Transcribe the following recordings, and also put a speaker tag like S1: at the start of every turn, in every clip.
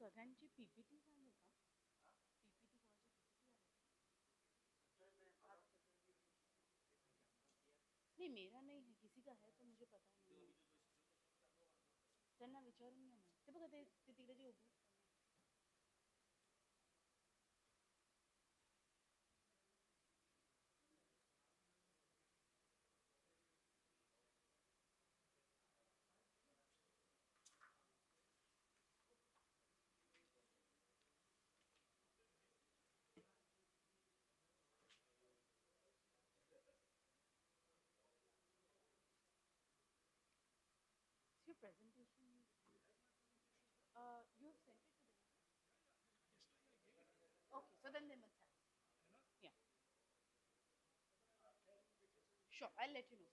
S1: सगळ्यांची पीपीटी झाली का? पीपीटी नहीं, मेरा नहीं है, किसी का है तो मुझे पता नहीं है. त्यांना विचारून घ्या ना. ते बघा ते तिकडे जे उभे आहेत. Your presentation is, you have sent it to them. Okay, so then they must have. Yeah, sure, I'll let you know.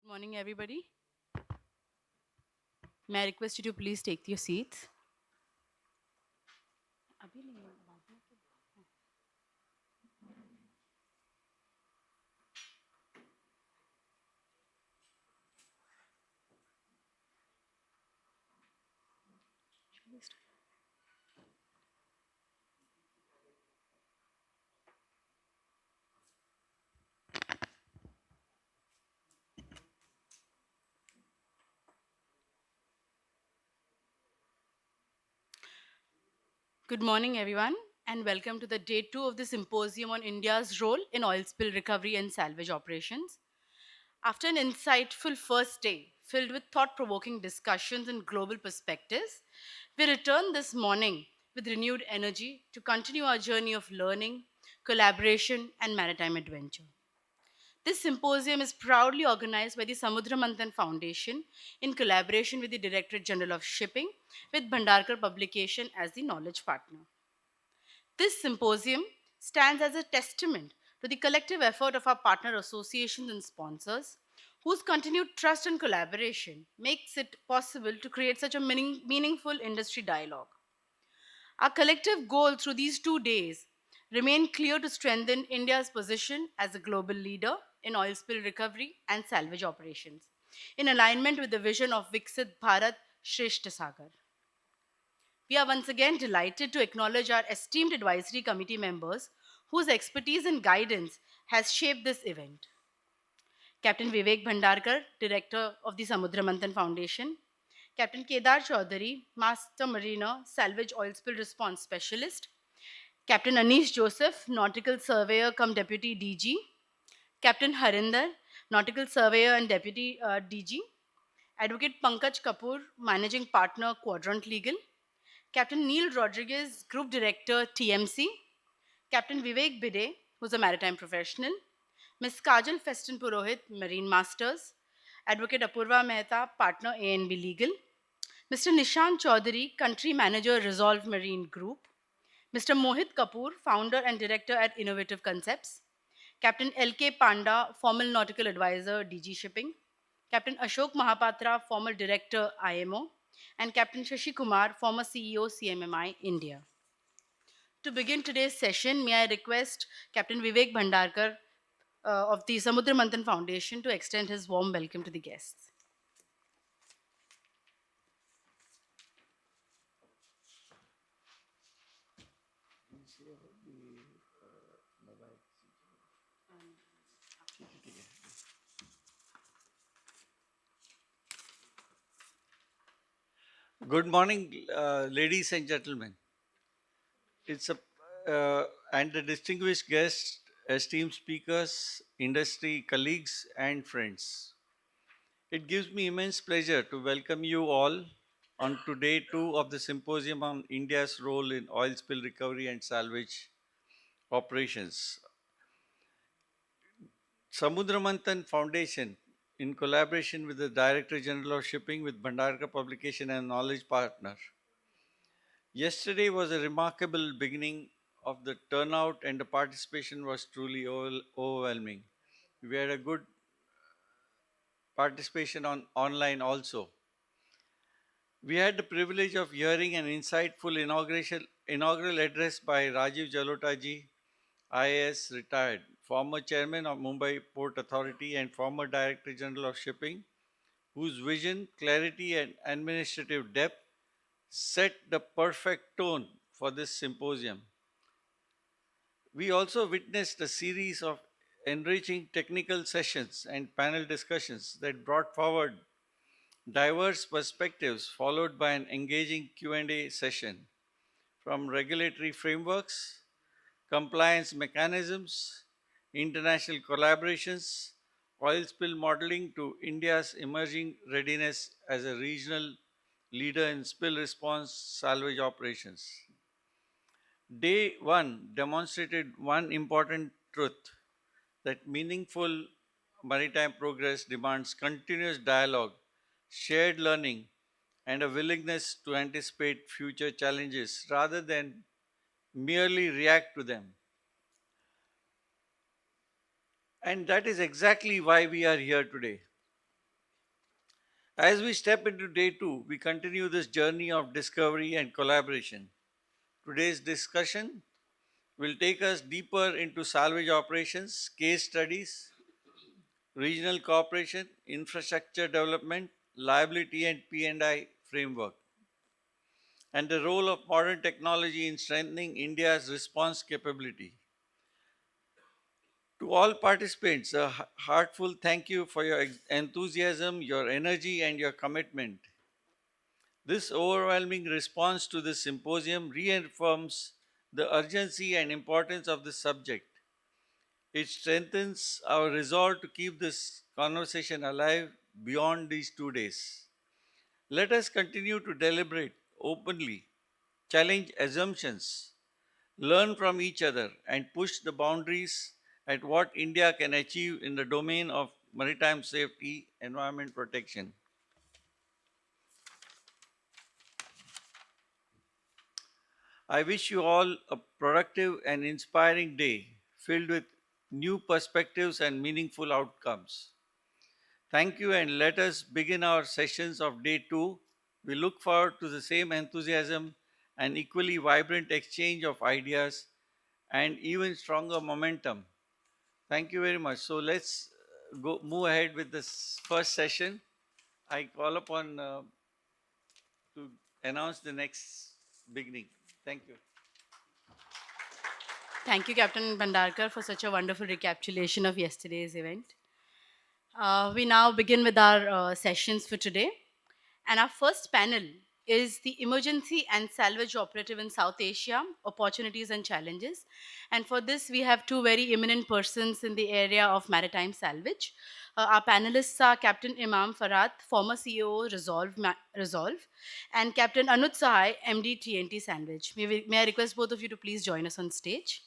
S1: Good morning, everybody. May I request you to please take your seats? अभी नहीं है, बाद में तो- Good morning, everyone, and welcome to the day 2 of the Symposium on India's role in oil spill recovery and salvage operations. After an insightful first day filled with thought provoking discussions and global perspectives, we return this morning with renewed energy to continue our journey of learning, collaboration, and maritime adventure. This symposium is proudly organized by the Samudra Manthan Foundation in collaboration with the Directorate General of Shipping, with Bhandarkar Publication as the knowledge partner. This symposium stands as a testament to the collective effort of our partner associations and sponsors, whose continued trust and collaboration makes it possible to create such a meaningful industry dialogue. Our collective goal through these 2 days remain clear to strengthen India's position as a global leader in oil spill recovery and salvage operations, in alignment with the vision of Viksit Bharat Shreshth Sagar. We are once again delighted to acknowledge our esteemed advisory committee members whose expertise and guidance has shaped this event. Captain Vivek Bhandarkar, Director of the Samudra Manthan Foundation, Captain Kedar Chaudhary, Master Mariner, Salvage Oil Spill Response Specialist, Captain Anish Joseph, Nautical Surveyor cum Deputy DG, Captain Harinder, Nautical Surveyor and Deputy DG, Advocate Pankaj Kapoor, Managing Partner, Quadrant Legal, Captain Neil Rodriguez, Group Director, TMC, Captain Vivek Bide, who's a maritime professional, Ms. Kajal Festin Purohit, Marine Masters, Advocate Apurva Mehta, Partner A&B Legal, Mr. Nishant Chaudhary, Country Manager, Resolve Marine Group, Mr. Mohit Kapoor, Founder and Director at Innovative Concepts, Captain LK Panda, Formal Nautical Advisor, DG Shipping, Captain Ashok Mahapatra, Former Director, IMO, and Captain Shashi Kumar, former CEO, CMMI, India. To begin today's session, may I request Captain Vivek Bhandarkar of the Samudra Manthan Foundation to extend his warm welcome to the guests.
S2: Good morning, ladies and gentlemen. It's a and the distinguished guests, esteemed speakers, industry colleagues, and friends. It gives me immense pleasure to welcome you all on to day two of the symposium on India's role in oil spill recovery and salvage operations. Samudramanthan Foundation, in collaboration with the Director General of Shipping with Bhandarkar Publication and Knowledge Partner. Yesterday was a remarkable beginning of the turnout, and the participation was truly overwhelming. We had a good participation on online also. We had the privilege of hearing an insightful inaugural address by Rajiv Jalotaji, IAS retired, former chairman of Mumbai Port Authority and former Director General of Shipping, whose vision, clarity, and administrative depth set the perfect tone for this symposium. We also witnessed a series of enriching technical sessions and panel discussions that brought forward diverse perspectives followed by an engaging Q&A session from regulatory frameworks, compliance mechanisms, international collaborations, oil spill modeling to India's emerging readiness as a regional leader in spill response salvage operations. Day 1 demonstrated one important truth that meaningful maritime progress demands continuous dialogue, shared learning, and a willingness to anticipate future challenges rather than merely react to them. And that is exactly why we are here today. As we step into day 2, we continue this journey of discovery and collaboration. Today's discussion will take us deeper into salvage operations, case studies, regional cooperation, infrastructure development, liability and P&I framework, and the role of modern technology in strengthening India's response capability. To all participants, a heartful thank you for your enthusiasm, your energy, and your commitment. This overwhelming response to this symposium reaffirms the urgency and importance of this subject. It strengthens our resolve to keep this conversation alive beyond these 2 days. Let us continue to deliberate openly, challenge assumptions, learn from each other, and push the boundaries at what India can achieve in the domain of maritime safety, environment protection. I wish you all a productive and inspiring day filled with new perspectives and meaningful outcomes. Thank you, and let us begin our sessions of day 2. We look forward to the same enthusiasm and equally vibrant exchange of ideas and even stronger momentum. Thank you very much. So let's go move ahead with this first session. I call upon to announce the next beginning. Thank you.
S1: Thank you, Captain Bandarkar, for such a wonderful recapitulation of yesterday's event. We now begin with our sessions for today. And our first panel is the Emergency and Salvage Operative in South Asia, Opportunities and Challenges. And for this, we have two very eminent persons in the area of maritime salvage. Our panelists are Captain Imam Farhat, former CEO Resolve, and Captain Anuj Sahai, MD TNT Salvage. May I request both of you to please join us on stage?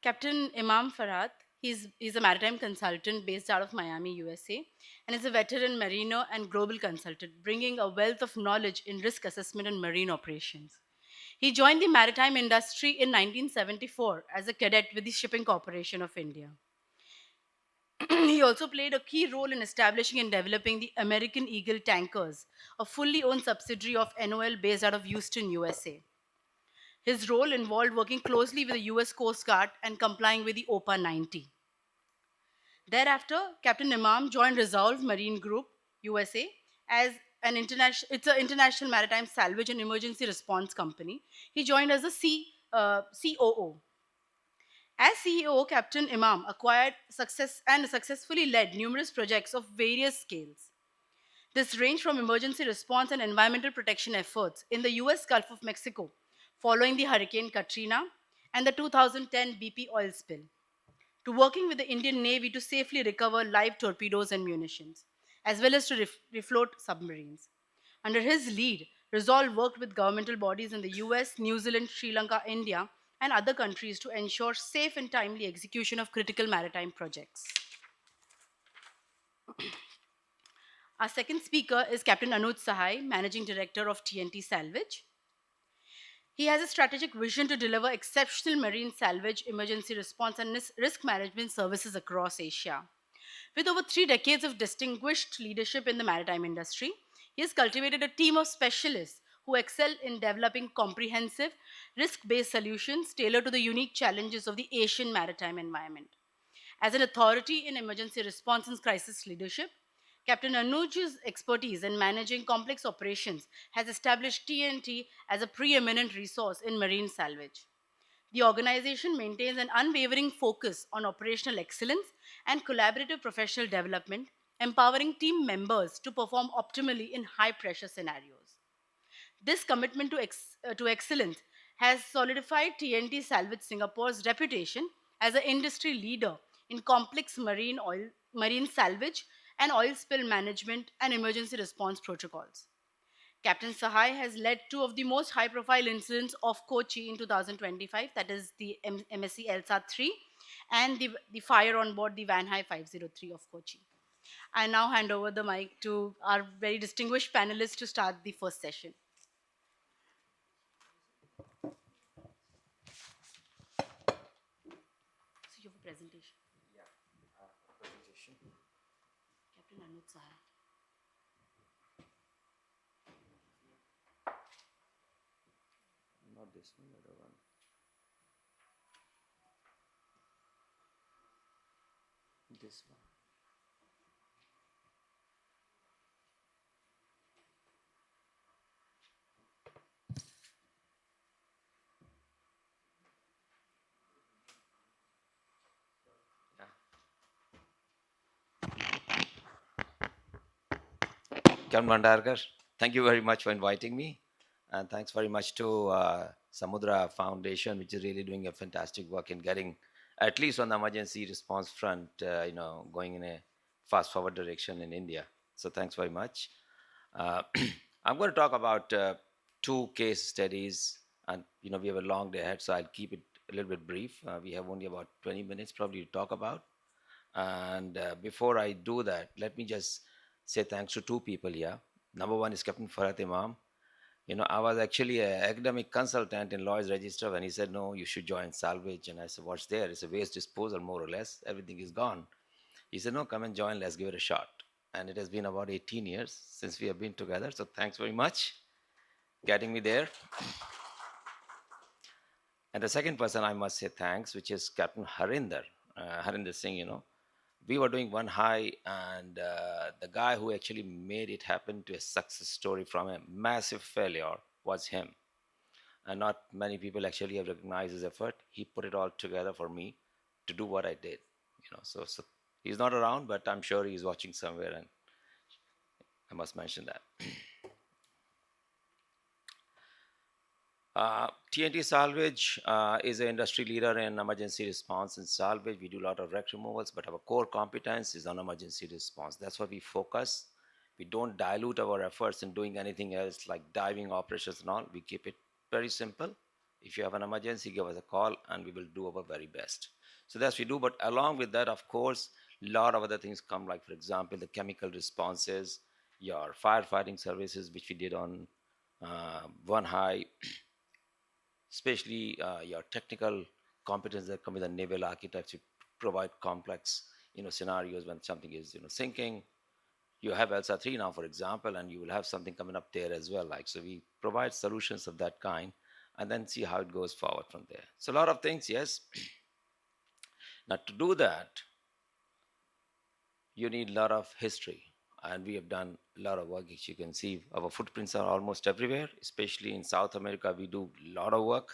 S1: Captain Imam Farhat, he's a maritime consultant based out of Miami, USA, and is a veteran mariner and global consultant, bringing a wealth of knowledge in risk assessment and marine operations. He joined the maritime industry in 1974 as a cadet with the Shipping Corporation of India. He also played a key role in establishing and developing the American Eagle Tankers, a fully owned subsidiary of NOL based out of Houston, USA. His role involved working closely with the US Coast Guard and complying with the OPA 90. Thereafter, Captain Imam joined Resolve Marine Group USA as an international maritime salvage and emergency response company. He joined as a COO. As CEO, Captain Imam acquired success and successfully led numerous projects of various scales. This ranged from emergency response and environmental protection efforts in the US Gulf of Mexico following the Hurricane Katrina and the 2010 BP oil spill, to working with the Indian Navy to safely recover live torpedoes and munitions, as well as to refloat submarines. Under his lead, Resolve worked with governmental bodies in the US, New Zealand, Sri Lanka, India, and other countries to ensure safe and timely execution of critical maritime projects. Our second speaker is Captain Anuj Sahai, Managing Director of TNT Salvage. He has a strategic vision to deliver exceptional marine salvage, emergency response, and risk management services across Asia. With over 3 decades of distinguished leadership in the maritime industry, he has cultivated a team of specialists who excel in developing comprehensive, risk based solutions tailored to the unique challenges of the Asian maritime environment. As an authority in emergency response and crisis leadership, Captain Anuj's expertise in managing complex operations has established TNT as a preeminent resource in marine salvage. The organization maintains an unwavering focus on operational excellence and collaborative professional development, empowering team members to perform optimally in high pressure scenarios. This commitment to excellence has solidified TNT Salvage Singapore's reputation as an industry leader in complex marine salvage and oil spill management and emergency response protocols. Captain Sahai has led two of the most high profile incidents of Kochi in 2025, that is the MSC Elsa 3 and the fire on board the Vanhai 503 of Kochi. I now hand over the mic to our very distinguished panelists to start the first session. So, you have a presentation. Captain Anuj Sahai.
S2: Not this one, the other one. This one. Captain Bhandarkar, thank you very much for inviting me. And thanks very much to Samudra Foundation, which is really doing a fantastic work in getting, at least on the emergency response front, going in a fast forward direction in India. So thanks very much. Uh, I'm going to talk about two case studies, and we have a long day ahead, so I'll keep it a little bit brief. We have only about 20 minutes probably to talk about. And before I do that, let me just say thanks to two people here. Number one is Captain Farhat Imam. I was actually an academic consultant in Lloyd's Register when he said, no, you should join Salvage. And I said, what's there? It's a waste disposal, more or less. Everything is gone. He said, no, come and join. Let's give it a shot. And it has been about 18 years since we have been together. So thanks very much getting me there. And the second person I must say thanks, which is Captain Harinder Singh. We were doing one high, and the guy who actually made it happen to a success story from a massive failure was him. And not many people actually have recognized his effort. He put it all together for me to do what I did. So he's not around, but I'm sure he's watching somewhere, and I must mention that. TNT Salvage is an industry leader in emergency response and salvage. We do a lot of wreck removals, but our core competence is on emergency response. That's why we focus. We don't dilute our efforts in doing anything else like diving operations and all. We keep it very simple. If you have an emergency, give us a call and we will do our very best. So that's what we do. But along with that, of course, a lot of other things come, like, for example, the chemical responses, your firefighting services, which we did on One High, especially your technical competence that come with the naval architects. You provide complex scenarios when something is sinking. You have ELSA 3 now, for example, and you will have something coming up there as well. So we provide solutions of that kind.
S3: and then see how it goes forward from there. So, a lot of things, yes. Now, to do that, you need a lot of history. And we have done a lot of work. As you can see, our footprints are almost everywhere, especially in South America. We do a lot of work.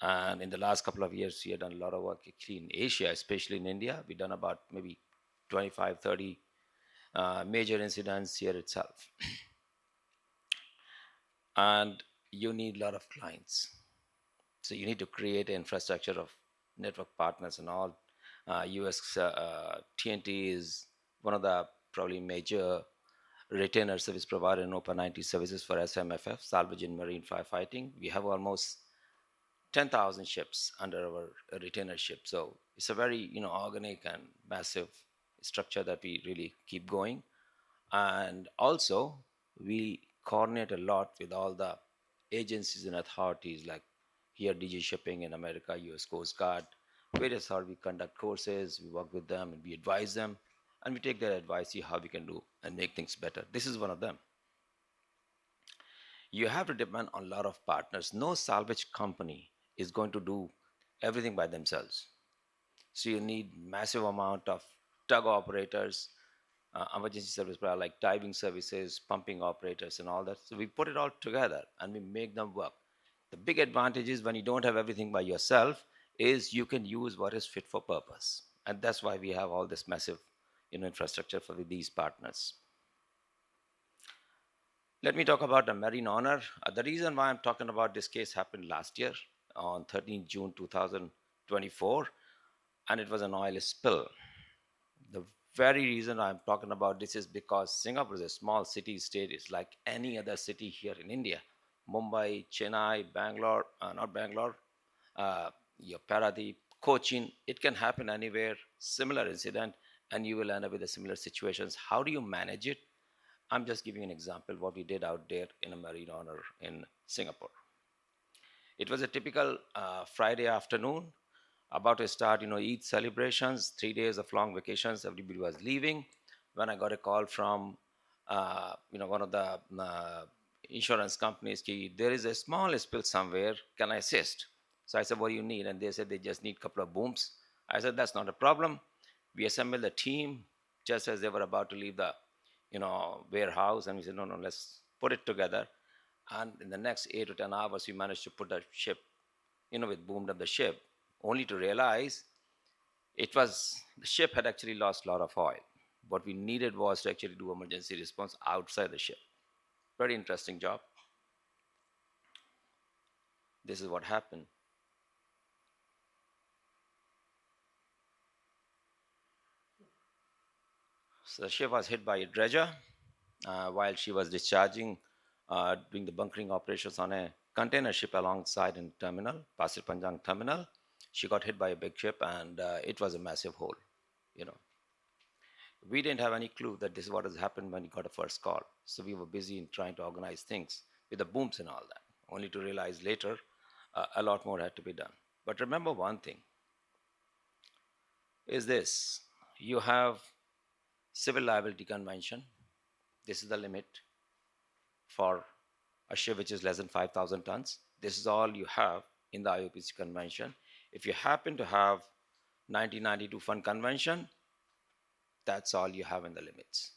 S3: And in the last couple of years, we have done a lot of work actually in Asia, especially in India. We've done about maybe 25, 30 major incidents here itself. And you need a lot of clients. So you need to create an infrastructure of network partners and all. US TNT is one of the probably major retainer service provider in open IT services for SMFF, salvage and marine firefighting. We have almost 10,000 ships under our retainership. So it's a very organic and massive structure that we really keep going. And also we coordinate a lot with all the agencies and authorities like here DG Shipping in America, US Coast Guard, various how we conduct courses, we work with them and we advise them and we take their advice, see how we can do and make things better. This is one of them. You have to depend on a lot of partners. No salvage company is going to do everything by themselves. So you need massive amount of tug operators, emergency service provider like diving services, pumping operators, and all that. So we put it all together and we make them work. The big advantage is when you don't have everything by yourself, is you can use what is fit for purpose, and that's why we have all this massive, infrastructure for these partners. Let me talk about the marine honor. The reason why I'm talking about this case happened last year on 13 June 2024, and it was an oil spill. The very reason I'm talking about this is because Singapore is a small city state. It's like any other city here in India. Mumbai, Chennai, Bangalore, not Bangalore, your Paradeep, Cochin. It can happen anywhere, similar incident, and you will end up with the similar situations. How do you manage it? I'm just giving an example what we did out there in a marine honor in Singapore. It was a typical Friday afternoon, about to start, Eid celebrations, 3 days of long vacations. Everybody was leaving. When I got a call from, one of the insurance companies, ki, there is a small spill somewhere. Can I assist? So I said, what do you need? And they said they just need a couple of booms. I said, that's not a problem. We assembled a team just as they were about to leave the, warehouse, and we said, no, no, let's put it together. And in the next 8 to 10 hours, we managed to put the ship, we boomed up the ship, only to realize the ship had actually lost a lot of oil. What we needed was to actually do emergency response outside the ship. Very interesting job. This is what happened. So the ship was hit by a dredger while she was discharging, doing the bunkering operations on a container ship alongside in terminal, Pasir Panjang terminal. She got hit by a big ship, and it was a massive hole. You know, we didn't have any clue that this is what has happened when we got a first call. So we were busy in trying to organize things with the booms and all that, only to realize later a lot more had to be done. But remember one thing is this: you have civil liability convention. This is the limit for a ship which is less than 5,000 tons. This is all you have in the IOPC convention. If you happen to have 1992 fund convention, that's all you have in the limits,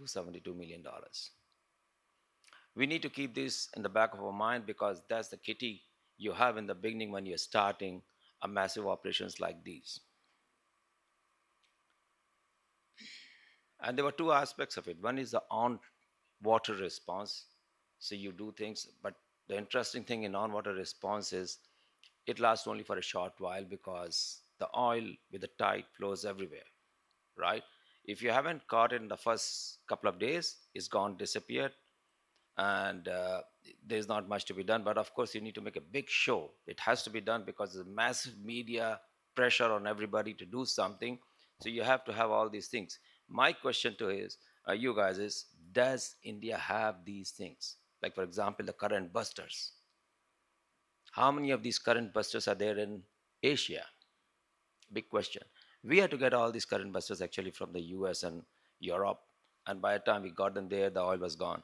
S3: $272 million. We need to keep this in the back of our mind because that's the kitty you have in the beginning when you're starting a massive operations like these. And there were two aspects of it. One is the on water response. So you do things, but the interesting thing in on water response is it lasts only for a short while because the oil with the tide flows everywhere, right? If you haven't caught it in the first couple of days, it's gone, disappeared, and there's not much to be done. But of course, you need to make a big show. It has to be done because there's massive media pressure on everybody to do something. So you have to have all these things. My question to is you guys is: does India have these things? Like for example, the current busters. How many of these current busters are there in Asia? Big question. We had to get all these current busters actually from the US and Europe, and by the time we got them there, the oil was gone.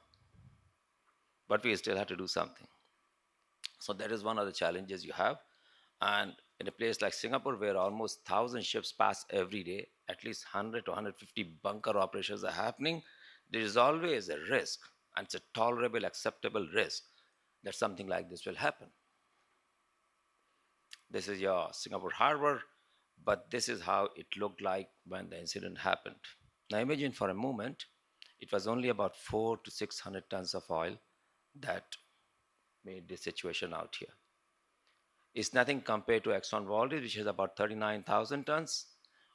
S3: But we still had to do something. So that is one of the challenges you have. And in a place like Singapore, where almost 1,000 ships pass every day, at least 100 to 150 bunker operations are happening, there is always a risk, and it's a tolerable, acceptable risk that something like this will happen. This is your Singapore harbor, but this is how it looked like when the incident happened. Now imagine for a moment, it was only about 4 to 600 tons of oil that made this situation out here. It's nothing compared to Exxon Valdez, which is about 39,000 tons,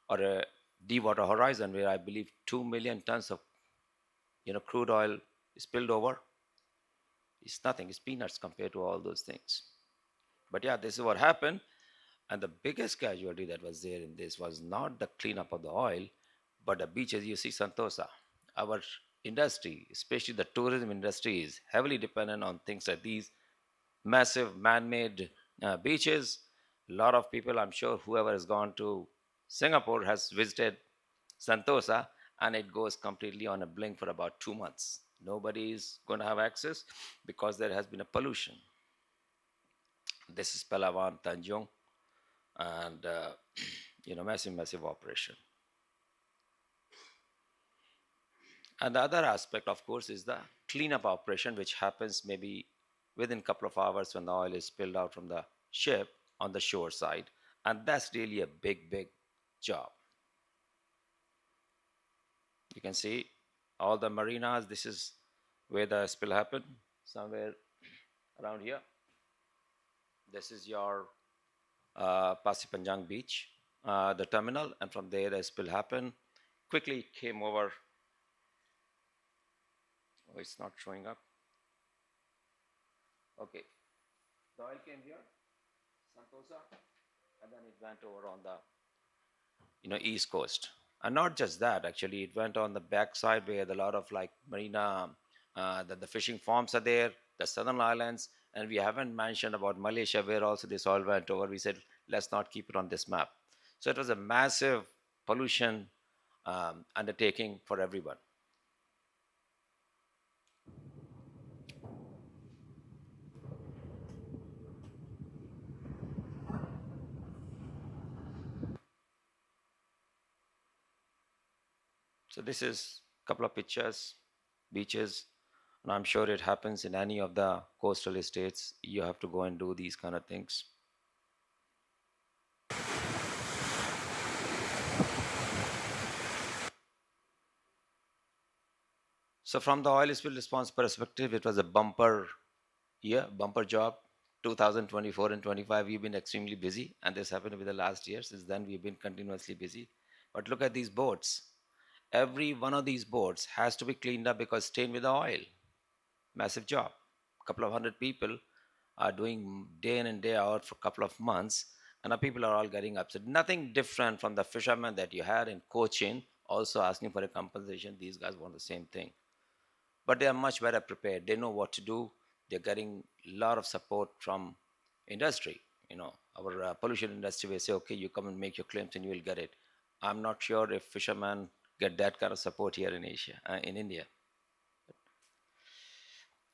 S3: or a Deepwater Horizon, where I believe 2 million tons of crude oil spilled over. It's nothing. It's peanuts compared to all those things. But yeah, this is what happened. And the biggest casualty that was there in this was not the cleanup of the oil, but the beaches. You see, Santosa, our industry, especially the tourism industry, is heavily dependent on things like these massive man-made beaches. A lot of people, I'm sure, whoever has gone to Singapore has visited Santosa, and it goes completely on a blink for about 2 months. Nobody is going to have access because there has been a pollution. This is Palawan, Tanjung, and massive, massive operation. And the other aspect, of course, is the cleanup operation, which happens maybe within a couple of hours when the oil is spilled out from the ship on the shore side. And that's really a big, big job. You can see all the marinas. This is where the spill happened, somewhere around here. This is your Pasir Panjang beach, the terminal, and from there the spill happened. Quickly came over. Oh, it's not showing up. Okay, the oil came here, Santosa, and then it went over on the east coast. And not just that, actually, it went on the backside where a lot of like marina, the fishing farms are there, the southern islands, and we haven't mentioned about Malaysia where also this oil went over. We said let's not keep it on this map. So it was a massive pollution undertaking for everyone. So this is a couple of pictures, beaches, and I'm sure it happens in any of the coastal estates. You have to go and do these kind of things. So from the oil spill response perspective, it was a bumper year, bumper job. 2024 and 25, we've been extremely busy, and this happened with the last year. Since then, we've been continuously busy. But look at these boats. Every one of these boats has to be cleaned up because stained with the oil. Massive job. A couple of hundred people are doing day in and day out for a couple of months, and the people are all getting upset. Nothing different from the fishermen that you had in Cochin, also asking for a compensation. These guys want the same thing, but they are much better prepared. They know what to do. They're getting a lot of support from industry. Our pollution industry will say, okay, you come and make your claims and you will get it. I'm not sure if fishermen get that kind of support here in Asia, in India.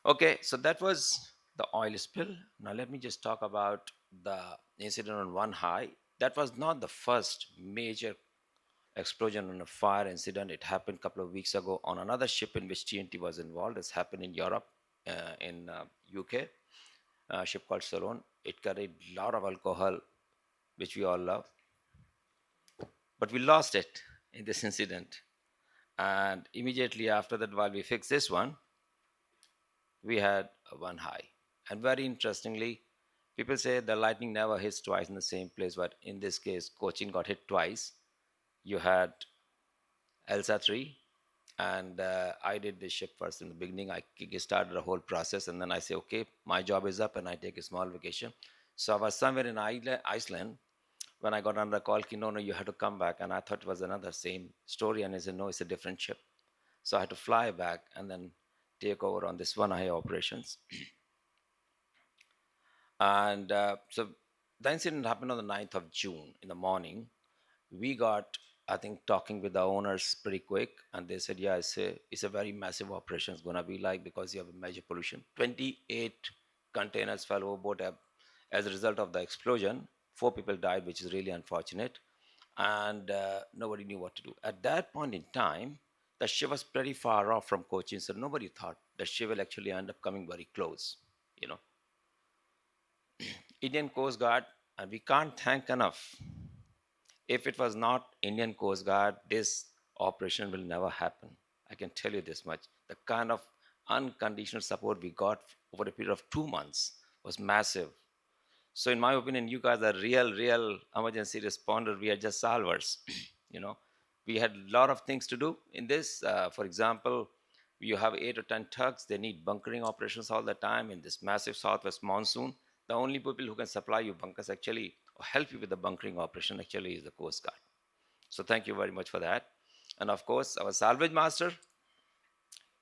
S3: Okay, so that was the oil spill. Now let me just talk about the incident on One High. That was not the first major explosion and a fire incident. It happened a couple of weeks ago on another ship in which TNT was involved. It's happened in Europe, in UK, a ship called Salon. It carried a lot of alcohol, which we all love, but we lost it in this incident. And immediately after that, while we fixed this one, we had a One High. And very interestingly, people say the lightning never hits twice in the same place, but in this case, Cochin got hit twice. You had Elsa 3, and I did this ship first in the beginning. I started the whole process, and then I say, okay, my job is up, and I take a small vacation. So I was somewhere in Iceland when I got another call, no, no, you have to come back. And I thought it was another same story, and he said, no, it's a different ship. So I had to fly back and then take over on this One Eye operations. And so the incident happened on the 9th of June in the morning. We got, I think, talking with the owners pretty quick, and they said, yeah, it's a very massive operation. It's going to be like, because you have a major pollution. 28 containers fell overboard as a result of the explosion. 4 people died, which is really unfortunate, and nobody knew what to do. At that point in time, the ship was pretty far off from Cochin, so nobody thought the ship will actually end up coming very close. You know, Indian Coast Guard, and we can't thank enough. If it was not Indian Coast Guard, this operation will never happen. I can tell you this much. The kind of unconditional support we got over a period of 2 months was massive. So, in my opinion, you guys are real emergency responder. We are just solvers. you know, we had a lot of things to do in this. For example, you have 8 or 10 tugs. They need bunkering operations all the time in this massive southwest monsoon. The only people who can supply you bunkers actually or help you with the bunkering operation actually is the Coast Guard. So, thank you very much for that. And of course, our salvage master,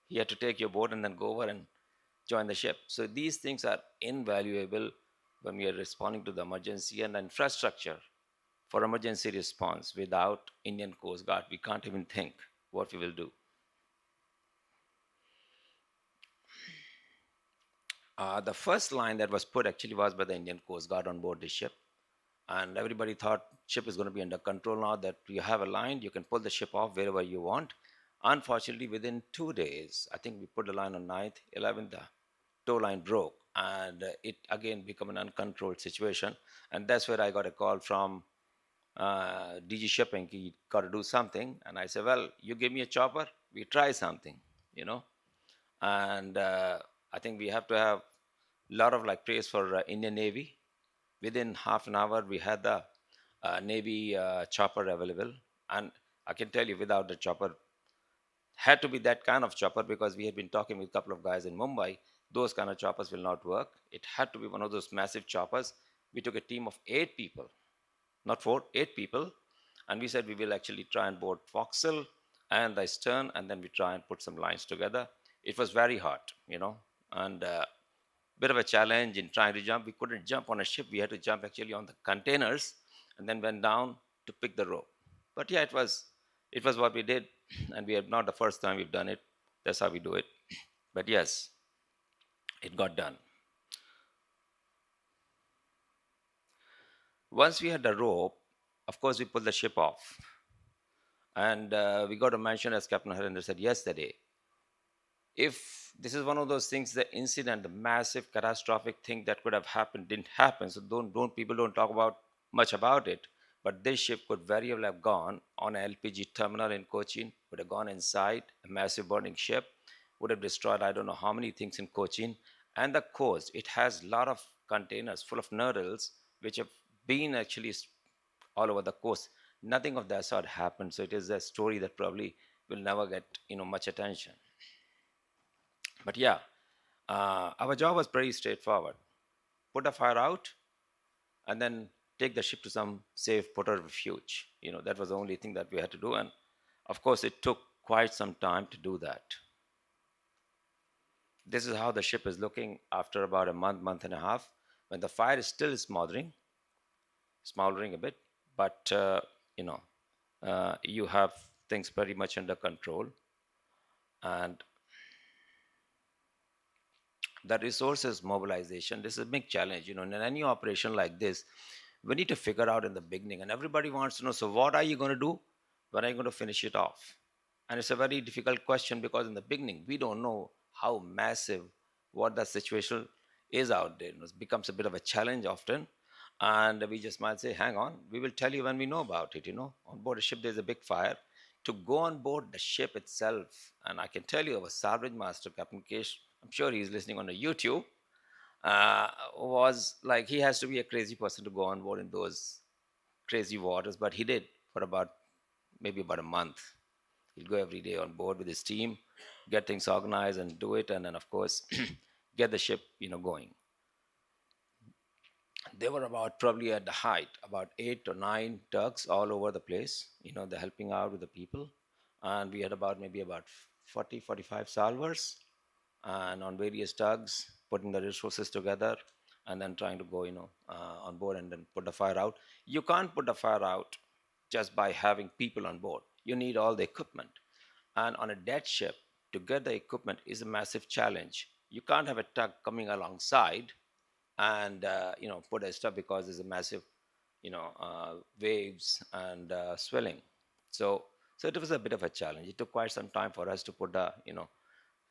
S3: he had to take your boat and then go over and join the ship. So these things are invaluable when we are responding to the emergency, and the infrastructure for emergency response. Without Indian Coast Guard, we can't even think what we will do. The first line that was put actually was by the Indian Coast Guard on board the ship, and everybody thought ship is going to be under control now that you have a line, you can pull the ship off wherever you want. Unfortunately, within 2 days, I think we put the line on 9th, 11th, the tow line broke, and it again became an uncontrolled situation. And that's where I got a call from DG Shipping. He got to do something, and I said, "Well, you give me a chopper, we try something, you know." And I think we have to have a lot of like praise for Indian Navy. Within half an hour, we had the Navy chopper available, and I can tell you, without the chopper, had to be that kind of chopper, because we had been talking with a couple of guys in Mumbai. Those kind of choppers will not work. It had to be one of those massive choppers. We took a team of 8 people, not four, 8 people, and we said we will actually try and board foxel and the stern, and then we try and put some lines together. It was very hot, and bit of a challenge in trying to jump. We couldn't jump on a ship. We had to jump actually on the containers, and then went down to pick the rope. But yeah, it was what we did, and we are not the first time we've done it. That's how we do it. But yes, it got done. Once we had the rope, of course, we pulled the ship off. And we got a mention, as Captain Harinder said yesterday, if this is one of those things, the incident, the massive catastrophic thing that could have happened didn't happen. So don't people don't talk about much about it. But this ship could very well have gone on an LPG terminal in Cochin, would have gone inside a massive burning ship, would have destroyed I don't know how many things in Cochin. And the coast, it has a lot of containers full of noodles which have been actually all over the coast. Nothing of that sort happened. So it is a story that probably will never get much attention. But yeah, our job was pretty straightforward. Put a fire out, and then take the ship to some safe port of refuge. That was the only thing that we had to do. And of course, it took quite some time to do that. This is how the ship is looking after about a month and a half, when the fire is still smoldering a bit, but you have things pretty much under control. And the resources mobilization, this is a big challenge. In any operation like this, we need to figure out in the beginning, and everybody wants to know, so what are you going to do, when are you going to finish it off? And it's a very difficult question, because in the beginning we don't know how massive what the situation is out there. It becomes a bit of a challenge often, and we just might say, hang on, we will tell you when we know about it. On board a ship there's a big fire. To go on board the ship itself, and I can tell you, our salvage master, Captain Kesh, I'm sure he's listening on the YouTube, was like, he has to be a crazy person to go on board in those crazy waters, but he did for maybe about a month. He'll go every day on board with his team, get things organized and do it, and then of course get the ship going. They were about, probably at the height, about 8 or 9 tugs all over the place. They're helping out with the people, and we had maybe about 40-45 salvers, and on various tugs, putting the resources together, and then trying to go on board and then put the fire out. You can't put the fire out just by having people on board. You need all the equipment, and on a dead ship, to get the equipment is a massive challenge. You can't have a tug coming alongside and put a stop because there's a massive waves and swelling. So so it was a bit of a challenge. It took quite some time for us to put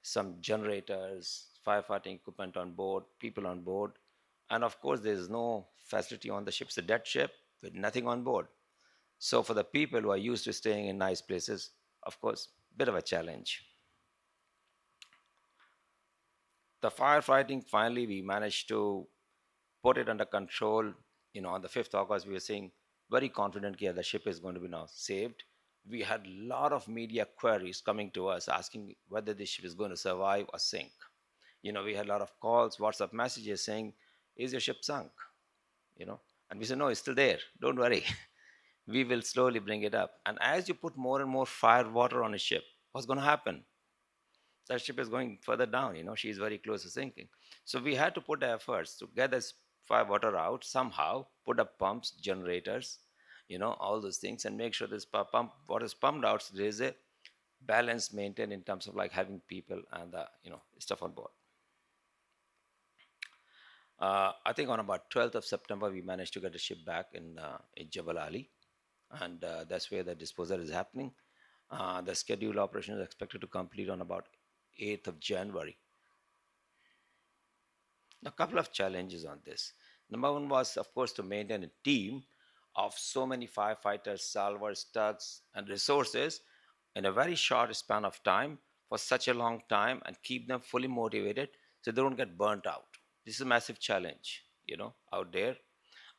S3: some generators, firefighting equipment on board, people on board, and of course there's no facility on the ship. It's a dead ship with nothing on board. So for the people who are used to staying in nice places, of course, bit of a challenge. The firefighting, finally we managed to put it under control. On the 5th August, we were saying very confident, yeah, the ship is going to be now saved. We had a lot of media queries coming to us asking whether the ship is going to survive or sink. We had a lot of calls, WhatsApp messages saying, is your ship sunk? you know and we said, no, it's still there, don't worry. We will slowly bring it up. And as you put more and more fire water on a ship, what's going to happen? That ship is going further down. She is very close to sinking. So we had to put efforts to get this fire water out somehow, put up pumps, generators, all those things, and make sure this pump water is pumped out, so there is a balance maintained in terms of like having people and the stuff on board. I think on about 12th of September, we managed to get the ship back in Jebel Ali, and that's where the disposal is happening. The scheduled operation is expected to complete on about 8th of January. A couple of challenges on this. Number one was, of course, to maintain a team of so many firefighters, salvors, tugs, and resources in a very short span of time for such a long time and keep them fully motivated so they don't get burnt out. This is a massive challenge, out there.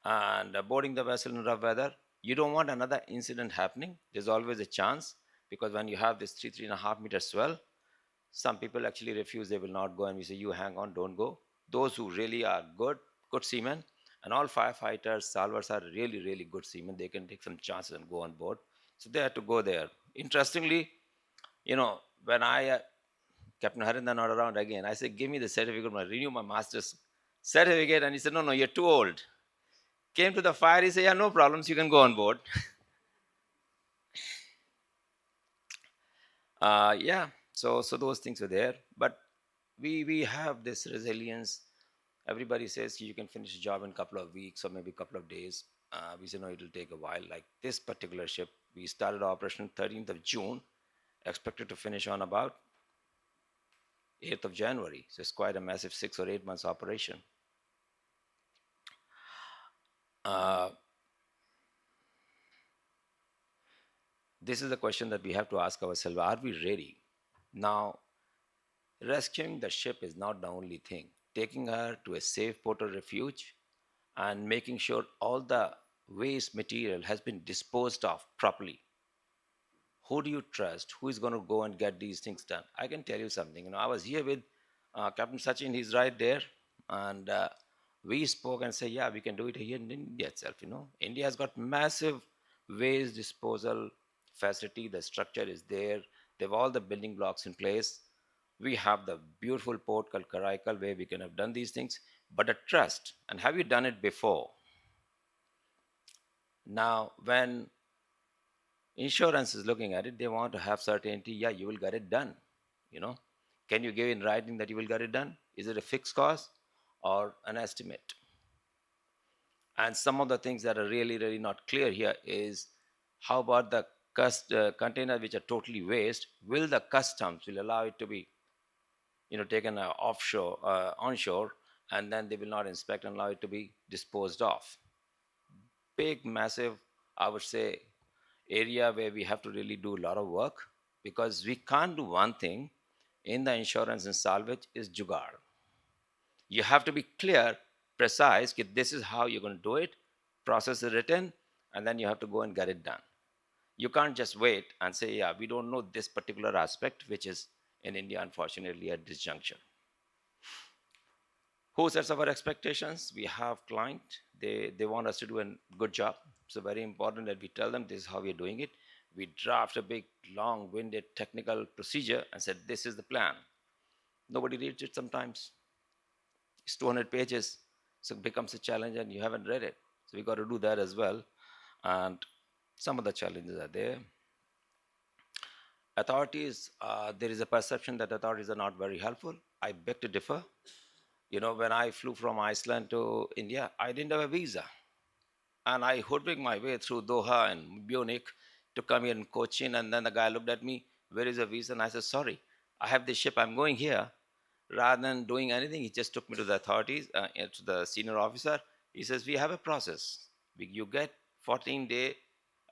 S3: And boarding the vessel in rough weather, you don't want another incident happening. There's always a chance because when you have this 3.5 meter swell, some people actually refuse, they will not go, and we say, you hang on, don't go. Those who really are good seamen, and all firefighters, salvors are really, really good seamen, they can take some chances and go on board. So they had to go there. Interestingly, when Captain Harindan not around again, I said, give me the certificate, I renew my master's certificate. And he said, no, no, you're too old. Came to the fire, he said, yeah, no problems, you can go on board. Yeah, so those things were there, but we have this resilience. Everybody says you can finish a job in a couple of weeks or maybe a couple of days. We say no, it'll take a while. Like this particular ship, we started operation 13th of June, expected to finish on about 8th of January. So it's quite a massive 6 or 8 months operation. Uh, this is the question that we have to ask ourselves: are we ready? Now, rescuing the ship is not the only thing. Taking her to a safe port of refuge and making sure all the waste material has been disposed of properly. Who do you trust? Who is going to go and get these things done? I can tell you something. I was here with Captain Sachin. He's right there, and we spoke and said, yeah, we can do it here in India itself. India has got massive waste disposal facility. The structure is there. They have all the building blocks in place. We have the beautiful port called Karaikal where we can have done these things. But a trust. And have you done it before? Now, when insurance is looking at it, they want to have certainty. Yeah, you will get it done. You know, can you give in writing that you will get it done? Is it a fixed cost or an estimate? And some of the things that are really, really not clear here is how about the containers which are totally waste? Will the customs will allow it to be, taken offshore, onshore, and then they will not inspect and allow it to be disposed of? Big, massive, I would say, area where we have to really do a lot of work because we can't do one thing in the insurance and salvage is jugaad. You have to be clear, precise, that this is how you're going to do it, process is written, and then you have to go and get it done. You can't just wait and say, yeah, we don't know this particular aspect, which is in India, unfortunately, at this juncture. Who sets our expectations? We have client. They want us to do a good job. So very important that we tell them this is how we're doing it. We draft a big, long-winded technical procedure and said, this is the plan. Nobody reads it sometimes. It's 200 pages. So it becomes a challenge and you haven't read it. So we got to do that as well. And some of the challenges are there. Authorities, there is a perception that authorities are not very helpful. I beg to differ. When I flew from Iceland to India, I didn't have a visa. And I hoodwinked my way through Doha and Munich to come here in Cochin. And then the guy looked at me, "Where is the visa?" And I said, "Sorry, I have this ship, I'm going here." Rather than doing anything, he just took me to the authorities, to the senior officer. He says, "We have a process. You get 14-day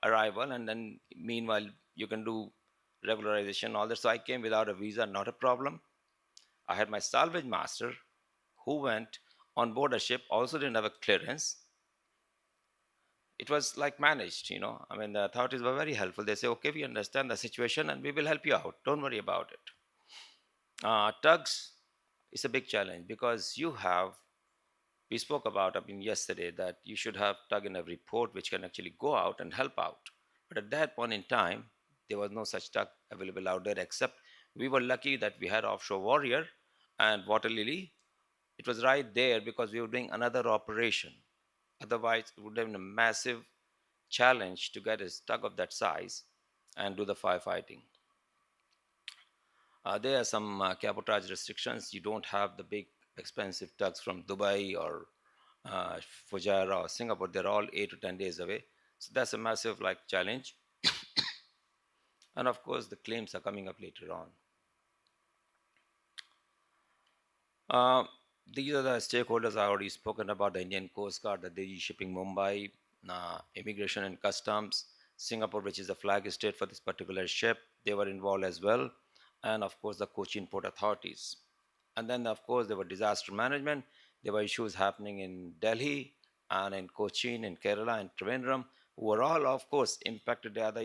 S3: arrival, and then meanwhile, you can do regularization, all that." So I came without a visa, not a problem. I had my salvage master who went on board a ship, also didn't have a clearance. It was like managed. I mean, the authorities were very helpful. They say, "Okay, we understand the situation and we will help you out. Don't worry about it." Tugs is a big challenge because we spoke about, I mean, yesterday that you should have tug in every port which can actually go out and help out. But at that point in time, there was no such tug available out there, except we were lucky that we had Offshore Warrior and Water Lily. It was right there because we were doing another operation. Otherwise, it would have been a massive challenge to get a tug of that size and do the firefighting. There are some cabotage restrictions. You don't have the big expensive tugs from Dubai or Fujairah or Singapore. They're all 8 to 10 days away. So that's a massive like challenge. And of course, the claims are coming up later on. Uh, these are the stakeholders I already spoken about: the Indian Coast Guard, the DG Shipping Mumbai, Immigration and Customs, Singapore, which is the flag state for this particular ship. They were involved as well. And of course, the Cochin Port authorities. And then, of course, there were disaster management. There were issues happening in Delhi and in Cochin, in Kerala, and Trivandrum, who were all, of course, impacted. They are the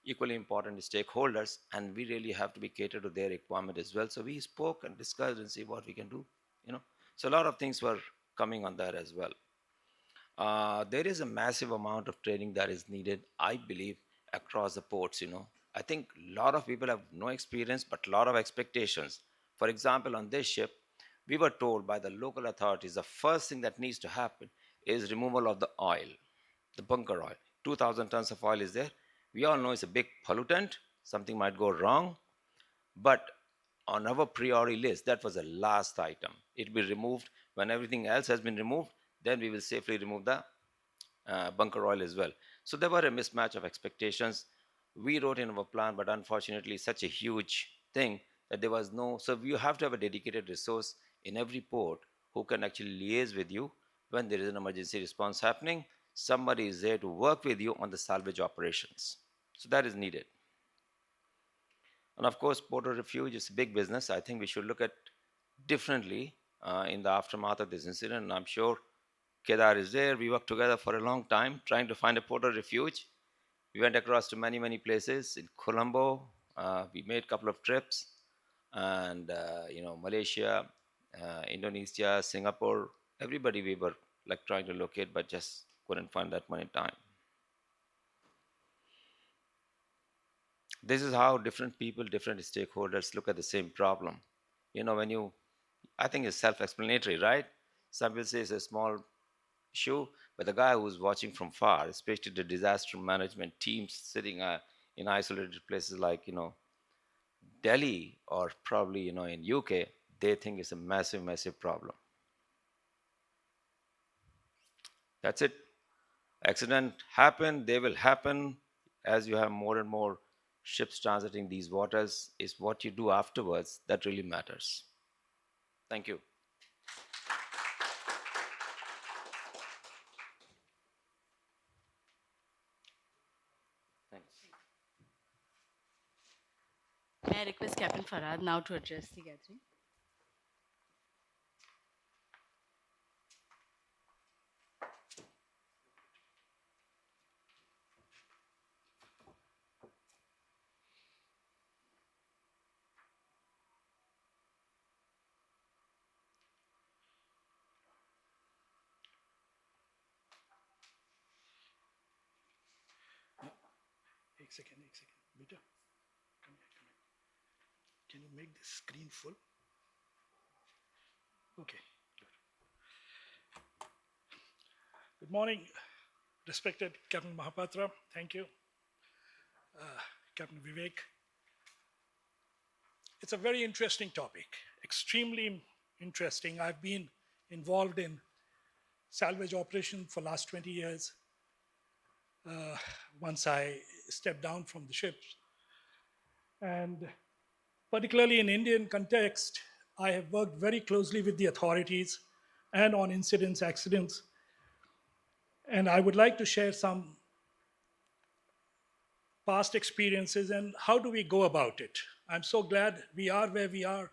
S3: equally important stakeholders, and we really have to be catered to their requirement as well. So we spoke and discussed and see what we can do. You know, so a lot of things were coming on that as well. There is a massive amount of training that is needed, I believe, across the ports. I think a lot of people have no experience, but a lot of expectations. For example, on this ship, we were told by the local authorities the first thing that needs to happen is removal of the oil, the bunker oil. 2,000 tons of oil is there. We all know it's a big pollutant. Something might go wrong, but on our priority list, that was the last item. It will be removed when everything else has been removed. Then we will safely remove the bunker oil as well. So there were a mismatch of expectations. We wrote in our plan, but unfortunately, such a huge thing that there was no. So you have to have a dedicated resource in every port who can actually liaise with you when there is an emergency response happening. Somebody is there to work with you on the salvage operations. So that is needed. And of course, port of refuge is a big business. I think we should look at differently in the aftermath of this incident. And I'm sure Kedar is there. We worked together for a long time trying to find a port of refuge. We went across to many, many places in Colombo. We made a couple of trips, and Malaysia, Indonesia, Singapore. Everybody we were like trying to locate, but just couldn't find that money time. This is how different people, different stakeholders look at the same problem. When you, I think it's self-explanatory, right? Some will say it's a small issue, but the guy who's watching from far, especially the disaster management teams sitting in isolated places like Delhi or probably in UK, they think it's a massive, massive problem. That's it. Accident happen, they will happen as you have more and more ships transiting these waters. Is what you do afterwards that really matters. Thank you. Thanks.
S1: May I request Captain Farad now to address the gathering?
S4: एक second. बेटा, come here, come here. Can you make this screen full? Okay, good. Good morning, respected Captain Mahapatra. Thank you. Captain Vivek. It's a very interesting topic, extremely interesting. I've been involved in salvage operation for last 20 years. Once I stepped down from the ships. And particularly in Indian context, I have worked very closely with the authorities and on incidents, accidents. And I would like to share some past experiences and how do we go about it. I'm so glad we are where we are.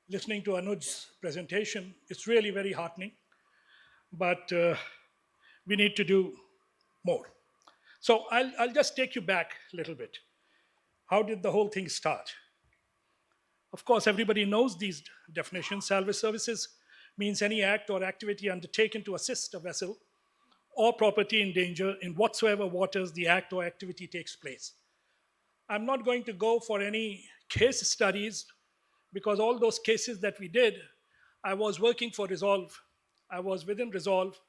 S4: Listening to Anuj's presentation, it's really very heartening, but we need to do more. So I'll just take you back a little bit. How did the whole thing start? Of course, everybody knows these definitions. Salvage services means any act or activity undertaken to assist a vessel or property in danger in whatsoever waters the act or activity takes place. I'm not going to go for any case studies because all those cases that we did, I was working for Resolve. I was within Resolve,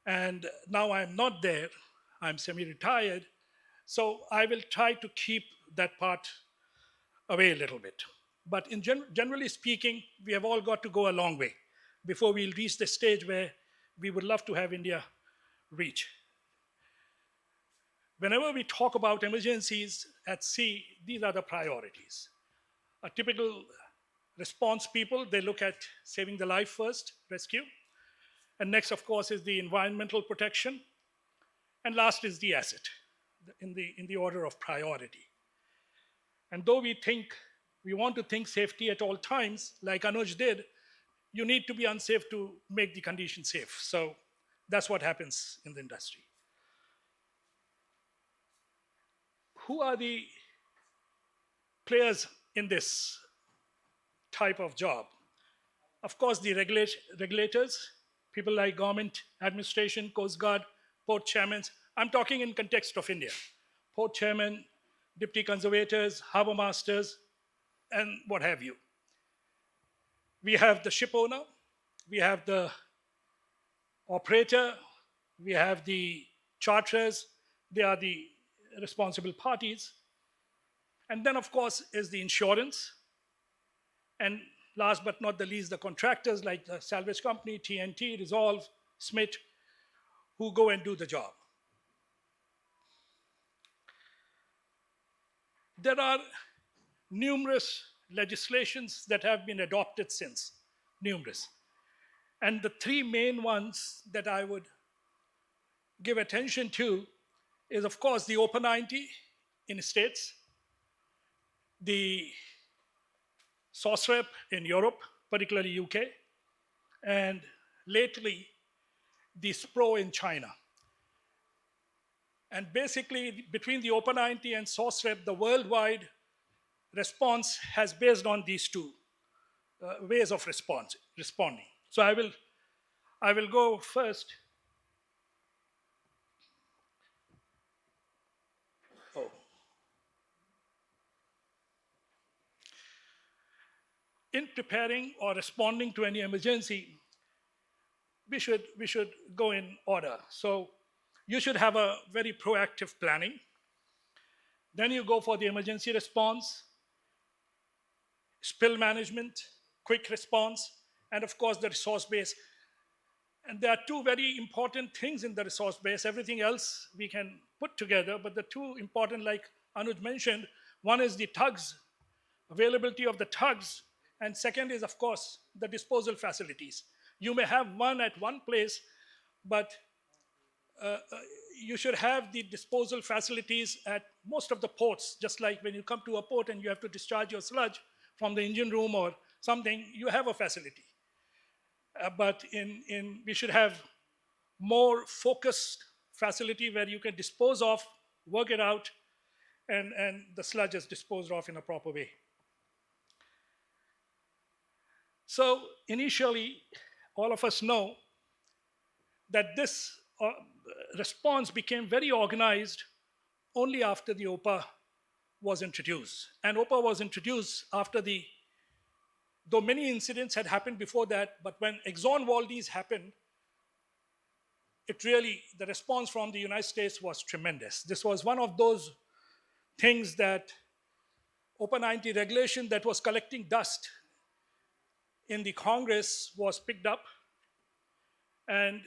S4: and now I'm not there. I'm semi-retired. So I will try to keep that part away a little bit. But generally speaking, we have all got to go a long way before we'll reach the stage where we would love to have India reach. Whenever we talk about emergencies at sea, these are the priorities. A typical response people, they look at saving the life first, rescue. And next, of course, is the environmental protection. And last is the asset in the order of priority. And though we want to think safety at all times, like Anuj did, you need to be unsafe to make the condition safe. So that's what happens in the industry. Who are the players in this type of job? Of course, the regulators, people like government, administration, Coast Guard, port chairmen. I'm talking in context of India. Port chairmen, deputy conservators, harbor masters, and what have you. We have the ship owner, we have the operator, we have the charterers, they are the responsible parties. And then, of course, is the insurance. And last but not the least, the contractors like the salvage company, TNT, Resolve, Smith, who go and do the job. There are numerous legislations that have been adopted since, numerous. And the three main ones that I would give attention to is, of course, the Open 90 in States, the SOSREP in Europe, particularly UK, and lately the SPRO in China. And basically, between the Open 90 and SOSREP, the worldwide response has based on these two ways of responding. So I will go first. Oh. In preparing or responding to any emergency, we should go in order. So you should have a very proactive planning. Then you go for the emergency response, spill management, quick response, and of course the resource base. And there are two very important things in the resource base. Everything else we can put together, but the two important, like Anuj mentioned, one is the tugs, availability of the tugs, and second is, of course, the disposal facilities. You may have one at one place, but you should have the disposal facilities at most of the ports, just like when you come to a port and you have to discharge your sludge from the engine room or something, you have a facility. But we should have more focused facility where you can dispose of, work it out, and the sludge is disposed of in a proper way. So initially, all of us know that this response became very organized only after the OPA was introduced. And OPA was introduced after though many incidents had happened before that, but when Exxon Valdez happened, the response from the United States was tremendous. This was one of those things that OPA 90 regulation that was collecting dust in the Congress was picked up and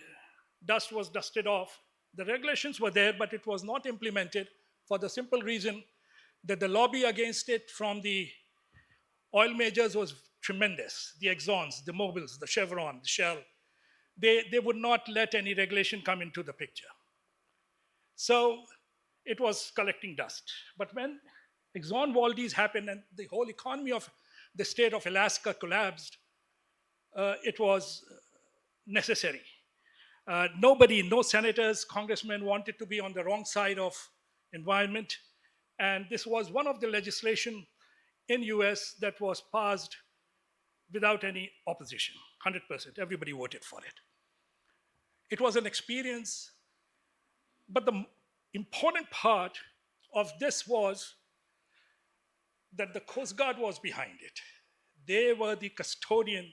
S4: dust was dusted off. The regulations were there, but it was not implemented for the simple reason that the lobby against it from the oil majors was tremendous. The Exxons, the Mobils, the Chevron, the Shell, they would not let any regulation come into the picture. So it was collecting dust. But when Exxon Valdez happened and the whole economy of the state of Alaska collapsed, it was necessary. Nobody, no senators, congressmen wanted to be on the wrong side of environment. And this was one of the legislation in US that was passed without any opposition, 100%. Everybody voted for it. It was an experience, but the important part of this was that the Coast Guard was behind it. They were the custodian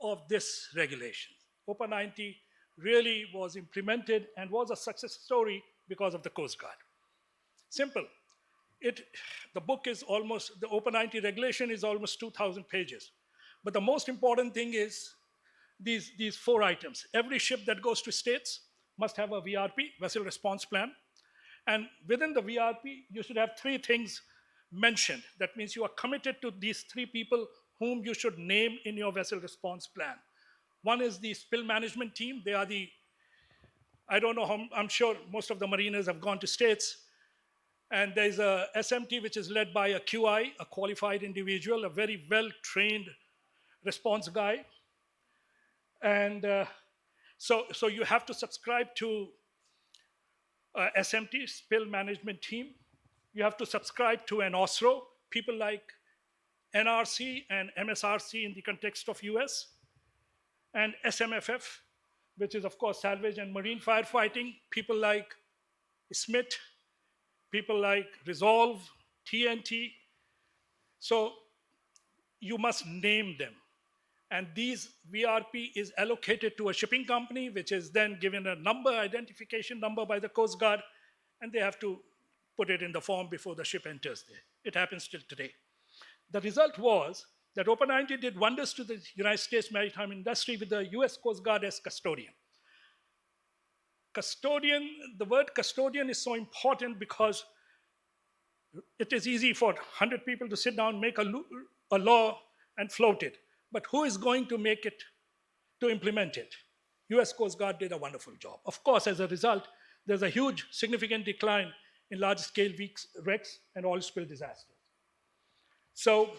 S4: of this regulation. OPA 90 really was implemented and was a success story because of the Coast Guard. Simple. The book is almost, the OPA 90 regulation is almost 2,000 pages. But the most important thing is these 4 items. Every ship that goes to states must have a VRP, vessel response plan. And within the VRP, you should have 3 things mentioned. That means you are committed to these 3 people whom you should name in your vessel response plan. One is the spill management team. They are I don't know how, I'm sure most of the mariners have gone to states. And there's a SMT, which is led by a QI, a qualified individual, a very well-trained response guy. And so you have to subscribe to SMT, spill management team. You have to subscribe to an OSRO, people like NRC and MSRC in the context of US, and SMFF, which is of course salvage and marine firefighting, people like SMIT, people like Resolve, TNT. So you must name them. And these VRP is allocated to a shipping company, which is then given a number, identification number by the Coast Guard, and they have to put it in the form before the ship enters there. It happens till today. The result was that OPA 90 did wonders to the United States maritime industry with the US Coast Guard as custodian. Custodian, the word custodian is so important because it is easy for 100 people to sit down, make a law and float it. But who is going to make it, to implement it? US Coast Guard did a wonderful job. Of course, as a result, there's a huge, significant decline in large-scale wrecks and oil spill disasters. So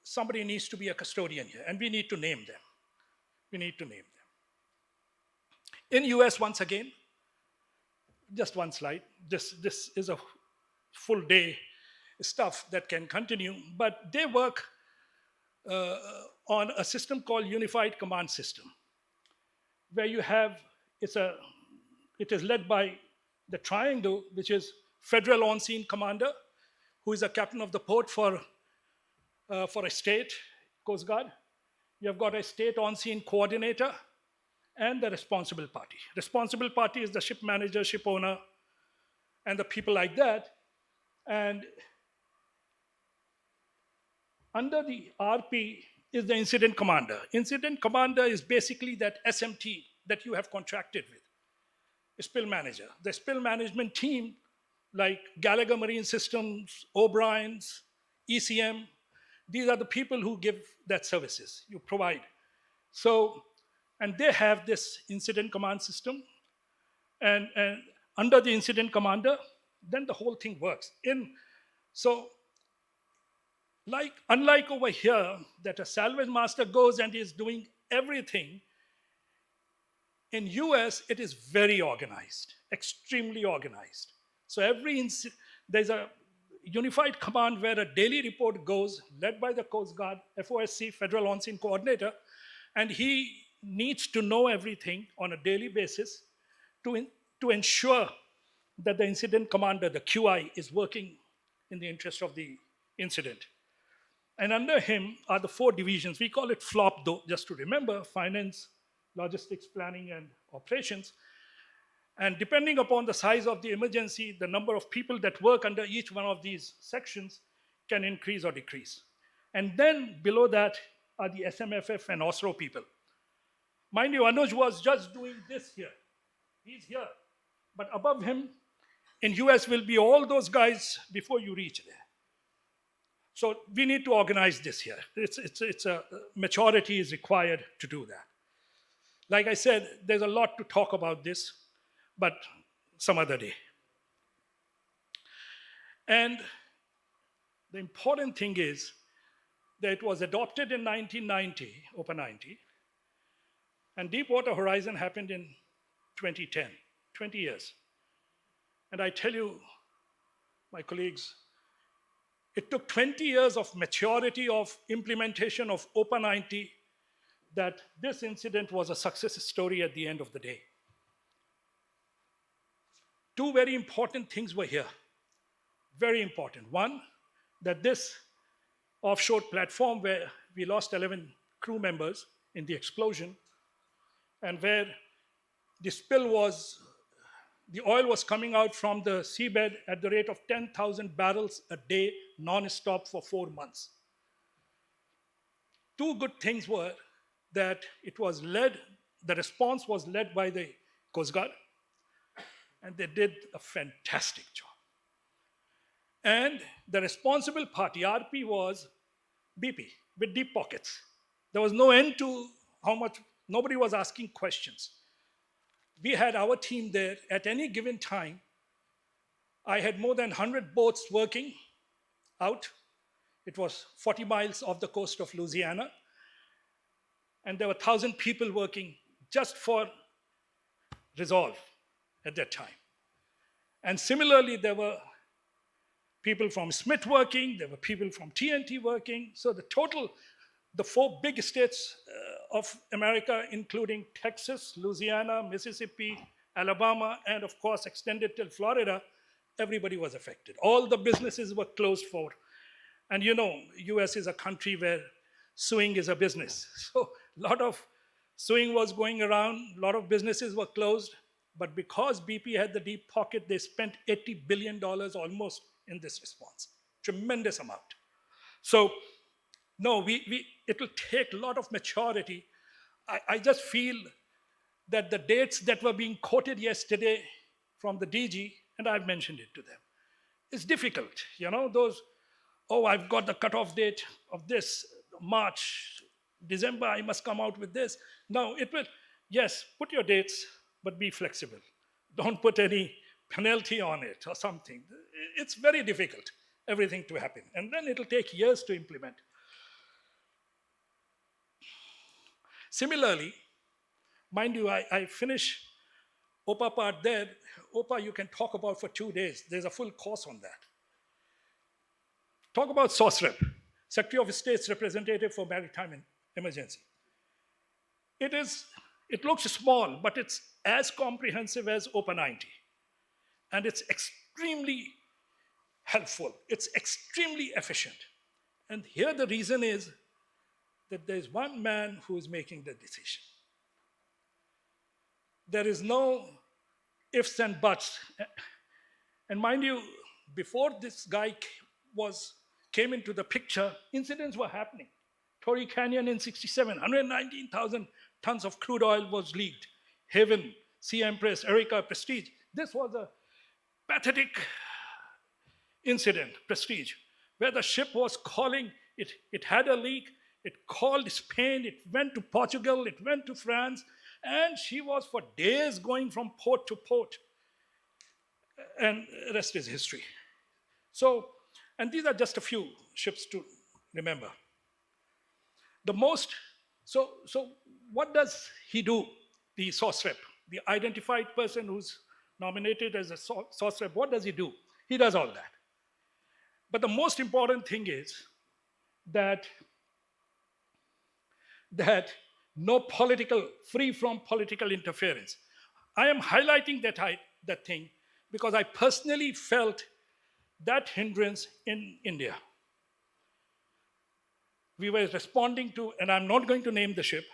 S4: somebody needs to be a custodian here, and we need to name them. We need to name them. In US, once again, just one slide. This is a full day stuff that can continue, but they work on a system called Unified Command System, where you have, it is led by the Triangle, which is Federal On-Scene Commander, who is a captain of the port for a state, Coast Guard. You have got a state on-scene coordinator and the responsible party. Responsible party is the ship manager, ship owner, and the people like that. And under the RP is the incident commander. Incident commander is basically that SMT that you have contracted with, a spill manager. The spill management team, like Gallagher Marine Systems, O'Brien's, ECM, these are the people who give that services, you provide. So, and they have this incident command system, and under the incident commander, then the whole thing works. Unlike over here, that a salvage master goes and is doing everything, in US, it is very organized, extremely organized. So there's a unified command where a daily report goes, led by the Coast Guard, FOSC, Federal On-Scene Coordinator, and he needs to know everything on a daily basis to ensure that the incident commander, the QI, is working in the interest of the incident. And under him are the 4 divisions. We call it FLOP, though, just to remember: finance, logistics, planning, and operations. And depending upon the size of the emergency, the number of people that work under each one of these sections can increase or decrease. And then below that are the SMFF and Oslo people. Mind you, Anuj was just doing this here. He's here. But above him, in US will be all those guys before you reach there. So we need to organize this here. It's a maturity is required to do that. Like I said, there's a lot to talk about this, but some other day. And the important thing is that it was adopted in 1990, Open 90, and Deepwater Horizon happened in 2010, 20 years. And I tell you, my colleagues, it took 20 years of maturity of implementation of Open 90 that this incident was a success story at the end of the day. Two very important things were here. Very important. One, that this offshore platform where we lost 11 crew members in the explosion and where the spill was, the oil was coming out from the seabed at the rate of 10,000 barrels a day, non-stop for 4 months. Two good things were that it was led, the response was led by the Coast Guard, and they did a fantastic job. And the responsible party, RP, was BP with deep pockets. There was no end to how much, nobody was asking questions. We had our team there at any given time. I had more than 100 boats working out. It was 40 miles off the coast of Louisiana. And there were 1,000 people working just for resolve at that time. And similarly, there were people from Smith working, there were people from TNT working. So the total, the 4 big states of America, including Texas, Louisiana, Mississippi, Alabama, and of course extended till Florida, everybody was affected. All the businesses were closed for. And you know, US is a country where suing is a business. So a lot of suing was going around, a lot of businesses were closed, but because BP had the deep pocket, they spent $80 billion almost in this response. Tremendous amount. So no, it will take a lot of maturity. I just feel that the dates that were being quoted yesterday from the DG, and I've mentioned it to them, it's difficult. You know, those, oh, I've got the cutoff date of this, March, December, I must come out with this. No, it will, yes, put your dates, but be flexible. Don't put any penalty on it or something. It's very difficult, everything to happen. And then it'll take years to implement. Similarly, mind you, I finish OPA part there. OPA you can talk about for 2 days. There's a full course on that. Talk about SOSREP, Secretary of State's Representative for Maritime Emergency. It looks small, but it's as comprehensive as OPA 90. And it's extremely helpful. It's extremely efficient. And here the reason is that there's one man who is making the decision. There is no ifs and buts. And mind you, before this guy came into the picture, incidents were happening. Torrey Canyon in 67, 119,000 tons of crude oil was leaked. Haven, Sea Empress, Erica, Prestige. This was a pathetic incident, Prestige, where the ship was calling, it had a leak, it called Spain, it went to Portugal, it went to France, and she was for days going from port to port. And the rest is history. So, and these are just a few ships to remember. So what does he do, the SOSREP, the identified person who's nominated as a SOSREP, what does he do? He does all that. But the most important thing is that no free from political interference. I am highlighting that thing because I personally felt that hindrance in India. We were responding to, and I'm not going to name the ship,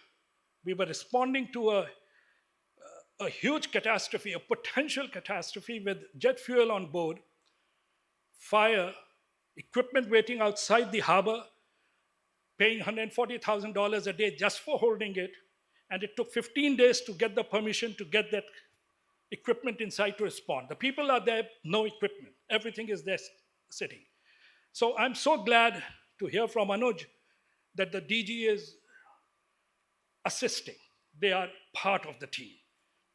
S4: we were responding to a huge catastrophe, a potential catastrophe with jet fuel on board, fire, equipment waiting outside the harbor, paying $140,000 a day just for holding it. And it took 15 days to get the permission to get that equipment inside to respond. The people are there, no equipment. Everything is there sitting. So I'm so glad to hear from Anuj that the DG is assisting. They are part of the team.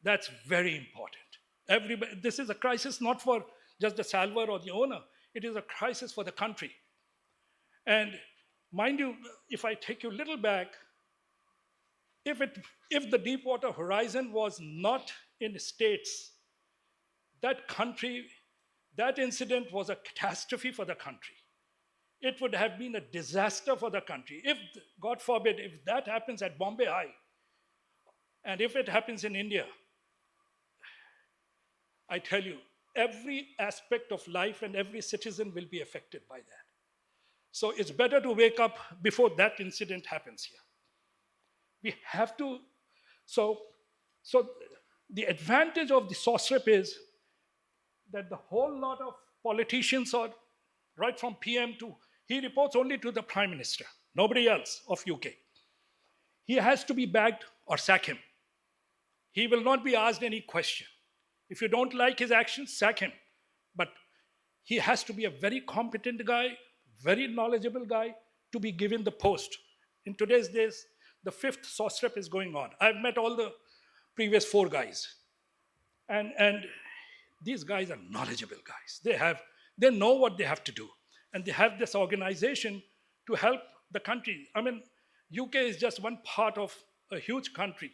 S4: That's very important. Everybody, this is a crisis not for just the salver or the owner. It is a crisis for the country. And mind you, if I take you a little back, if the Deepwater Horizon was not in states, that country, that incident was a catastrophe for the country. It would have been a disaster for the country. If, God forbid, if that happens at Bombay High, and if it happens in India, I tell you, every aspect of life and every citizen will be affected by that. So it's better to wake up before that incident happens here. We have to, so the advantage of the SOSRIP is that the whole lot of politicians are right from PM to, he reports only to the Prime Minister, nobody else of UK. He has to be bagged or sack him. He will not be asked any question. If you don't like his actions, sack him. But he has to be a very competent guy, very knowledgeable guy to be given the post. In today's days, the 5th SOSREP is going on. I've met all the previous 4 guys. And these guys are knowledgeable guys. They know what they have to do. And they have this organization to help the country. I mean, UK is just one part of a huge country.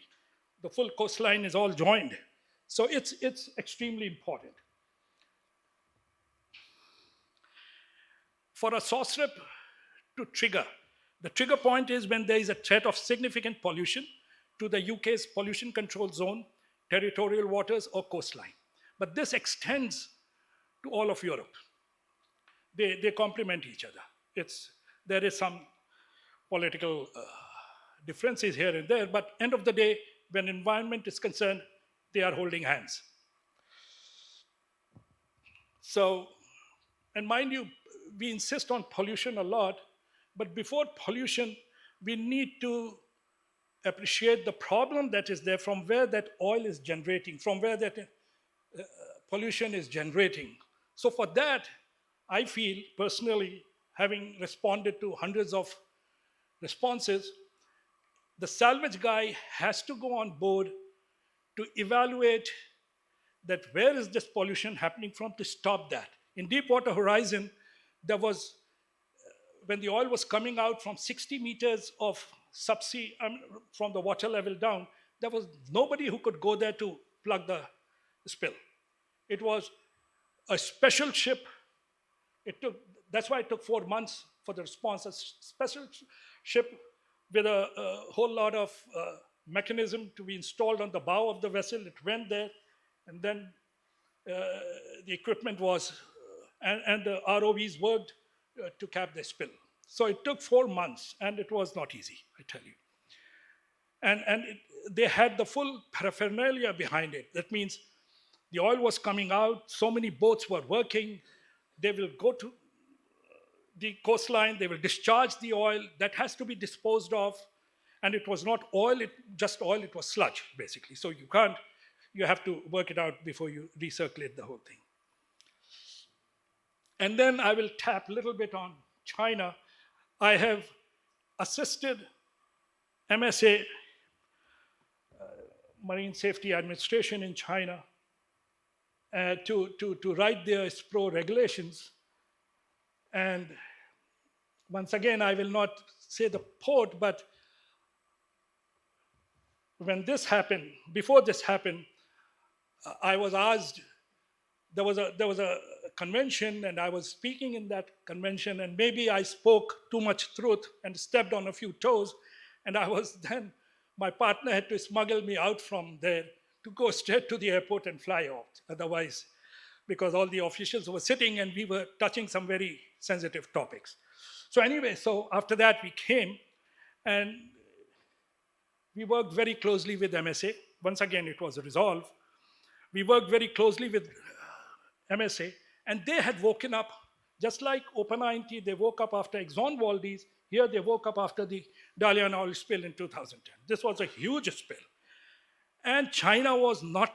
S4: The full coastline is all joined. So it's extremely important. For a SOSREP to trigger, the trigger point is when there is a threat of significant pollution to the UK's pollution control zone, territorial waters, or coastline. But this extends to all of Europe. They complement each other. There is some political differences here and there, but end of the day, when environment is concerned, they are holding hands. So, and mind you, we insist on pollution a lot, but before pollution, we need to appreciate the problem that is there from where that oil is generating, from where that pollution is generating. So for that, I feel personally, having responded to hundreds of responses, the salvage guy has to go on board to evaluate that where is this pollution happening from to stop that. In Deepwater Horizon, there was, when the oil was coming out from 60 meters of subsea, from the water level down, there was nobody who could go there to plug the spill. It was a special ship. That's why it took 4 months for the response. A special ship with a whole lot of mechanism to be installed on the bow of the vessel. It went there, and then the equipment was, and the ROVs worked to cap the spill. So it took 4 months, and it was not easy, I tell you. And they had the full paraphernalia behind it. That means the oil was coming out, so many boats were working. They will go to the coastline, they will discharge the oil. That has to be disposed of. And it was not oil, just oil, it was sludge, basically. So you have to work it out before you recirculate the whole thing. And then I will tap a little bit on China. I have assisted MSA, Marine Safety Administration in China, to write their SPRO regulations. And once again, I will not say the port, but when this happened, before this happened, I was asked, there was a convention, and I was speaking in that convention, and maybe I spoke too much truth and stepped on a few toes, and my partner had to smuggle me out from there to go straight to the airport and fly out. Otherwise, because all the officials were sitting and we were touching some very sensitive topics. So anyway, so after that we came and we worked very closely with MSA. Once again, it was resolved. We worked very closely with MSA, and they had woken up, just like OpenINT, they woke up after Exxon Valdez. Here they woke up after the Dalian oil spill in 2010. This was a huge spill. And China was not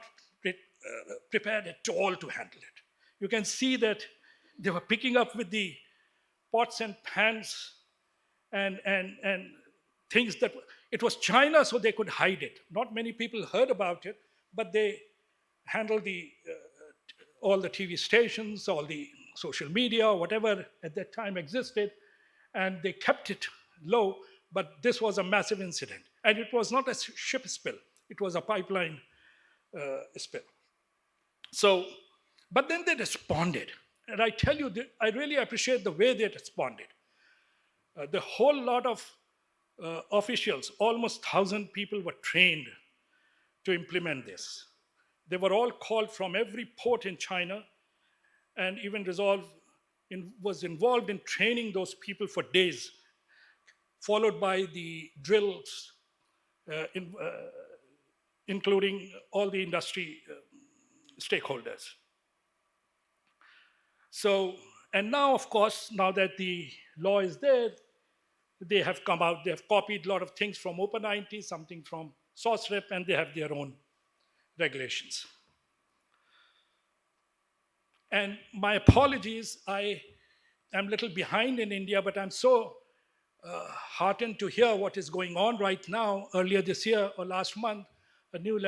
S4: prepared at all to handle it. You can see that they were picking up with the pots and pans and things that it was China, so they could hide it. Not many people heard about it, but they handled all the TV stations, all the social media, whatever at that time existed, and they kept it low. But this was a massive incident, and it was not a ship spill; it was a pipeline spill. So, but then they responded, and I tell you, I really appreciate the way they responded. The whole lot of officials, almost 1,000 people, were trained to implement this. They were all called from every port in China, and even was involved in training those people for days, followed by the drills, including all the industry stakeholders. So, and now, of course, now that the law is there, they have come out, they have copied a lot of things from Open-IT, something from SOSREP, and they have their own regulations. And my apologies, I am a little behind in India, but I'm so heartened to hear what is going on right now. Earlier this year or last month, a new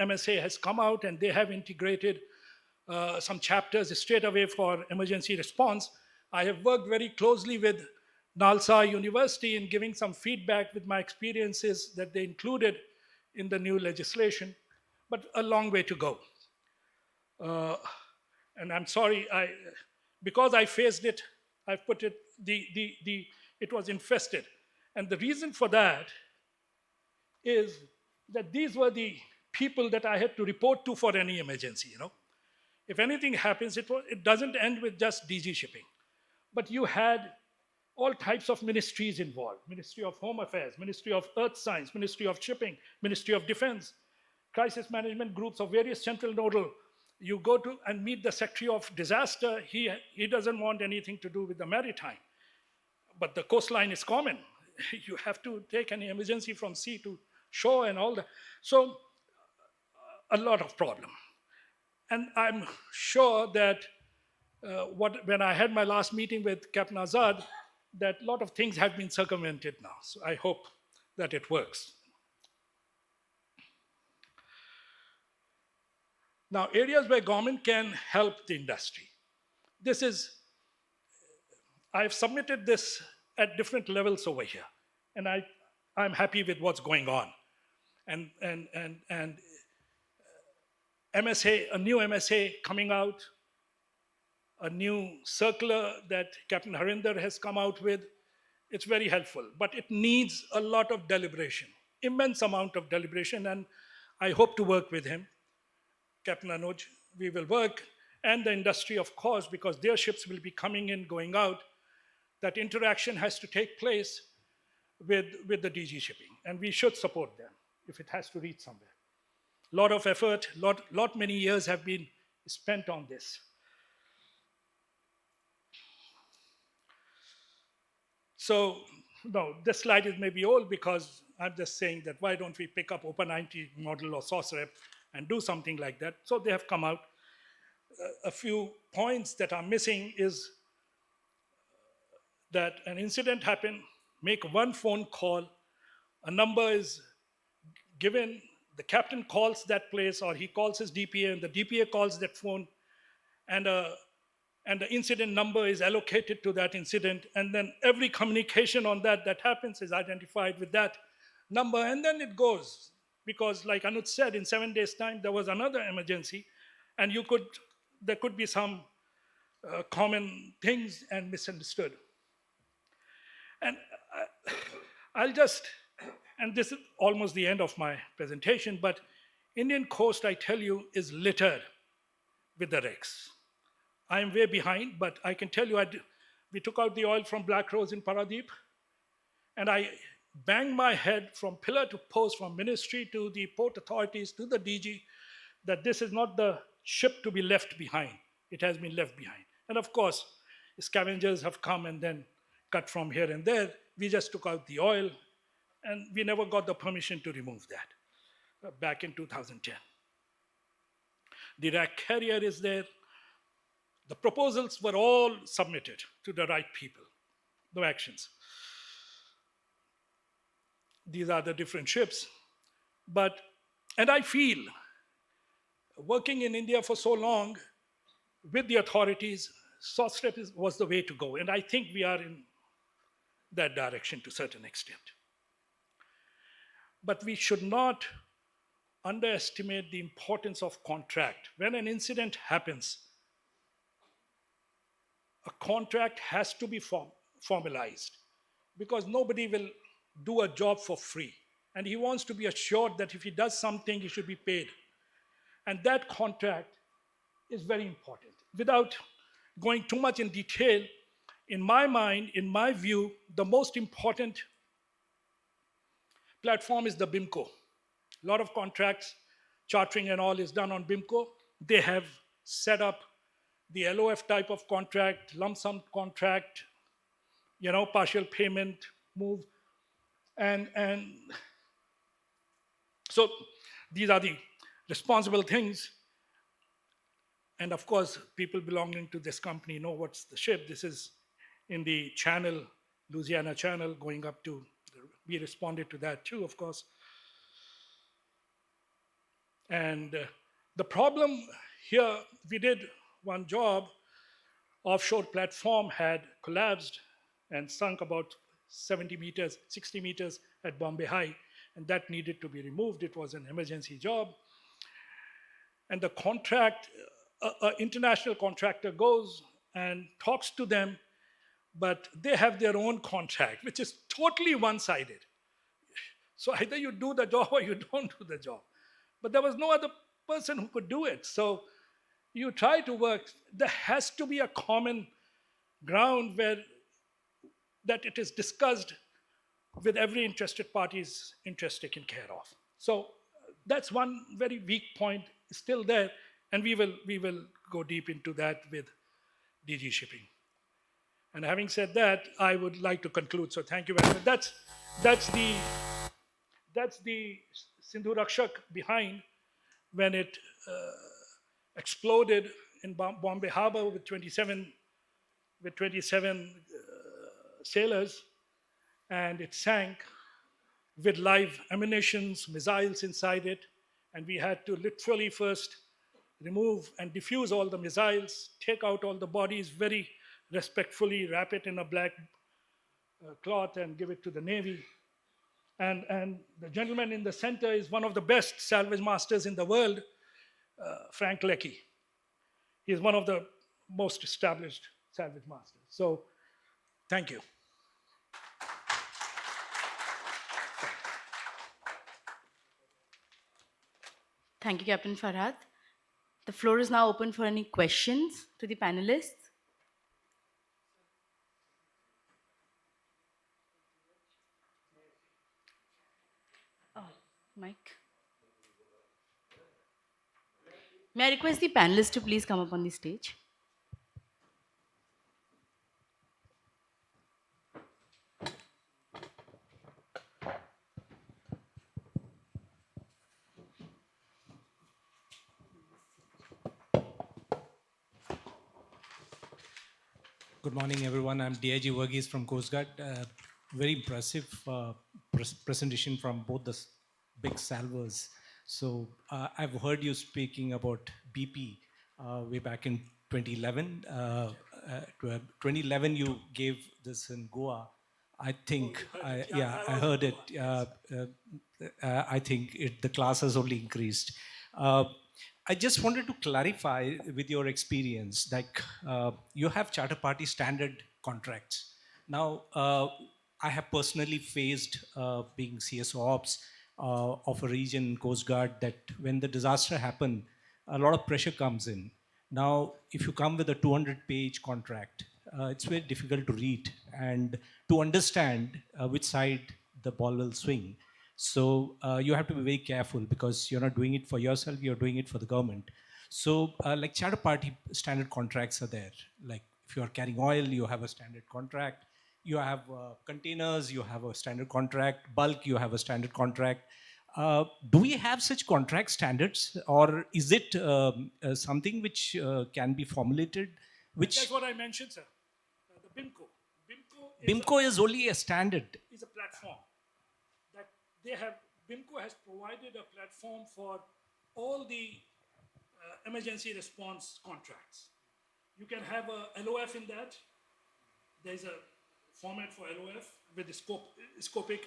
S4: MSA has come out, and they have integrated some chapters straight away for emergency response. I have worked very closely with Nalsa University in giving some feedback with my experiences that they included in the new legislation, but a long way to go. And I'm sorry, because I faced it, I put it, it was infested. And the reason for that is that these were the people that I had to report to for any emergency, you know. If anything happens, it doesn't end with just DG shipping. But you had all types of ministries involved: Ministry of Home Affairs, Ministry of Earth Science, Ministry of Shipping, Ministry of Defense, crisis management groups of various central nodal. You go to and meet the Secretary of Disaster, he doesn't want anything to do with the maritime. But the coastline is common. You have to take any emergency from sea to shore and all that. So a lot of problem. And I'm sure that when I had my last meeting with Captain Azad, that a lot of things have been circumvented now. So I hope that it works. Now, areas where government can help the industry. I've submitted this at different levels over here, and I'm happy with what's going on. And MSA, a new MSA coming out, a new circular that Captain Harinder has come out with. It's very helpful, but it needs a lot of deliberation, immense amount of deliberation, and I hope to work with him. Captain Anuj, we will work, and the industry, of course, because their ships will be coming in, going out. That interaction has to take place with the DG shipping, and we should support them if it has to reach somewhere. Lot of effort, many years have been spent on this. So, no, this slide is maybe old because I'm just saying that why don't we pick up Open-IT model or SOSREP and do something like that? So they have come out. A few points that are missing is that an incident happened, make one phone call, a number is given, the captain calls that place, or he calls his DPA, and the DPA calls that phone, and the incident number is allocated to that incident, and then every communication on that happens is identified with that number, and then it goes. Because like Anuj said, in 7 days' time, there was another emergency, and there could be some common things and misunderstood. And and this is almost the end of my presentation, but Indian coast, I tell you, is littered with the wrecks. I am way behind, but I can tell you, we took out the oil from Black Rose in Paradeep, and I banged my head from pillar to post, from ministry to the port authorities to the DG, that this is not the ship to be left behind. It has been left behind. And of course, scavengers have come and then cut from here and there. We just took out the oil, and we never got the permission to remove that back in 2010. The rack carrier is there. The proposals were all submitted to the right people. No actions. These are the different ships. And I feel, working in India for so long with the authorities, SOSTREP was the way to go. And I think we are in that direction to a certain extent. But we should not underestimate the importance of contract. When an incident happens, a contract has to be formalized, because nobody will do a job for free. And he wants to be assured that if he does something, he should be paid. And that contract is very important. Without going too much in detail, in my mind, in my view, the most important platform is the BIMCO. A lot of contracts, chartering and all is done on BIMCO. They have set up the LOF type of contract, lump sum contract, partial payment, move. And so these are the responsible things. And of course, people belonging to this company know what's the ship. This is in the channel, Louisiana Channel, going up to, we responded to that too, of course. And the problem here, we did one job, offshore platform had collapsed and sunk about 70 meters, 60 meters at Bombay High, and that needed to be removed. It was an emergency job. And the contract, an international contractor goes and talks to them, but they have their own contract, which is totally one-sided. So either you do the job or you don't do the job. But there was no other person who could do it. So you try to work. There has to be a common ground where that it is discussed with every interested party's interest taken care of. So that's one very weak point still there, and we will go deep into that with DG Shipping. And having said that, I would like to conclude. So thank you very much. That's the Sindhu Rakshak behind when it exploded in Bombay Harbor with 27 sailors, and it sank with live ammunitions, missiles inside it, and we had to literally first remove and defuse all the missiles, take out all the bodies very respectfully, wrap it in a black cloth and give it to the Navy. And the gentleman in the center is one of the best salvage masters in the world, Frank Leckie. He is one of the most established salvage masters. So, thank you.
S1: Thank you, Captain Farhad. The floor is now open for any questions to the panelists. Oh, Mike. May I request the panelists to please come up on the stage?
S5: Good morning, everyone. I'm DIG Verghese from Coast Guard. Very impressive presentation from both the big salvers. So I've heard you speaking about BP way back in 2011. 2011, you gave this in Goa. I think, I heard it. I think the class has only increased. I just wanted to clarify with your experience, like you have charter party standard contracts. Now, I have personally faced being CSO ops of a region Coast Guard that when the disaster happened, a lot of pressure comes in. Now, if you come with a 200-page contract, it's very difficult to read and to understand which side the ball will swing. So you have to be very careful because you're not doing it for yourself, you're doing it for the government. So like charter party standard contracts are there. Like if you are carrying oil, you have a standard contract. You have containers, you have a standard contract, bulk, you have a standard contract. Do we have such contract standards, or is it something which can be formulated?
S4: That's
S5: Which
S4: what I mentioned, sir. The BIMCO.
S5: BIMCO is only a standard.
S4: Is a platform that they have. BIMCO has provided a platform for all the emergency response contracts. You can have a LOF in that. There's a format for LOF with the Scopic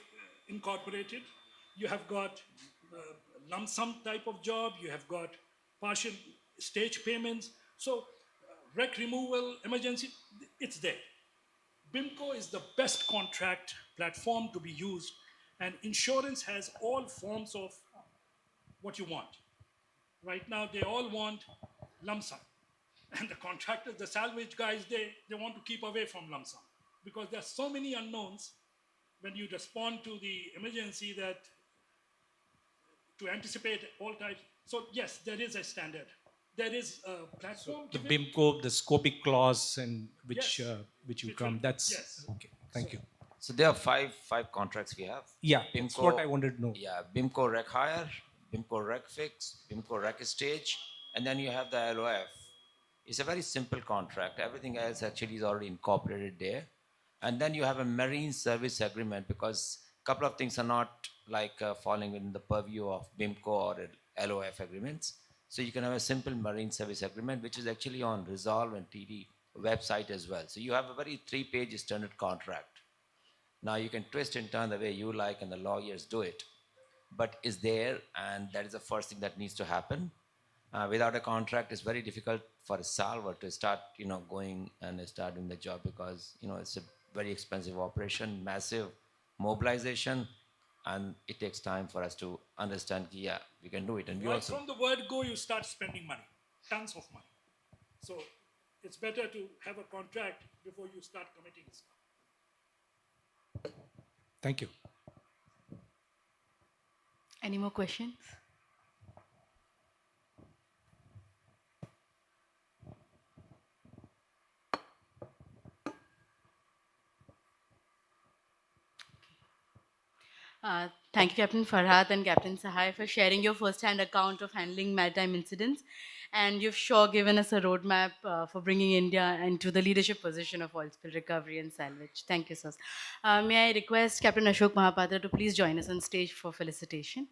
S4: incorporated. You have got lump sum type of job. You have got partial stage payments. So wreck removal, emergency, it's there. BIMCO is the best contract platform to be used, and insurance has all forms of what you want. Right now, they all want lump sum. And the contractors, the salvage guys, they want to keep away from lump sum because there are so many unknowns when you respond to the emergency that to anticipate all types. So yes, there is a standard. There is a platform.
S5: The BIMCO, the scopic clause, and which
S4: Yes.
S5: which you
S4: Which
S5: come.
S4: will-
S5: That's
S4: yes.
S5: okay. Thank you.
S3: So there are five contracts we have.
S5: Yeah, that's what I wanted to know.
S3: Yeah, BIMCO Rec Hire, BIMCO Rec Fix, BIMCO Rec Stage, and then you have the LOF. It's a very simple contract. Everything else actually is already incorporated there. And then you have a marine service agreement because a couple of things are not like falling within the purview of BIMCO or LOF agreements. So you can have a simple marine service agreement, which is actually on Resolve and TD website as well. So you have a very 3-page standard contract. Now you can twist and turn the way you like, and the lawyers do it, but is there, and that is the first thing that needs to happen. Without a contract, it's very difficult for a salver to start, going and starting the job because it's a very expensive operation, massive mobilization, and it takes time for us to understand. Yeah, we can do it, and we
S4: Right
S3: also.
S4: from the word go, you start spending money, tons of money. So it's better to have a contract before you start committing stuff.
S5: Thank you.
S1: Any more questions? Thank you, Captain Farhat and Captain Sahai, for sharing your first-hand account of handling maritime incidents. And you've sure given us a roadmap for bringing India into the leadership position of oil spill recovery and salvage. Thank you, sir. May I request Captain Ashok Mahapatra to please join us on stage for felicitation?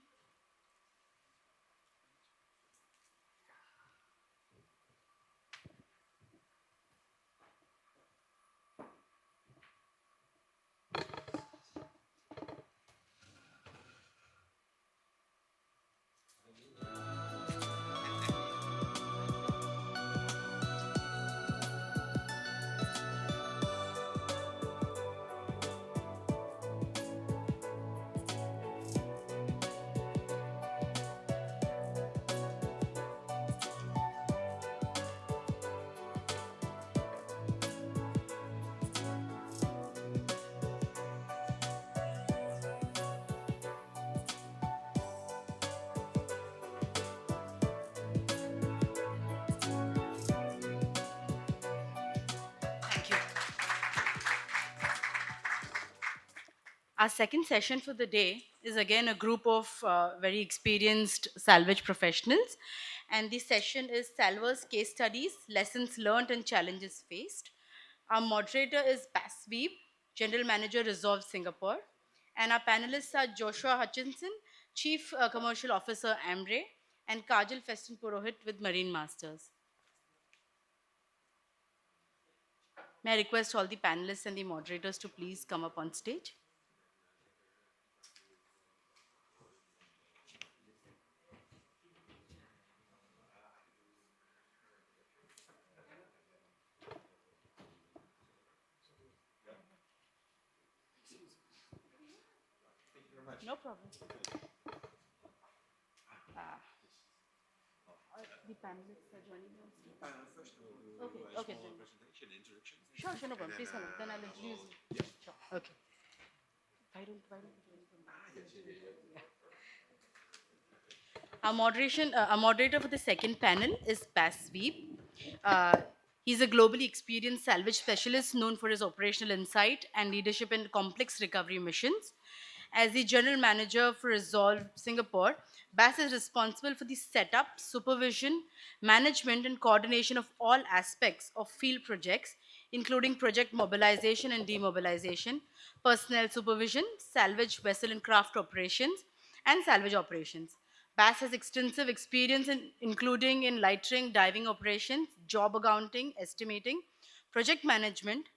S1: Thank you. Our second session for the day is again a group of very experienced salvage professionals. And the session is Salvers Case Studies, Lessons Learned and Challenges Faced. Our moderator is Pasweep, General Manager, Resolve Singapore. And our panelists are Joshua Hutchinson, Chief Commercial Officer, Amray, and Kajal Festin Purohit with Marine Masters. May I request all the panelists and the moderators to please come up on stage? No problem. The panelists are joining us. Okay, okay. Sure, no problem. Please come up. Then I'll introduce you. Sure. Okay. Why don't we do it? Yeah. Our moderator for the second panel is Pasweep. He's a globally experienced salvage specialist known for his operational insight and leadership in complex recovery missions. As the general manager for Resolve Singapore, Bass is responsible for the setup, supervision, management, and coordination of all aspects of field projects, including project mobilization and demobilization, personnel supervision, salvage vessel and craft operations, and salvage operations. Bass has extensive experience including in lightering, diving operations, job accounting, estimating, project management,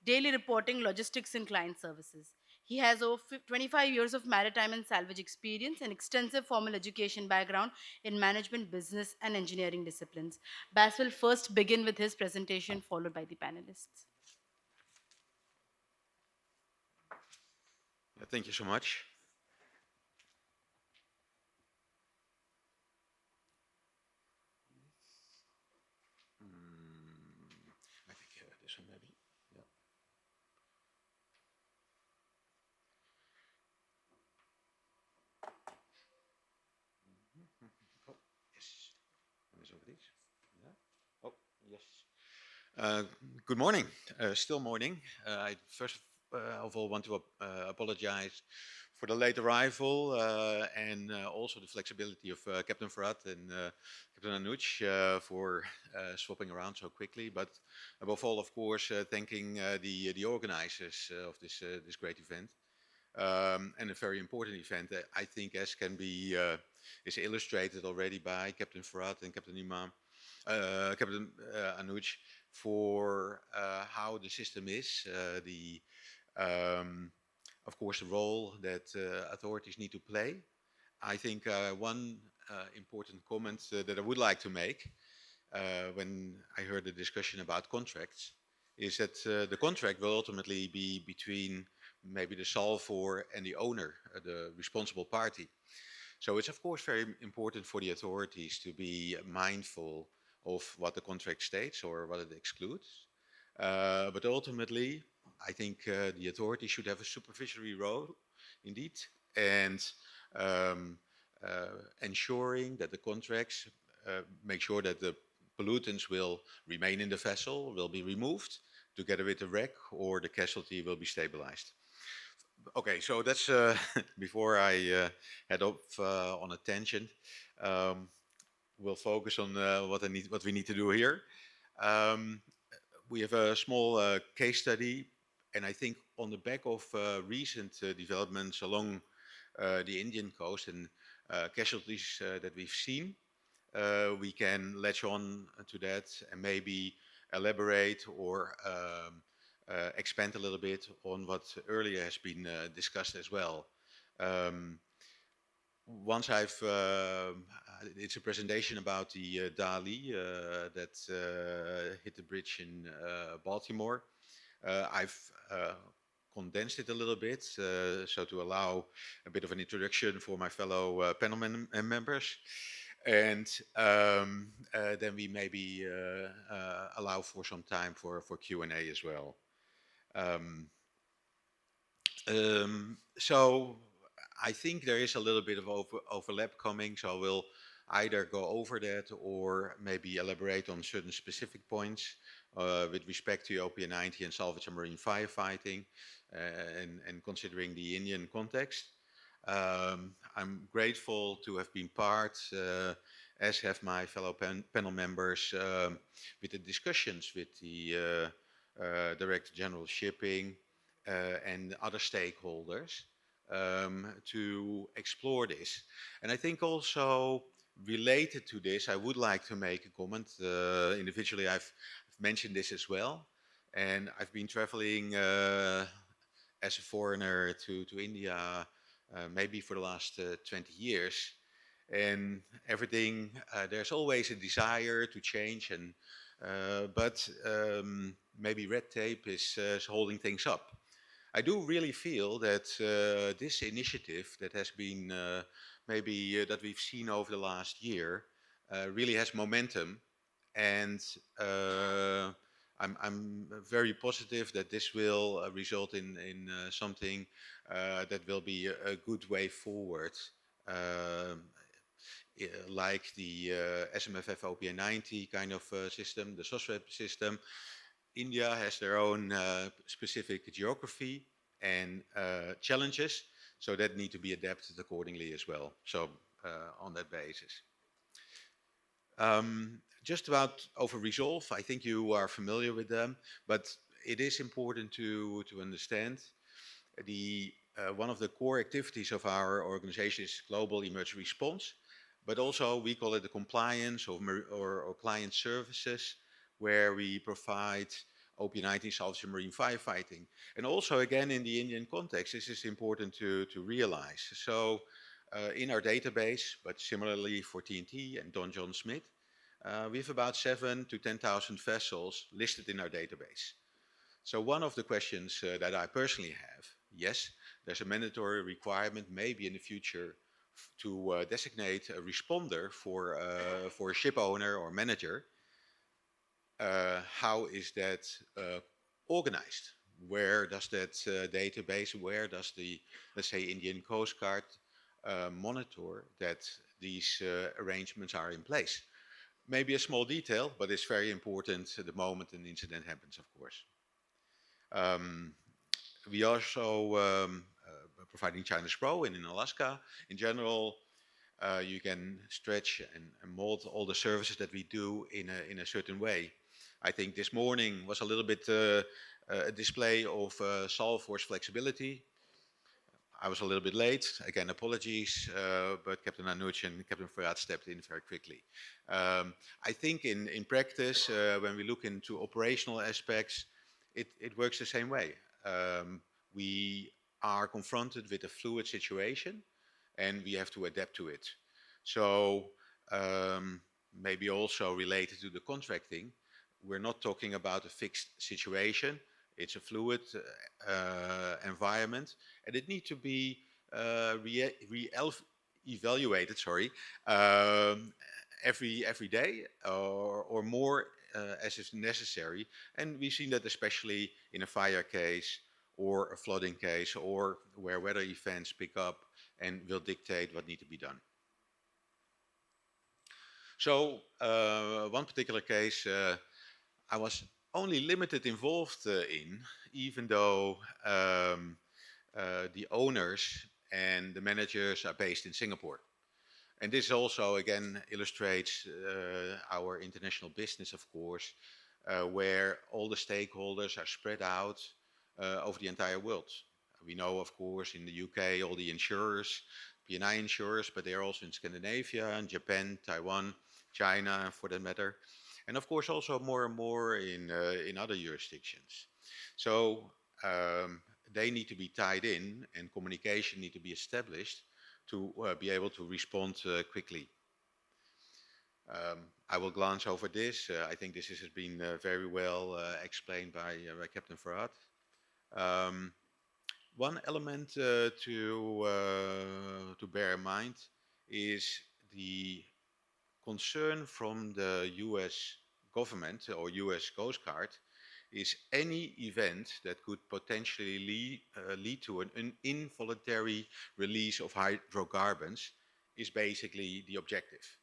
S1: daily reporting, logistics, and client services. He has over 25 years of maritime and salvage experience and extensive formal education background in management, business, and engineering disciplines. Bass will first begin with his presentation, followed by the panelists.
S6: Yeah, thank you so much. I think this one maybe. Yeah. Oh, yes. Let me over this. Yeah. Oh, yes. Uh, Good morning. Still morning. I first of all want to apologize for the late arrival and also the flexibility of Captain Farad and Captain Anuj for swapping around so quickly. But above all, of course, thanking the organizers of this great event. And a very important event, I think, as can be is illustrated already by Captain Farad and Captain Imam, Captain Anuj, for how the system is, um, of course, the role that authorities need to play. I think one important comment that I would like to make when I heard the discussion about contracts is that the contract will ultimately be between maybe the solver and the owner, the responsible party. So it's of course very important for the authorities to be mindful of what the contract states or what it excludes. But ultimately, I think the authority should have a supervisory role, indeed, and um, ensuring that the contracts make sure that the pollutants will remain in the vessel, will be removed together with the wreck, or the casualty will be stabilized. Okay, so that's before I head off on a tangent. Um, we'll focus on what we need to do here. Um, we have a small case study, and I think on the back of recent developments along the Indian coast and casualties that we've seen, we can latch on to that and maybe elaborate or expand a little bit on what earlier has been discussed as well. Um, Once it's a presentation about the Dali that hit the bridge in Baltimore. I've condensed it a little bit, so to allow a bit of an introduction for my fellow panel members. And then we maybe allow for some time for Q&A as well. Um, so I think there is a little bit of overlap coming, so we'll either go over that or maybe elaborate on certain specific points with respect to OPA 90 and salvage and marine firefighting and considering the Indian context. I'm grateful to have been part, as have my fellow panel members, with the discussions with the Director General Shipping, and other stakeholders to explore this. And I think also related to this, I would like to make a comment. Individually, I've mentioned this as well. And I've been traveling as a foreigner to India maybe for the last 20 years. And everything, there's always a desire to change, and but maybe red tape is holding things up. I do really feel that this initiative that has been maybe that we've seen over the last year really has momentum, and I'm very positive that this will result in something that will be a good way forward. Um like the SMFF OPA90 kind of system, the SOSWEP system. India has their own specific geography and challenges, so that need to be adapted accordingly as well. So on that basis. Just about over Resolve, I think you are familiar with them, but it is important to understand the one of the core activities of our organization is global emergency response, but also we call it the compliance or client services, where we provide OP19 salvage and marine firefighting. And also again in the Indian context, this is important to realize. So in our database, but similarly for TNT and Don John Smith, we have about 7 to 10,000 vessels listed in our database. So one of the questions that I personally have, yes, there's a mandatory requirement maybe in the future to designate a responder for a ship owner or manager. How is that organized? Where does that database, where does the, let's say, Indian Coast Guard monitor that these arrangements are in place? Maybe a small detail, but it's very important the moment an incident happens, of course. We also providing China's Pro and in Alaska. In general, you can stretch and mold all the services that we do in a certain way. I think this morning was a little bit a display of Salvage flexibility. I was a little bit late. Again, apologies, but Captain Anuj and Captain Farad stepped in very quickly. I think in practice, when we look into operational aspects, it works the same way. We are confronted with a fluid situation and we have to adapt to it. So maybe also related to the contracting, we're not talking about a fixed situation. It's a fluid environment, and it needs to be evaluated. Sorry, every day or more as is necessary. And we've seen that especially in a fire case or a flooding case, or where weather events pick up and will dictate what needs to be done. So one particular case I was only limited involved in, even though the owners and the managers are based in Singapore. And this also again illustrates our international business, of course, where all the stakeholders are spread out over the entire world. We know, of course, in the UK, all the insurers, P&I insurers, but they are also in Scandinavia, and Japan, Taiwan, China, for that matter. And of course, also more and more in other jurisdictions. So they need to be tied in, and communication need to be established to be able to respond quickly. I will glance over this. I think this has been very well explained by Captain Farad. One element to bear in mind is the concern from the US government or US Coast Guard is any event that could potentially lead to an involuntary release of hydrocarbons is basically the objective.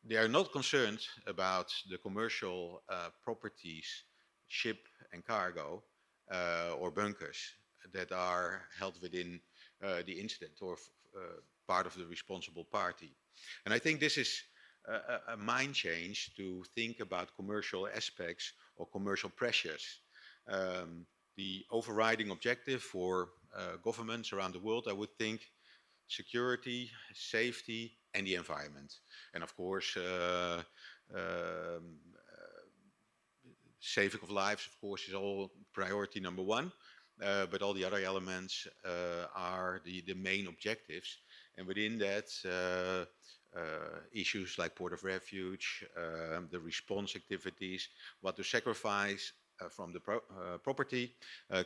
S6: They are not concerned about the commercial properties, ship and cargo, or bunkers that are held within the incident or part of the responsible party. And I think this is a mind change to think about commercial aspects or commercial pressures. The overriding objective for governments around the world, I would think, security, safety, and the environment. And of course, saving of lives, of course, is all priority number one. But all the other elements are the main objectives. And within that, issues like port of refuge, the response activities, what to sacrifice from the property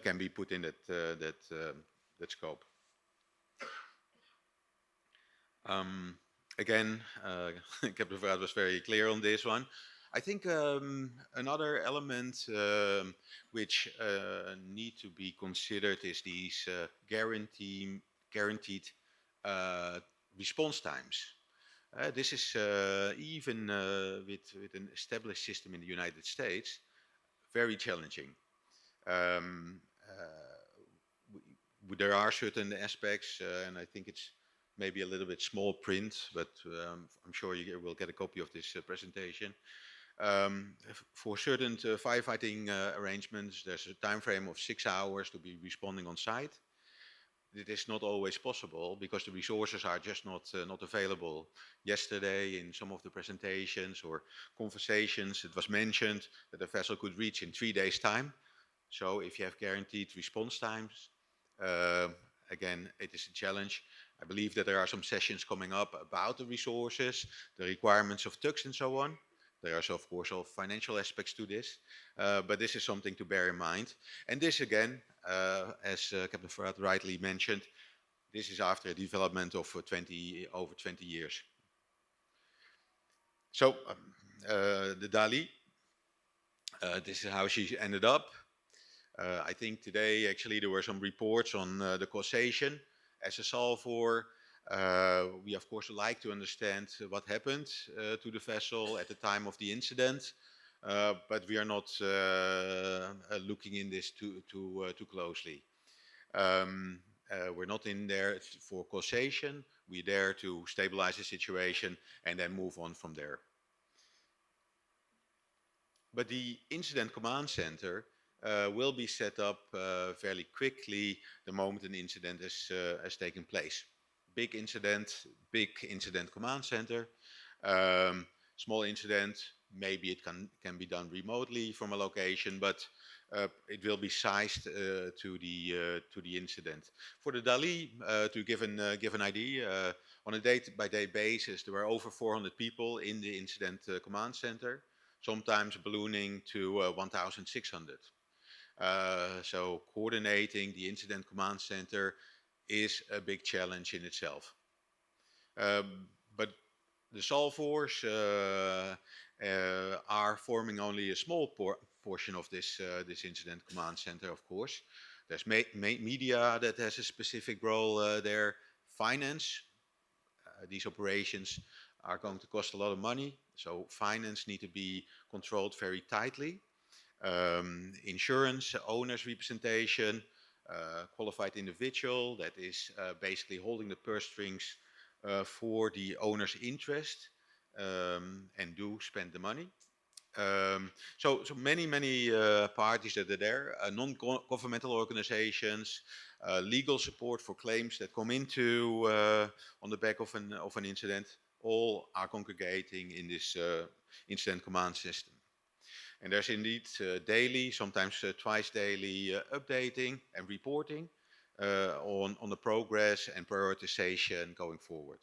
S6: can be put in that scope. Again, Captain Verraad was very clear on this one. I think another element which need to be considered is these guaranteed response times. This is even with an established system in the United States, very challenging. Um, there are certain aspects, and I think it's maybe a little bit small print, but I'm sure you will get a copy of this presentation. For certain firefighting arrangements, there's a time frame of 6 hours to be responding on site. It is not always possible because the resources are just not available. Yesterday, in some of the presentations or conversations, it was mentioned that a vessel could reach in 3 days' time. So if you have guaranteed response times, uh, again, it is a challenge. I believe that there are some sessions coming up about the resources, the requirements of tugs and so on. There are, of course, all financial aspects to this, but this is something to bear in mind. And this, again, as Captain Farad rightly mentioned, this is after a development of over 20 years. So the Dali, this is how she ended up. I think today actually there were some reports on the causation. As a solver, we of course like to understand what happened to the vessel at the time of the incident, but we are not looking in this too closely. We're not in there for causation. We're there to stabilize the situation and then move on from there. But the incident command center will be set up fairly quickly the moment an incident has taken place. Big incident command center. Small incident, maybe it can be done remotely from a location, but it will be sized to the incident. For the Dali, to give an idea, on a day-by-day basis, there were over 400 people in the incident command center, sometimes ballooning to 1,600. So coordinating the incident command center is a big challenge in itself. But the solvers are forming only a small portion of this incident command center, of course. There's media that has a specific role there, finance. These operations are going to cost a lot of money, so finance need to be controlled very tightly. Insurance, owner's representation, qualified individual that is basically holding the purse strings for the owner's interest and do spend the money. So many parties that are there, non-governmental organizations, legal support for claims that come into on the back of an incident, all are congregating in this incident command system. And there's indeed daily, sometimes twice daily updating and reporting on the progress and prioritization going forward.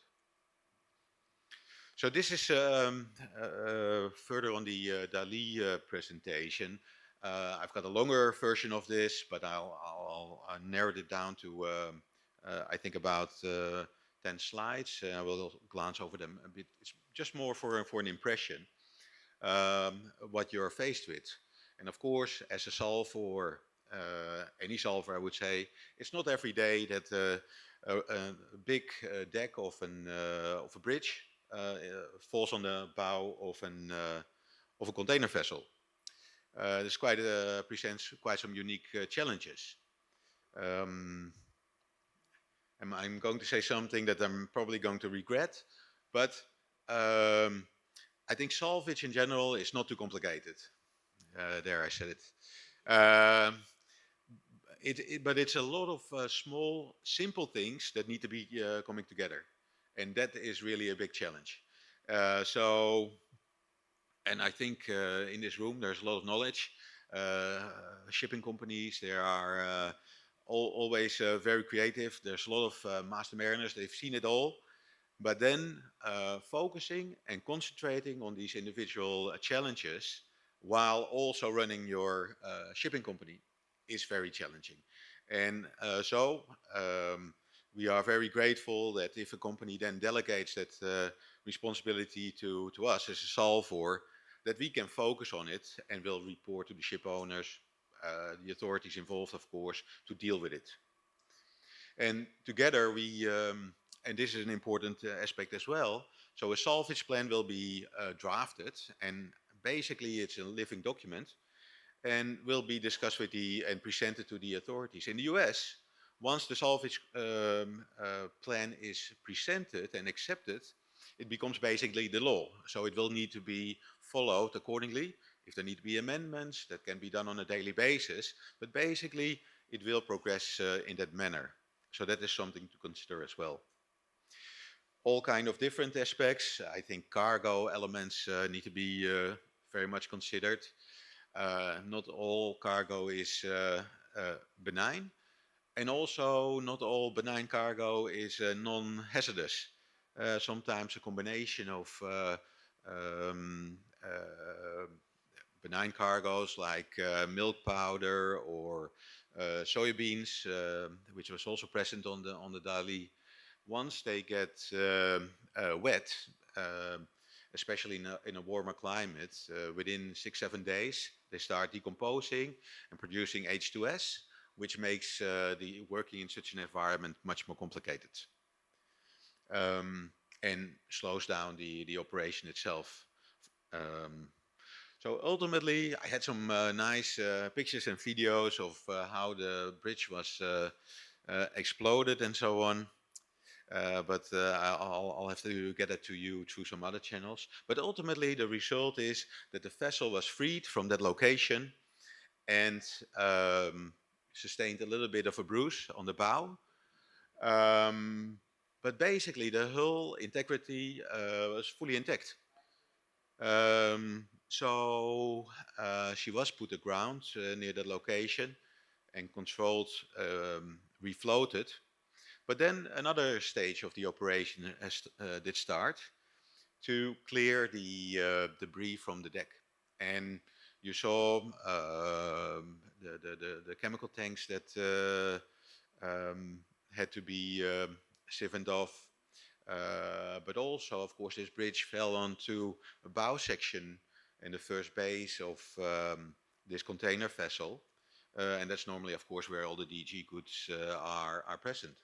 S6: So this is further on the Dali presentation. I've got a longer version of this, but I'll narrow it down to I think about 10 slides. I will glance over them a bit. It's just more for an impression what you're faced with. And of course, as a solver, any solver, I would say, it's not every day that a big deck of a bridge falls on the bow of a container vessel. This presents quite some unique challenges. And I'm going to say something that I'm probably going to regret, but I think salvage in general is not too complicated. There, I said it. But it's a lot of small, simple things that need to be coming together. And that is really a big challenge. And I think in this room there's a lot of knowledge. Shipping companies, they are always very creative. There's a lot of master mariners, they've seen it all. But then focusing and concentrating on these individual challenges while also running your shipping company is very challenging. And we are very grateful that if a company then delegates that responsibility to us as a solver, that we can focus on it and will report to the ship owners, the authorities involved, of course, to deal with it. And together we, and this is an important aspect as well. So a salvage plan will be drafted, and basically it's a living document, and will be discussed with and presented to the authorities. In the US, once the salvage plan is presented and accepted, it becomes basically the law. So it will need to be followed accordingly. If there need to be amendments, that can be done on a daily basis. But basically, it will progress in that manner. So that is something to consider as well. All kind of different aspects. I think cargo elements need to be very much considered. Not all cargo is benign, and also not all benign cargo is non-hazardous. Sometimes a combination of um, benign cargoes like milk powder or soybeans, which was also present on the Dali. Once they get wet, especially in a warmer climate, within 6-7 days they start decomposing and producing H2S, which makes the working in such an environment much more complicated, and slows down the operation itself. Um, so ultimately, I had some nice pictures and videos of how the bridge was exploded and so on. But I'll have to get it to you through some other channels. But ultimately, the result is that the vessel was freed from that location and sustained a little bit of a bruise on the bow. But basically, the hull integrity was fully intact. So she was put aground near that location and controlled, refloated. But then another stage of the operation did start to clear the debris from the deck. And you saw the chemical tanks that had to be siphoned off. But also, of course, this bridge fell onto a bow section in the first base of this container vessel. And that's normally, of course, where all the DG goods are present.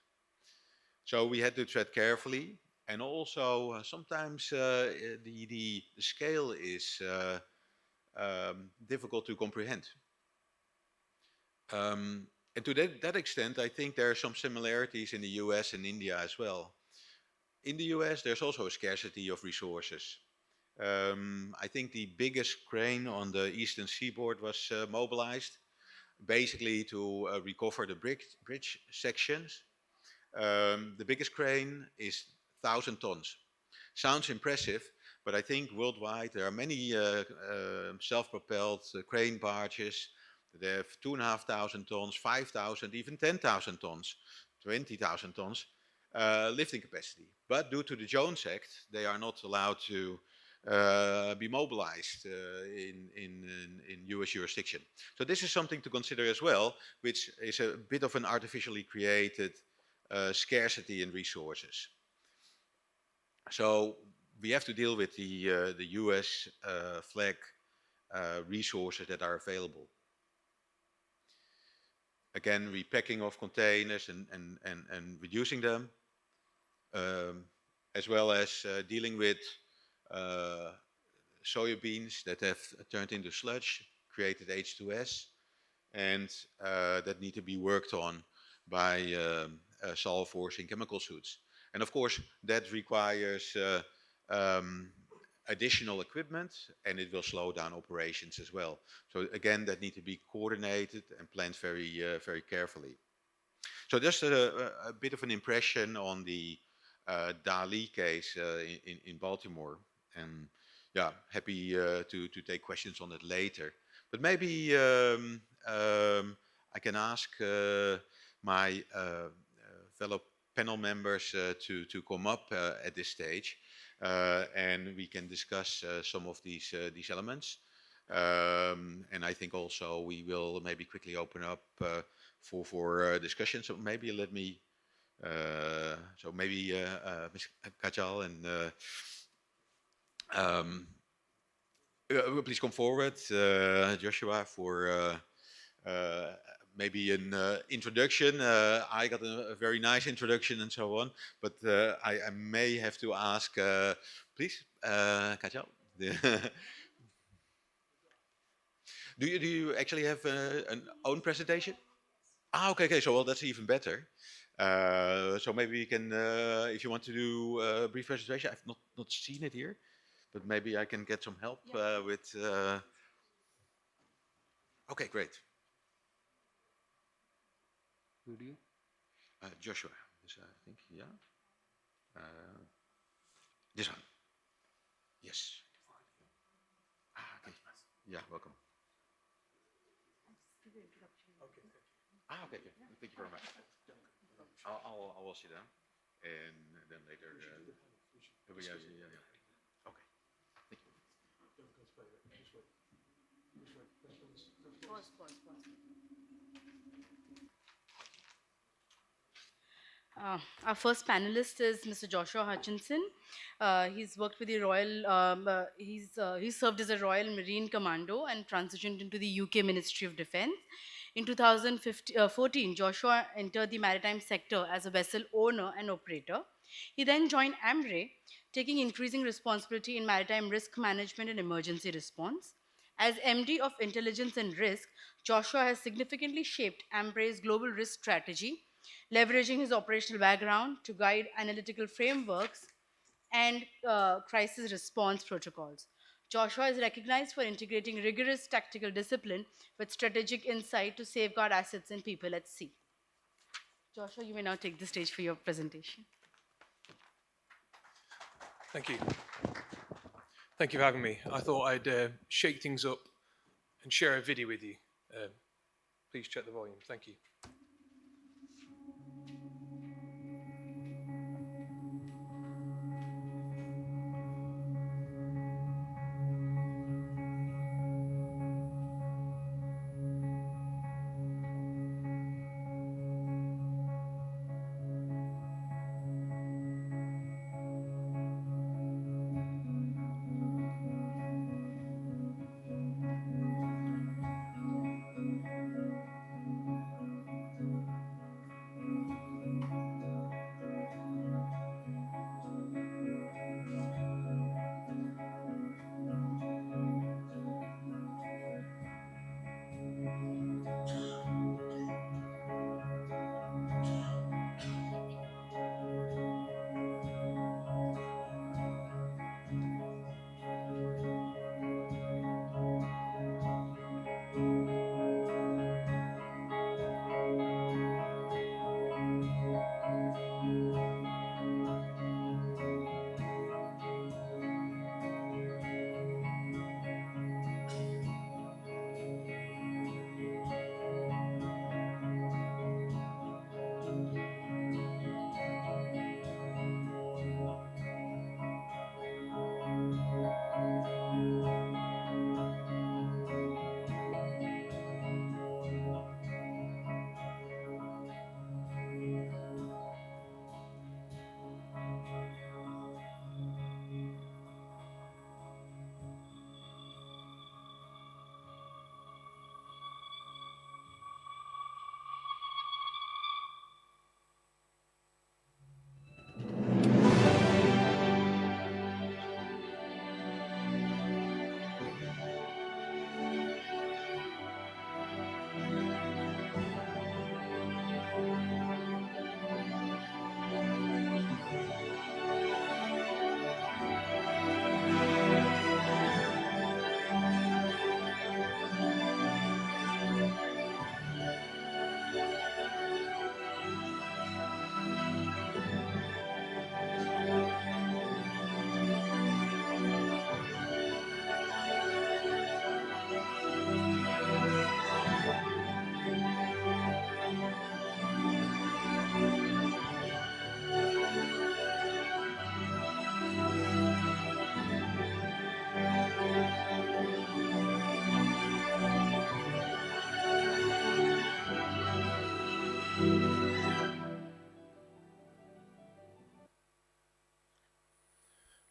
S6: So we had to tread carefully, and also sometimes the scale is difficult to comprehend. And to that extent, I think there are some similarities in the US and India as well. In the US, there's also a scarcity of resources. I think the biggest crane on the eastern seaboard was mobilized, basically to recover the bridge sections. The biggest crane is 1,000 tons. Sounds impressive, but I think worldwide there are many self-propelled crane barges that have 2,500 tons, 5,000, even 10,000 tons, 20,000 tons lifting capacity. But due to the Jones Act, they are not allowed to be mobilized in US jurisdiction. So this is something to consider as well, which is a bit of an artificially created scarcity in resources. So we have to deal with the US flag resources that are available. Again, repacking of containers and reducing them, as well as dealing with soybeans that have turned into sludge, created H2S, and that need to be worked on by Salvage in chemical suits. And of course, that requires additional equipment, and it will slow down operations as well. So again, that need to be coordinated and planned very carefully. So just a bit of an impression on the Dali case in Baltimore, and yeah, happy to take questions on it later. But maybe I can ask my fellow panel members to come up at this stage, and we can discuss some of these elements. And I think also we will maybe quickly open up for discussion. So maybe let me, Ms. Kajal and please come forward, Joshua, for maybe an introduction. I got a very nice introduction and so on, but I may have to ask, please, Katja. Do you actually have an own presentation? Ah, okay, okay. So well, that's even better. So maybe we can, if you want to do a brief presentation, I've not seen it here, but maybe I can get some help with. Okay, great.
S7: Who do you?
S6: Joshua, this, I think, yeah. This one. Yes. Ah, okay. Yeah, welcome. Ah, okay, okay. Thank you very much. I will sit down, and then later. Yeah, yeah, yeah. Okay. Thank you.
S1: Pause, pause, pause. Our first panelist is Mr. Joshua Hutchinson. He's worked with the he's served as a Royal Marine Commando and transitioned into the UK Ministry of Defence. In 2014, Joshua entered the maritime sector as a vessel owner and operator. He then joined AMRE, taking increasing responsibility in maritime risk management and emergency response. As MD of Intelligence and Risk, Joshua has significantly shaped AMRE's global risk strategy, leveraging his operational background to guide analytical frameworks and crisis response protocols. Joshua is recognized for integrating rigorous tactical discipline with strategic insight to safeguard assets and people at sea. Joshua, you may now take the stage for your presentation.
S7: Thank you. Thank you for having me. I thought I'd shake things up and share a video with you. Please check the volume. Thank you.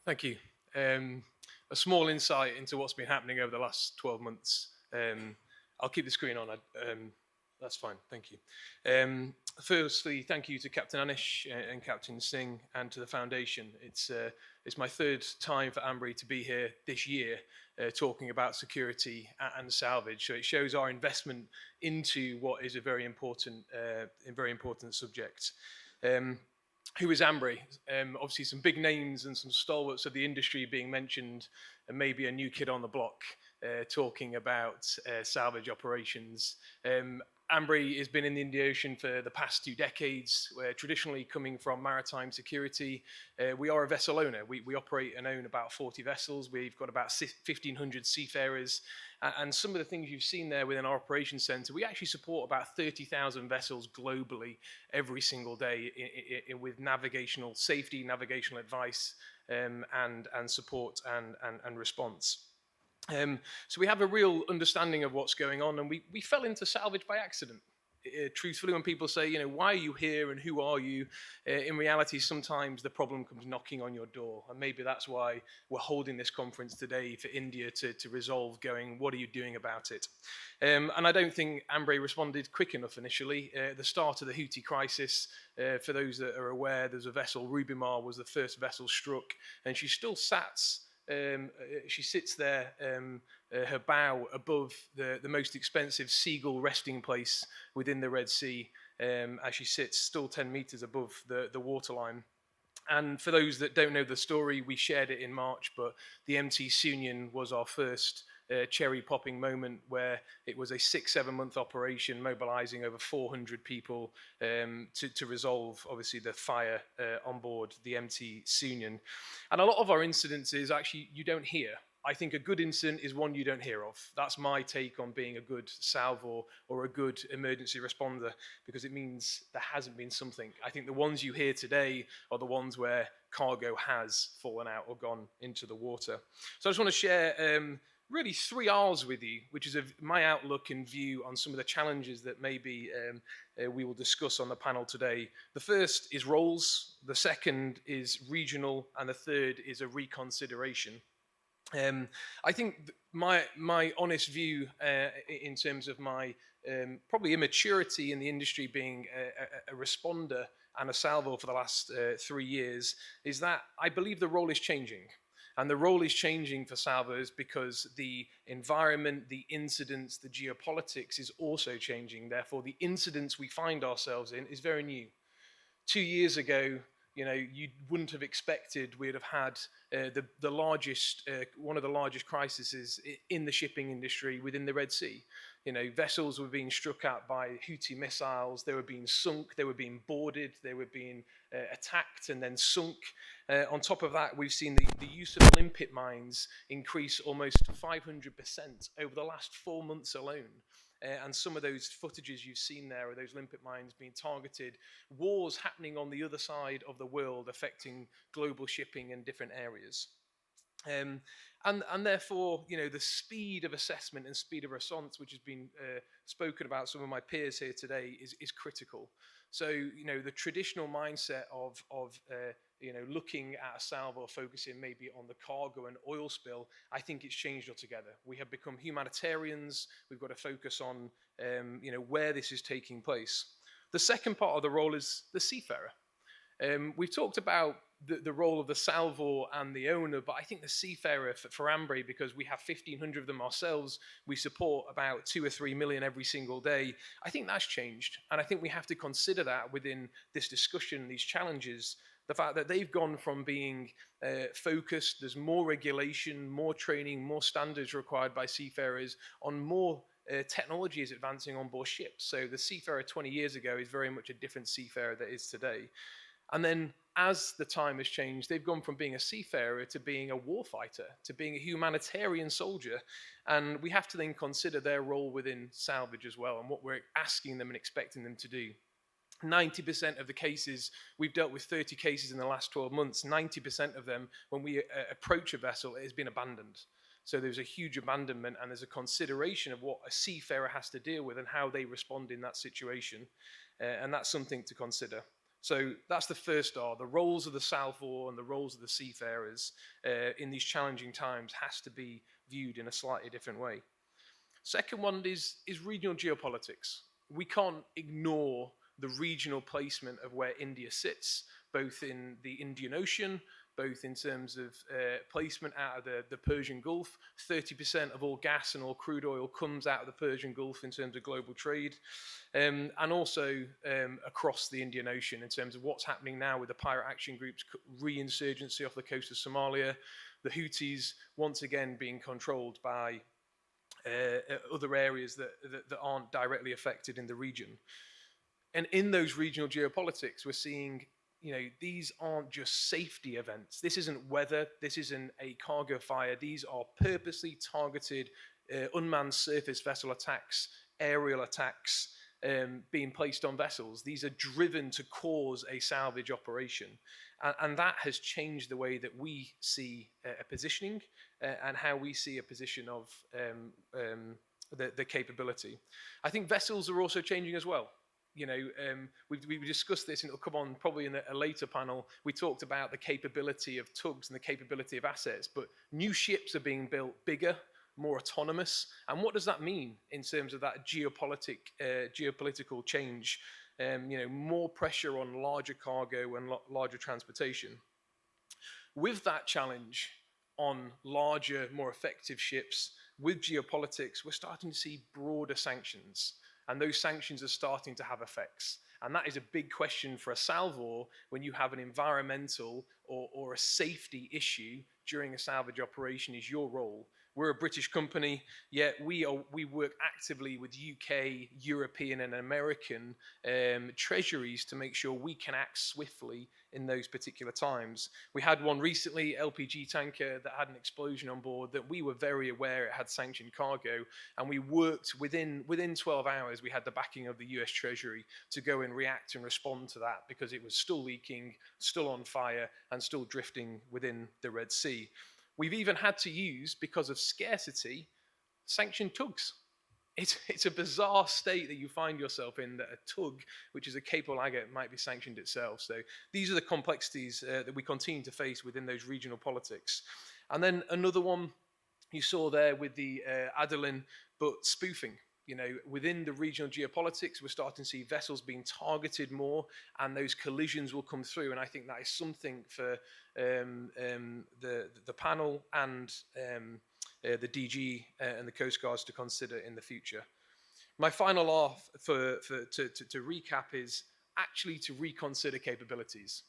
S7: Thank you. A small insight into what's been happening over the last 12 months. I'll keep the screen on. That's fine, thank you. Firstly, thank you to Captain Anish and Captain Singh and to the Foundation. It's my third time for Ambry to be here this year talking about security and salvage. So it shows our investment into what is a very important subject. Who is Ambry? Obviously some big names and some stalwarts of the industry being mentioned, and maybe a new kid on the block talking about salvage operations. Ambry has been in the Indian Ocean for the past 2 decades. We're traditionally coming from maritime security. We are a vessel owner. We operate and own about 40 vessels. We've got about 1,500 seafarers. And some of the things you've seen there within our operations centre, we actually support about 30,000 vessels globally every single day with navigational safety, navigational advice, and support and response. So we have a real understanding of what's going on, and we fell into salvage by accident. Truthfully, when people say, why are you here and who are you? In reality, sometimes the problem comes knocking on your door. And maybe that's why we're holding this conference today for India to resolve going, what are you doing about it? And I don't think Ambry responded quick enough initially. At the start of the Houthi crisis, for those that are aware, there's a vessel, Rubimar was the first vessel struck, and she still she sits there, her bow above the most expensive seagull resting place within the Red Sea, as she sits still 10 meters above the waterline. And for those that don't know the story, we shared it in March, but the MT Sunyan was our first cherry popping moment, where it was a 6-7 month operation mobilizing over 400 people to resolve obviously the fire on board the MT Sunyan. And a lot of our incidences actually you don't hear. I think a good incident is one you don't hear of. That's my take on being a good salvo or a good emergency responder, because it means there hasn't been something. I think the ones you hear today are the ones where cargo has fallen out or gone into the water. So I just want to share really 3 R's with you, which is my outlook and view on some of the challenges that maybe we will discuss on the panel today. The first is roles, the second is regional, and the third is a reconsideration. I think my honest view in terms of my probably immaturity in the industry, being a responder and a salvo for the last 3 years, is that I believe the role is changing. And the role is changing for salvos because the environment, the incidents, the geopolitics is also changing. Therefore, the incidents we find ourselves in is very new. 2 years ago, you wouldn't have expected we'd have had the largest, one of the largest crises in the shipping industry within the Red Sea. Vessels were being struck at by Houthi missiles. They were being sunk. They were being boarded. They were being attacked and then sunk. On top of that, we've seen the use of limpet mines increase almost 500% over the last 4 months alone. And some of those footages you've seen there are those limpet mines being targeted, wars happening on the other side of the world affecting global shipping in different areas. And therefore, the speed of assessment and speed of response, which has been spoken about some of my peers here today, is critical. So, the traditional mindset of looking at a salvo focusing maybe on the cargo and oil spill, I think it's changed altogether. We have become humanitarians. We've got to focus on, where this is taking place. The second part of the role is the seafarer. We've talked about the role of the salvo and the owner, but I think the seafarer for Ambry, because we have 1,500 of them ourselves, we support about 2 or 3 million every single day. I think that's changed, and I think we have to consider that within this discussion, these challenges. The fact that they've gone from being focused, there's more regulation, more training, more standards required by seafarers on more technology is advancing on board ships. So the seafarer 20 years ago is very much a different seafarer that is today. And then as the time has changed, they've gone from being a seafarer to being a warfighter, to being a humanitarian soldier. And we have to then consider their role within salvage as well, and what we're asking them and expecting them to do. 90% of the cases, we've dealt with 30 cases in the last 12 months, 90% of them, when we approach a vessel, it has been abandoned. So there's a huge abandonment, and there's a consideration of what a seafarer has to deal with and how they respond in that situation. And that's something to consider. So that's the first R. The roles of the salvo and the roles of the seafarers in these challenging times has to be viewed in a slightly different way. Second one is regional geopolitics. we can't ignore the regional placement of where India sits, both in the Indian Ocean, both in terms of placement out of the Persian Gulf. 30% of all gas and all crude oil comes out of the Persian Gulf in terms of global trade, and also across the Indian Ocean in terms of what's happening now with the pirate action groups, reinsurgency off the coast of Somalia, the Houthis once again being controlled by other areas that aren't directly affected in the region. And in those regional geopolitics, we're seeing, these aren't just safety events. This isn't weather. This isn't a cargo fire. These are purposely targeted unmanned surface vessel attacks, aerial attacks being placed on vessels. These are driven to cause a salvage operation. And that has changed the way that we see a positioning and how we see a position of the capability. I think vessels are also changing as well. We discussed this, and it'll come on probably in a later panel. We talked about the capability of tugs and the capability of assets, but new ships are being built bigger, more autonomous. And what does that mean in terms of that geopolitical change? More pressure on larger cargo and larger transportation. With that challenge on larger, more effective ships, with geopolitics, we're starting to see broader sanctions. And those sanctions are starting to have effects. And that is a big question for a salvor when you have an environmental or a safety issue during a salvage operation is your role. We're a British company, yet we work actively with UK, European and American treasuries to make sure we can act swiftly in those particular times. We had one recently, LPG tanker, that had an explosion on board that we were very aware it had sanctioned cargo, and we worked within 12 hours. We had the backing of the US Treasury to go and react and respond to that because it was still leaking, still on fire, and still drifting within the Red Sea. We've even had to use, because of scarcity, sanctioned tugs. It's a bizarre state that you find yourself in, that a tug, which is a capable agate, might be sanctioned itself. So these are the complexities that we continue to face within those regional politics. And then another one you saw there with the Adeline, but spoofing. Within the regional geopolitics, we're starting to see vessels being targeted more, and those collisions will come through. And I think that is something for the panel and the DG and the Coast Guards to consider in the future. My final half to recap is actually to reconsider capabilities.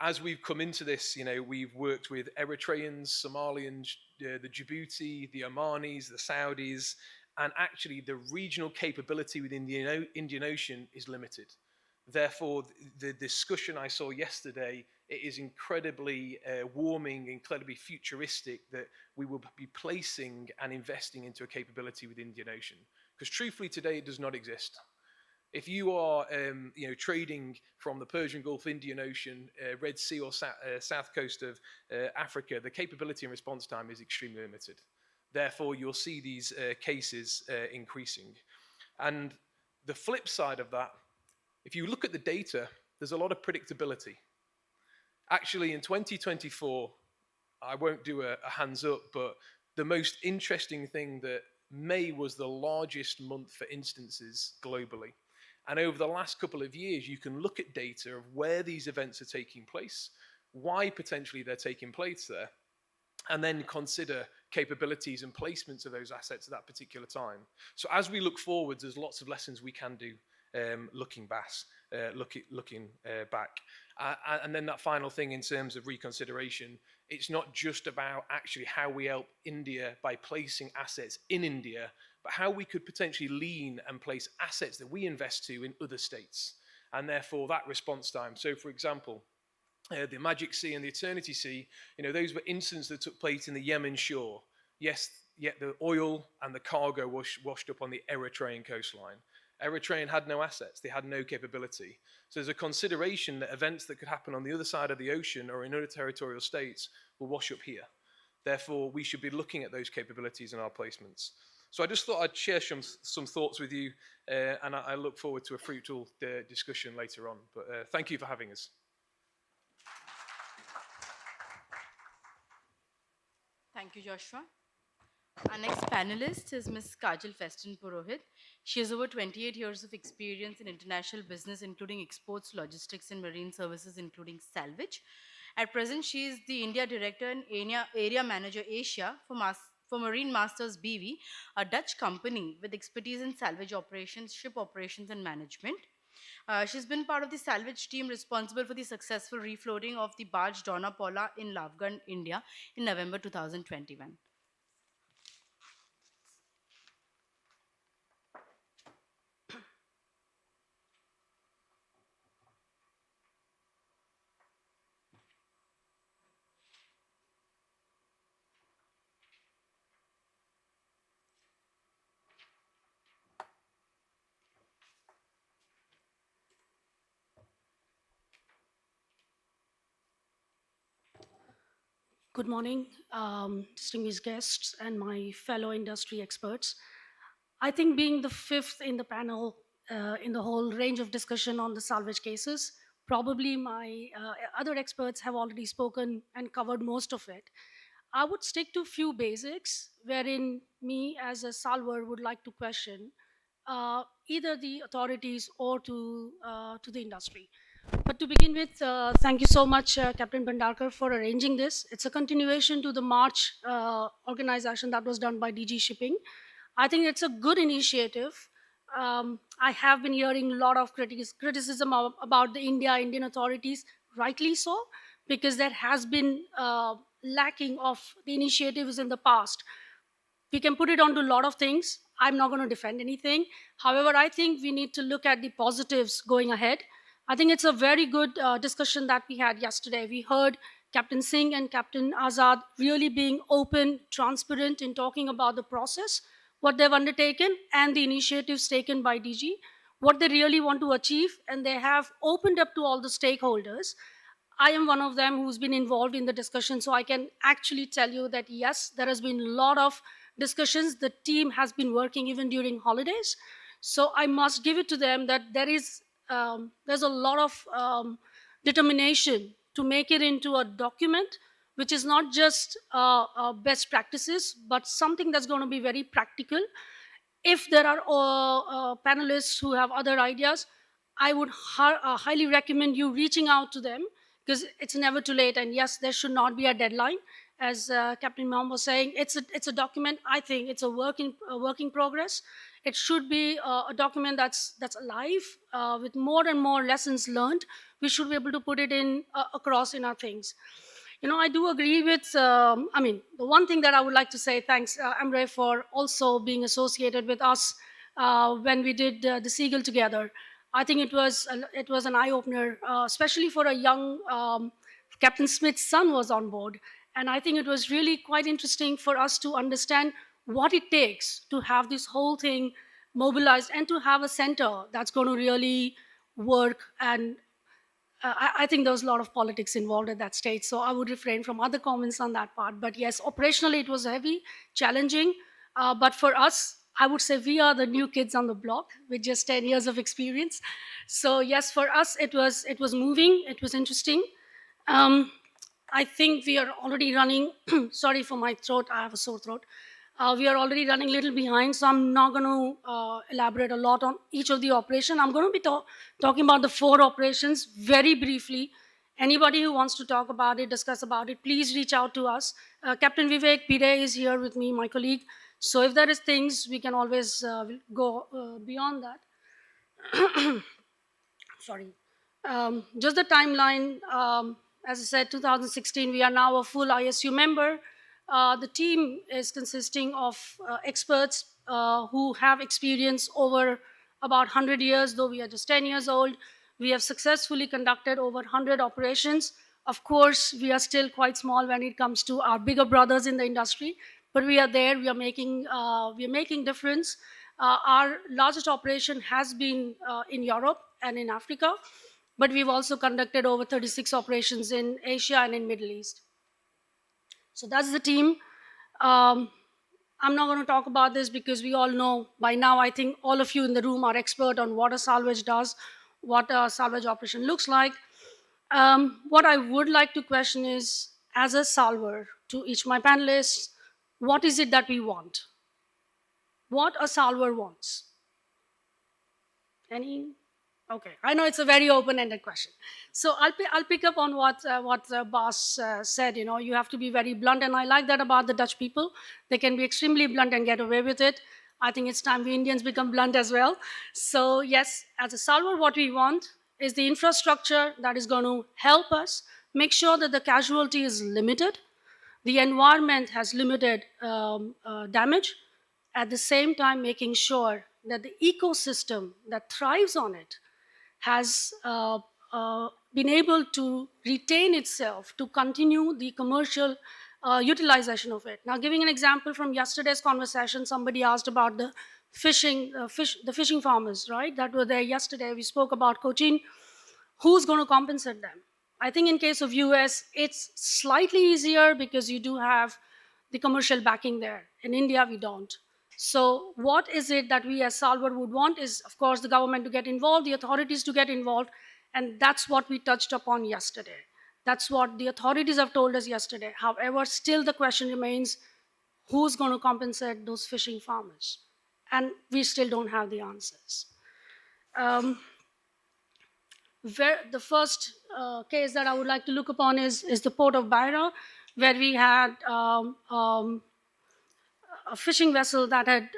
S7: As we've come into this, we've worked with Eritreans, Somalians, the Djibouti, the Omanis, the Saudis, and actually the regional capability within the Indian Ocean is limited. Therefore, the discussion I saw yesterday, it is incredibly warming, incredibly futuristic that we will be placing and investing into a capability within the Indian Ocean. Because truthfully, today it does not exist. If you are trading from the Persian Gulf, Indian Ocean, Red Sea, or south coast of Africa, the capability and response time is extremely limited. Therefore, you'll see these cases increasing. And the flip side of that, if you look at the data, there's a lot of predictability. Actually, in 2024, I won't do a hands up, but the most interesting thing that May was the largest month for instances globally. And over the last couple of years, you can look at data of where these events are taking place, why potentially they're taking place there, and then consider capabilities and placements of those assets at that particular time. So as we look forward, there's lots of lessons we can do looking back. And then that final thing in terms of reconsideration, it's not just about actually how we help India by placing assets in India, but how we could potentially lean and place assets that we invest to in other states. And therefore that response time. So for example, the Magic Sea and the Eternity Sea, those were incidents that took place in the Yemen shore. Yes, yet the oil and the cargo washed up on the Eritrean coastline. Eritrean had no assets, they had no capability. So there's a consideration that events that could happen on the other side of the ocean or in other territorial states will wash up here. Therefore, we should be looking at those capabilities in our placements. So I just thought I'd share some thoughts with you, and I look forward to a fruitful discussion later on. But thank you for having us.
S1: Thank you, Joshua. Our next panelist is Ms. Kajal Festin Purohit. She has over 28 years of experience in international business, including exports, logistics, and marine services, including Salvage. At present, she is the India Director and Area Manager Asia for Marine Masters BV, a Dutch company with expertise in salvage operations, ship operations, and management. She's been part of the salvage team responsible for the successful refloating of the barge Donna Paula in Lavgan, India in November 2021.
S8: Good morning, distinguished guests and my fellow industry experts. I think being the fifth in the panel in the whole range of discussion on the salvage cases, probably my other experts have already spoken and covered most of it. I would stick to few basics wherein me as a salver would like to question either the authorities or to the industry. But to begin with, thank you so much, Captain Bandarkar, for arranging this. It's a continuation to the March organization that was done by DG Shipping. I think it's a good initiative. I have been hearing a lot of criticism about the Indian authorities, rightly so, because there has been lacking of the initiatives in the past. We can put it onto a lot of things. I'm not going to defend anything. However, I think we need to look at the positives going ahead. I think it's a very good discussion that we had yesterday. We heard Captain Singh and Captain Azad really being open, transparent in talking about the process, what they've undertaken, and the initiatives taken by DG, what they really want to achieve, and they have opened up to all the stakeholders. I am one of them who's been involved in the discussion, so I can actually tell you that yes, there has been a lot of discussions. The team has been working even during holidays, so I must give it to them that there's a lot of determination to make it into a document which is not just best practices, but something that's going to be very practical. If there are panelists who have other ideas, I would highly recommend you reaching out to them, because it's never too late. And yes, there should not be a deadline. As Captain Mom was saying, it's a document. I think it's a work in progress. It should be a document that's alive with more and more lessons learned. We should be able to put it in across in our things. I do agree with, the one thing that I would like to say, thanks, Amre, for also being associated with us when we did the Seagull together. I think it was an eye opener, especially for a young Captain Smith's son was on board. And I think it was really quite interesting for us to understand what it takes to have this whole thing mobilized and to have a center that's going to really work. And I think there was a lot of politics involved at that stage, so I would refrain from other comments on that part. But yes, operationally it was heavy, challenging. But for us, I would say we are the new kids on the block with just 10 years of experience. So yes, for us it was moving, it was interesting. Um, I think we are already running. Sorry for my throat, I have a sore throat. We are already running a little behind, so I'm not going to elaborate a lot on each of the operation. I'm going to be talking about the 4 operations very briefly. Anybody who wants to talk about it, discuss about it, please reach out to us. Captain Vivek Pire is here with me, my colleague. So if there is things, we can always go beyond that. Sorry. Just the timeline, as I said, 2016, we are now a full ISU member. The team is consisting of experts who have experience over about 100 years, though we are just 10 years old. We have successfully conducted over 100 operations. Of course, we are still quite small when it comes to our bigger brothers in the industry, but we are there. We are making difference. Our largest operation has been in Europe and in Africa, but we've also conducted over 36 operations in Asia and in Middle East. So that's the team. Um, I'm not going to talk about this because we all know by now. I think all of you in the room are expert on what a salvage does, what a salvage operation looks like. What I would like to question is, as a salver, to each my panelists, what is it that we want? What a salver wants? Any? Okay, I know it's a very open-ended question. So I'll pick up on what Bas said. You know, you have to be very blunt, and I like that about the Dutch people. They can be extremely blunt and get away with it. I think it's time we Indians become blunt as well. So yes, as a salver, what we want is the infrastructure that is going to help us make sure that the casualty is limited, the environment has limited damage, at the same time making sure that the ecosystem that thrives on it has been able to retain itself to continue the commercial utilization of it. Now, giving an example from yesterday's conversation, somebody asked about the the fishing farmers, right, that were there yesterday. We spoke about Cochin. Who's going to compensate them? I think in case of US, it's slightly easier because you do have the commercial backing there. In India, we don't. So what is it that we as Salvador would want is, of course, the government to get involved, the authorities to get involved, and that's what we touched upon yesterday. That's what the authorities have told us yesterday. However, still the question remains, who's going to compensate those fishing farmers? And we still don't have the answers. The first case that I would like to look upon is the port of Beira, where we had a fishing vessel that had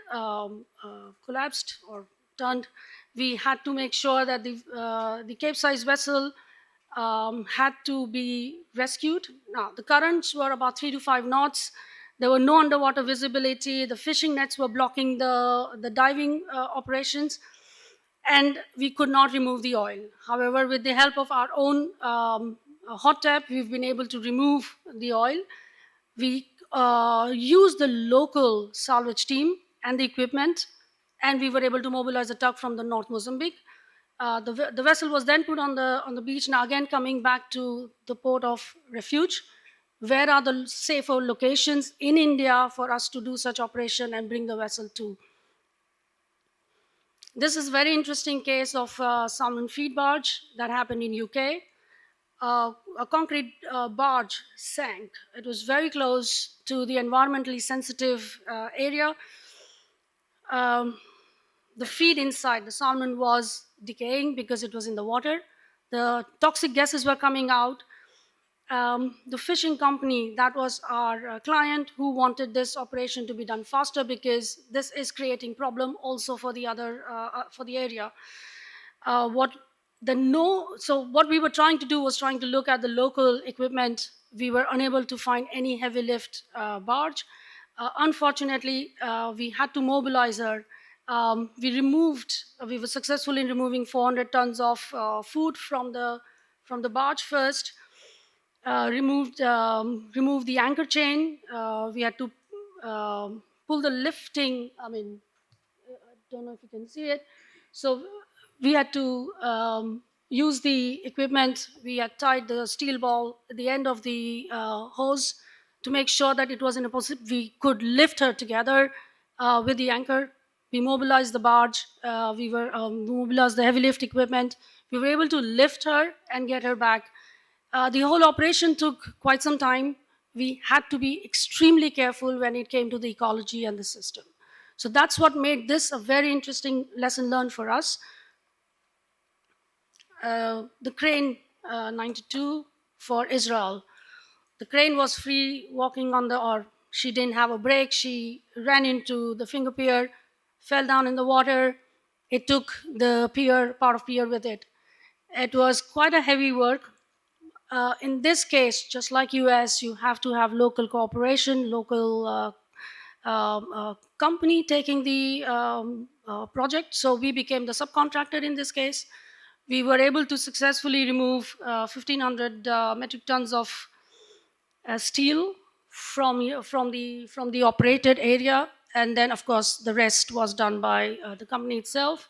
S8: collapsed or turned. We had to make sure that the capsized vessel had to be rescued. Now, the currents were about 3 to 5 knots. There were no underwater visibility. The fishing nets were blocking the diving operations, and we could not remove the oil. However, with the help of our own hot tap, we've been able to remove the oil. We used the local salvage team and the equipment, and we were able to mobilize a tug from the North Mozambique. The vessel was then put on the beach. Now again, coming back to the port of refuge, where are the safer locations in India for us to do such operation and bring the vessel to? This is a very interesting case of salmon feed barge that happened in UK. A concrete barge sank. It was very close to the environmentally sensitive area. The feed inside the salmon was decaying because it was in the water. The toxic gases were coming out. The fishing company, that was our client, who wanted this operation to be done faster because this is creating problem also for the other for the area. So what we were trying to do was trying to look at the local equipment. We were unable to find any heavy lift barge. Unfortunately, we had to mobilize her. We were successful in removing 400 tons of food from the barge first. Removed the anchor chain. We had to pull the lifting. I mean, I don't know if you can see it. So we had to use the equipment. We had tied the steel ball at the end of the hose to make sure that it was in a position we could lift her together with the anchor. We mobilized the barge. We were mobilized the heavy lift equipment. We were able to lift her and get her back. The whole operation took quite some time. We had to be extremely careful when it came to the ecology and the system. So that's what made this a very interesting lesson learned for us. The crane 92 for Israel. The crane was free walking on or she didn't have a brake. She ran into the finger pier, fell down in the water. It took the part of pier with it. It was quite a heavy work. In this case, just like US, you have to have local cooperation, local company taking the project. So we became the subcontractor in this case. We were able to successfully remove 1,500 metric tons of steel from the operated area, and then of course the rest was done by the company itself.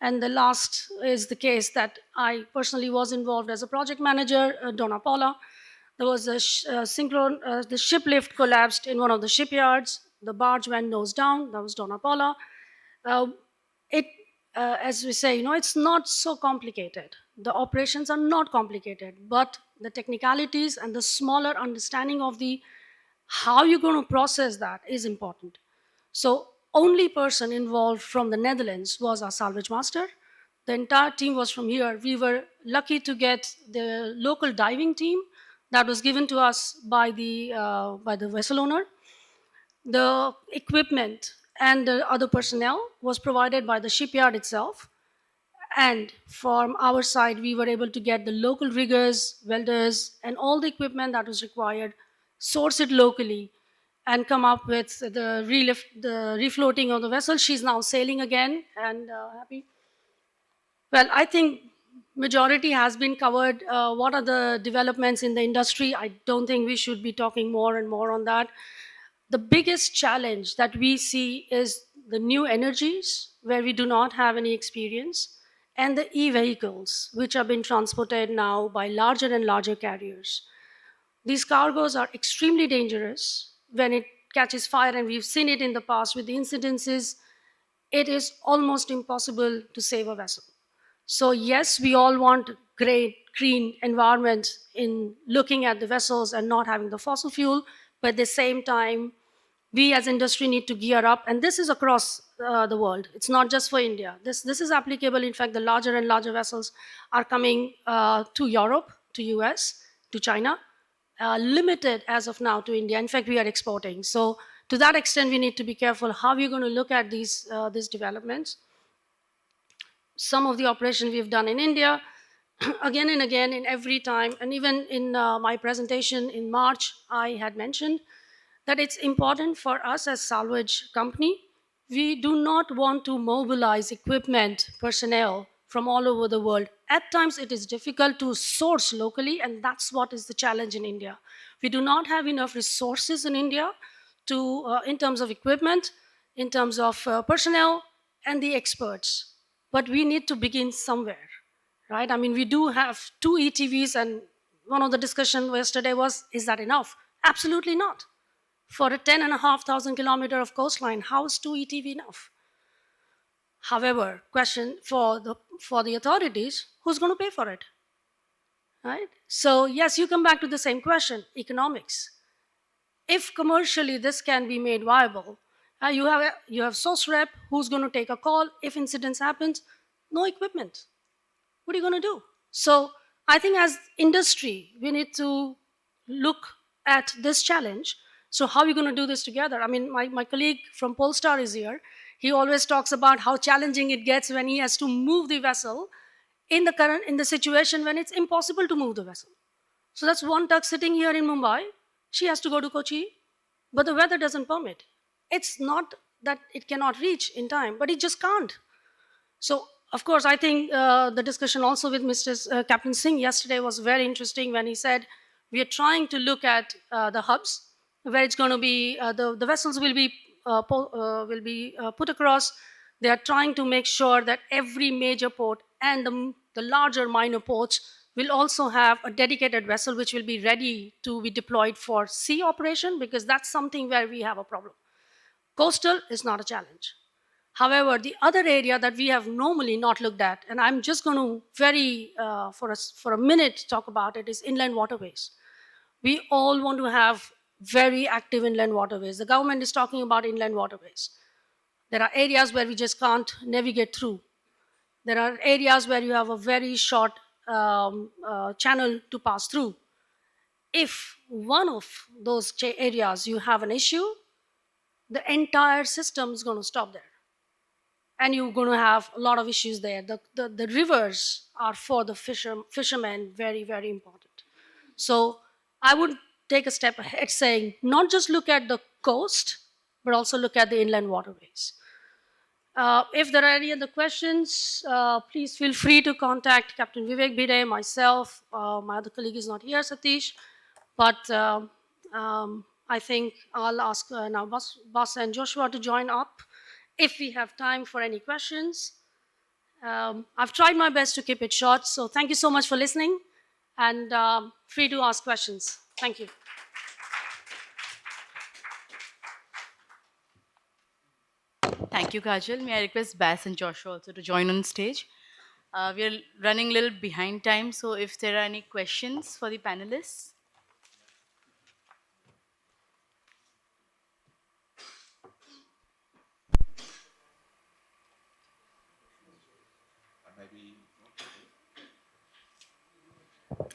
S8: And the last is the case that I personally was involved as a project manager, Donna Paula. There was the ship lift collapsed in one of the shipyards. The barge went nose down. That was Donna Paula. As we say, it's not so complicated. The operations are not complicated, but the technicalities and the smaller understanding of the How you're going to process that is important. So only person involved from the Netherlands was our salvage master. The entire team was from here. We were lucky to get the local diving team that was given to us by the vessel owner. The equipment and the other personnel was provided by the shipyard itself. And from our side, we were able to get the local riggers, welders, and all the equipment that was required, source it locally, and come up with the the refloating of the vessel. She's now sailing again and happy. Well, I think majority has been covered. What are the developments in the industry? I don't think we should be talking more and more on that. The biggest challenge that we see is the new energies where we do not have any experience, and the e-vehicles which are being transported now by larger and larger carriers. These cargoes are extremely dangerous when it catches fire, and we've seen it in the past with the incidences. It is almost impossible to save a vessel. So yes, we all want great green environment in looking at the vessels and not having the fossil fuel, but at the same time, we as industry need to gear up, and this is across the world. It's not just for India. This is applicable. In fact, the larger and larger vessels are coming to Europe, to US, to China, limited as of now to India. In fact, we are exporting. So to that extent, we need to be careful how we're going to look at these developments. Some of the operations we've done in India, again and again, in every time, and even in my presentation in March, I had mentioned that it's important for us as salvage company. We do not want to mobilize equipment, personnel from all over the world. At times it is difficult to source locally, and that's what is the challenge in India. We do not have enough resources in India to, in terms of equipment, in terms of personnel and the experts. But we need to begin somewhere, right? I mean, we do have 2 ETVs, and one of the discussion yesterday was, is that enough? Absolutely not. For a 10,500 kilometer of coastline, how is 2 ETV enough? However, question for the authorities, who's going to pay for it? Right? So yes, you come back to the same question, economics. If commercially this can be made viable, you have source rep who's going to take a call if incidents happens, no equipment. What are you going to do? So I think as industry, we need to look at this challenge. So how are we going to do this together? I mean, my colleague from Polestar is here. He always talks about how challenging it gets when he has to move the vessel in the situation when it's impossible to move the vessel. So that's one tug sitting here in Mumbai. She has to go to Kochi, but the weather doesn't permit. It's not that it cannot reach in time, but it just can't. So, of course, I think the discussion also with Mr. Captain Singh yesterday was very interesting when he said we are trying to look at the hubs where it's going to be the vessels will be put across. They are trying to make sure that every major port and the larger minor ports will also have a dedicated vessel which will be ready to be deployed for sea operation, because that's something where we have a problem. Coastal is not a challenge. However, the other area that we have normally not looked at, and I'm just going to for a minute talk about it, is inland waterways. We all want to have very active inland waterways. The government is talking about inland waterways. There are areas where we just can't navigate through. There are areas where you have a very short channel to pass through. If one of those areas you have an issue, the entire system is going to stop there. And you're going to have a lot of issues there. The rivers are for the fishermen very, very important. So I would take a step ahead saying, not just look at the coast, but also look at the inland waterways. If there are any other questions, please feel free to contact Captain Vivek Bide, myself. My other colleague is not here, Satish. But I think I'll ask now Bas and Joshua to join up if we have time for any questions. I've tried my best to keep it short, so thank you so much for listening, and free to ask questions. Thank you.
S1: Thank you, Kajal. May I request Bass and Joshua also to join on stage? We are running a little behind time, so if there are any questions for the panelists.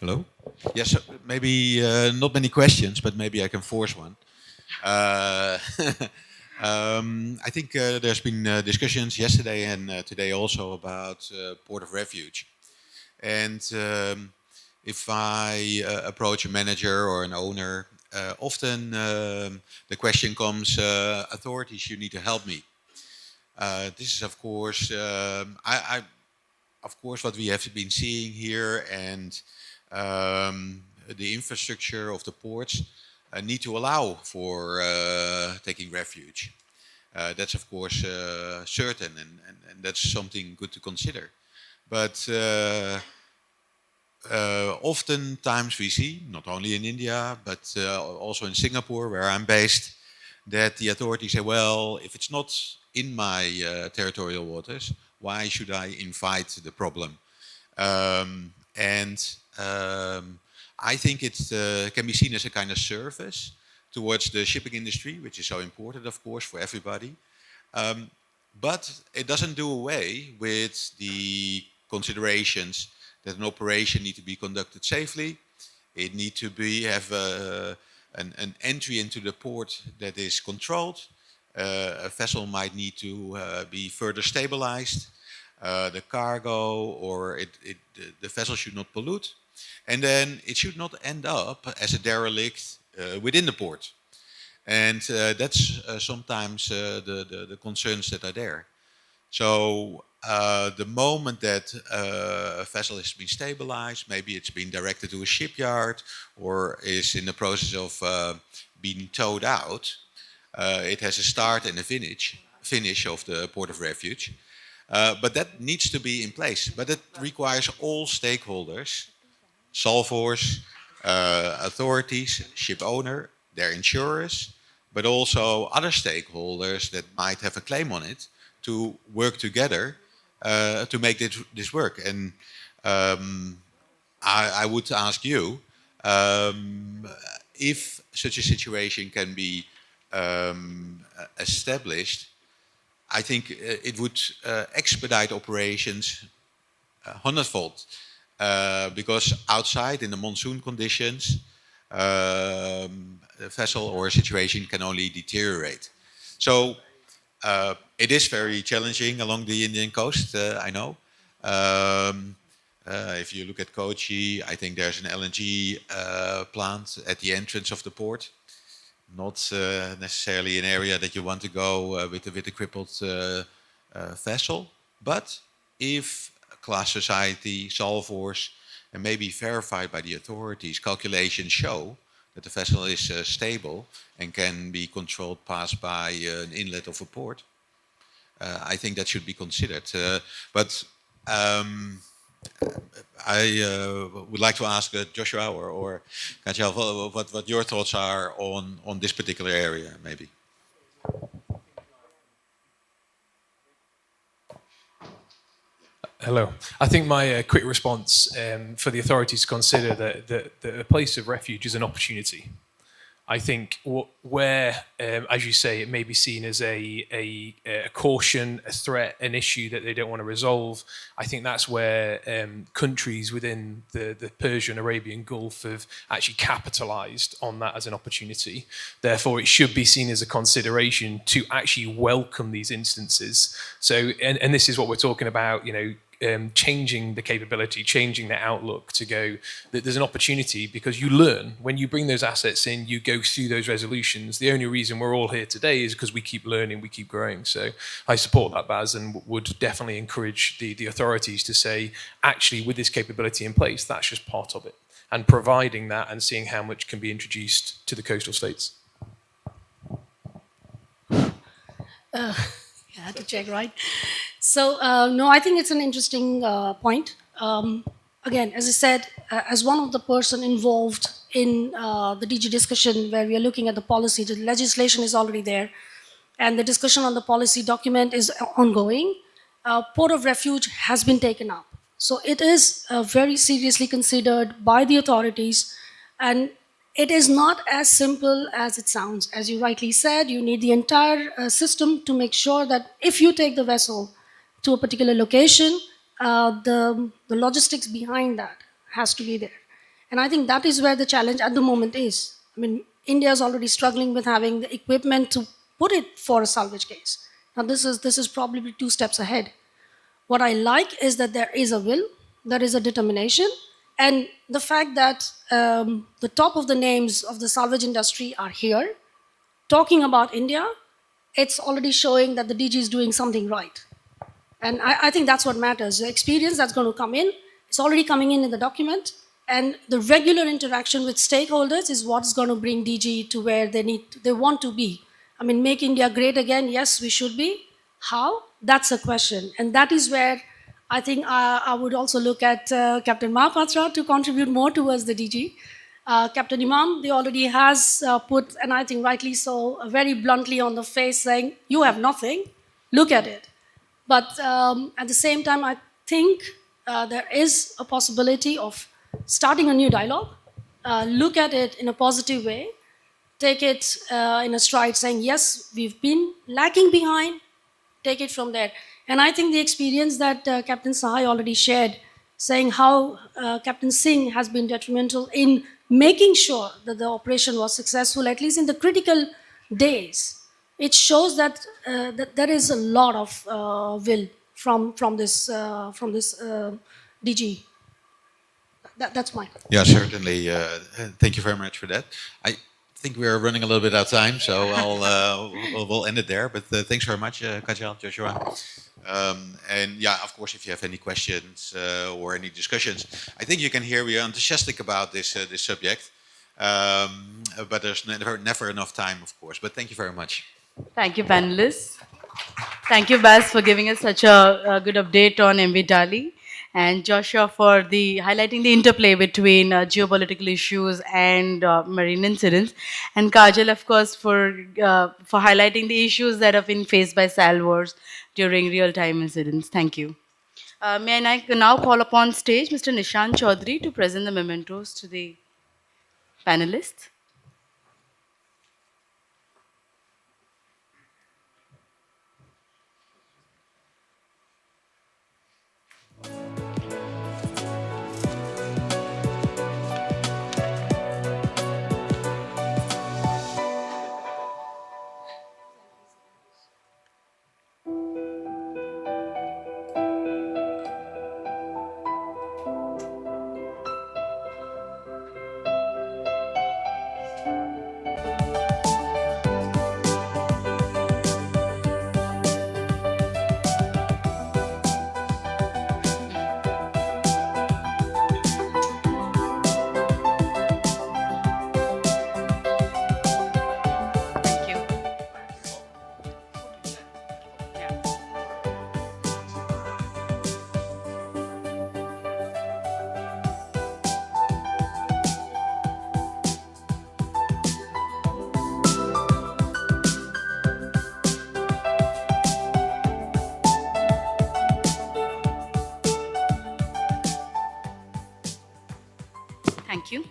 S6: Hello? Yes, maybe not many questions, but maybe I can force one. Uh, I think there's been discussions yesterday and today also about port of refuge. And if I approach a manager or an owner, often the question comes, authorities, you need to help me. This is, of course, of course, what we have been seeing here, and the infrastructure of the ports need to allow for taking refuge. That's, of course, certain, and that's something good to consider. But oftentimes we see, not only in India, but also in Singapore, where I'm based, that the authorities say, well, if it's not in my territorial waters, why should I invite the problem? And I think it can be seen as a kind of service towards the shipping industry, which is so important, of course, for everybody. But it doesn't do away with the considerations that an operation need to be conducted safely. It need to have an entry into the port that is controlled. A vessel might need to be further stabilized. The cargo or the vessel should not pollute. And then it should not end up as a derelict within the port. And that's sometimes the concerns that are there. So the moment that a vessel has been stabilized, maybe it's been directed to a shipyard or is in the process of being towed out, it has a start and a finish of the port of refuge. But that needs to be in place. But it requires all stakeholders, Salvage, authorities, ship owner, their insurers, but also other stakeholders that might have a claim on it to work together to make this work. And I would ask you if such a situation can be established. I think it would expedite operations hundredfold because outside in the monsoon conditions, a vessel or a situation can only deteriorate. So it is very challenging along the Indian coast, I know. If you look at Kochi, I think there's an LNG plant at the entrance of the port. Not necessarily an area that you want to go with a crippled vessel. But if class society, Salvage, and maybe verified by the authorities, calculations show that the vessel is stable and can be controlled past by an inlet of a port, I think that should be considered. But I would like to ask Joshua or Kajal what your thoughts are on this particular area, maybe.
S7: Hello. I think my quick response for the authorities to consider that a place of refuge is an opportunity. I think where, as you say, it may be seen as a caution, a threat, an issue that they don't want to resolve. I think that's where countries within the Persian Arabian Gulf have actually capitalized on that as an opportunity. Therefore, it should be seen as a consideration to actually welcome these instances. So, and this is what we're talking about, changing the capability, changing the outlook to go that there's an opportunity because you learn when you bring those assets in, you go through those resolutions. The only reason we're all here today is because we keep learning, we keep growing. So I support that, Baz, and would definitely encourage the authorities to say, actually, with this capability in place, that's just part of it. And providing that and seeing how much can be introduced to the coastal states.
S8: I had to check, right? So, no, I think it's an interesting point. Again, as I said, as one of the person involved in the DG discussion where we are looking at the policy, the legislation is already there, and the discussion on the policy document is ongoing. Port of refuge has been taken up. So it is very seriously considered by the authorities, and it is not as simple as it sounds. As you rightly said, you need the entire system to make sure that if you take the vessel to a particular location, the logistics behind that has to be there. And I think that is where the challenge at the moment is. I mean, India is already struggling with having the equipment to put it for a salvage case. Now, this is probably 2 steps ahead. What I like is that there is a will, there is a determination, and the fact that the top of the names of the salvage industry are here talking about India, it's already showing that the DG is doing something right. And I think that's what matters. The experience that's going to come in, it's already coming in the document. And the regular interaction with stakeholders is what's going to bring DG to where they want to be. I mean, make India great again. Yes, we should be. How? That's a question. And that is where I think I would also look at Captain Mahapatra to contribute more towards the DG. Captain Imam, they already has put, and I think rightly so, very bluntly on the face saying, you have nothing, look at it. But at the same time, I think there is a possibility of starting a new dialogue, look at it in a positive way, take it in a stride, saying, yes, we've been lagging behind, take it from there. And I think the experience that Captain Sahai already shared, saying how Captain Singh has been detrimental in making sure that the operation was successful, at least in the critical days, it shows that there is a lot of will from this DG. That's mine.
S6: Yeah, certainly. Thank you very much for that. I think we're running a little bit out of time, so we'll end it there. But thanks very much, Kajal, Joshua. And yeah, of course, if you have any questions or any discussions, I think you can hear we are enthusiastic about this subject. But there's never enough time, of course. But thank you very much.
S1: Thank you, panelists. Thank you, Baz, for giving us such a good update on MV Dali, and Joshua for the highlighting the interplay between geopolitical issues and marine incidents, and Kajal, of course, for highlighting the issues that have been faced by salvors during real-time incidents. Thank you. May I now call upon stage Mr. Nishant Chaudhary to present the mementos to the panelists. Thank you. Yeah. Thank you.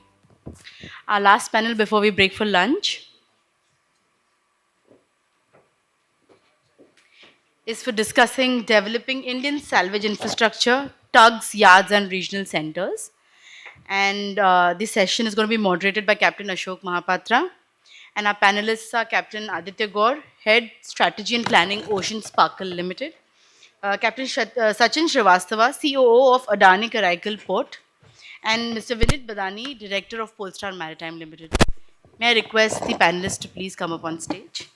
S1: Our last panel before we break for lunch is for discussing developing Indian salvage infrastructure, tugs, yards, and regional centers. And this session is going to be moderated by Captain Ashok Mahapatra. And our panelists are Captain Aditya Gaur, Head Strategy and Planning, Ocean Sparkle Limited. Captain Sachin Srivastava, COO of Adani Karaikal Port. And Mr. Vinit Badani, Director of Polestar Maritime Limited. May I request the panelists to please come up on stage?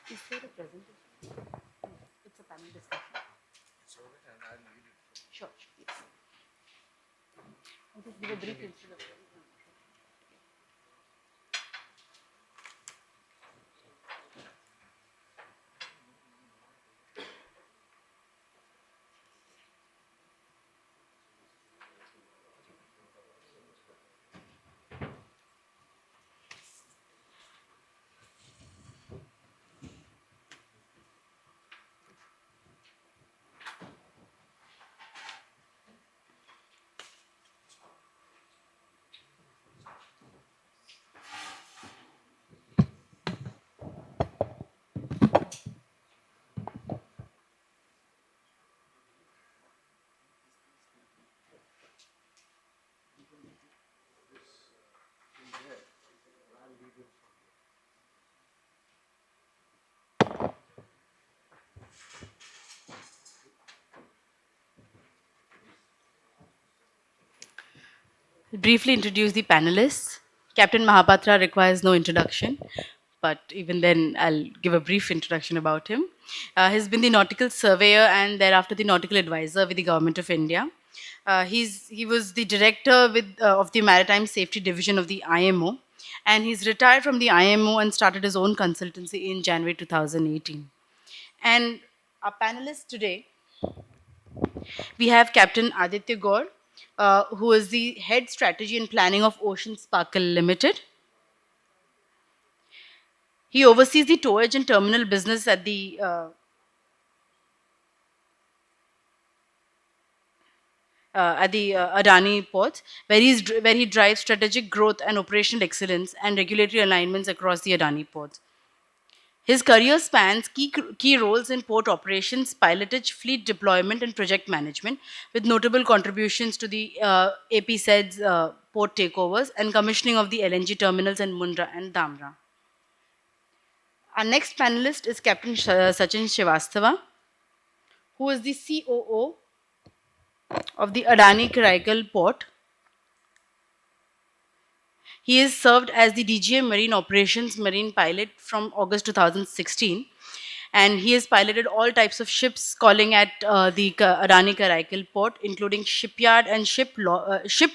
S1: Is there a presentation? It's a panel discussion. Sure, yes. I'll just give a brief introduction. briefly introduce the panelists. Captain Mahapatra requires no introduction, but even then, I'll give a brief introduction about him. He's been the nautical surveyor and thereafter the nautical advisor with the Government of India. He was the director of the Maritime Safety Division of the IMO, and he's retired from the IMO and started his own consultancy in January 2018. And our panelists today, we have Captain Aditya Gaur, who is the head strategy and planning of Ocean Sparkle Limited. He oversees the towage and terminal business at the Adani ports, where he drives strategic growth and operational excellence and regulatory alignments across the Adani ports. His career spans key roles in port operations, pilotage, fleet deployment, and project management, with notable contributions to the APSED's port takeovers and commissioning of the LNG terminals in Mundra and Dhamra. Our next panelist is Captain Sachin Srivastava, who is the COO of the Adani Karaikal port. He is served as the DGM Marine Operations Marine Pilot from August 2016, and he has piloted all types of ships calling at the Adani Karaikal port, including shipyard and ship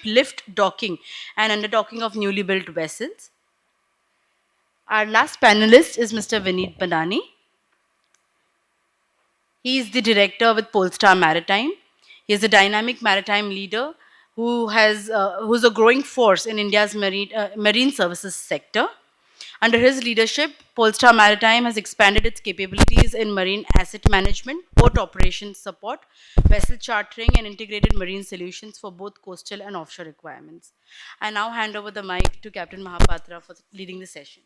S1: lift docking and underdocking of newly built vessels. Our last panelist is Mr. Vineet Badani. He is the director with Polestar Maritime. He is a dynamic maritime leader who's a growing force in India's marine services sector. Under his leadership, Polestar Maritime has expanded its capabilities in marine asset management, port operations support, vessel chartering, and integrated marine solutions for both coastal and offshore requirements. I now hand over the mic to Captain Mahapatra for leading the session.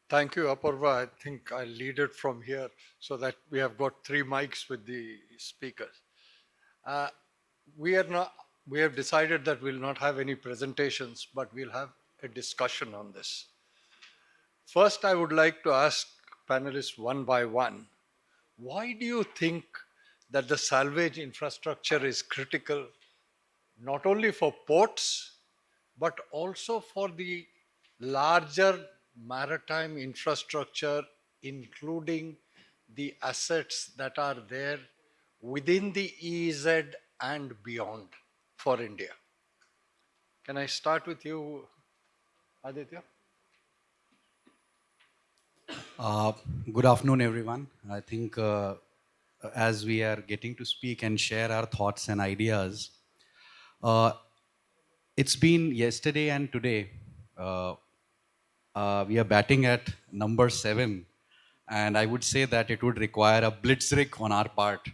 S9: Thank you, Apurva. I think I'll lead it from here so that we have got 3 mics with the speakers. We have decided that we'll not have any presentations, but we'll have a discussion on this. First, I would like to ask panelists one by one, why do you think that the salvage infrastructure is critical, not only for ports, but also for the larger maritime infrastructure, including the assets that are there within the EEZ and beyond for India? Can I start with you, Aditya?
S10: Good afternoon, everyone. I think as we are getting to speak and share our thoughts and ideas, it's been yesterday and today. We are batting at number 7, and I would say that it would require a blitzkrieg on our part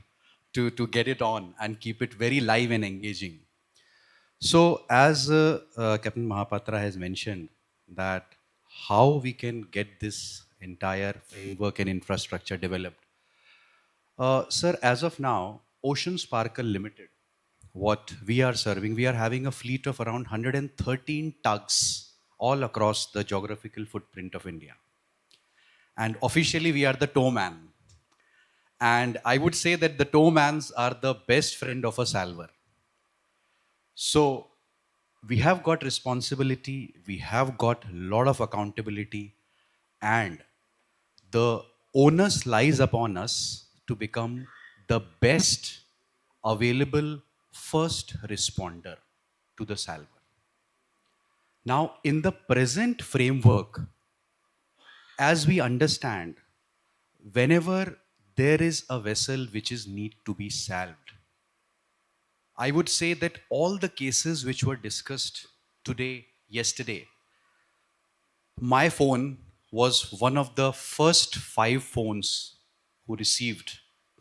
S10: to get it on and keep it very live and engaging. So as Captain Mahapatra has mentioned, that how we can get this entire framework and infrastructure developed. Sir, as of now, Ocean Sparkle Limited, what we are serving, we are having a fleet of around 113 tugs all across the geographical footprint of India. And officially, we are the towman. And I would say that the towmans are the best friend of a salver. So we have got responsibility, we have got a lot of accountability, and the onus lies upon us to become the best available first responder to the salver. Now, in the present framework, as we understand, whenever there is a vessel which is need to be salved, I would say that all the cases which were discussed today, yesterday, my phone was one of the first 5 phones who received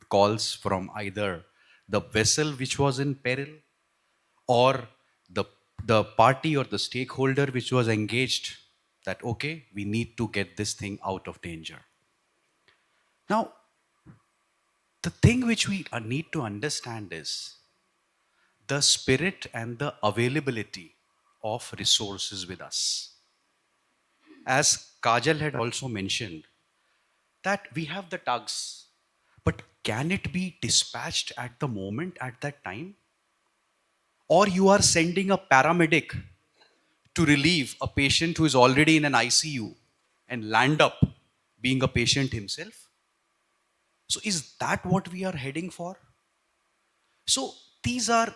S10: calls from either the vessel which was in peril or the party or the stakeholder which was engaged that, okay, we need to get this thing out of danger. Now, the thing which we need to understand is the spirit and the availability of resources with us. As Kajal had also mentioned, that we have the tugs, but can it be dispatched at the moment, at that time? Or you are sending a paramedic to relieve a patient who is already in an ICU and land up being a patient himself? So, is that what we are heading for? So, these are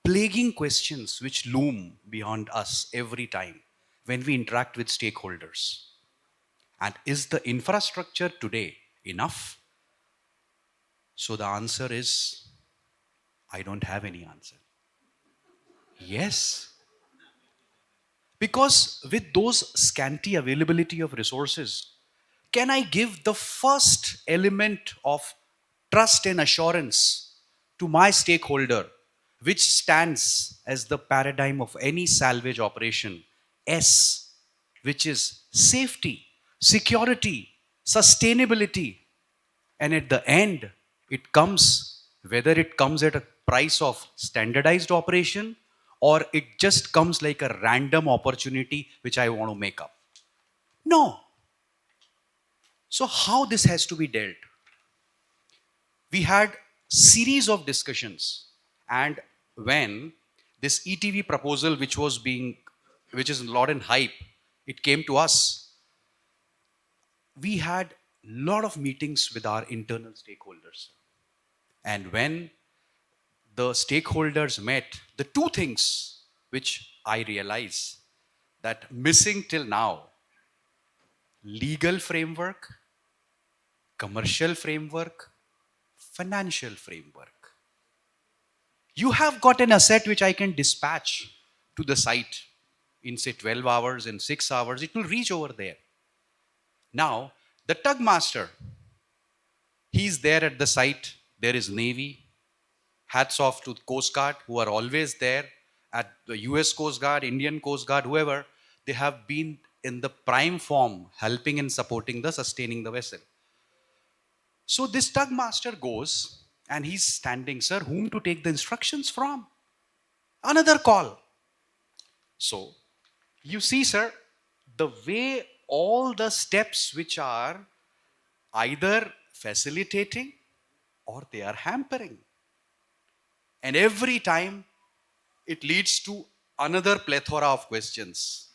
S10: plaguing questions which loom beyond us every time when we interact with stakeholders. And is the infrastructure today enough? So, the answer is I don't have any answer. Yes, because with those scanty availability of resources, can I give the first element of trust and assurance to my stakeholder, which stands as the paradigm of any salvage operation? S, which is safety, security, sustainability. And at the end, it comes, whether it comes at a price of standardized operation or it just comes like a random opportunity which I want to make up. No. So how this has to be dealt? We had series of discussions, and when this ETV proposal, which is a lot in hype, it came to us, we had lot of meetings with our internal stakeholders. And when the stakeholders met, the two things which I realize that missing till now: legal framework, commercial framework, financial framework. You have got an asset which I can dispatch to the site in, say, 12 hours, in 6 hours, it will reach over there. Now, the tug master, he's there at the site, there is Navy. Hats off to the Coast Guard who are always there, at the US Coast Guard, Indian Coast Guard, whoever, they have been in the prime form helping and supporting the sustaining the vessel. So this tug master goes and he's standing, sir, whom to take the instructions from? Another call. So you see, sir, the way all the steps which are either facilitating or they are hampering. And every time it leads to another plethora of questions.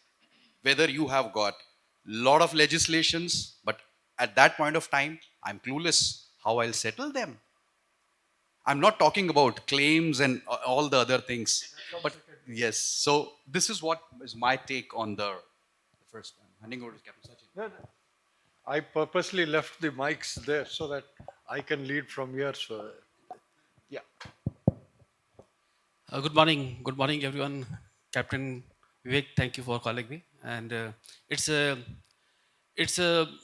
S10: Whether you have got lot of legislations, but at that point of time, I'm clueless how I'll settle them. I'm not talking about claims and all the other things, but yes. So this is what is my take on the first one. Handing over to Captain Sachin.
S9: No, no. I purposely left the mics there so that I can lead from here. So, yeah.
S11: Good morning, everyone. Captain Vivek, thank you for calling me, and it's a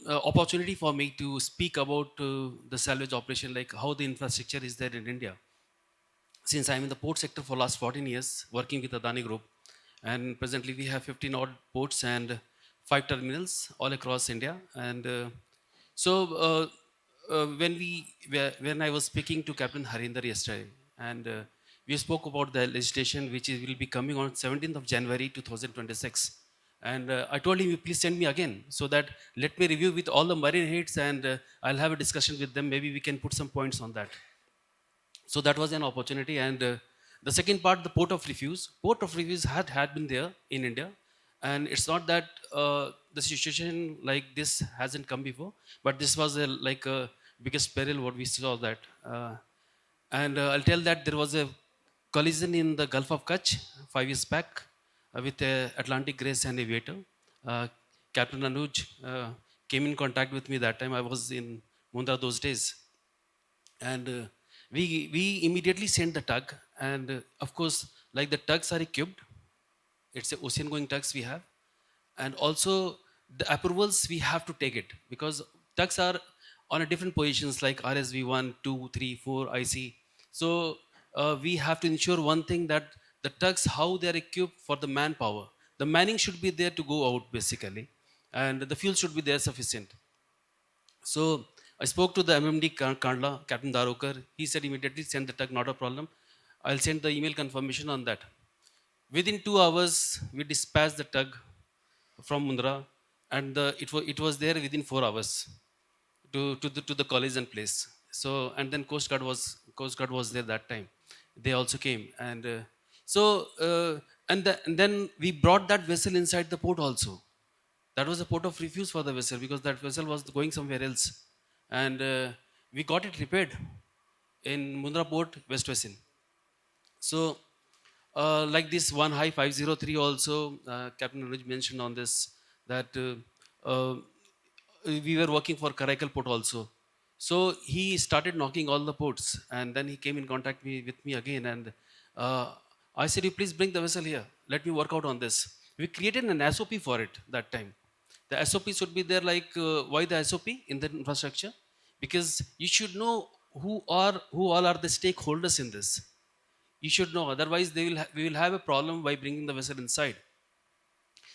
S11: opportunity for me to speak about the salvage operation, like how the infrastructure is there in India. Since I'm in the port sector for last 14 years, working with the Adani Group, and presently we have 15 odd ports and 5 terminals all across India, and so when I was speaking to Captain Harinder yesterday, and we spoke about the legislation which will be coming on 17th of January 2026. And I told him, please send me again so that let me review with all the marine heads, and I'll have a discussion with them. Maybe we can put some points on that. So that was an opportunity. And the second part, the port of refuse. Port of refuse had been there in India. And it's not that the situation like this hasn't come before, but this was like a biggest peril what we saw that. And I'll tell that there was a collision in the Gulf of Kutch 5 years back with Atlantic Grace and Aviator. Captain Anuj came in contact with me that time. I was in Mundra those days. And we immediately sent the tug. And of course, like the tugs are equipped, it's a ocean going tugs we have. And also the approvals, we have to take it because tugs are on a different positions like RSV 1, 2, 3, 4, IC. So we have to ensure one thing, that the tugs, how they are equipped for the manpower. The manning should be there to go out basically, and the fuel should be there sufficient. So I spoke to the MMD Kandla, Captain Darokar. He said immediately send the tug, not a problem. I'll send the email confirmation on that. Within 2 hours, we dispatched the tug from Mundra, and it was there within 4 hours to the collision place. So and then Coast Guard was there that time. They also came, and so and then we brought that vessel inside the port also. That was a port of refuge for the vessel because that vessel was going somewhere else, and we got it repaired in Mundra Port, West Basin. So, like this one high 503 also, Captain Anuj mentioned on this that we were working for Karaikal port also. So he started knocking all the ports, and then he came in contact with me again, and I said, "You please bring the vessel here. Let me work out on this." We created an SOP for it that time. The SOP should be there. Like why the SOP in the infrastructure? Because you should know who all are the stakeholders in this. You should know, otherwise we will have a problem by bringing the vessel inside.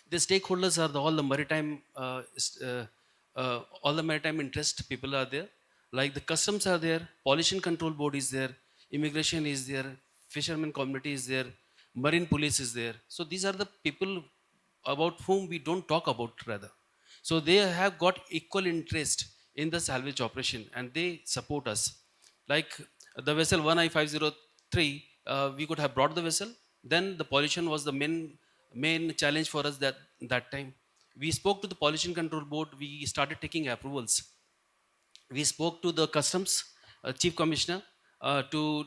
S11: The stakeholders are all the maritime all the maritime interest people are there. Like the customs are there, pollution control board is there, immigration is there, fishermen community is there, marine police is there. So these are the people about whom we don't talk about rather. So they have got equal interest in the salvage operation and they support us. Like the vessel 1I503, we could have brought the vessel. Then the pollution was the main challenge for us that time. We spoke to the pollution control board. We started taking approvals. We spoke to the customs chief commissioner to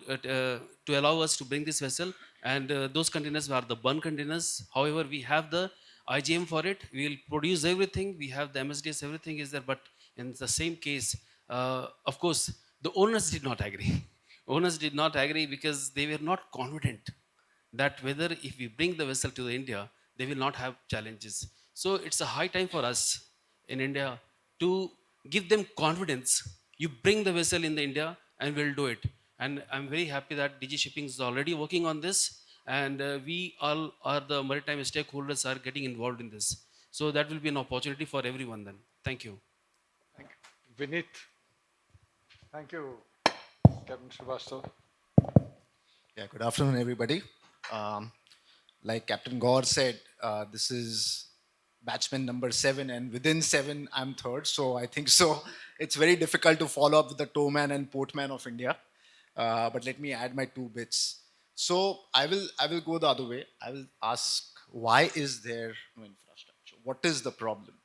S11: allow us to bring this vessel, and those containers were the bun containers. However, we have the IGM for it. We will produce everything. We have the MSDS. Everything is there. But in the same case, of course, the owners did not agree. Owners did not agree because they were not confident that whether if we bring the vessel to the India, they will not have challenges. So it's a high time for us in India to give them confidence. You bring the vessel in the India and we'll do it. And I'm very happy that DG Shipping is already working on this, and we all are the maritime stakeholders are getting involved in this. So that will be an opportunity for everyone then. Thank you.
S9: Vineet. Thank you, Captain Srivastav.
S12: Yeah, good afternoon, everybody. Um, like Captain Gore said, this is batsman number 7, and within 7, I'm third. So I think so. It's very difficult to follow up with the towman and portman of India. But let me add my 2 bits. So I will go the other way. I will ask, why is there no infrastructure? What is the problem?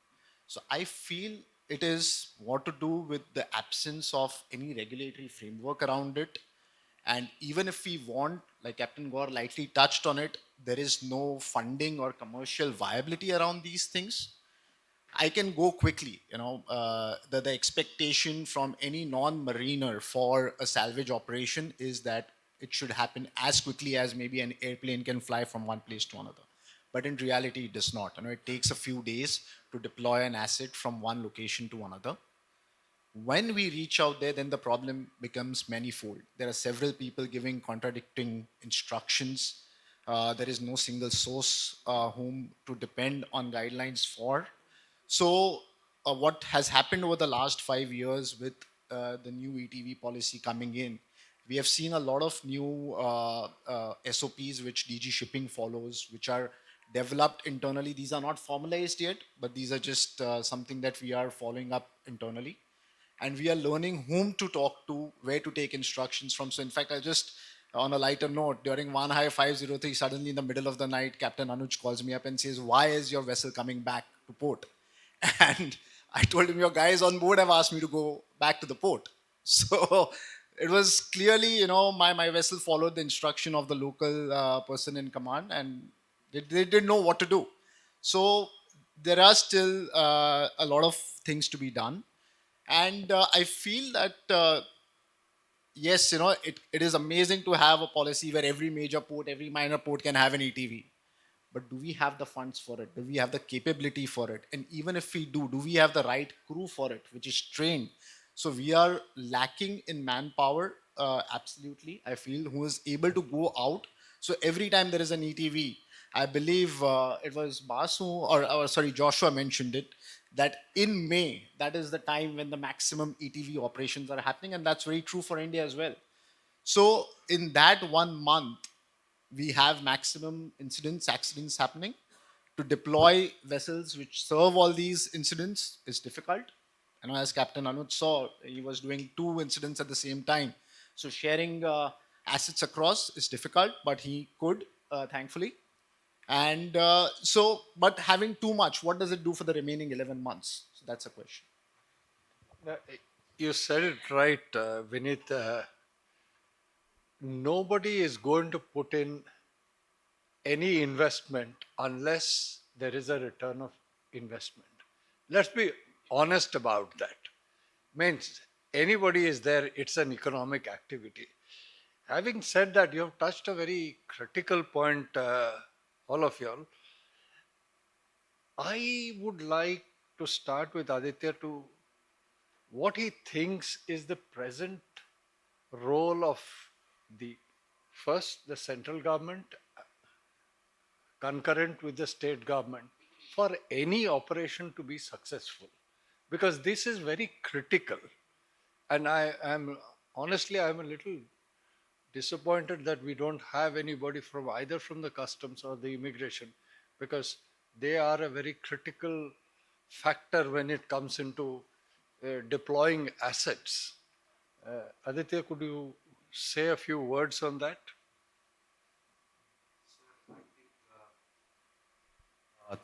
S12: So I feel it is more to do with the absence of any regulatory framework around it. And even if we want, like Captain Gore lightly touched on it, there is no funding or commercial viability around these things. I can go quickly. The expectation from any non-mariner for a salvage operation is that it should happen as quickly as maybe an airplane can fly from one place to another. But in reality, it does not. It takes a few days to deploy an asset from one location to another. When we reach out there, then the problem becomes manifold. There are several people giving contradicting instructions. There is no single source whom to depend on guidelines for. So, what has happened over the last 5 years with the new ETV policy coming in, we have seen a lot of new SOPs which DG Shipping follows, which are developed internally. These are not formalized yet, but these are just something that we are following up internally, and we are learning whom to talk to, where to take instructions from. So, in fact, I just, on a lighter note, during 1-503, suddenly in the middle of the night, Captain Anuj calls me up and says, "Why is your vessel coming back to port?" And I told him, "Your guys on board have asked me to go back to the port." So it was clearly, my vessel followed the instruction of the local person in command, and they didn't know what to do. So there are still a lot of things to be done. And I feel that, yes, it is amazing to have a policy where every major port, every minor port can have an ETV. But do we have the funds for it? Do we have the capability for it? And even if we do we have the right crew for it, which is trained? So we are lacking in manpower, absolutely, I feel, who is able to go out. So every time there is an ETV, I believe it was Basu or sorry, Joshua mentioned it, that in May, that is the time when the maximum ETV operations are happening. And that's very true for India as well. So in that 1 month, we have maximum accidents happening. To deploy vessels which serve all these incidents is difficult. as Captain Anuj saw, he was doing two incidents at the same time. So sharing assets across is difficult, but he could, thankfully. And but having too much, what does it do for the remaining 11 months? So that's a question.
S9: Uh, You said it right, Vinith. Nobody is going to put in any investment unless there is a return of investment. Let's be honest about that. Means anybody is there, it's an economic activity. Having said that, you have touched a very critical point, all of y'all. I would like to start with Aditya to what he thinks is the present role of the first, the central government, concurrent with the state government, for any operation to be successful. Because this is very critical. And I am honestly, I'm a little disappointed that we don't have anybody from either from the customs or the immigration, because they are a very critical factor when it comes into deploying assets. Aditya, could you say a few words on that?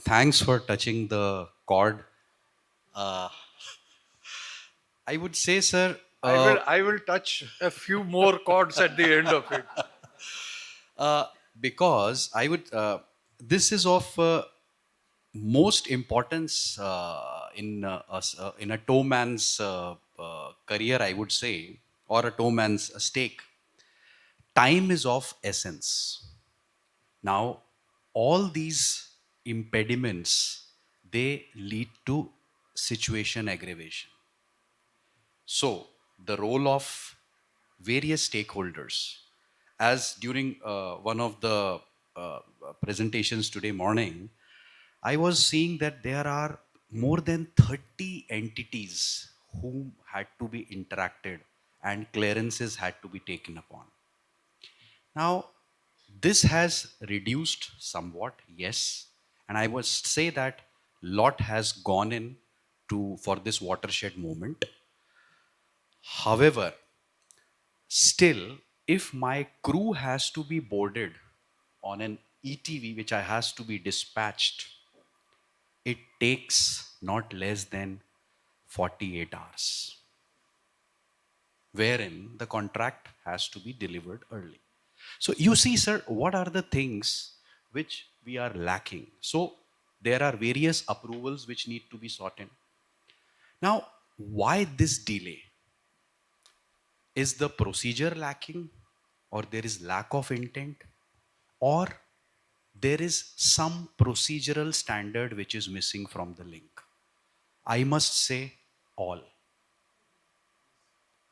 S10: Thanks for touching the chord. Uh, I would say, sir,
S9: I will touch a few more chords at the end of it.
S10: uh, because I would, this is of most importance in a towman's career, I would say, or a towman's stake. Time is of essence. Now, all these impediments, they lead to situation aggravation. So, the role of various stakeholders, as during one of the presentations today morning, I was seeing that there are more than 30 entities whom had to be interacted and clearances had to be taken upon. Now, this has reduced somewhat, yes, and I must say that lot has gone in to for this watershed movement. However, still, if my crew has to be boarded on an ETV which I has to be dispatched, it takes not less than 48 hours, wherein the contract has to be delivered early. So you see, sir, what are the things which we are lacking? So there are various approvals which need to be sought in. Now, why this delay? Is the procedure lacking, or there is lack of intent, or there is some procedural standard which is missing from the link? I must say all.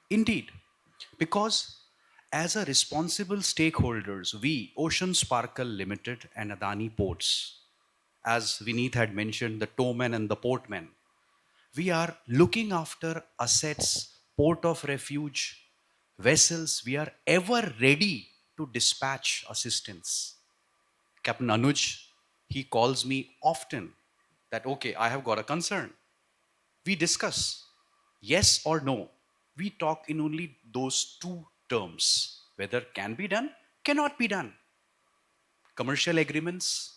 S10: Indeed, because as a responsible stakeholders, we, Ocean Sparkle Limited and Adani Ports, as Vineet had mentioned, the towmen and the portmen, we are looking after assets, port of refuge, vessels. We are ever ready to dispatch assistance. Captain Anuj, he calls me often that, okay, I have got a concern. We discuss yes or no. We talk in only those two terms, whether can be done, cannot be done. Commercial agreements,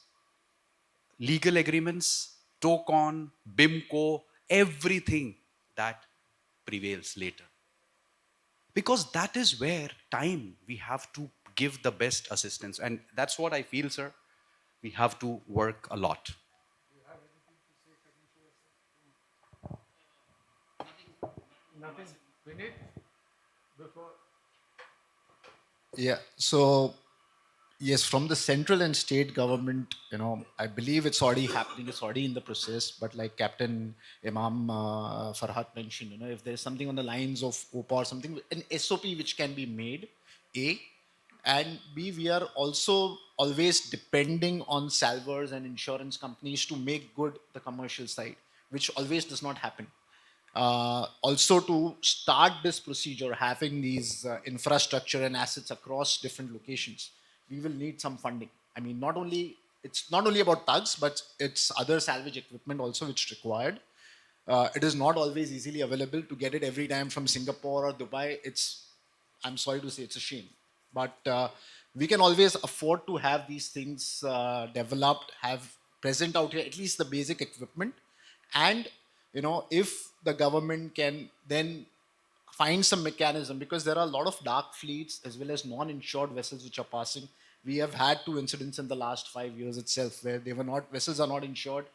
S10: legal agreements, TOCON, BIMCO, everything that prevails later. Because that is where time we have to give the best assistance. And that's what I feel, sir. We have to work a lot.
S9: Nothing. Vinith, before.
S12: Yeah. So yes, from the central and state government, I believe it's already happening. It's already in the process. But like Captain Imam Farhat mentioned, if there's something on the lines of OPA or something, an SOP which can be made, A, and B, we are also always depending on salvers and insurance companies to make good the commercial side, which always does not happen. Also, to start this procedure, having these infrastructure and assets across different locations, we will need some funding. I mean, it's not only about tugs, but it's other salvage equipment also which required. It is not always easily available to get it every time from Singapore or Dubai. I'm sorry to say, it's a shame. But we can always afford to have these things developed, have present out here, at least the basic equipment. And, if the government can then find some mechanism, because there are a lot of dark fleets as well as non-insured vessels which are passing. We have had two incidents in the last 5 years itself where they were not vessels are not insured,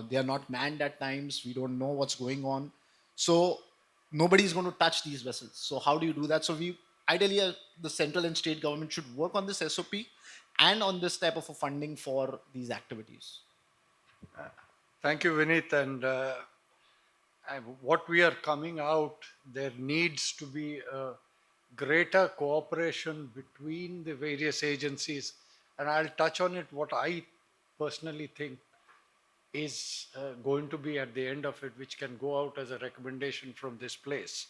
S12: they are not manned at times. We don't know what's going on, so nobody's going to touch these vessels. So how do you do that? So we ideally the central and state government should work on this SOP and on this type of a funding for these activities.
S9: Thank you, Vinit. And what we are coming out, there needs to be a greater cooperation between the various agencies. And I'll touch on it, what I personally think is going to be at the end of it, which can go out as a recommendation from this place.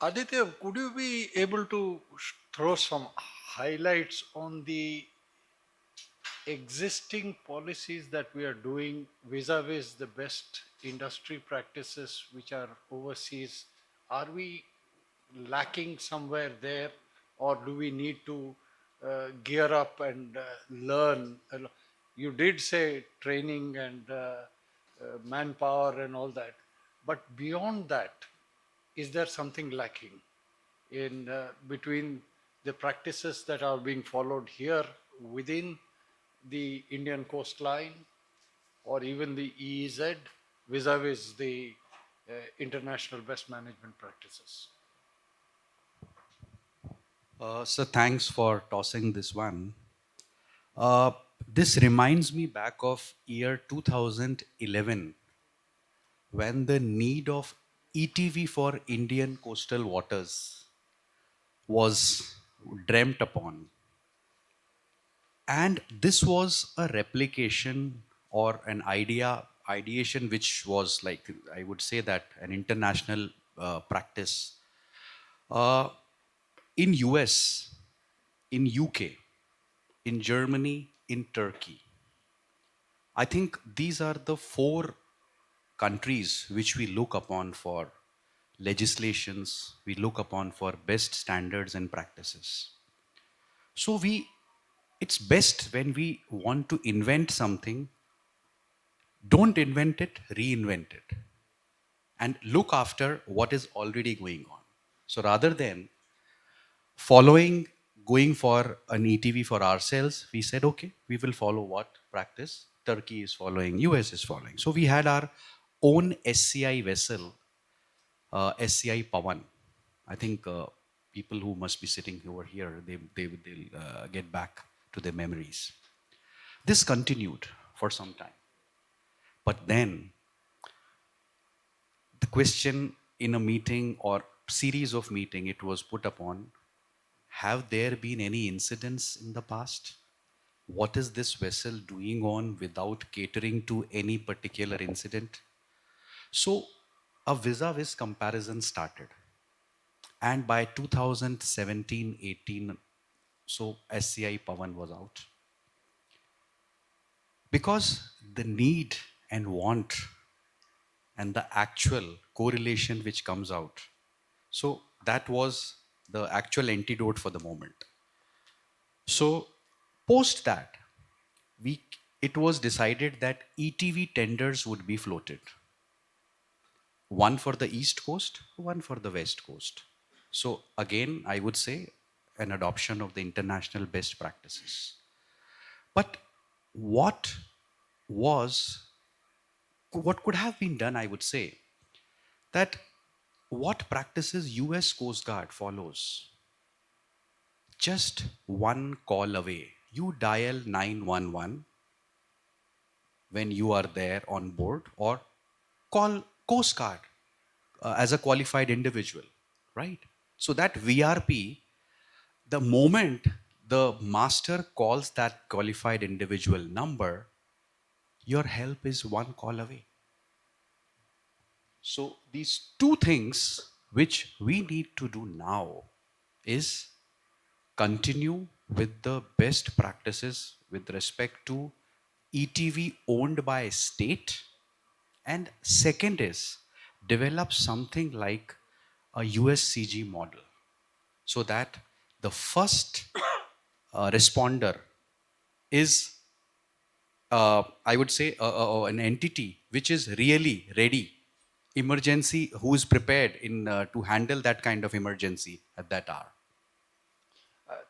S9: Aditya, could you be able to throw some highlights on the existing policies that we are doing vis-a-vis the best industry practices which are overseas? Are we lacking somewhere there, or do we need to gear up and learn? You did say training and manpower and all that, but beyond that, is there something lacking in between the practices that are being followed here within the Indian coastline or even the EEZ vis-a-vis the international best management practices?
S10: So thanks for tossing this one. This reminds me back of year 2011 when the need of ETV for Indian coastal waters was dreamt upon. And this was a replication or an ideation which was like, I would say that an international practice. In US, in UK, in Germany, in Turkey. I think these are the four countries which we look upon for legislations, we look upon for best standards and practices. So it's best when we want to invent something, don't invent it, reinvent it, and look after what is already going on. So rather than going for an ETV for ourselves, we said, okay, we will follow what practice Turkey is following, US is following. So we had our own SCI vessel, SCI Pawan. I think people who must be sitting over here, they'll get back to their memories. This continued for some time. But then the question in a meeting or series of meeting, it was put upon, have there been any incidents in the past? What is this vessel doing on without catering to any particular incident? So a vis-a-vis comparison started. And by 2017-18, so SCI Pawan was out. Because the need and want and the actual correlation which comes out. So that was the actual antidote for the moment. So post that, it was decided that ETV tenders would be floated. One for the East Coast, one for the West Coast. So again, I would say an adoption of the international best practices. But what could have been done, I would say, that what practices US Coast Guard follows, just one call away. You dial 911 when you are there on board, or call Coast Guard as a qualified individual, right? So that VRP, the moment the master calls that qualified individual number, your help is one call away. So these two things which we need to do now is continue with the best practices with respect to ETV owned by state, and second is develop something like a USCG model so that the first responder is, I would say, an entity which is really ready, emergency, who is prepared in to handle that kind of emergency at that hour.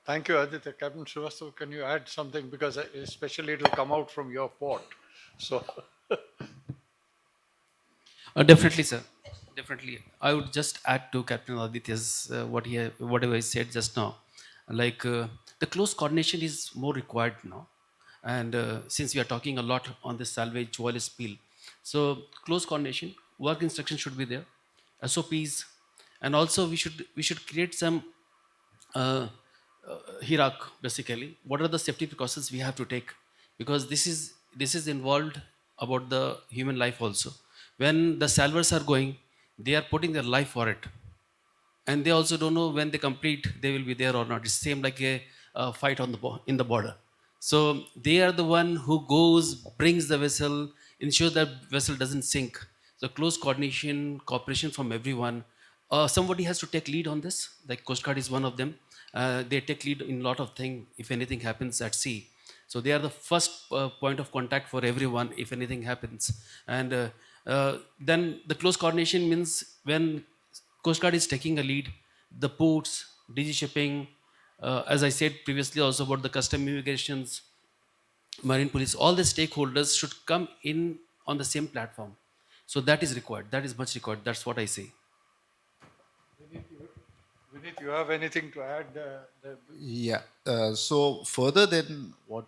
S9: Thank you, Aditya. Captain Srivastav, can you add something? Because especially it will come out from your port. So,
S11: Definitely, sir. Definitely. I would just add to Captain Aditya's whatever he said just now. Like the close coordination is more required now, and since we are talking a lot on the salvage wireless spill, so close coordination, work instructions should be there, SOPs, and also we should create some uh, hierarchy basically. What are the safety precautions we have to take? Because this is involved about the human life also. When the salvers are going, they are putting their life for it, and they also don't know when they complete they will be there or not. It's same like a fight on the in the border. So they are the one who goes, brings the vessel, ensure that vessel doesn't sink. So close coordination, cooperation from everyone. Somebody has to take lead on this, like Coast Guard is one of them. They take lead in a lot of things if anything happens at sea. So they are the first point of contact for everyone if anything happens. And then the close coordination means when Coast Guard is taking a lead, the ports, DG shipping, as I said previously also about the custom immigrations, marine police, all the stakeholders should come in on the same platform. So that is required. That is much required. That's what I say.
S9: Vinit, you have anything to add?
S12: Yeah. So further than what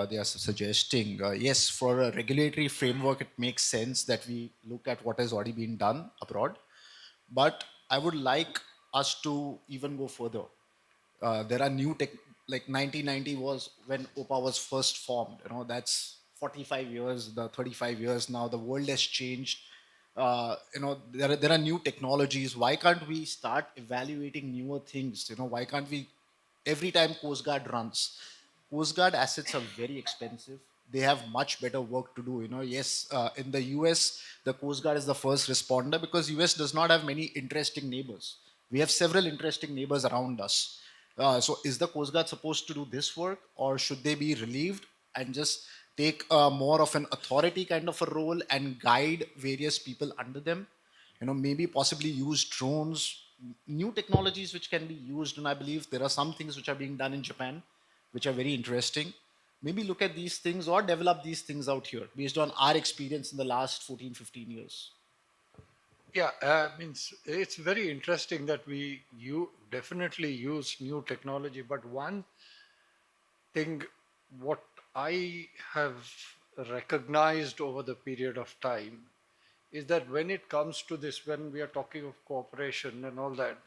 S12: they are suggesting, yes, for a regulatory framework, it makes sense that we look at what has already been done abroad. But I would like us to even go further. There are new tech, like 1990 was when OPA was first formed. That's 45 years, the 35 years now. The world has changed. There are new technologies. Why can't we start evaluating newer things? Why can't we, every time Coast Guard runs, Coast Guard assets are very expensive. They have much better work to do. Yes, in the US, the Coast Guard is the first responder because US does not have many interesting neighbors. We have several interesting neighbors around us. So is the Coast Guard supposed to do this work, or should they be relieved and just take more of an authority kind of a role and guide various people under them? Maybe possibly use drones, new technologies which can be used. And I believe there are some things which are being done in Japan, which are very interesting. Maybe look at these things or develop these things out here based on our experience in the last 14, 15 years.
S9: Yeah, means it's very interesting that you definitely use new technology, but one thing what I have recognized over the period of time is that when it comes to this, when we are talking of cooperation and all that,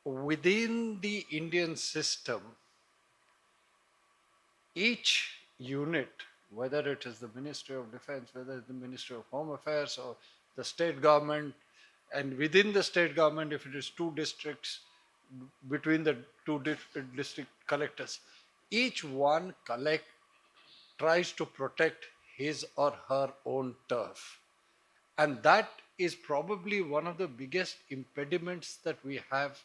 S9: within the Indian system, each unit, whether it is the Ministry of Defense, whether it's the Ministry of Home Affairs or the state government, and within the state government, if it is two districts, between the two district collectors, each one tries to protect his or her own turf. And that is probably one of the biggest impediments that we have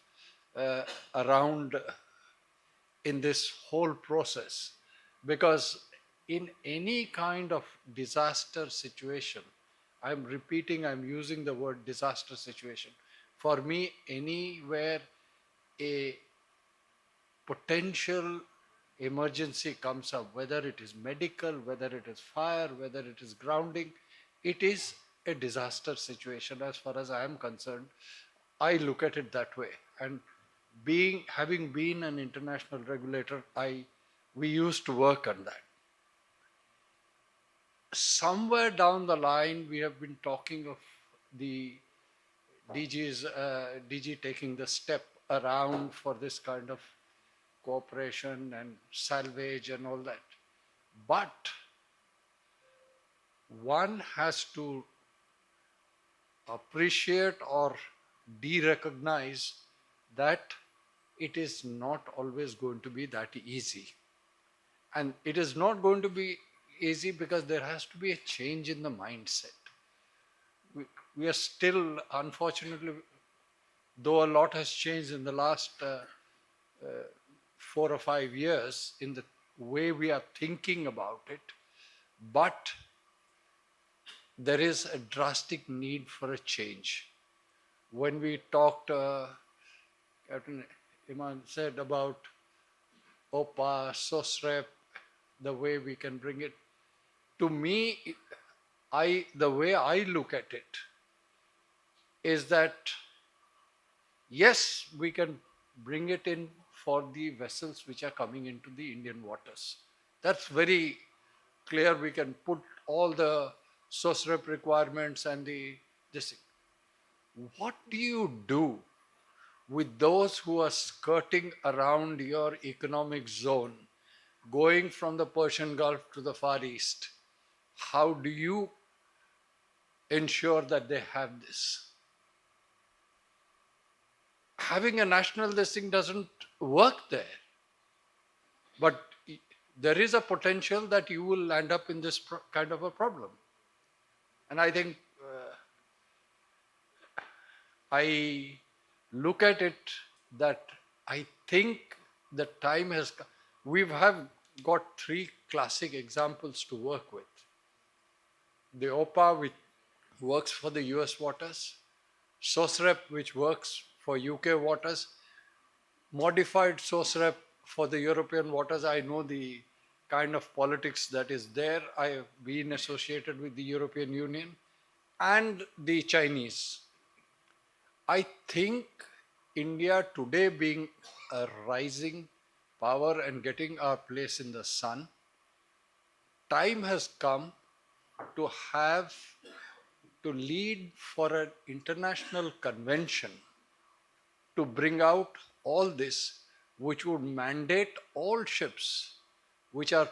S9: around in this whole process. Because in any kind of disaster situation, I'm repeating, I'm using the word disaster situation. For me, anywhere a potential emergency comes up, whether it is medical, whether it is fire, whether it is grounding, it is a disaster situation as far as I am concerned. I look at it that way. And having been an international regulator, we used to work on that. Somewhere down the line, we have been talking of the DG taking the step around for this kind of cooperation and salvage and all that. But one has to appreciate or de-recognize that it is not always going to be that easy. And it is not going to be easy because there has to be a change in the mindset. We are still, unfortunately, though a lot has changed in the last 4 or 5 years in the way we are thinking about it, but there is a drastic need for a change. When we talked, Captain Iman said about OPA, SOSREP, the way we can bring it. To me, the way I look at it is that yes, we can bring it in for the vessels which are coming into the Indian waters. That's very clear. We can put all the SOSREP requirements and this. What do you do with those who are skirting around your economic zone, going from the Persian Gulf to the Far East? How do you ensure that they have this? Having a national listing doesn't work there. But there is a potential that you will end up in this kind of a problem. And I think I look at it that I think the time has come. We have got three classic examples to work with. The OPA, which works for the US waters, SOSREP, which works for UK waters, modified SOSREP for the European waters. I know the kind of politics that is there. I have been associated with the European Union and the Chinese. I think India today being a rising power and getting our place in the sun, time has come to lead for an international convention to bring out all this, which would mandate all ships which are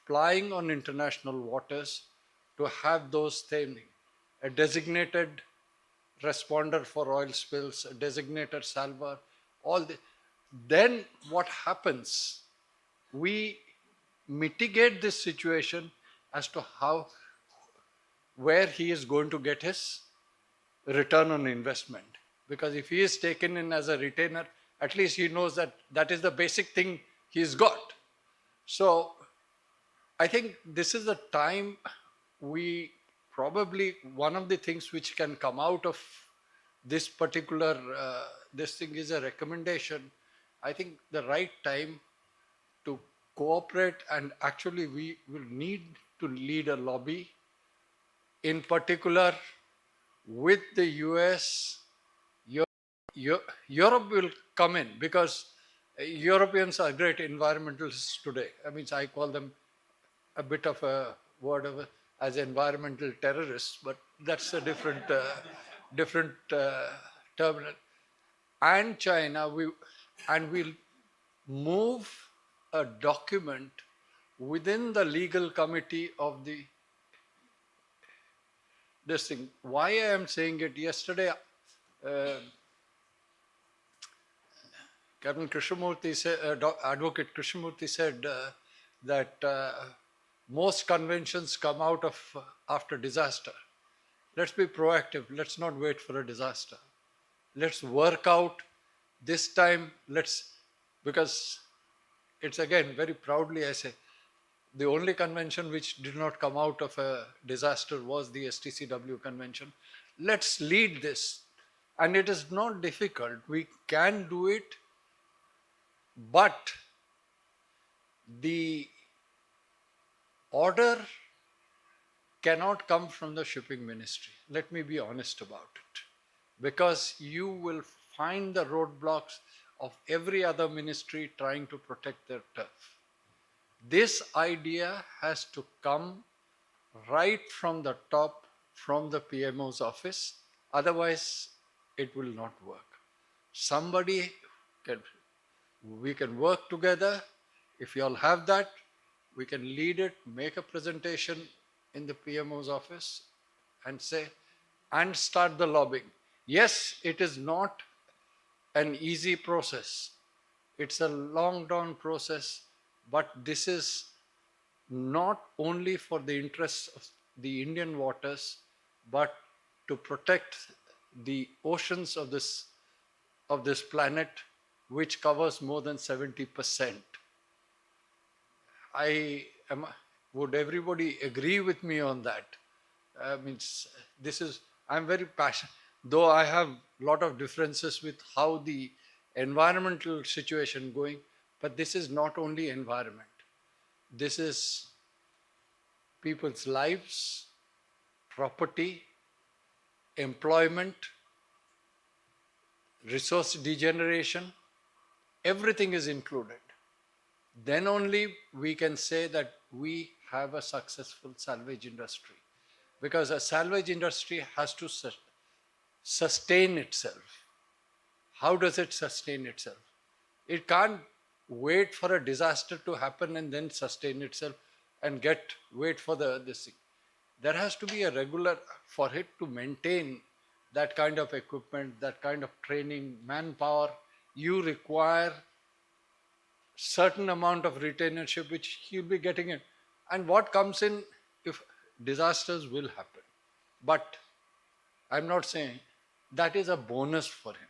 S9: plying on international waters to have those things, a designated responder for oil spills, a designated salver, all this. Then what happens? We mitigate this situation as to where he is going to get his return on investment. Because if he is taken in as a retainer, at least he knows that that is the basic thing he's got. So I think this is the time one of the things which can come out of this particular, this thing is a recommendation. I think the right time to cooperate, and actually we will need to lead a lobby, in particular with the US. Europe will come in because Europeans are great environmentalists today. I mean, I call them a bit of a word as environmental terrorists, but that's a different terminal. And China, we'll move a document within the legal committee of this thing. Why I am saying it, yesterday, Captain Krishnamurti said, Advocate Krishnamurti said that most conventions come out of after disaster. Let's be proactive. Let's not wait for a disaster. Let's work out this time. Because it's again, very proudly I say, the only convention which did not come out of a disaster was the STCW convention. Let's lead this. And it is not difficult. We can do it. But the order cannot come from the shipping ministry. Let me be honest about it. Because you will find the roadblocks of every other ministry trying to protect their turf. This idea has to come right from the top, from the PMO's office. Otherwise, it will not work. We can work together. If you all have that, we can lead it, make a presentation in the PMO's office and start the lobbying. Yes, it is not an easy process. It's a long drawn process. but this is not only for the interests of the Indian waters, but to protect the oceans of this planet, which covers more than 70%. Would everybody agree with me on that? I'm very passionate, though I have a lot of differences with how the environmental situation going, but this is not only environment. This is people's lives, property, employment, resource degeneration, everything is included. Then only we can say that we have a successful salvage industry. Because a salvage industry has to sustain itself. How does it sustain itself? It can't wait for a disaster to happen and then sustain itself and wait for this thing. There has to be a regular, for it to maintain that kind of equipment, that kind of training, manpower, you require certain amount of retainership which he'll be getting in. And what comes in, if disasters will happen. But I'm not saying that is a bonus for him.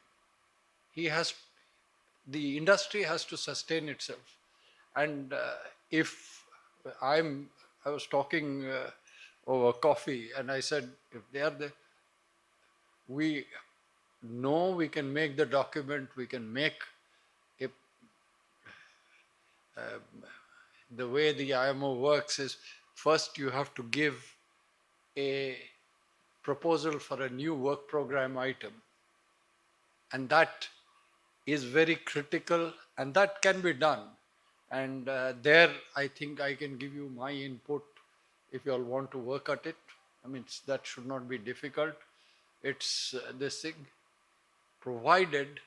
S9: The industry has to sustain itself. And if I was talking over coffee and I said, if they are there, we know we can make the document, we can make a, the way the IMO works is first you have to give a proposal for a new work program item. And that is very critical and that can be done. And there I think I can give you my input if you all want to work at it. That should not be difficult. It's this thing provided,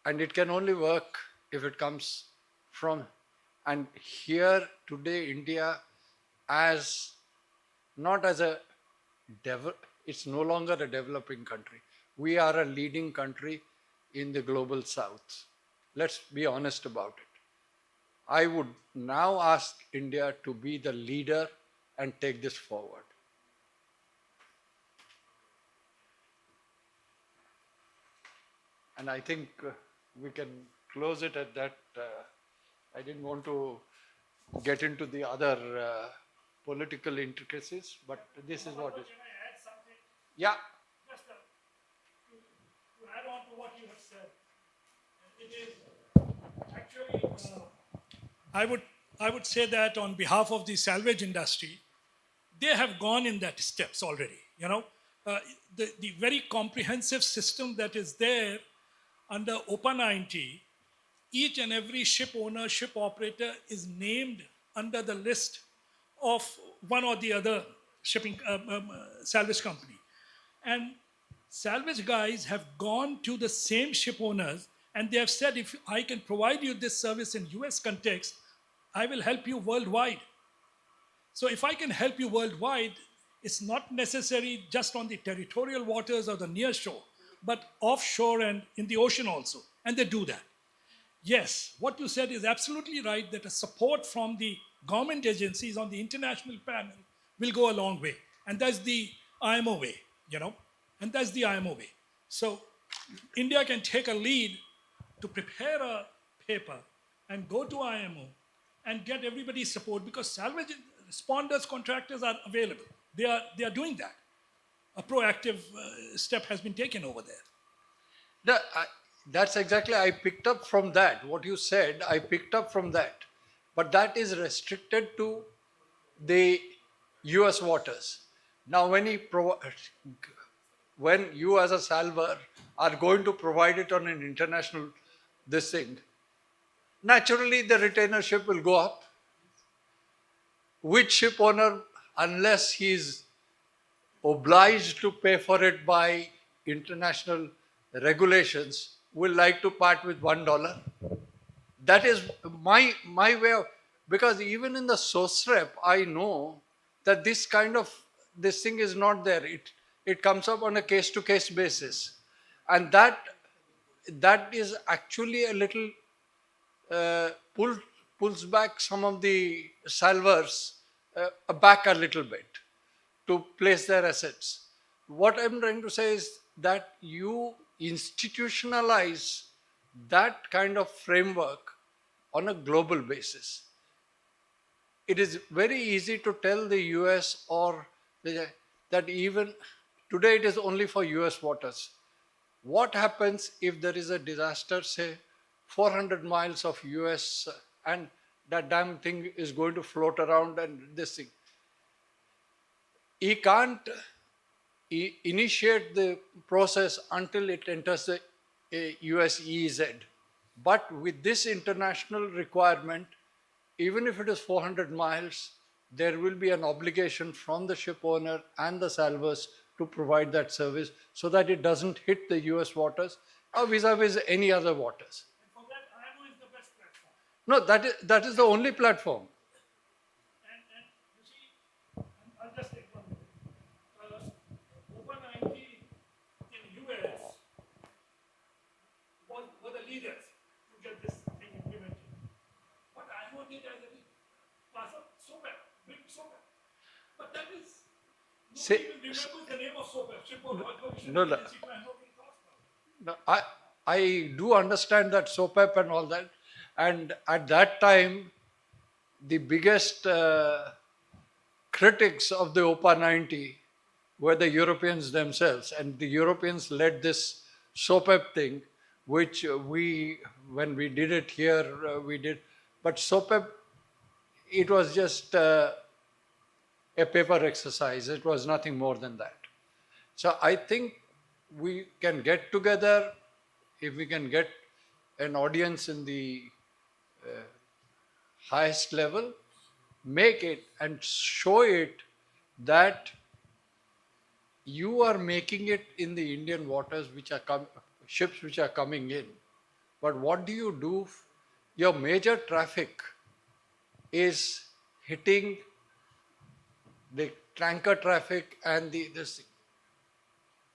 S9: and it can only work if it comes from, and here today India as not as a it's no longer a developing country. We are a leading country in the global south. Let's be honest about it. I would now ask India to be the leader and take this forward. And I think we can close it at that. I didn't want to get into the other political intricacies, but this is what is.
S4: Can I add something?
S9: Yeah.
S4: Just to add on to what you have said, it is actually, I would say that on behalf of the salvage industry, they have gone in that steps already. The very comprehensive system that is there under OPA 90, each and every ship owner, ship operator is named under the list of one or the other shipping salvage company. And salvage guys have gone to the same ship owners and they have said, if I can provide you this service in US context, I will help you worldwide. So if I can help you worldwide, it's not necessary just on the territorial waters or the near shore, but offshore and in the ocean also. And they do that. Yes, what you said is absolutely right, that a support from the government agencies on the international panel will go a long way. And that's the IMO way, and that's the IMO way. So India can take a lead to prepare a paper and go to IMO and get everybody's support, because salvage responders, contractors are available. They are doing that. A proactive step has been taken over there.
S9: That's exactly, I picked up from that. What you said, I picked up from that. But that is restricted to the US waters. Now, when you as a salver are going to provide it on an international this thing, naturally the retainership will go up. Which ship owner, unless he is obliged to pay for it by international regulations, will like to part with $1? That is my way of, because even in the SOSREP, I know that this thing is not there. It comes up on a case-to-case basis. And that is actually a little pulls back some of the salvers back a little bit to place their assets. What I'm trying to say is that you institutionalize that kind of framework on a global basis. It is very easy to tell the US or that even today it is only for US waters. What happens if there is a disaster, say 400 miles of US, and that damn thing is going to float around and this thing? He can't initiate the process until it enters the US EEZ. But with this international requirement, even if it is 400 miles, there will be an obligation from the ship owner and the salvors to provide that service so that it doesn't hit the US waters or vis-a-vis any other waters.
S4: And for that, IMO is the best platform.
S9: No, that is the only platform.
S4: And you see, I'll just take one minute. Open 90 in US were the leaders to get this thing implemented. But IMO did as a class of SOPEP, big SOPEP. But that is, nobody even remembers the name of SOPEP, Shipboard Operation
S9: No,
S4: Agency to Handle Cost.
S9: No, I do understand that SOPEP and all that. And at that time, the biggest critics of the OPA 90 were the Europeans themselves. And the Europeans led this SOPEP thing, which when we did it here, we did. But SOPEP, it was just a paper exercise. It was nothing more than that. So I think we can get together, if we can get an audience in the highest level, make it and show it that you are making it in the Indian waters, which are ships which are coming in. But what do you do? Your major traffic is hitting the tanker traffic, and this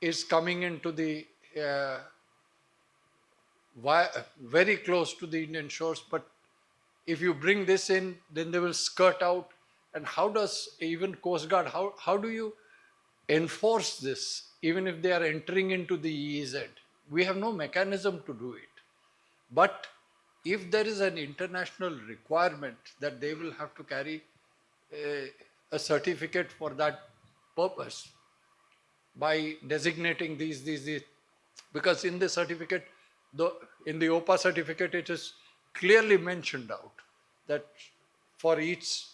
S9: is coming into the very close to the Indian shores. But if you bring this in, then they will skirt out. And how does even Coast Guard, how do you enforce this, even if they are entering into the EEZ? We have no mechanism to do it. But if there is an international requirement that they will have to carry a certificate for that purpose by designating these, because in the certificate, in the OPA certificate, it is clearly mentioned out that for each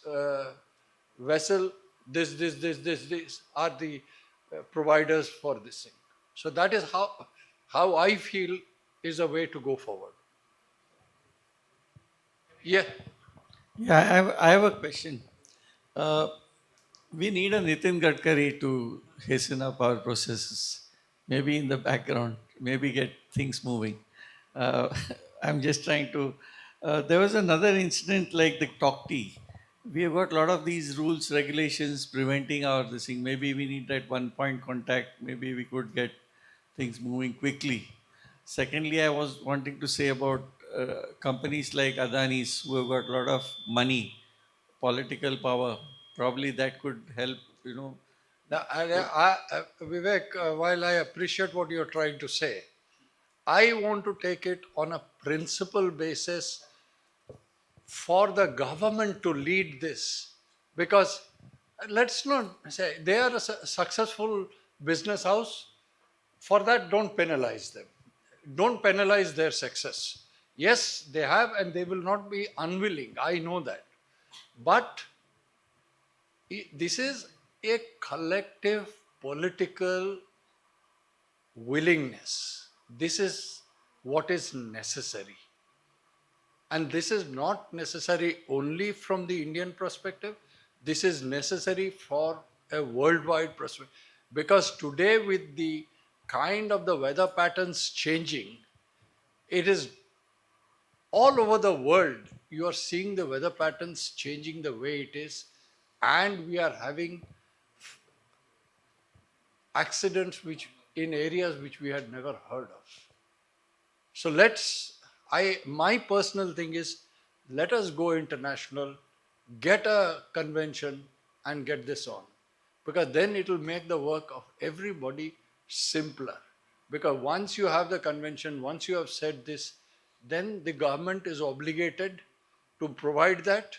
S9: vessel, this are the providers for this thing. So that is how I feel is a way to go forward. Yeah.
S2: Yeah, I have a question. We need a Nitin Gadkari to hasten up our processes, maybe in the background, maybe get things moving. I'm just trying to. There was another incident like the talk tea. We have got a lot of these rules, regulations preventing our this thing. Maybe we need that one point contact. Maybe we could get things moving quickly. Secondly, I was wanting to say about companies like Adani's who have got a lot of money, political power. Probably that could help,
S9: Now, Vivek, while I appreciate what you're trying to say, I want to take it on a principle basis for the government to lead this. Because let's not say they are a successful business house. For that, don't penalize them. Don't penalize their success. Yes, they have, and they will not be unwilling. I know that. But this is a collective political willingness. This is what is necessary. And this is not necessary only from the Indian perspective. This is necessary for a worldwide perspective. Because today, with the kind of the weather patterns changing, it is all over the world. You are seeing the weather patterns changing the way it is, and we are having accidents which in areas which we had never heard of. So my personal thing is, let us go international, get a convention, and get this on. Because then it will make the work of everybody simpler. Because once you have the convention, once you have said this, then the government is obligated to provide that.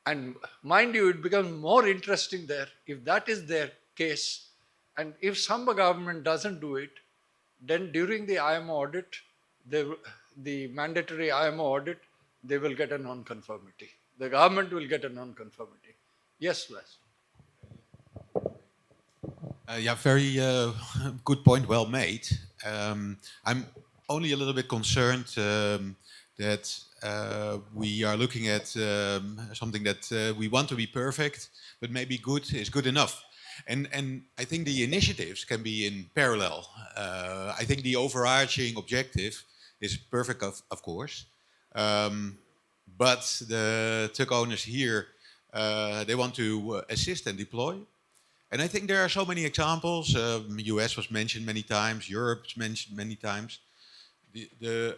S9: And mind you, it becomes more interesting there if that is their case. And if some government doesn't do it, then during the IMO audit, the mandatory IMO audit, they will get a non-conformity. The government will get a non-conformity. Yes, Les.
S6: Yeah, very good point, well made. I'm only a little bit concerned that we are looking at something that we want to be perfect, but maybe good is good enough. And I think the initiatives can be in parallel. I think the overarching objective is perfect, of course. But the tug owners here, they want to assist and deploy. And I think there are so many examples. US was mentioned many times, Europe's mentioned many times.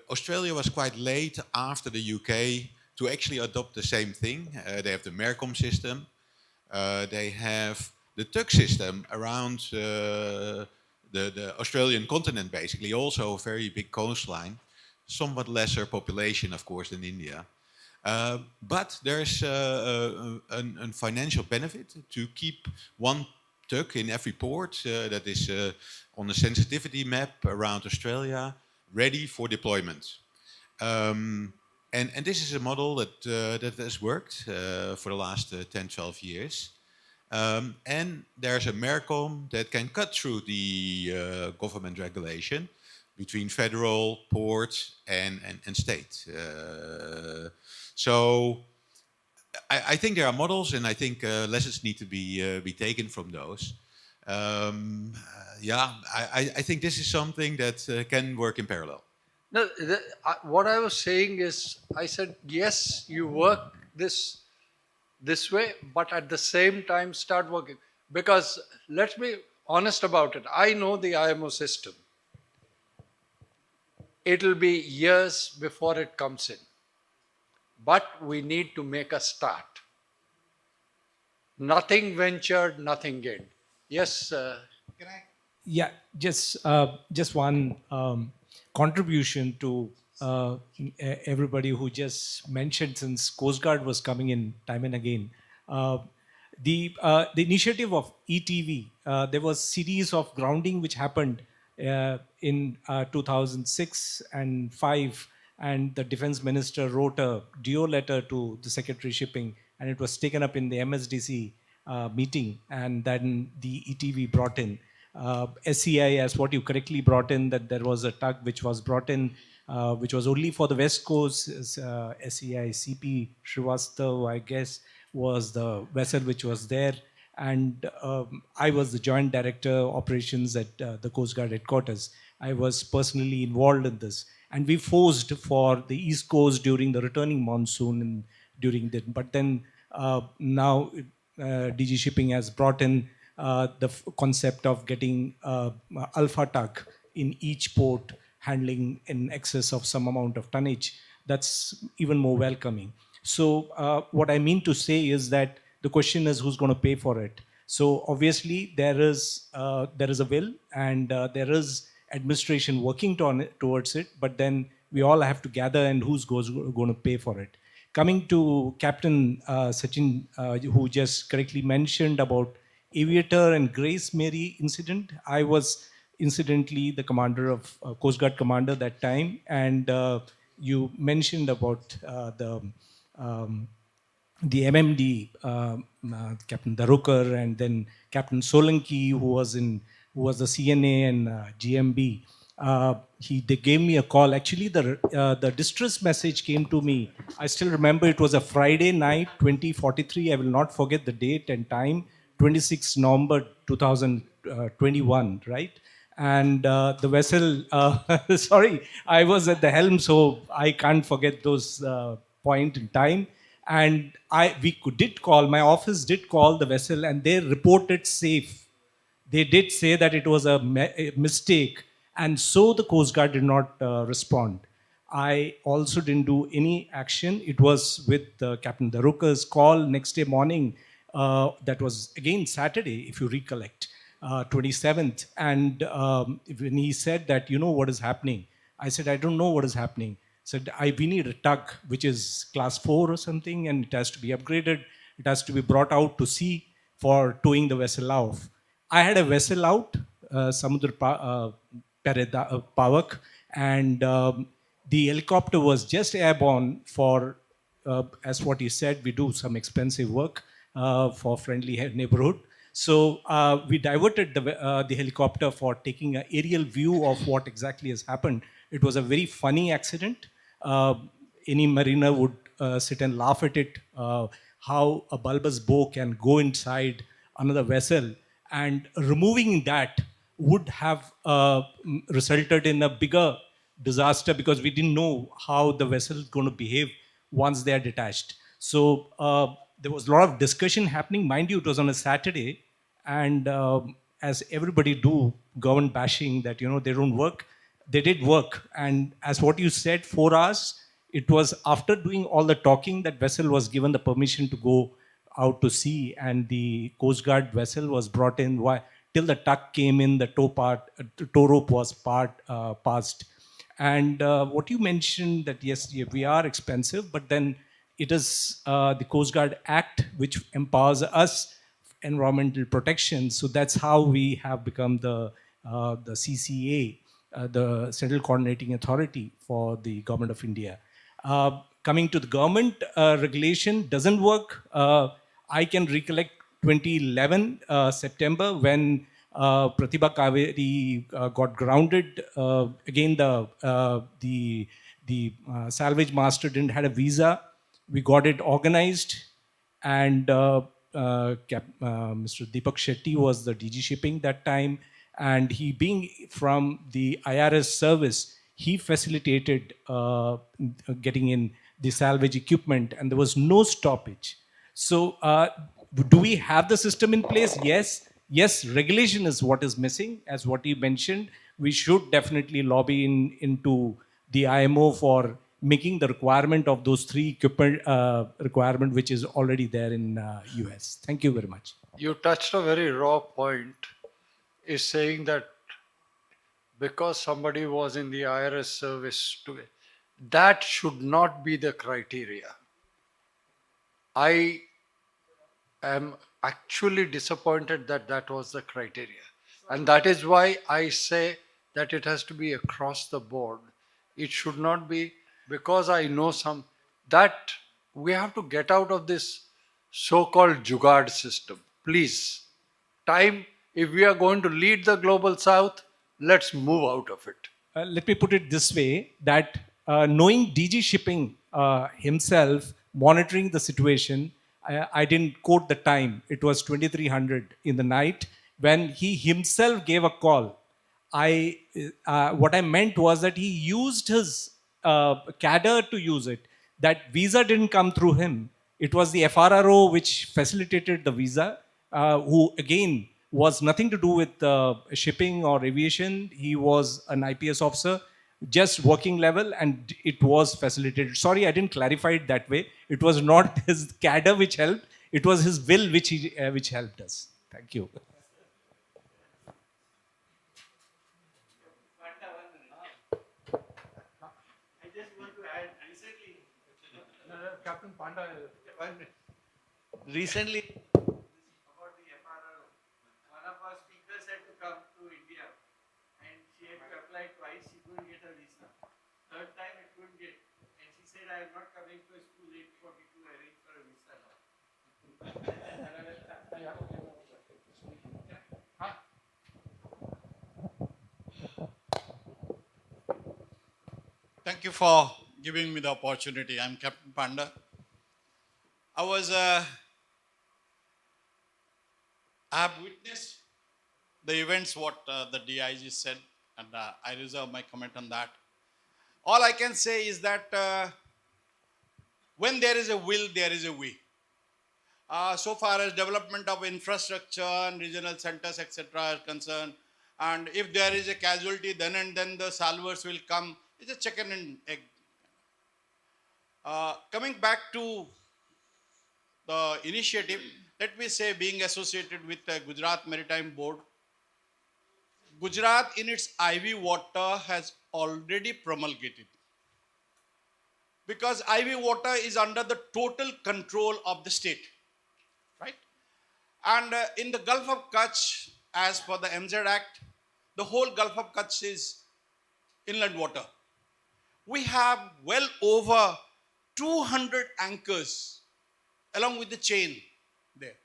S6: Australia was quite late after the UK to actually adopt the same thing. They have the MERCOM system. They have the tug system around the Australian continent, basically, also a very big coastline, somewhat lesser population, of course, than India. But there's a financial benefit to keep one tug in every port that is on a sensitivity map around Australia, ready for deployment. And this is a model that has worked for the last 10, 12 years. And there's a MERCOM that can cut through the government regulation between federal, port, and state. So I think there are models, and I think lessons need to be taken from those. Yeah, I think this is something that can work in parallel.
S9: No, what I was saying is, I said, yes, you work this way, but at the same time start working. Because let's be honest about it. I know the IMO system. It'll be years before it comes in. But we need to make a start. Nothing ventured, nothing gained. Yes. Can I?
S5: Yeah, just one contribution to everybody who just mentioned, since Coast Guard was coming in time and again. The initiative of ETV, there was series of grounding which happened in 2006 and 5, and the defense minister wrote a DO letter to the Secretary Shipping, and it was taken up in the MSDC meeting, and then the ETV brought in. SCI, as what you correctly brought in, that there was a tug which was brought in, which was only for the West Coast. SCI CP Srivastav, I guess, was the vessel which was there. And I was the joint director operations at the Coast Guard headquarters. I was personally involved in this. And we forced for the East Coast during the returning monsoon and during the, but then now DG Shipping has brought in the concept of getting alpha tug in each port handling in excess of some amount of tonnage. That's even more welcoming. So what I mean to say is that the question is who's going to pay for it. So obviously there is a will, and there is administration working towards it, but then we all have to gather and who's going to pay for it. Coming to Captain Sachin, who just correctly mentioned about Aviator and Grace Mary incident. I was incidentally the commander of Coast Guard commander that time, and you mentioned about the MMD, Captain Darukar, and then Captain Solanki, who was the CNA and GMB. They gave me a call. Actually, the distress message came to me. I still remember it was a Friday night, 2043. I will not forget the date and time. 26 November 2021, right? And the vessel, sorry, I was at the helm, so I can't forget those point in time. And we did call, my office did call the vessel, and they reported safe. They did say that it was a mistake, and so the Coast Guard did not respond. I also didn't do any action. It was with Captain Daruka's call next day morning. That was again Saturday, if you recollect, 27th. And when he said that, you know what is happening, I said, I don't know what is happening. Said, we need a tug, which is class 4 or something, and it has to be upgraded. It has to be brought out to sea for towing the vessel out. I had a vessel out, Pavak, and the helicopter was just airborne for, as what he said, we do some expensive work for friendly neighborhood. So we diverted the helicopter for taking an aerial view of what exactly has happened. It was a very funny accident. Any mariner would sit and laugh at it, how a bulbous bow can go inside another vessel, and removing that would have resulted in a bigger disaster because we didn't know how the vessel is going to behave once they are detached. So there was a lot of discussion happening. Mind you, it was on a Saturday, and as everybody do, government bashing that they don't work. They did work, and as what you said, 4 hours. It was after doing all the talking that vessel was given the permission to go out to sea, and the Coast Guard vessel was brought in. Till the tuck came in, the tow rope was passed. And what you mentioned that yes, we are expensive, but then it is the Coast Guard Act which empowers us environmental protection. So that's how we have become the CCA, the Central Coordinating Authority for the Government of India. Coming to the government regulation doesn't work. I can recollect 2011 September when Pratibha Kaveri got grounded. Again, the salvage master didn't had a visa. We got it organized, and Mr. Deepak Shetty was the DG shipping that time, and he being from the IRS service, he facilitated getting in the salvage equipment, and there was no stoppage. So, do we have the system in place? Yes. Yes, regulation is what is missing. As what you mentioned, we should definitely lobby into the IMO for making the requirement of those three equipment requirement, which is already there in US. Thank you very much.
S9: You touched a very raw point, is saying that because somebody was in the IRS service, that should not be the criteria. I am actually disappointed that that was the criteria. And that is why I say that it has to be across the board. It should not be because I know that we have to get out of this so-called Jugaad system. Please, if we are going to lead the global south, let's move out of it.
S5: Let me put it this way, that knowing DG shipping himself, monitoring the situation, I didn't quote the time. It was 2300 in the night when he himself gave a call. What I meant was that he used his cadre to use it. That visa didn't come through him. It was the FRRO which facilitated the visa, who again was nothing to do with shipping or aviation. He was an IPS officer, just working level, and it was facilitated. Sorry, I didn't clarify it that way. It was not his cadre which helped. It was his will which helped us. Thank you.
S2: Captain Panda, recently about the FRRO, one of our speakers had to come to India and she had to apply twice, she couldn't get a visa. Third time it couldn't get. And she said, I am not coming to school 8:42, arrange for a visa now.
S13: Thank you for giving me the opportunity. I'm Captain Panda. I have witnessed the events what the DIG said, and I reserve my comment on that. All I can say is that when there is a will, there is a way. So far as development of infrastructure and regional centers, etc. are concerned, and if there is a casualty, then and then the salvers will come. It's a chicken and egg Coming back to the initiative, let me say, being associated with the Gujarat Maritime Board, Gujarat in its IV water has already promulgated, because IV water is under the total control of the state, right? And in the Gulf of Kutch, as per the MZ Act, the whole Gulf of Kutch is inland water. We have well over 200 anchors along with the chain there.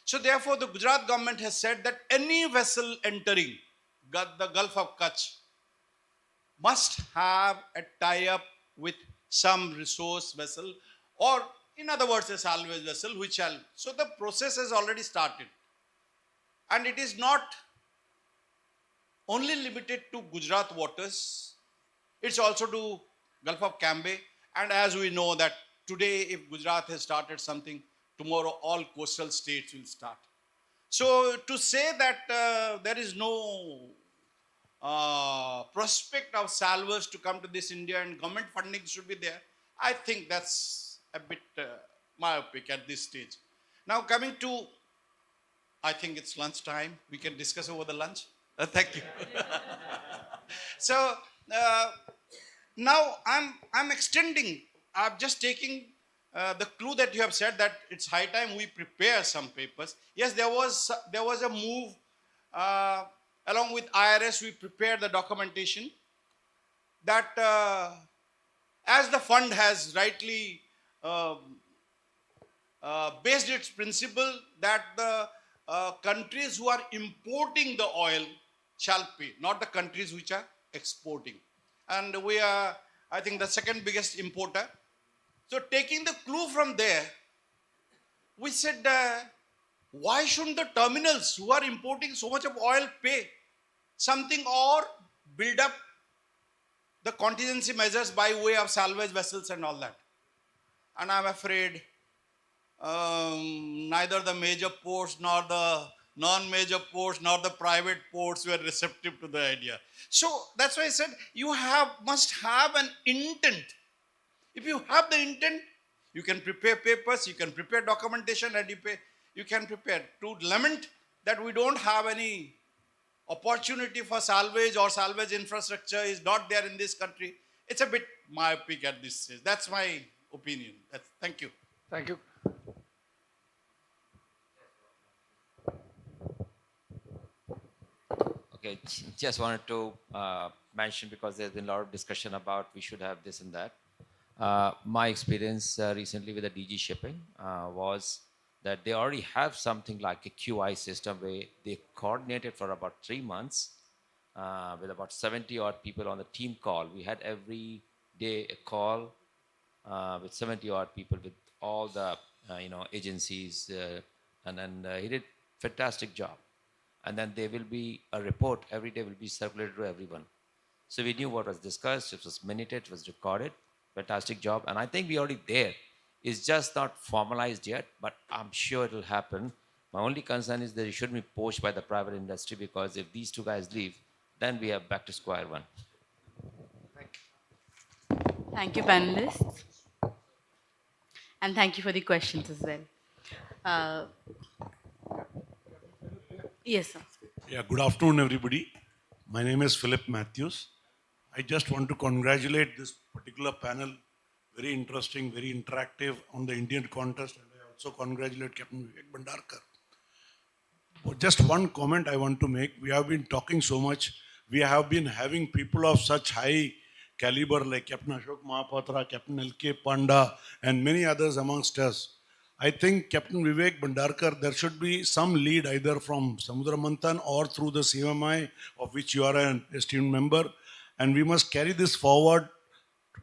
S13: So therefore, the Gujarat government has said that any vessel entering the Gulf of Kutch must have a tie-up with some resource vessel, or in other words, a salvage vessel, which shall. So the process has already started. And it is not only limited to Gujarat waters, it's also to Gulf of Cambay. And as we know that today, if Gujarat has started something, tomorrow all coastal states will start. So to say that there is no prospect of salvage to come to this India and government funding should be there, I think that's a bit myopic at this stage. Now coming to, I think it's lunchtime. We can discuss over the lunch. Thank you. So now I'm extending. I'm just taking the clue that you have said that it's high time we prepare some papers. Yes, there was a move. Along with IRS, we prepared the documentation that as the fund has rightly based its principle that the countries who are importing the oil shall pay, not the countries which are exporting. And we are, I think, the second biggest importer. So taking the clue from there, we said, why shouldn't the terminals who are importing so much of oil pay something or build up the contingency measures by way of salvage vessels and all that? And I'm afraid neither the major ports nor the non-major ports nor the private ports were receptive to the idea. So that's why I said you must have an intent. If you have the intent, you can prepare papers, you can prepare documentation, and you can prepare. To lament that we don't have any opportunity for salvage or salvage infrastructure is not there in this country, it's a bit myopic at this stage. That's my opinion. Thank you.
S9: Thank you.
S3: Okay, just wanted to mention, because there's been a lot of discussion about we should have this and that. My experience recently with the DG shipping was that they already have something like a QI system where they coordinated for about 3 months with about 70 odd people on the team call. We had every day a call with 70 odd people with all the agencies, and then he did fantastic job. And then there will be a report every day will be circulated to everyone. So we knew what was discussed, it was minuted, it was recorded. Fantastic job. And I think we're already there. It's just not formalized yet, but I'm sure it'll happen. My only concern is that it shouldn't be poached by the private industry, because if these two guys leave, then we are back to square one.
S1: Thank you, panelists. And thank you for the questions as well. Yes, sir.
S14: Yeah, good afternoon, everybody. My name is Philip Matthews. I just want to congratulate this particular panel. Very interesting, very interactive on the Indian contest. And I also congratulate Captain Vivek Bhandarkar. But just one comment I want to make. We have been talking so much. We have been having people of such high caliber like Captain Ashok Mahapatra, Captain L.K. Panda, and many others amongst us. I think Captain Vivek Bhandarkar, there should be some lead either from Samudra Manthan or through the CMI, of which you are an esteemed member. And we must carry this forward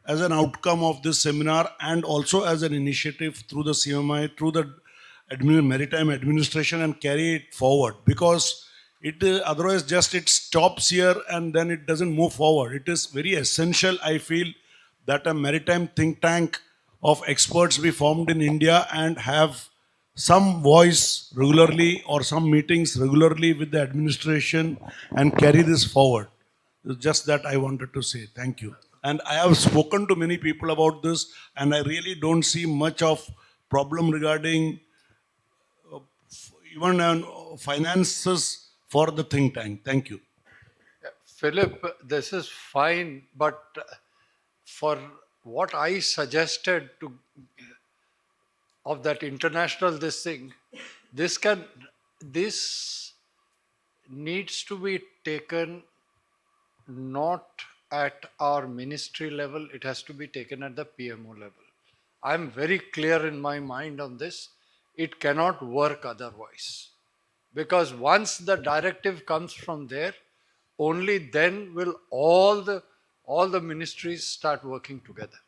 S14: as an outcome of this seminar, and also as an initiative through the CMI, through the Maritime Administration, and carry it forward. Because it otherwise just it stops here and then it doesn't move forward. It is very essential, I feel, that a maritime think tank of experts be formed in India and have some voice regularly or some meetings regularly with the administration and carry this forward. Just that I wanted to say. Thank you. And I have spoken to many people about this, and I really don't see much of problem regarding even finances for the think tank. Thank you.
S9: Philip, this is fine, but for what I suggested to of that international this thing, this can this needs to be taken not at our ministry level, it has to be taken at the PMO level. I'm very clear in my mind on this. It cannot work otherwise. Because once the directive comes from there, only then will all the ministries start working together.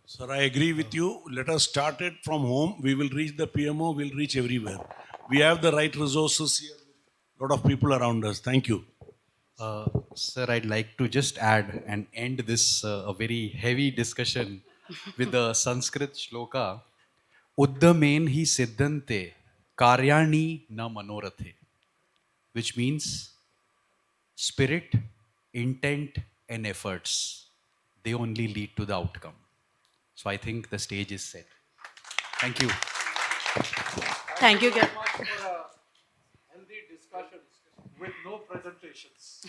S14: Sir, I agree with you. Let us start it from home. We will reach the PMO, we'll reach everywhere. We have the right resources here, a lot of people around us. Thank you.
S10: Sir, I'd like to just add and end this a very heavy discussion with the Sanskrit shloka. Uddamain hi siddhante karyani na manorathe, which means spirit, intent, and efforts. They only lead to the outcome. So I think the stage is set. Thank you.
S1: Thank you, Cap-
S9: Much for a healthy discussion with no presentations.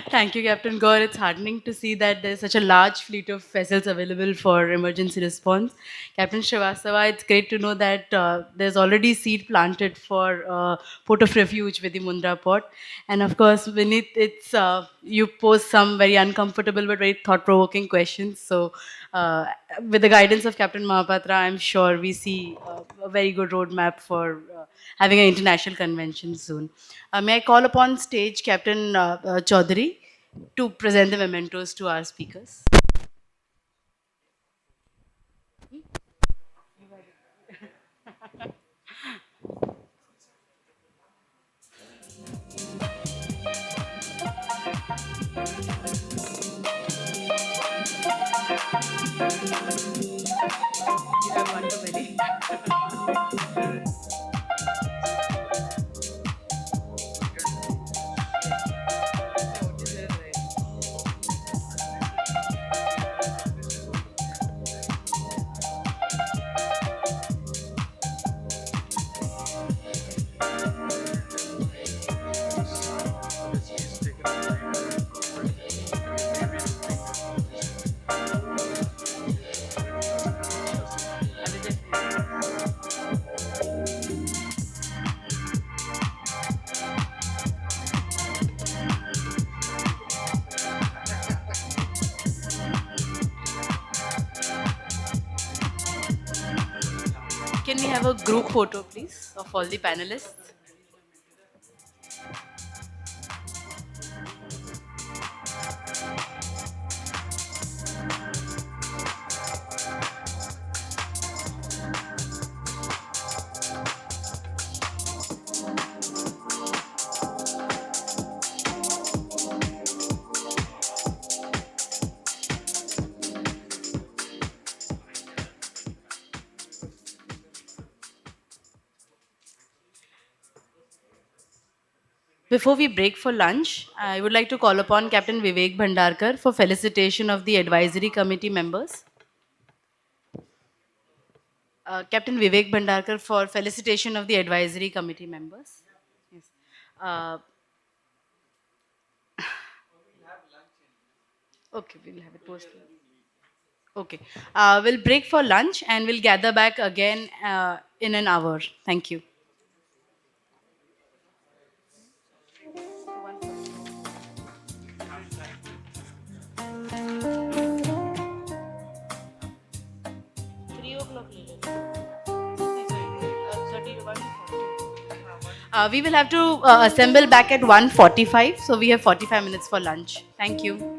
S1: Thank you, Captain Gore. It's heartening to see that there's such a large fleet of vessels available for emergency response. Captain Srivastava, it's great to know that there's already seed planted for port of refuge with the Mundra port. And of course, Vinith, it's you pose some very uncomfortable but very thought-provoking questions. So, uh, with the guidance of Captain Mahapatra, I'm sure we see a very good roadmap for having an international convention soon. May I call upon stage Captain Chaudhary to present the mementos to our speakers? You have one too many. Can we have a group photo, please, of all the panelists? Before we break for lunch, I would like to call upon Captain Vivek Bhandarkar for felicitation of the advisory committee members. Captain Vivek Bhandarkar for felicitation of the advisory committee members. Yes. Uh, okay, we'll have it post. Okay. We'll break for lunch and we'll gather back again in an hour. Thank you. We will have to assemble back at 1:45. So we have 45 minutes for lunch. Thank you.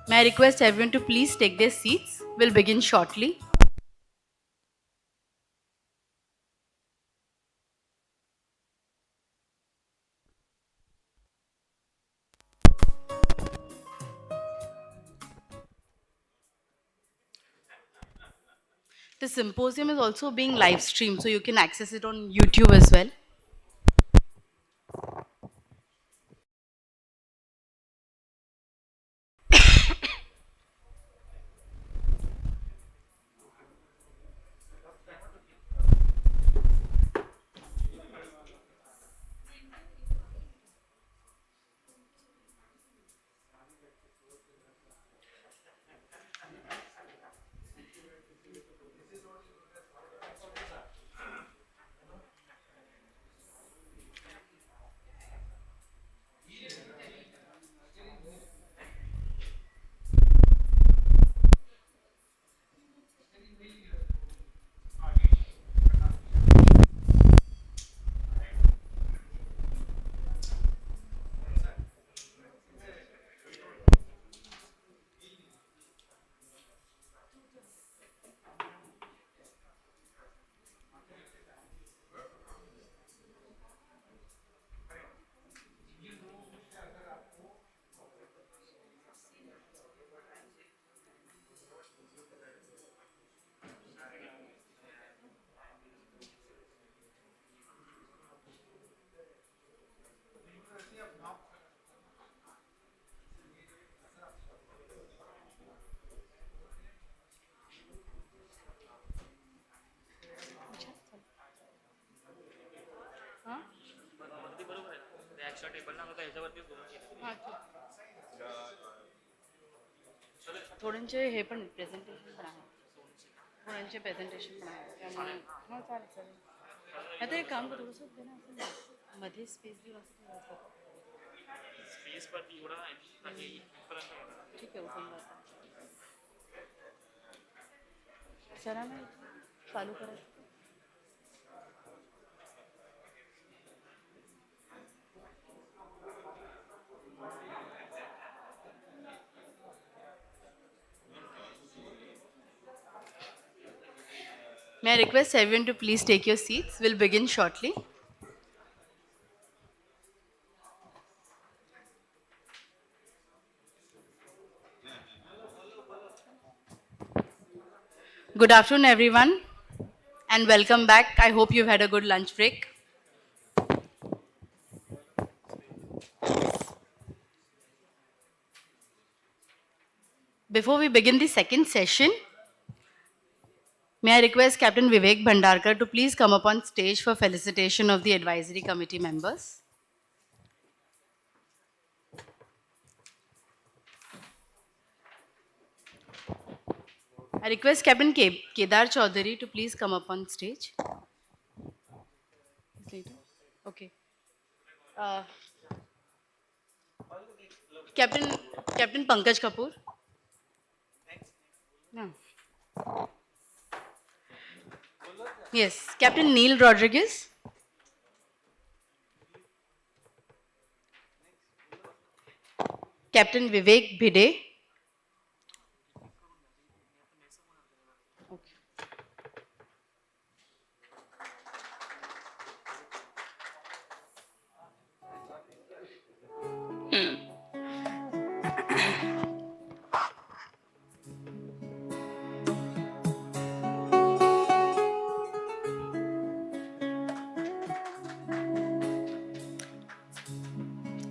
S1: May I request everyone to please take their seats? We'll begin shortly. The symposium is also being live streamed, so you can access it on YouTube as well. थोड्यांचे हे पण presentation पण आहे थोड्यांचे presentation पण आहे त्यामुळे हां चालेल चालेल आता एक काम करू थोडंसं ते ना असं मध्ये स्पेस देऊन असं स्पेस पर एवढा ठीक आहे उचलून जातं सरांना चालू करायचं May I request everyone to please take your seats? We'll begin shortly. Good afternoon, everyone, and welcome back. I hope you've had a good lunch break. Before we begin the second session, may I request Captain Vivek Bhandarkar to please come up on stage for felicitation of the advisory committee members. I request Captain Kedar Chaudhary to please come up on stage. Okay. Captain Pankaj Kapoor. No. Yes, Captain Neil Rodriguez. Captain Vivek Bhide.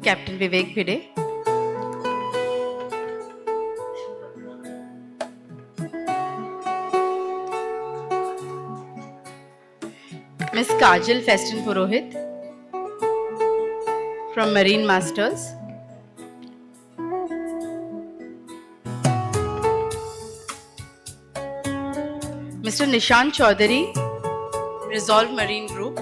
S1: Captain Vivek Bhide. Miss Kajal Festin Purohit from Marine Masters. Mr. Nishant Chaudhary, Resolve Marine Group.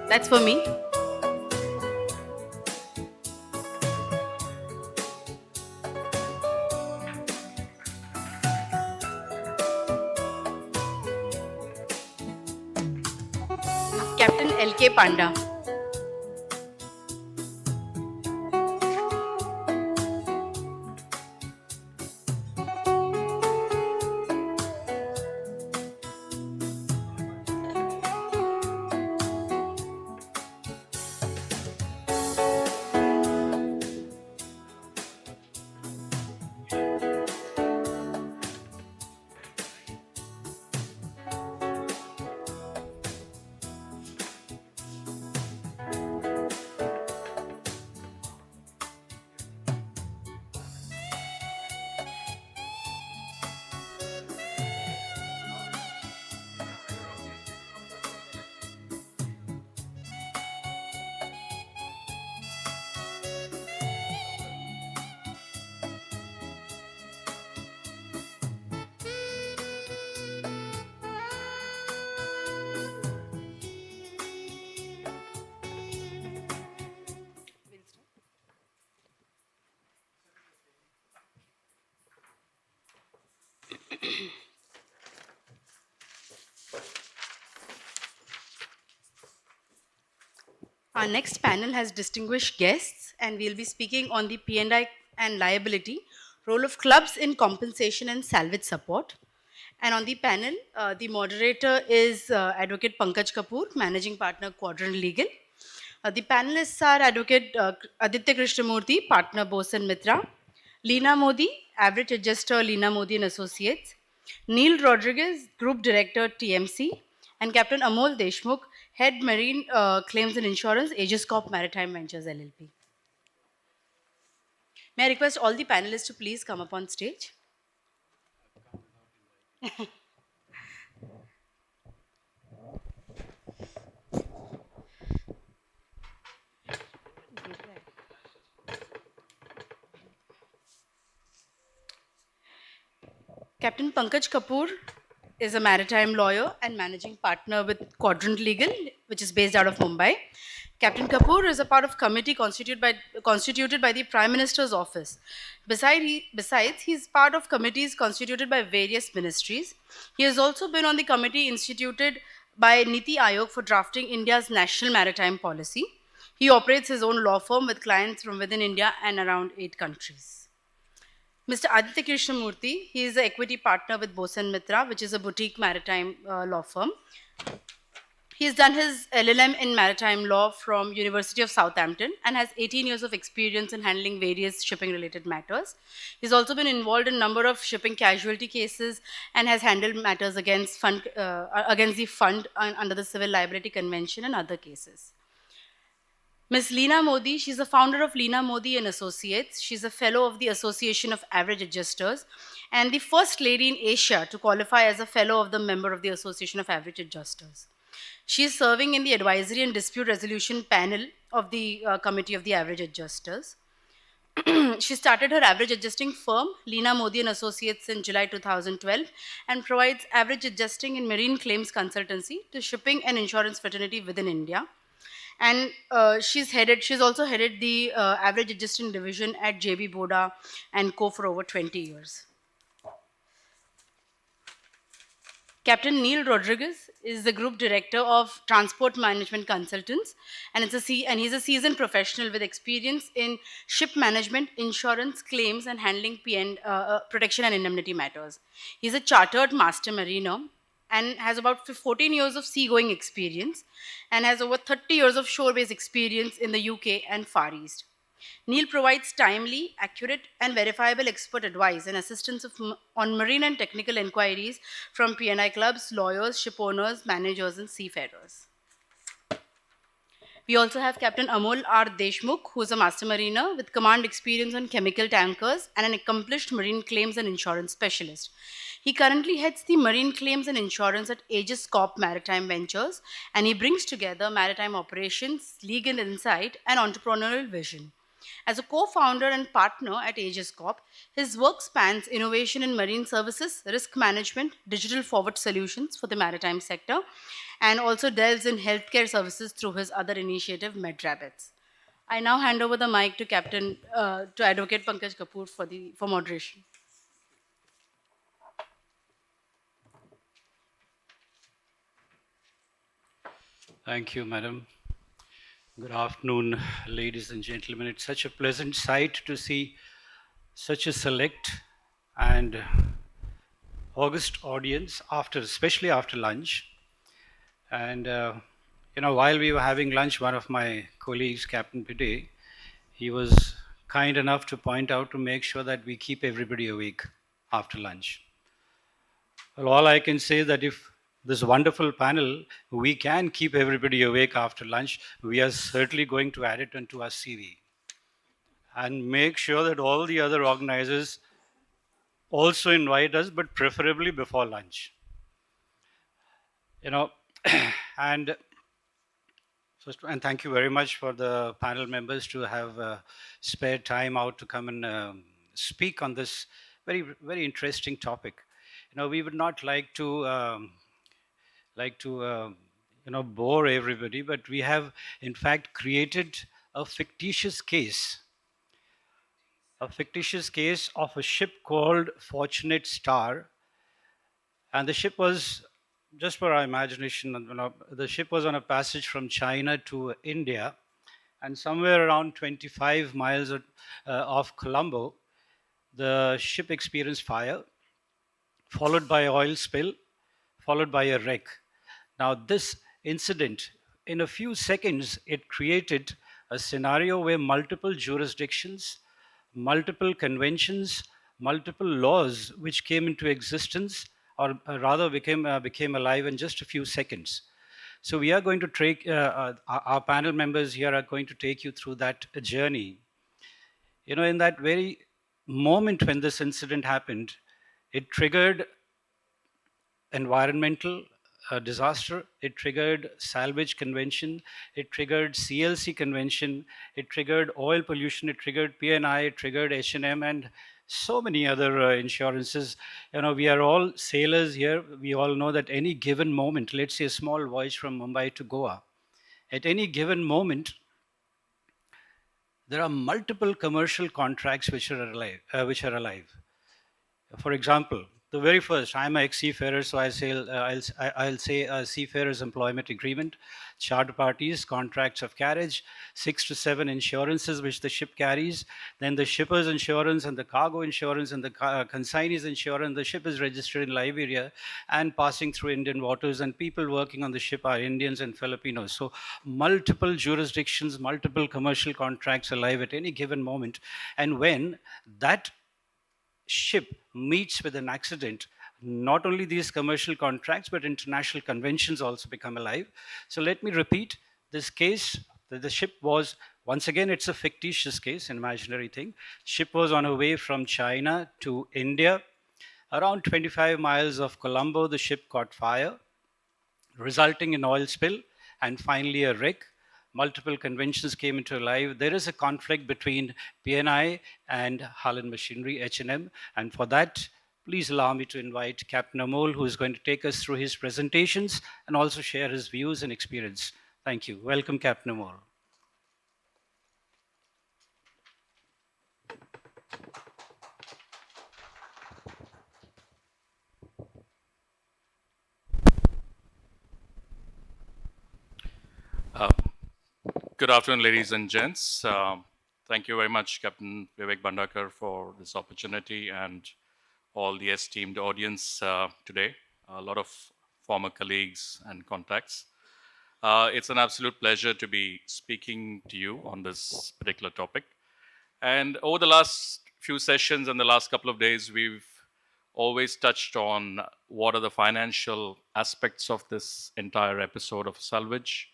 S1: That's for me. Captain L.K. Panda. Our next panel has distinguished guests, and we'll be speaking on the P&I and liability, role of clubs in compensation and salvage support. And on the panel, the moderator is Advocate Pankaj Kapoor, Managing Partner, Quadrant Legal. The panelists are Advocate Aditya Krishnamurthy, Partner, Bose and Mitra; Leena Modi, Average Adjuster, Leena Modi and Associates; Neil Rodriguez, Group Director, TMC; and Captain Amol Deshmukh, Head Marine Claims and Insurance, Aegis Corp Maritime Ventures LLP. May I request all the panelists to please come up on stage? Captain Pankaj Kapoor is a maritime lawyer and managing partner with Quadrant Legal, which is based out of Mumbai. Captain Kapoor is a part of committee constituted by the Prime Minister's office. Besides, he's part of committees constituted by various ministries. He has also been on the committee instituted by Niti Aayog for drafting India's national maritime policy. He operates his own law firm with clients from within India and around 8 countries. Mr. Aditya Krishnamurthy, he is an equity partner with Bose and Mitra, which is a boutique maritime law firm. He has done his LLM in maritime law from University of Southampton and has 18 years of experience in handling various shipping-related matters. He's also been involved in a number of shipping casualty cases and has handled matters against the fund under the Civil Liability Convention and other cases. Ms. Leena Modi, she's the founder of Leena Modi and Associates. She's a fellow of the Association of Average Adjusters and the first lady in Asia to qualify as a fellow of the member of the Association of Average Adjusters. She is serving in the Advisory and Dispute Resolution panel of the Committee of the Average Adjusters. She started her average adjusting firm, Leena Modi and Associates, in July 2012 and provides average adjusting in marine claims consultancy to shipping and insurance fraternity within India. And she's also headed the average adjusting division at JB Boda and Co for over 20 years. Captain Neil Rodriguez is the Group Director of Transport Management Consultants, and he's a seasoned professional with experience in ship management, insurance, claims, and handling protection and indemnity matters. He's a chartered master mariner and has about 14 years of seagoing experience and has over 30 years of shore-based experience in the UK and Far East. Neil provides timely, accurate, and verifiable expert advice and assistance on marine and technical inquiries from P&I clubs, lawyers, ship owners, managers, and seafarers. We also have Captain Amol R. Deshmukh, who is a master mariner with command experience on chemical tankers and an accomplished marine claims and insurance specialist. He currently heads the marine claims and insurance at Aegis Corp Maritime Ventures, and he brings together maritime operations, legal insight, and entrepreneurial vision. As a co-founder and partner at Aegis Corp, his work spans innovation in marine services, risk management, digital forward solutions for the maritime sector, and also delves in healthcare services through his other initiative, MedRabbits. I now hand over the mic to Advocate Pankaj Kapoor for moderation.
S15: Thank you, madam. Good afternoon, ladies and gentlemen. It's such a pleasant sight to see such a select and august audience after, especially after lunch. And while we were having lunch, one of my colleagues, Captain Pide, he was kind enough to point out to make sure that we keep everybody awake after lunch. Well, all I can say is that if this wonderful panel, we can keep everybody awake after lunch, we are certainly going to add it into our CV and make sure that all the other organizers also invite us, but preferably before lunch. You know, and first, and thank you very much for the panel members to have spared time out to come and speak on this very, very interesting topic. We would not like to bore everybody, but we have in fact created a fictitious case of a ship called Fortunate Star. And the ship was, just for our imagination, the ship was on a passage from China to India, and somewhere around 25 miles off Colombo, the ship experienced fire, followed by oil spill, followed by a wreck. Now, this incident, in a few seconds, it created a scenario where multiple jurisdictions, multiple conventions, multiple laws which came into existence, or rather became alive in just a few seconds. So we are going to take, our panel members here are going to take you through that journey. In that very moment when this incident happened, it triggered environmental disaster, it triggered Salvage Convention, it triggered CLC Convention, it triggered oil pollution, it triggered PNI, it triggered H&M, and so many other insurances. We are all sailors here. We all know that any given moment, let's say a small voyage from Mumbai to Goa, at any given moment, there are multiple commercial contracts which are alive. For example, the very first, I'm an ex-seafarer, so I'll say a seafarer's employment agreement, charter parties, contracts of carriage, 6 to 7 insurances which the ship carries, then the shipper's insurance and the cargo insurance and the consignee's insurance. The ship is registered in Liberia and passing through Indian waters, and people working on the ship are Indians and Filipinos. So multiple jurisdictions, multiple commercial contracts alive at any given moment. And when that ship meets with an accident, not only these commercial contracts, but international conventions also become alive. So let me repeat this case. The ship was, once again, it's a fictitious case, an imaginary thing. Ship was on her way from China to India. Around 25 miles of Colombo, the ship caught fire, resulting in oil spill and finally a wreck. Multiple conventions came into life. There is a conflict between PNI and Harlan Machinery, H&M. And for that, please allow me to invite Captain Amol, who is going to take us through his presentations and also share his views and experience. Thank you. Welcome, Captain Amol.
S16: Good afternoon, ladies and gents. Thank you very much, Captain Vivek Bandakar, for this opportunity and all the esteemed audience today. A lot of former colleagues and contacts. It's an absolute pleasure to be speaking to you on this particular topic. And over the last few sessions and the last couple of days, we've always touched on what are the financial aspects of this entire episode of Salvage.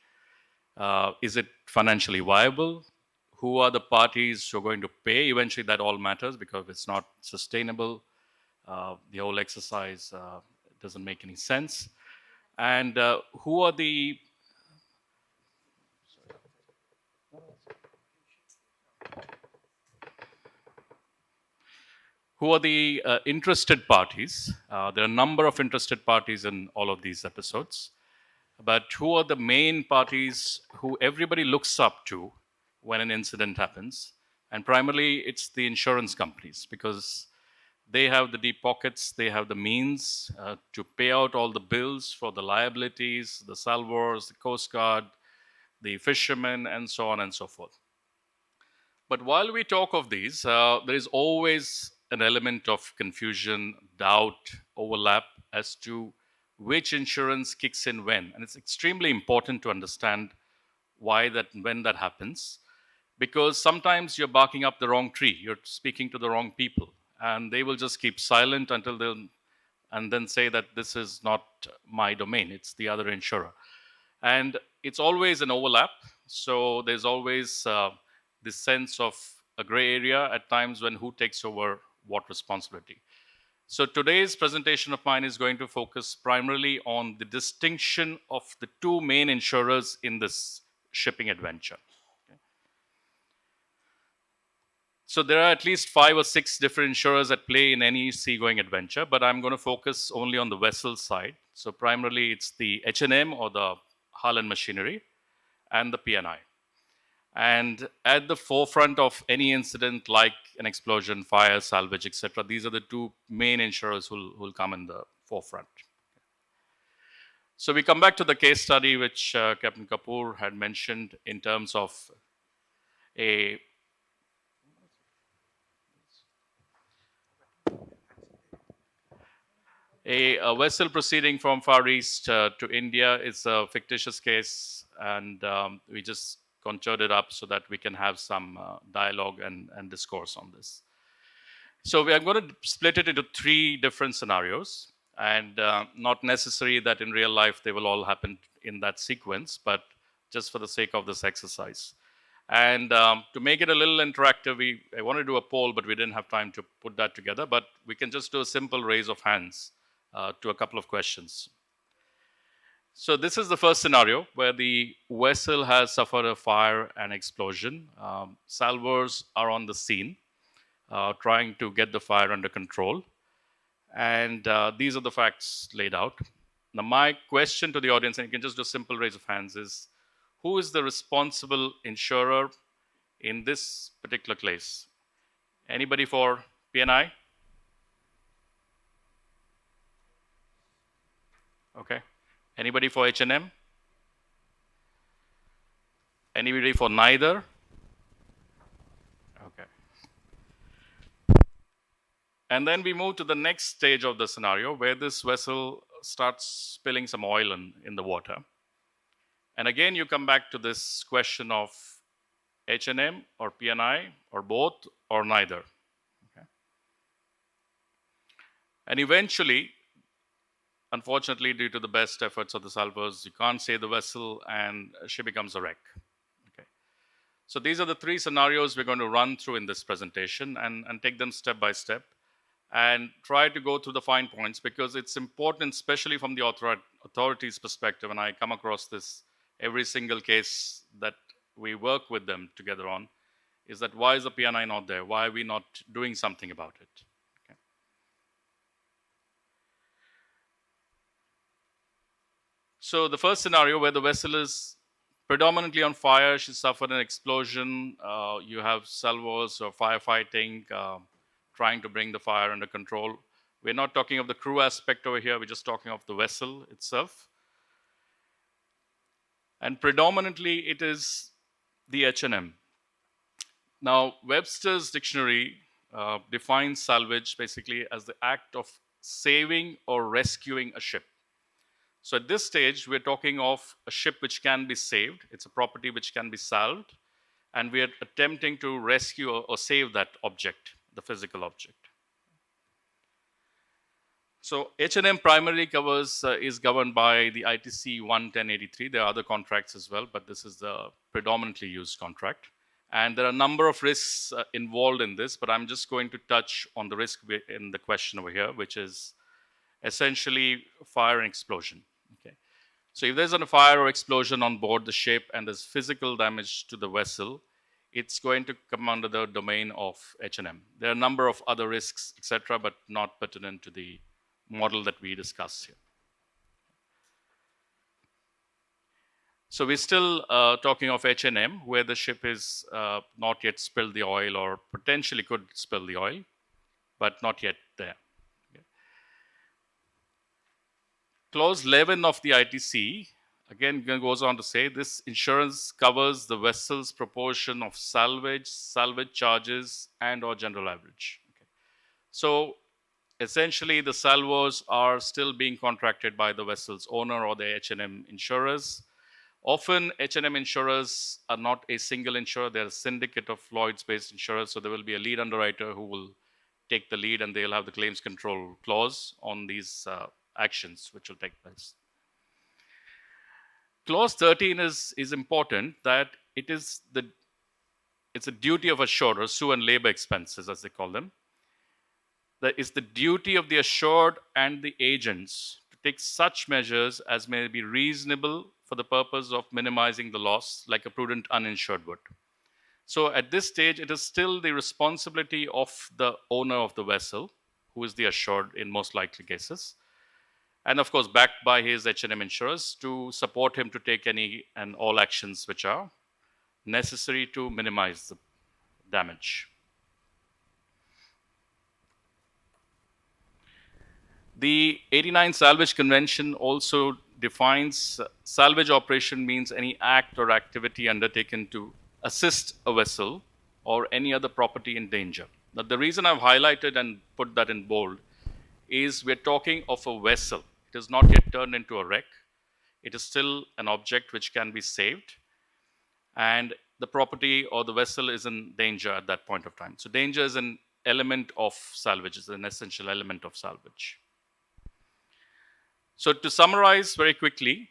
S16: Is it financially viable? Who are the parties who are going to pay? Eventually, that all matters because it's not sustainable. The whole exercise doesn't make any sense. And who are the interested parties? There are a number of interested parties in all of these episodes. But who are the main parties who everybody looks up to when an incident happens? And primarily, it's the insurance companies, because They have the deep pockets, they have the means to pay out all the bills for the liabilities, the salvors, the Coast Guard, the fishermen, and so on and so forth. But while we talk of these, there is always an element of confusion, doubt, overlap as to which insurance kicks in when. And it's extremely important to understand why that, when that happens, because sometimes you're barking up the wrong tree, you're speaking to the wrong people, and they will just keep silent until they'll, and then say that this is not my domain, it's the other insurer. And it's always an overlap, so there's always this sense of a gray area at times when who takes over what responsibility. So today's presentation of mine is going to focus primarily on the distinction of the two main insurers in this shipping adventure. So there are at least 5 or 6 different insurers at play in any seagoing adventure, but I'm going to focus only on the vessel side. So primarily it's the H&M or the hull and machinery and the P&I. And at the forefront of any incident like an explosion, fire, salvage, etc., these are the two main insurers who will come in the forefront. So we come back to the case study which Captain Kapoor had mentioned in terms of a vessel proceeding from Far East to India. Is a fictitious case, and we just contoured it up so that we can have some dialogue and discourse on this. So we are going to split it into 3 different scenarios, and not necessary that in real life they will all happen in that sequence, but just for the sake of this exercise. And to make it a little interactive, I want to do a poll, but we didn't have time to put that together, but we can just do a simple raise of hands to a couple of questions. So this is the first scenario where the vessel has suffered a fire and explosion. Salvors are on the scene trying to get the fire under control. And these are the facts laid out. Now my question to the audience, and you can just do a simple raise of hands, is who is the responsible insurer in this particular case? Anybody for P&I? Okay. Anybody for H&M? Anybody for neither? Okay. And then we move to the next stage of the scenario where this vessel starts spilling some oil in the water. And again, you come back to this question of H&M or P&I or both or neither. Okay. And eventually, unfortunately, due to the best efforts of the salvors, you can't save the vessel and she becomes a wreck. Okay. So these are the 3 scenarios we're going to run through in this presentation and take them step by step and try to go through the fine points, because it's important, especially from the authorities' perspective, and I come across this every single case that we work with them together on, is that why is the P&I not there? Why are we not doing something about it? Okay. So the first scenario where the vessel is predominantly on fire, she suffered an explosion, you have salvos or firefighting, trying to bring the fire under control. We're not talking of the crew aspect over here, we're just talking of the vessel itself. And predominantly it is the H&M. Now, Webster's dictionary defines salvage basically as the act of saving or rescuing a ship. So at this stage, we're talking of a ship which can be saved. It's a property which can be salved. And we are attempting to rescue or save that object, the physical object. So H&M primarily is governed by the ITC 11083. There are other contracts as well, but this is the predominantly used contract. And there are a number of risks involved in this, but I'm just going to touch on the risk in the question over here, which is essentially fire and explosion. Okay. So if there's a fire or explosion on board the ship and there's physical damage to the vessel, it's going to come under the domain of H&M. There are a number of other risks, etc., but not pertinent to the model that we discuss here. So we're still talking of H&M, where the ship is not yet spilled the oil or potentially could spill the oil. but not yet there. Clause 11 of the ITC again goes on to say this insurance covers the vessel's proportion of salvage, salvage charges, and or general average. Okay. So essentially, the salvos are still being contracted by the vessel's owner or the H&M insurers. Often, H&M insurers are not a single insurer. They're a syndicate of Lloyd's-based insurers. So there will be a lead underwriter who will take the lead and they'll have the claims control clause on these actions which will take place. Clause 13 is important that it's a duty of assurer, sue and labor expenses as they call them. That is the duty of the assured and the agents to take such measures as may be reasonable for the purpose of minimizing the loss, like a prudent uninsured would. So at this stage, it is still the responsibility of the owner of the vessel, who is the assured in most likely cases, and of course backed by his H&M insurers to support him to take any and all actions which are necessary to minimize the damage. The 89 Salvage Convention also defines salvage operation means any act or activity undertaken to assist a vessel or any other property in danger. Now, the reason I've highlighted and put that in bold is we're talking of a vessel. It is not yet turned into a wreck. It is still an object which can be saved, and the property or the vessel is in danger at that point of time. So danger is an element of salvage, is an essential element of salvage. So to summarize very quickly,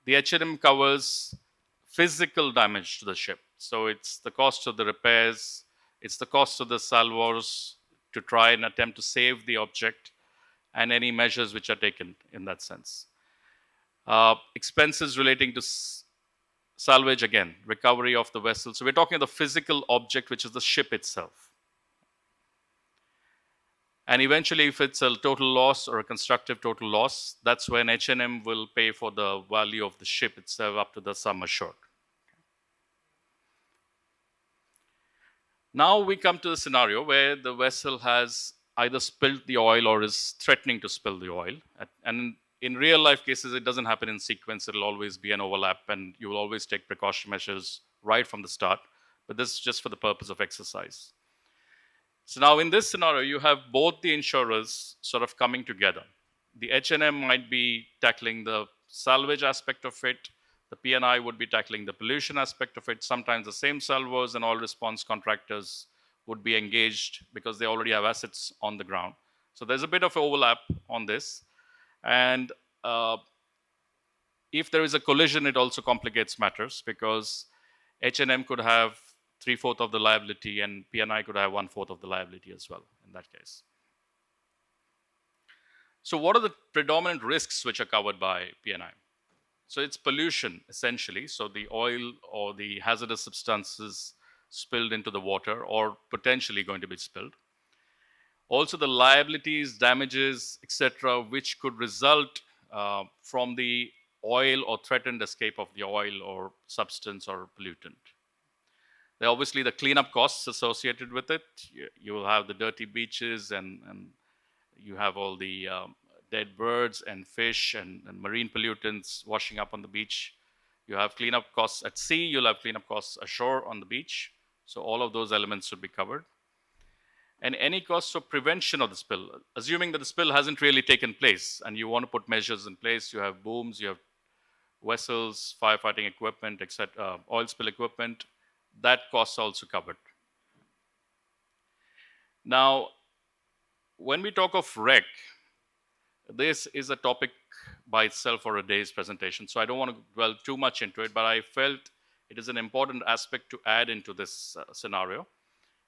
S16: the H&M covers physical damage to the ship. So it's the cost of the repairs, it's the cost of the salvors to try and attempt to save the object, and any measures which are taken in that sense. Expenses relating to salvage, again, recovery of the vessel. So we're talking of the physical object, which is the ship itself. And eventually, if it's a total loss or a constructive total loss, that's when H&M will pay for the value of the ship itself up to the sum assured. Now we come to the scenario where the vessel has either spilled the oil or is threatening to spill the oil. And in real life cases, it doesn't happen in sequence. It'll always be an overlap, and you will always take precaution measures right from the start. But this is just for the purpose of exercise. So now in this scenario, you have both the insurers sort of coming together. The H&M might be tackling the salvage aspect of it. The P&I would be tackling the pollution aspect of it. Sometimes the same salvos and all response contractors would be engaged because they already have assets on the ground. So there's a bit of overlap on this. And if there is a collision, it also complicates matters because H&M could have 3/4 of the liability and P&I could have 1/4 of the liability as well in that case. So what are the predominant risks which are covered by P&I? So it's pollution, essentially. So the oil or the hazardous substances spilled into the water or potentially going to be spilled. Also the liabilities, damages, etc., which could result from the oil or threatened escape of the oil or substance or pollutant. There are obviously the cleanup costs associated with it. You will have the dirty beaches and you have all the dead birds and fish and marine pollutants washing up on the beach. You have cleanup costs at sea. You'll have cleanup costs ashore on the beach. So all of those elements should be covered. And any costs of prevention of the spill, assuming that the spill hasn't really taken place and you want to put measures in place, you have booms, you have vessels, firefighting equipment, etc., oil spill equipment, that cost is also covered. Now, when we talk of wreck, this is a topic by itself for a day's presentation, so I don't want to dwell too much into it, but I felt it is an important aspect to add into this scenario,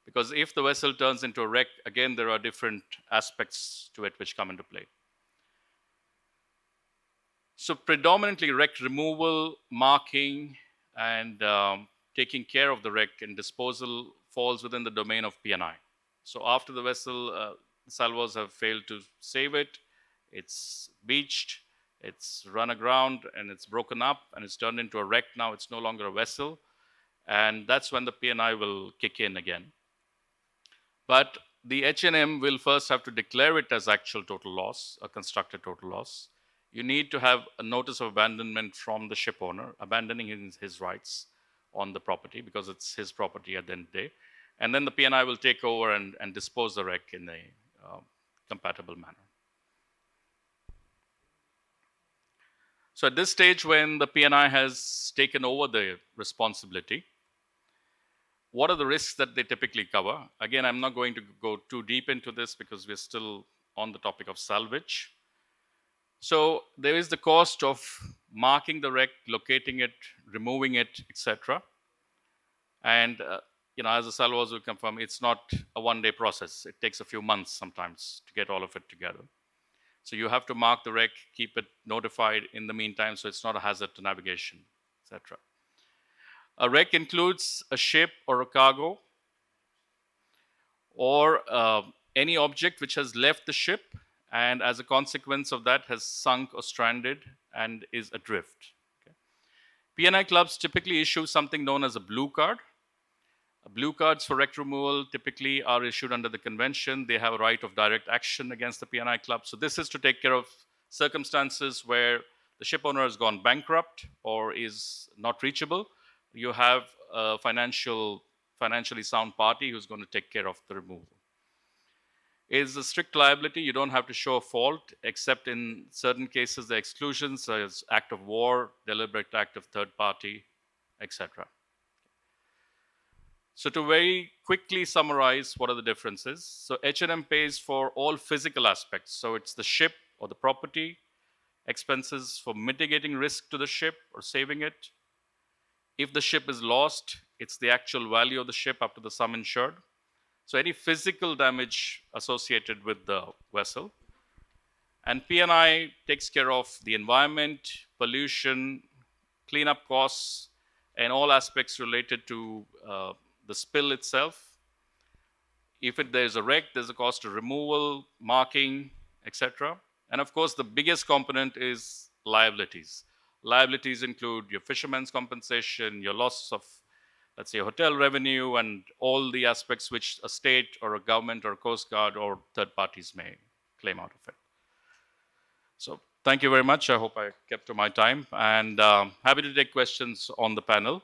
S16: because if the vessel turns into a wreck, again, there are different aspects to it which come into play. So predominantly wreck removal, marking, and taking care of the wreck and disposal falls within the domain of P&I. So after the vessel, salvos have failed to save it, it's beached, it's run aground, and it's broken up, and it's turned into a wreck. Now it's no longer a vessel, and that's when the P&I will kick in again. But the H&M will first have to declare it as actual total loss, a constructed total loss. You need to have a notice of abandonment from the ship owner, abandoning his rights on the property because it's his property at the end of the day. And then the P&I will take over and dispose the wreck in a compatible manner. So at this stage, when the P&I has taken over the responsibility, what are the risks that they typically cover? Again, I'm not going to go too deep into this because we're still on the topic of salvage. So there is the cost of marking the wreck, locating it, removing it, etc. And as the salvos will confirm, it's not a one-day process. It takes a few months sometimes to get all of it together. So you have to mark the wreck, keep it notified in the meantime, so it's not a hazard to navigation, etc. A wreck includes a ship or a cargo or any object which has left the ship and as a consequence of that has sunk or stranded and is adrift. Okay. P&I clubs typically issue something known as a blue card. Blue cards for wreck removal typically are issued under the convention. They have a right of direct action against the P&I club. So this is to take care of circumstances where the ship owner has gone bankrupt or is not reachable. You have a financially sound party who's going to take care of the removal. Is a strict liability. You don't have to show a fault, except in certain cases, the exclusions, such as act of war, deliberate act of third party, etc. So to very quickly summarize, what are the differences? So H&M pays for all physical aspects. So it's the ship or the property, expenses for mitigating risk to the ship or saving it. If the ship is lost, it's the actual value of the ship up to the sum insured. So any physical damage associated with the vessel. And P&I takes care of the environment, pollution, cleanup costs, and all aspects related to the spill itself. If there's a wreck, there's a cost of removal, marking, etc. And of course, the biggest component is liabilities. Liabilities include your fisherman's compensation, your loss of, let's say, hotel revenue, and all the aspects which a state or a government or a coast guard or third parties may claim out of it. So thank you very much. I hope I kept to my time, and happy to take questions on the panel.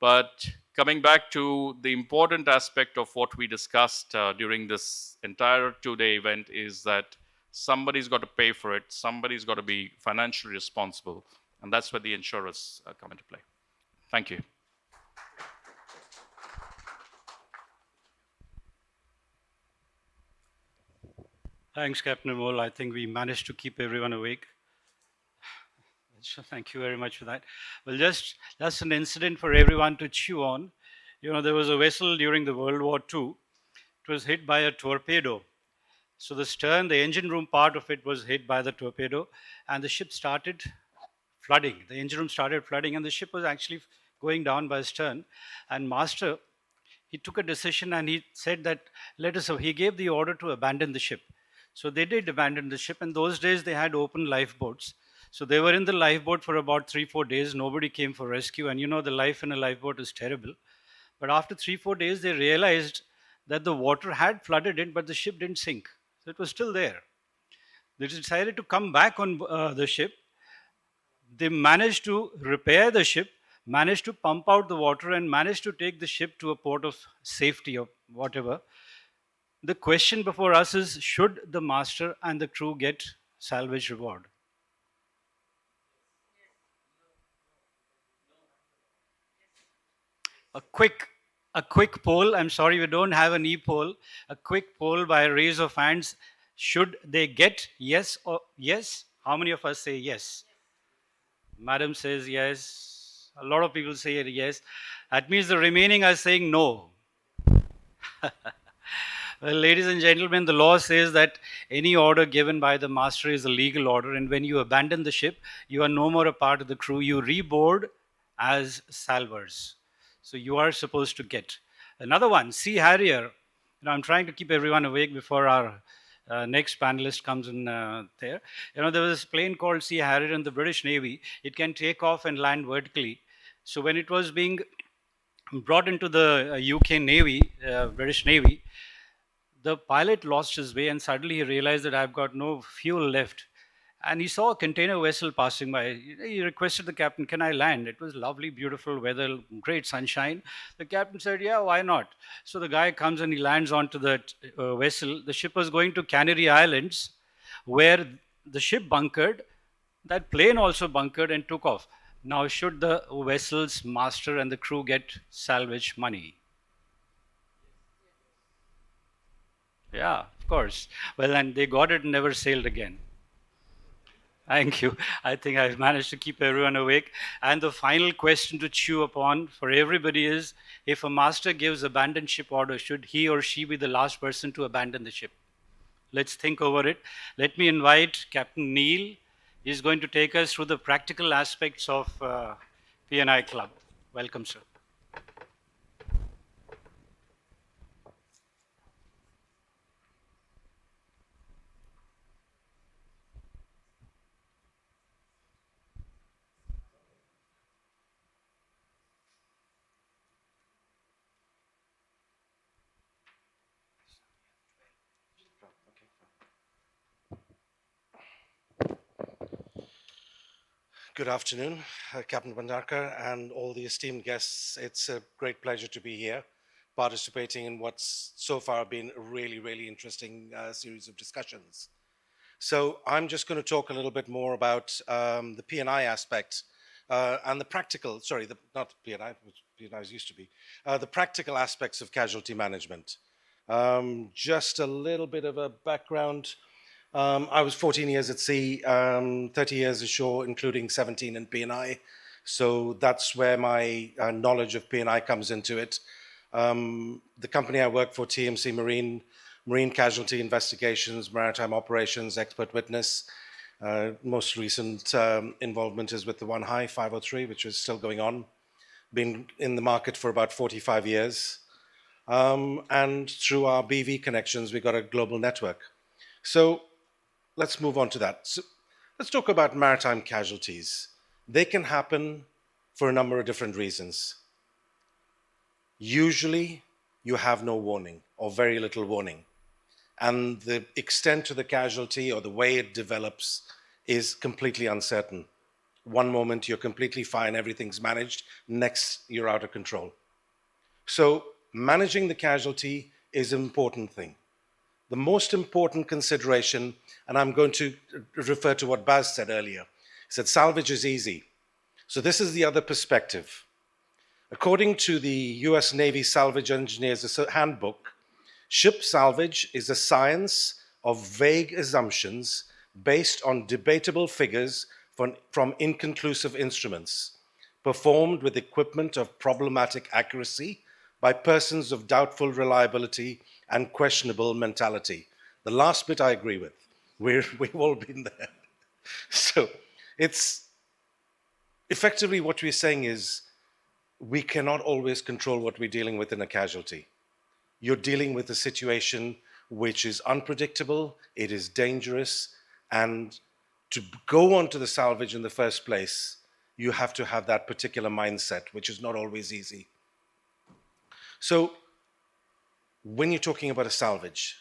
S16: But coming back to the important aspect of what we discussed during this entire two-day event is that somebody's got to pay for it. Somebody's got to be financially responsible. And that's where the insurers come into play. Thank you.
S15: Thanks, Captain Amol. I think we managed to keep everyone awake. So thank you very much for that. Well, just an incident for everyone to chew on. There was a vessel during the World War II. It was hit by a torpedo. So the stern, the engine room part of it was hit by the torpedo, and the ship started flooding. The engine room started flooding, and the ship was actually going down by stern. And master, he took a decision, and he said that he gave the order to abandon the ship. So they did abandon the ship. In those days, they had open lifeboats. So they were in the lifeboat for about 3-4 days. Nobody came for rescue. And the life in a lifeboat is terrible. But after 3-4 days, they realized that the water had flooded it, but the ship didn't sink. So it was still there. They decided to come back on the ship. They managed to repair the ship, managed to pump out the water, and managed to take the ship to a port of safety or whatever. The question before us is, should the master and the crew get salvage reward? A quick poll. I'm sorry, we don't have an e-poll. A quick poll by a raise of hands. Should they get yes or yes? How many of us say yes? Madam says yes. A lot of people say yes. That means the remaining are saying no. Well, ladies and gentlemen, the law says that any order given by the master is a legal order, and when you abandon the ship, you are no more a part of the crew. You reboard as salvors. So you are supposed to get. Another one, Sea Harrier. I'm trying to keep everyone awake before our next panelist comes in there. There was this plane called Sea Harrier in the British Navy. It can take off and land vertically. So when it was being brought into the UK Navy, British Navy, the pilot lost his way and suddenly he realized that I've got no fuel left. And he saw a container vessel passing by. He requested the captain, "Can I land?" It was lovely, beautiful weather, great sunshine. The captain said, "Yeah, why not?" So the guy comes and he lands onto that vessel. The ship was going to Canary Islands, where the ship bunkered. That plane also bunkered and took off. Now, should the vessel's master and the crew get salvage money? Yeah, of course. Well, and they got it and never sailed again. Thank you. I think I've managed to keep everyone awake. And the final question to chew upon for everybody is, if a master gives abandon ship order, should he or she be the last person to abandon the ship? Let's think over it. Let me invite Captain Neil. He's going to take us through the practical aspects of P&I Club. Welcome, sir.
S17: Good afternoon, Captain Bhandarkar and all the esteemed guests. It's a great pleasure to be here, participating in what's so far been a really, really interesting series of discussions. So I'm just going to talk a little bit more about the P&I aspect and the practical, sorry, not P&I, which P&Is used to be, the practical aspects of casualty management. Just a little bit of a background. I was 14 years at sea, 30 years ashore, including 17 in P&I. So that's where my knowledge of P&I comes into it. The company I work for, TMC Marine Casualty Investigations, Maritime Operations, Expert Witness. Most recent involvement is with the One High 503, which is still going on. Been in the market for about 45 years. And through our BV connections, we got a global network. So let's move on to that. So let's talk about maritime casualties. They can happen for a number of different reasons. Usually, you have no warning or very little warning. And the extent of the casualty or the way it develops is completely uncertain. One moment, you're completely fine, everything's managed. Next, you're out of control. So managing the casualty is an important thing. The most important consideration, and I'm going to refer to what Baz said earlier, he said salvage is easy. So this is the other perspective. According to the US Navy Salvage Engineers Handbook, ship salvage is a science of vague assumptions based on debatable figures from inconclusive instruments, performed with equipment of problematic accuracy by persons of doubtful reliability and questionable mentality. The last bit I agree with. We've all been there. So it's effectively what we're saying is we cannot always control what we're dealing with in a casualty. You're dealing with a situation which is unpredictable, it is dangerous, and to go onto the salvage in the first place, you have to have that particular mindset, which is not always easy. So when you're talking about a salvage,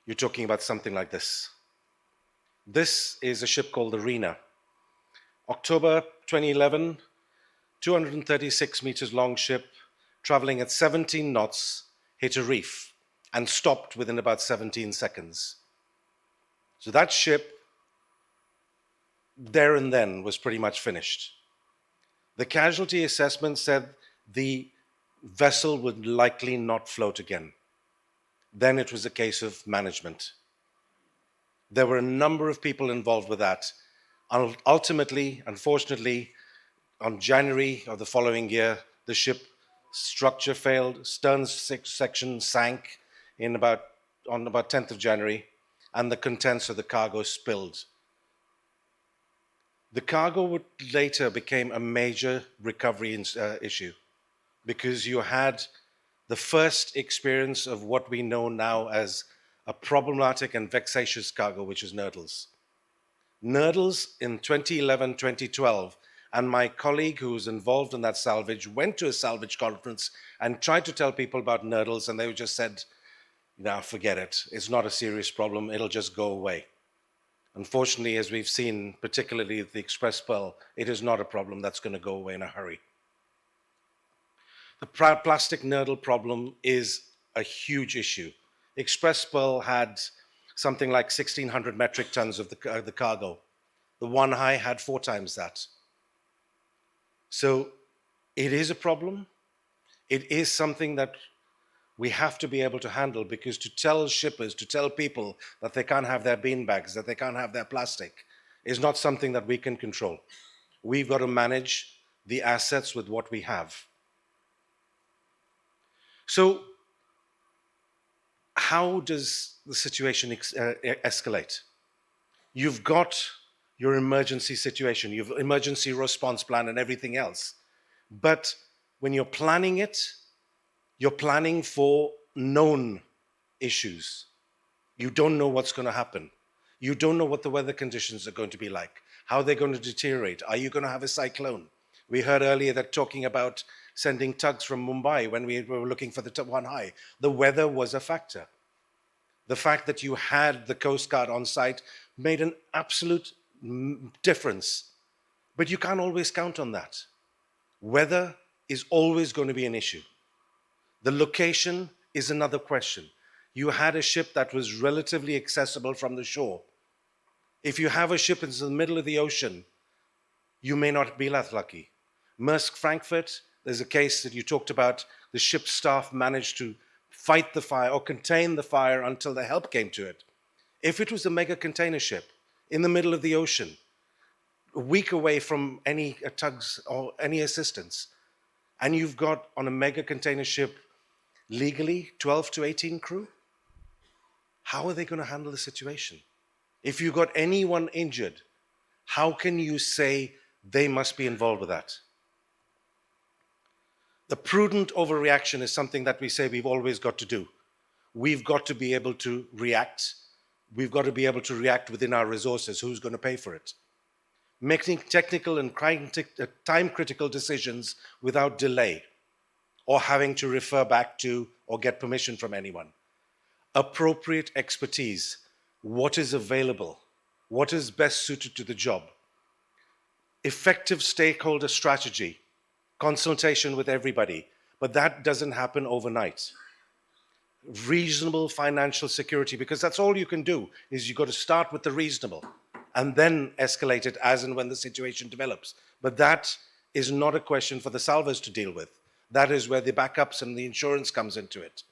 S17: you're talking about something like this. This is a ship called the Rena. October 2011, 236 meters long ship, traveling at 17 knots, hit a reef and stopped within about 17 seconds. So that ship, there and then, was pretty much finished. The casualty assessment said the vessel would likely not float again. Then it was a case of management. There were a number of people involved with that. Ultimately, unfortunately, on January of the following year, the ship structure failed, stern section sank on about 10th of January, and the contents of the cargo spilled. The cargo later became a major recovery issue because you had the first experience of what we know now as a problematic and vexatious cargo, which is nurdles. Nurdles in 2011, 2012, and my colleague who was involved in that salvage went to a salvage conference and tried to tell people about nurdles, and they just said, now forget it. It's not a serious problem. It'll just go away. Unfortunately, as we've seen, particularly the Express Pearl, it is not a problem that's going to go away in a hurry. The plastic nurdle problem is a huge issue. Express Pearl had something like 1,600 metric tons of the cargo. The One High had 4 times that. So it is a problem. It is something that we have to be able to handle, because to tell shippers, to tell people that they can't have their bean bags, that they can't have their plastic, is not something that we can control. We've got to manage the assets with what we have. So how does the situation escalate? You've got your emergency situation, you've emergency response plan and everything else. But when you're planning it, you're planning for known issues. You don't know what's going to happen. You don't know what the weather conditions are going to be like, how they're going to deteriorate. Are you going to have a cyclone? We heard earlier that talking about sending tugs from Mumbai when we were looking for the One High. The weather was a factor. The fact that you had the Coast Guard on site made an absolute difference. But you can't always count on that. Weather is always going to be an issue. The location is another question. You had a ship that was relatively accessible from the shore. If you have a ship in the middle of the ocean, you may not be that lucky. Maersk Frankfurt, there's a case that you talked about, the ship's staff managed to fight the fire or contain the fire until the help came to it. If it was a mega container ship in the middle of the ocean, a week away from any tugs or any assistance, and you've got on a mega container ship legally 12 to 18 crew, how are they going to handle the situation? If you got anyone injured, how can you say they must be involved with that? The prudent overreaction is something that we say we've always got to do. We've got to be able to react. We've got to be able to react within our resources. Who's going to pay for it? Making technical and time-critical decisions without delay, or having to refer back to or get permission from anyone. Appropriate expertise. What is available? What is best suited to the job? Effective stakeholder strategy. Consultation with everybody. But that doesn't happen overnight. Reasonable financial security, because that's all you can do, is you've got to start with the reasonable and then escalate it as and when the situation develops. But that is not a question for the salvers to deal with. That is where the backups and the insurance comes into it.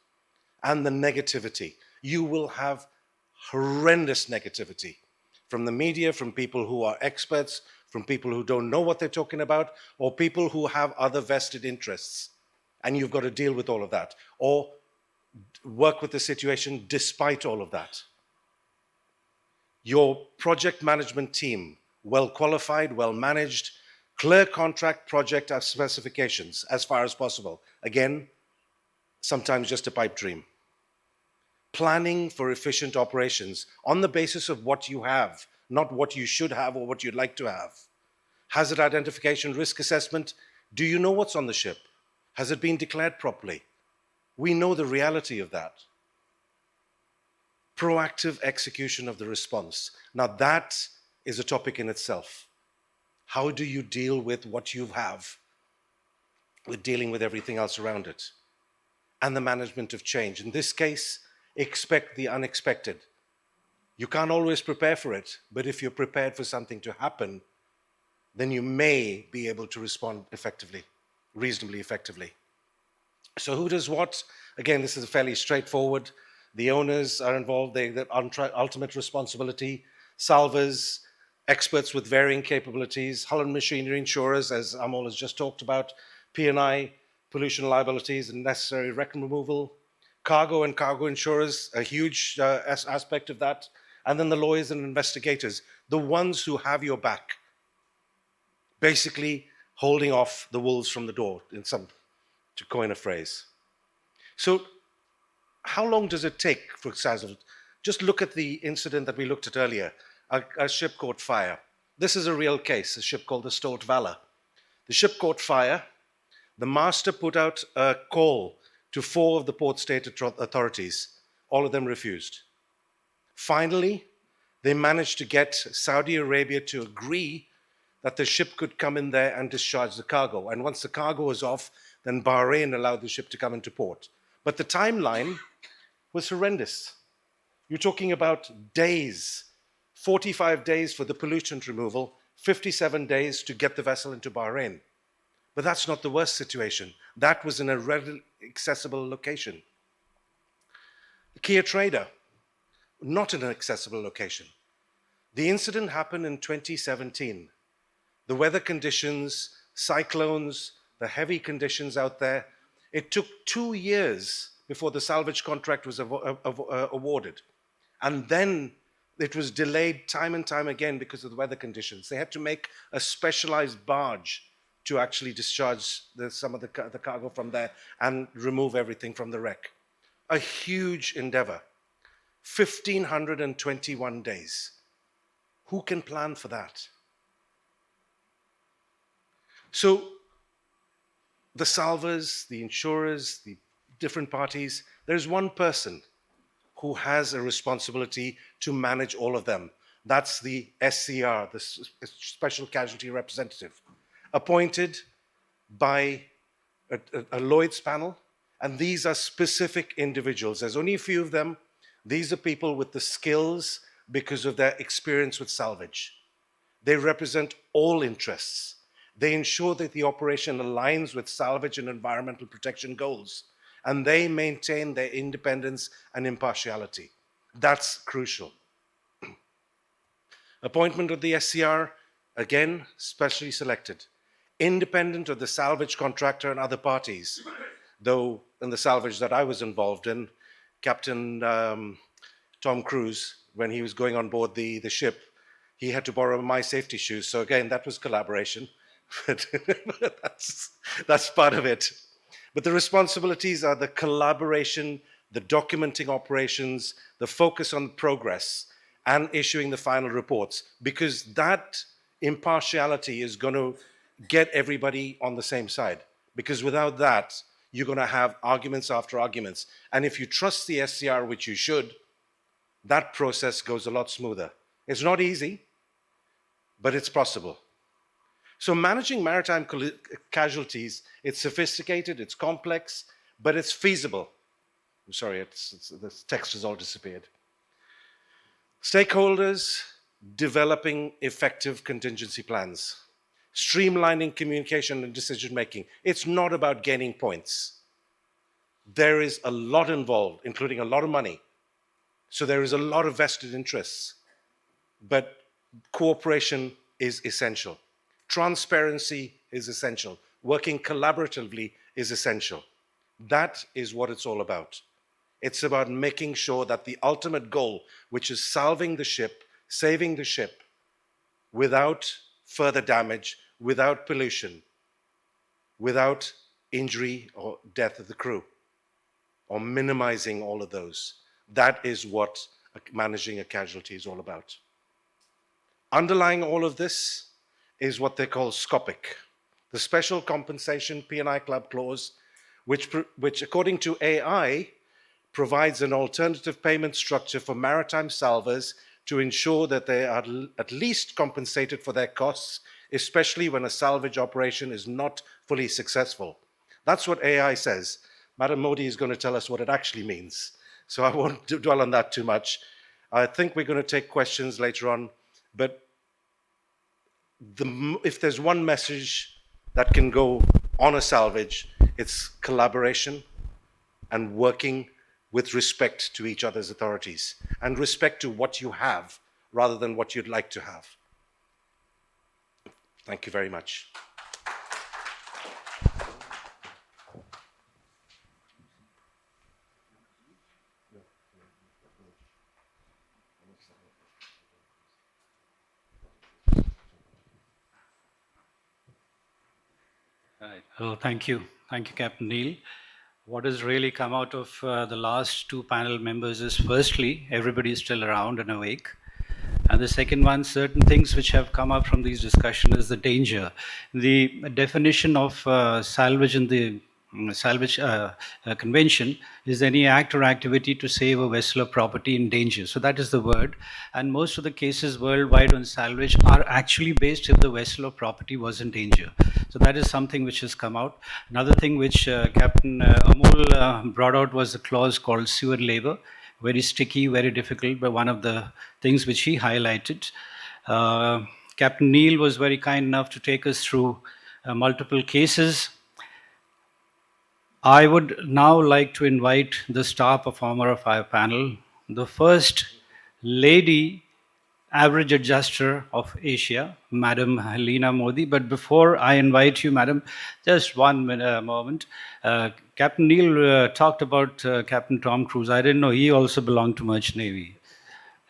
S17: And the negativity. You will have horrendous negativity from the media, from people who are experts, from people who don't know what they're talking about, or people who have other vested interests. And you've got to deal with all of that, or work with the situation despite all of that. Your project management team, well qualified, well managed, clear contract project specifications as far as possible. Again, sometimes just a pipe dream. Planning for efficient operations on the basis of what you have, not what you should have or what you'd like to have. Hazard identification, risk assessment. Do you know what's on the ship? Has it been declared properly? We know the reality of that. Proactive execution of the response. Now that is a topic in itself. How do you deal with what you have, with dealing with everything else around it? And the management of change. In this case, expect the unexpected. You can't always prepare for it, but if you're prepared for something to happen, then you may be able to respond effectively, reasonably effectively. So who does what? Again, this is fairly straightforward. The owners are involved, the ultimate responsibility, salvers, experts with varying capabilities, hull and machinery insurers, as Amol has just talked about, P&I, pollution liabilities and necessary wreck removal, cargo and cargo insurers, a huge aspect of that, and then the lawyers and investigators, the ones who have your back, basically holding off the wolves from the door, to coin a phrase. So how long does it take, for example, just look at the incident that we looked at earlier, a ship caught fire. This is a real case, a ship called the Stolt Valor. The ship caught fire. The master put out a call to 4 of the port state authorities. All of them refused. Finally, they managed to get Saudi Arabia to agree that the ship could come in there and discharge the cargo. And once the cargo was off, then Bahrain allowed the ship to come into port. But the timeline was horrendous. You're talking about days, 45 days for the pollutant removal, 57 days to get the vessel into Bahrain. But that's not the worst situation. That was in a readily accessible location. The Kia Trader, not in an accessible location. The incident happened in 2017. The weather conditions, cyclones, the heavy conditions out there, it took 2 years before the salvage contract was awarded. And then it was delayed time and time again because of the weather conditions. They had to make a specialized barge to actually discharge some of the cargo from there and remove everything from the wreck. A huge endeavor. 1,521 days. Who can plan for that? So the salvers, the insurers, the different parties, there's one person who has a responsibility to manage all of them. That's the SCR, the Special Casualty Representative, appointed by a Lloyd's panel. And these are specific individuals. There's only a few of them. These are people with the skills because of their experience with salvage. They represent all interests. They ensure that the operation aligns with salvage and environmental protection goals, and they maintain their independence and impartiality. That's crucial. Appointment of the SCR, again, specially selected. Independent of the salvage contractor and other parties, though in the salvage that I was involved in, Captain Tom Cruise, when he was going on board the ship, he had to borrow my safety shoes. So again, that was collaboration. But that's part of it. But the responsibilities are the collaboration, the documenting operations, the focus on progress, and issuing the final reports, because that impartiality is going to get everybody on the same side. Because without that, you're going to have arguments after arguments. And if you trust the SCR, which you should, that process goes a lot smoother. It's not easy, but it's possible. So managing maritime casualties, it's sophisticated, it's complex, but it's feasible. I'm sorry, the text has all disappeared. Stakeholders developing effective contingency plans, streamlining communication and decision making. It's not about gaining points. There is a lot involved, including a lot of money. So there is a lot of vested interests, but cooperation is essential. Transparency is essential. Working collaboratively is essential. That is what it's all about. It's about making sure that the ultimate goal, which is salving the ship, saving the ship, without further damage, without pollution, without injury or death of the crew, or minimizing all of those. That is what managing a casualty is all about. Underlying all of this is what they call SCOPIC, the Special Compensation P&I Club Clause, which according to AI, provides an alternative payment structure for maritime salvers to ensure that they are at least compensated for their costs, especially when a salvage operation is not fully successful. That's what AI says. Madam Modi is going to tell us what it actually means. So I won't dwell on that too much. I think we're going to take questions later on, but if there's one message that can go on a salvage, it's collaboration and working with respect to each other's authorities and respect to what you have rather than what you'd like to have. Thank you very much.
S15: Right. Well, thank you. Thank you, Captain Neil. What has really come out of the last two panel members is, firstly, everybody is still around and awake. And the second one, certain things which have come up from these discussions is the danger. The definition of salvage in the salvage convention is any act or activity to save a vessel or property in danger. So that is the word. And most of the cases worldwide on salvage are actually based if the vessel or property was in danger. So that is something which has come out. Another thing which Captain Amol brought out was a clause called sewer labor. Very sticky, very difficult, but one of the things which he highlighted. Captain Neil was very kind enough to take us through multiple cases. I would now like to invite the star performer of our panel, the first lady average adjuster of Asia, Madam Helena Modi. But before I invite you, Madam, just one moment. Captain Neil talked about Captain Tom Cruise. I didn't know he also belonged to Merchant Navy,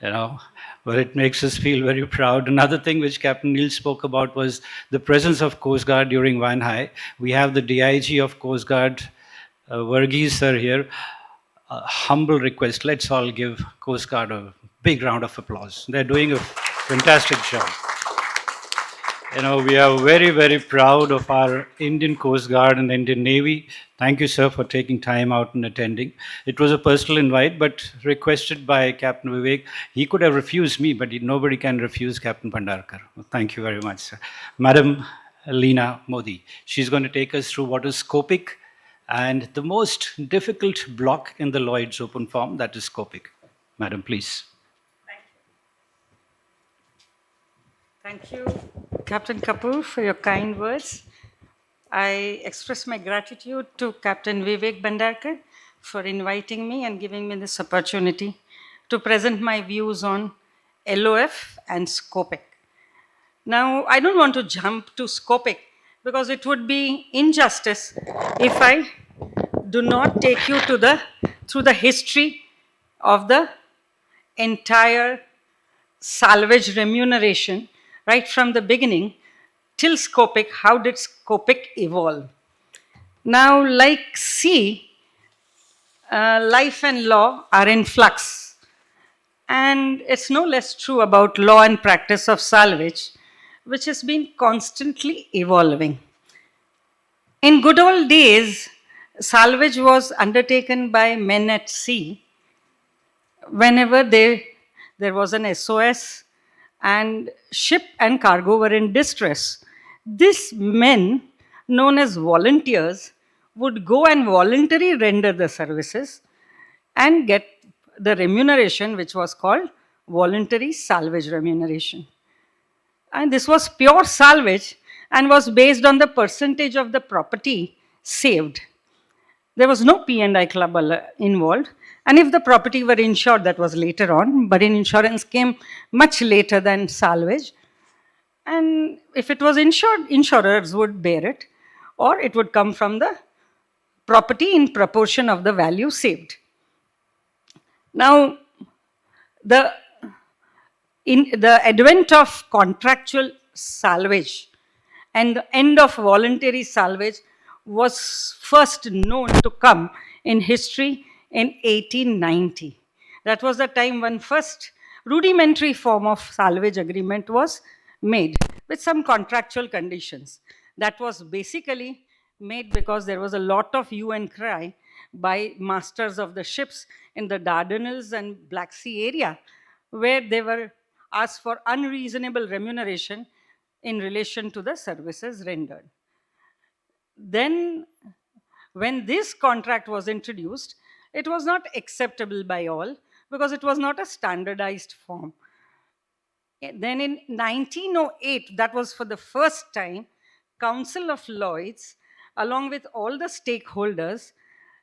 S15: you know, but it makes us feel very proud. Another thing which Captain Neil spoke about was the presence of Coast Guard during Van High. We have the DIG of Coast Guard, Varghese sir here. A humble request, let's all give Coast Guard a big round of applause. They're doing a fantastic job. You know, we are very, very proud of our Indian Coast Guard and Indian Navy. Thank you, sir, for taking time out and attending. It was a personal invite, but requested by Captain Vivek. He could have refused me, but nobody can refuse Captain Bhandarkar. Thank you very much, sir. Madam Leena Modi, she's going to take us through what is Scopic and the most difficult block in the Lloyd's open form, that is Scopic. Madam, please.
S18: Thank you, Captain Kapoor, for your kind words. I express my gratitude to Captain Vivek Bhandarkar for inviting me and giving me this opportunity to present my views on LOF and Scopic. Now, I don't want to jump to Scopic because it would be injustice if I do not take you through the history of the entire salvage remuneration right from the beginning till Scopic. How did Scopic evolve? Now, like sea, life and law are in flux. And it's no less true about law and practice of salvage, which has been constantly evolving. In good old days, salvage was undertaken by men at sea whenever there was an SOS and ship and cargo were in distress. These men, known as volunteers, would go and voluntarily render the services and get the remuneration, which was called voluntary salvage remuneration. And this was pure salvage and was based on the percentage of the property saved. There was no P&I club involved. And if the property were insured, that was later on, but insurance came much later than salvage. And if it was insured, insurers would bear it, or it would come from the property in proportion of the value saved. Now, the advent of contractual salvage and the end of voluntary salvage was first known to come in history in 1890. That was the time when first rudimentary form of salvage agreement was made with some contractual conditions. That was basically made because there was a lot of hue and cry by masters of the ships in the Dardanelles and Black Sea area, where they were asked for unreasonable remuneration in relation to the services rendered. Then, when this contract was introduced, it was not acceptable by all because it was not a standardized form. Then in 1908, that was for the first time, Council of Lloyds, along with all the stakeholders,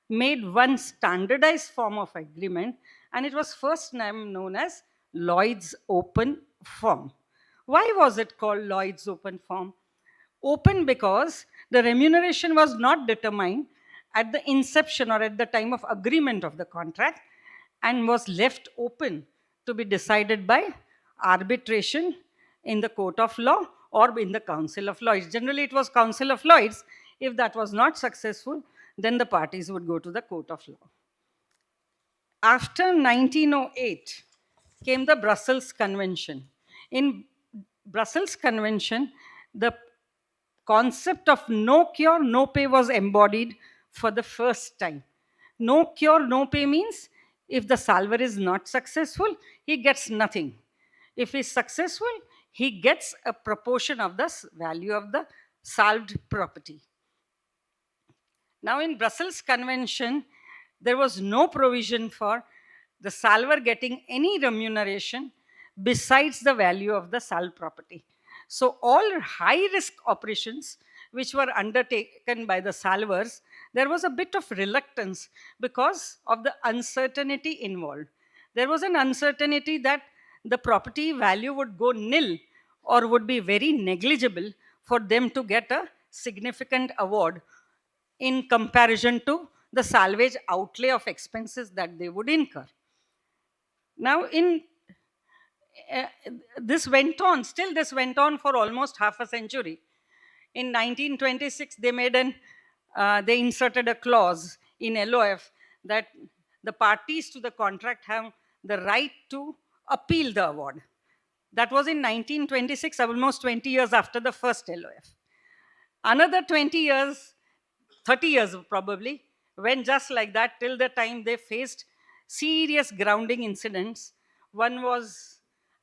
S18: made one standardized form of agreement, and it was first known as Lloyds Open Form. Why was it called Lloyds Open Form? Open because the remuneration was not determined at the inception or at the time of agreement of the contract and was left open to be decided by arbitration in the court of law or in the Council of Lloyds. Generally, it was Council of Lloyds. If that was not successful, then the parties would go to the court of law. After 1908 came the Brussels Convention. In Brussels Convention, the concept of no cure, no pay was embodied for the first time. No cure, no pay means if the salver is not successful, he gets nothing. If he's successful, he gets a proportion of the value of the salved property. Now, in Brussels Convention, there was no provision for the salver getting any remuneration besides the value of the salved property. So, all high risk operations which were undertaken by the salvers, there was a bit of reluctance because of the uncertainty involved. There was an uncertainty that the property value would go nil or would be very negligible for them to get a significant award in comparison to the salvage outlay of expenses that they would incur. Now, uh, this went on, still this went on for almost half a century. In 1926, they inserted a clause in LOF that the parties to the contract have the right to appeal the award. That was in 1926, almost 20 years after the first LOF. Another 20 years, 30 years probably, went just like that till the time they faced serious grounding incidents. One was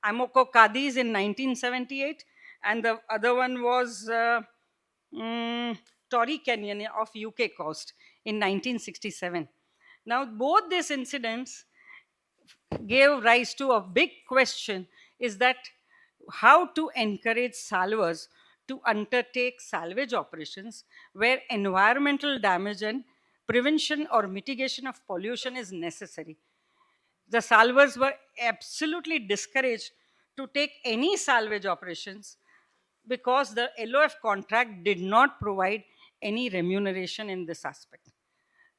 S18: Amoco Cadiz in 1978, and the other one was Torrey Canyon of UK coast in 1967. Now, both these incidents gave rise to a big question, is that how to encourage salvers to undertake salvage operations where environmental damage and prevention or mitigation of pollution is necessary. The salvers were absolutely discouraged to take any salvage operations because the LOF contract did not provide any remuneration in this aspect.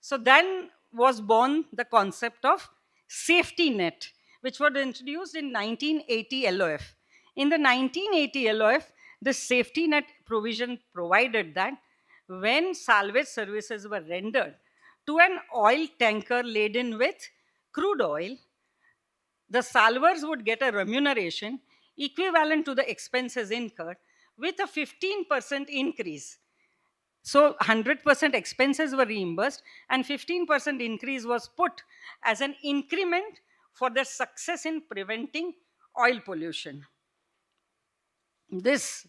S18: So then was born the concept of safety net, which was introduced in 1980 LOF. In the 1980 LOF, the safety net provision provided that when salvage services were rendered to an oil tanker laden with crude oil, the salvers would get a remuneration equivalent to the expenses incurred with a 15% increase. So 100% expenses were reimbursed and 15% increase was put as an increment for their success in preventing oil pollution. This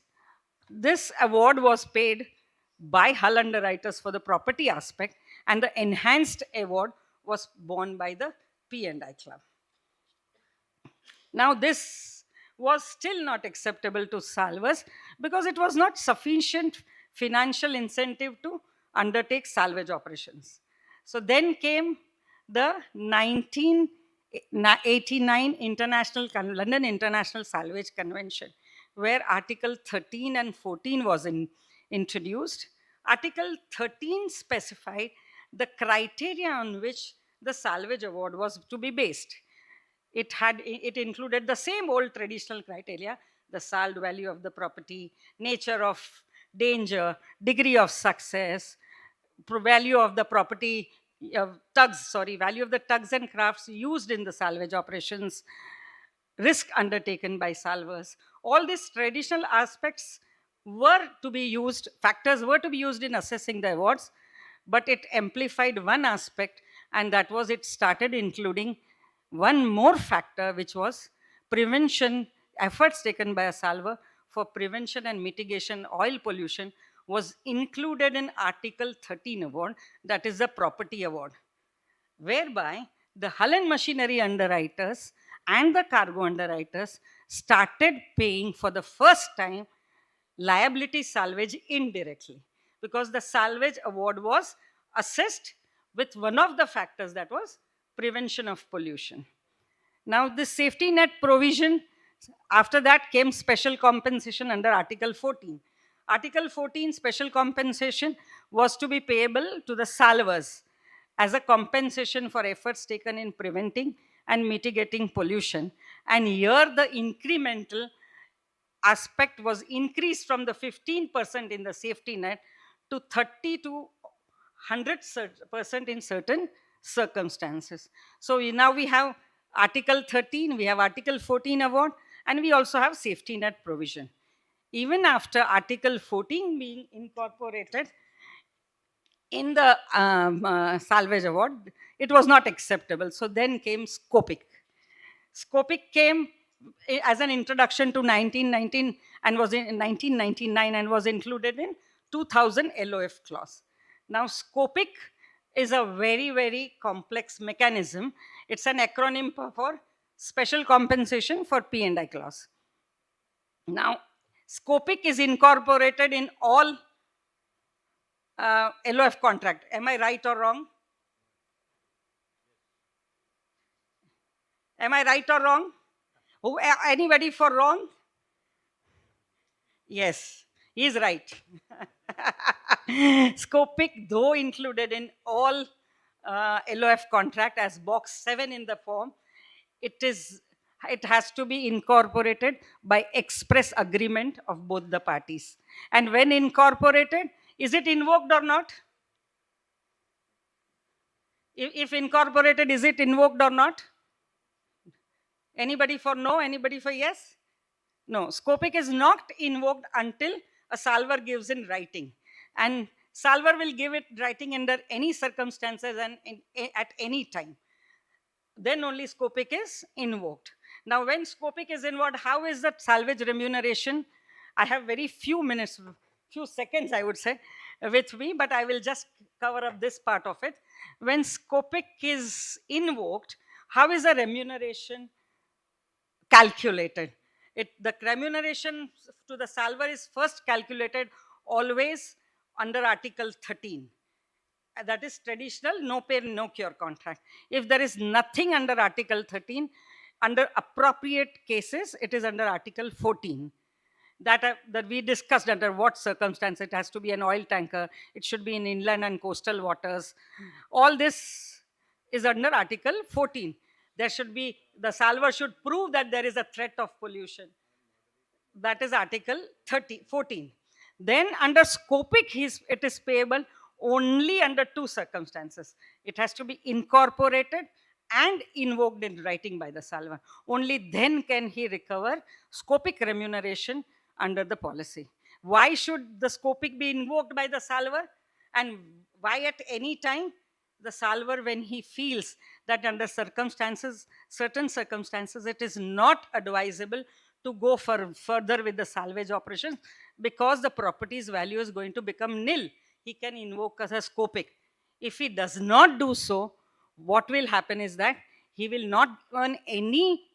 S18: award was paid by hull underwriters for the property aspect, and the enhanced award was borne by the P&I Club. Now, this was still not acceptable to salvers because it was not sufficient financial incentive to undertake salvage operations. So then came the 1989 London International Salvage Convention, where Article 13 and 14 was introduced. Article 13 specified the criteria on which the salvage award was to be based. It included the same old traditional criteria: the salved value of the property, nature of danger, degree of success, value of the property, value of the tugs and crafts used in the salvage operations, risk undertaken by salvers. All these traditional aspects were to be used, factors were to be used in assessing the awards, but it amplified one aspect, and that was it started including one more factor, which was prevention. Efforts taken by a salver for prevention and mitigation oil pollution was included in Article 13 award, that is the property award, whereby the hull and machinery underwriters and the cargo underwriters started paying for the first time liability salvage indirectly, because the salvage award was assessed with one of the factors, that was prevention of pollution. Now, this safety net provision, after that came special compensation under Article 14. Article 14 special compensation was to be payable to the salvers as a compensation for efforts taken in preventing and mitigating pollution. And here the incremental aspect was increased from the 15% in the safety net to 30 to 100% in certain circumstances. So now we have Article 13, we have Article 14 award, and we also have safety net provision. Even after Article 14 being incorporated, in the Salvage Award, it was not acceptable. So then came Scopic. Scopic came as an introduction to 1919 and was in 1999 and was included in 2000 LOF clause. Now, Scopic is a very, very complex mechanism. It's an acronym for Special Compensation for P&I clause. Now, Scopic is incorporated in all LOF contract. Am I right or wrong? Am I right or wrong? Anybody for wrong? Yes, he's right. Scopic, though included in all LOF contract as box 7 in the form, it has to be incorporated by express agreement of both the parties. And when incorporated, is it invoked or not? If incorporated, is it invoked or not? Anybody for no? Anybody for yes? No, Scopic is not invoked until a salver gives in writing. And salver will give it writing under any circumstances and at any time. Then only Scopic is invoked. Now, when Scopic is invoked, how is that salvage remuneration? I have very few minutes, few seconds, I would say, with me, but I will just cover up this part of it. When Scopic is invoked, how is the remuneration calculated? The remuneration to the salver is first calculated always under Article 13. That is traditional no pay, no cure contract. If there is nothing under Article 13, under appropriate cases, it is under Article 14. That we discussed under what circumstance it has to be an oil tanker, it should be in inland and coastal waters. All this is under Article 14. There should be, the salver should prove that there is a threat of pollution. That is Article 14. Then under Scopic, it is payable only under two circumstances. It has to be incorporated and invoked in writing by the salver. Only then can he recover Scopic remuneration under the policy. Why should the Scopic be invoked by the salver? And why at any time? The salver, when he feels that under certain circumstances, it is not advisable to go further with the salvage operations because the property's value is going to become nil, he can invoke as a Scopic. If he does not do so, what will happen is that he will not earn any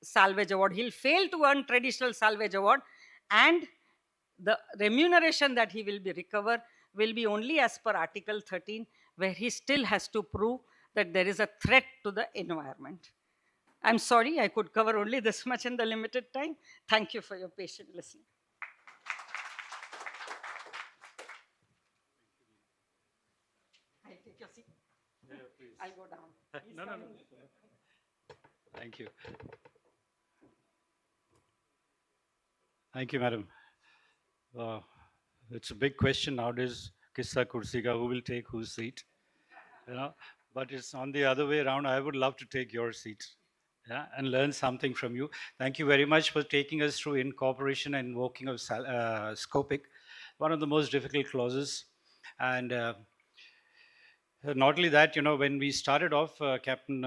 S18: salvage award. He'll fail to earn traditional salvage award, and the remuneration that he will be recover will be only as per Article 13, where he still has to prove that there is a threat to the environment. I'm sorry, I could cover only this much in the limited time. Thank you for your patient listening. I'll take your seat. Yeah, please. I'll go down.
S15: No. Thank you. Thank you, madam. It's a big question nowadays, kissa kursi ka, who will take whose seat? But it's on the other way around. I would love to take your seat. And learn something from you. Thank you very much for taking us through incorporation and invoking of Scopic, one of the most difficult clauses. And not only that, when we started off, Captain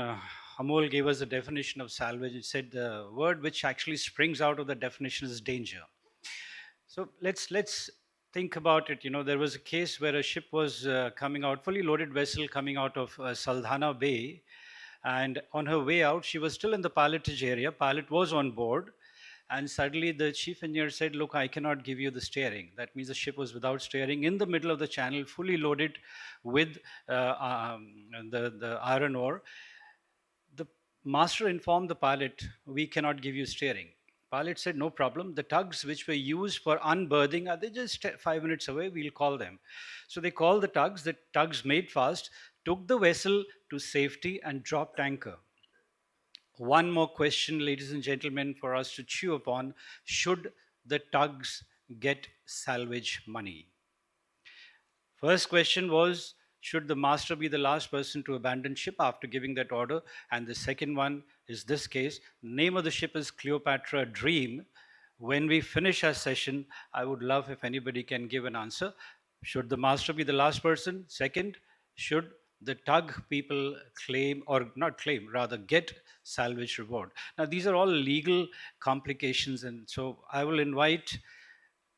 S15: Amol gave us a definition of salvage. It said the word which actually springs out of the definition is danger. So let's think about it. There was a case where a ship was coming out, fully loaded vessel coming out of Saldanha Bay. And on her way out, she was still in the pilotage area. Pilot was on board. And suddenly the chief engineer said, look, I cannot give you the steering. That means the ship was without steering in the middle of the channel, fully loaded with the iron ore. The master informed the pilot, we cannot give you steering. Pilot said, no problem. The tugs which were used for unberthing, are they just 5 minutes away? We'll call them. So they called the tugs made fast, took the vessel to safety and dropped anchor. One more question, ladies and gentlemen, for us to chew upon. Should the tugs get salvage money? First question was, should the master be the last person to abandon ship after giving that order? And the second one is this case. The name of the ship is Cleopatra Dream. When we finish our session, I would love if anybody can give an answer. Should the master be the last person? Second, should the tug people claim or not claim, rather get salvage reward? Now, these are all legal complications. And so I will invite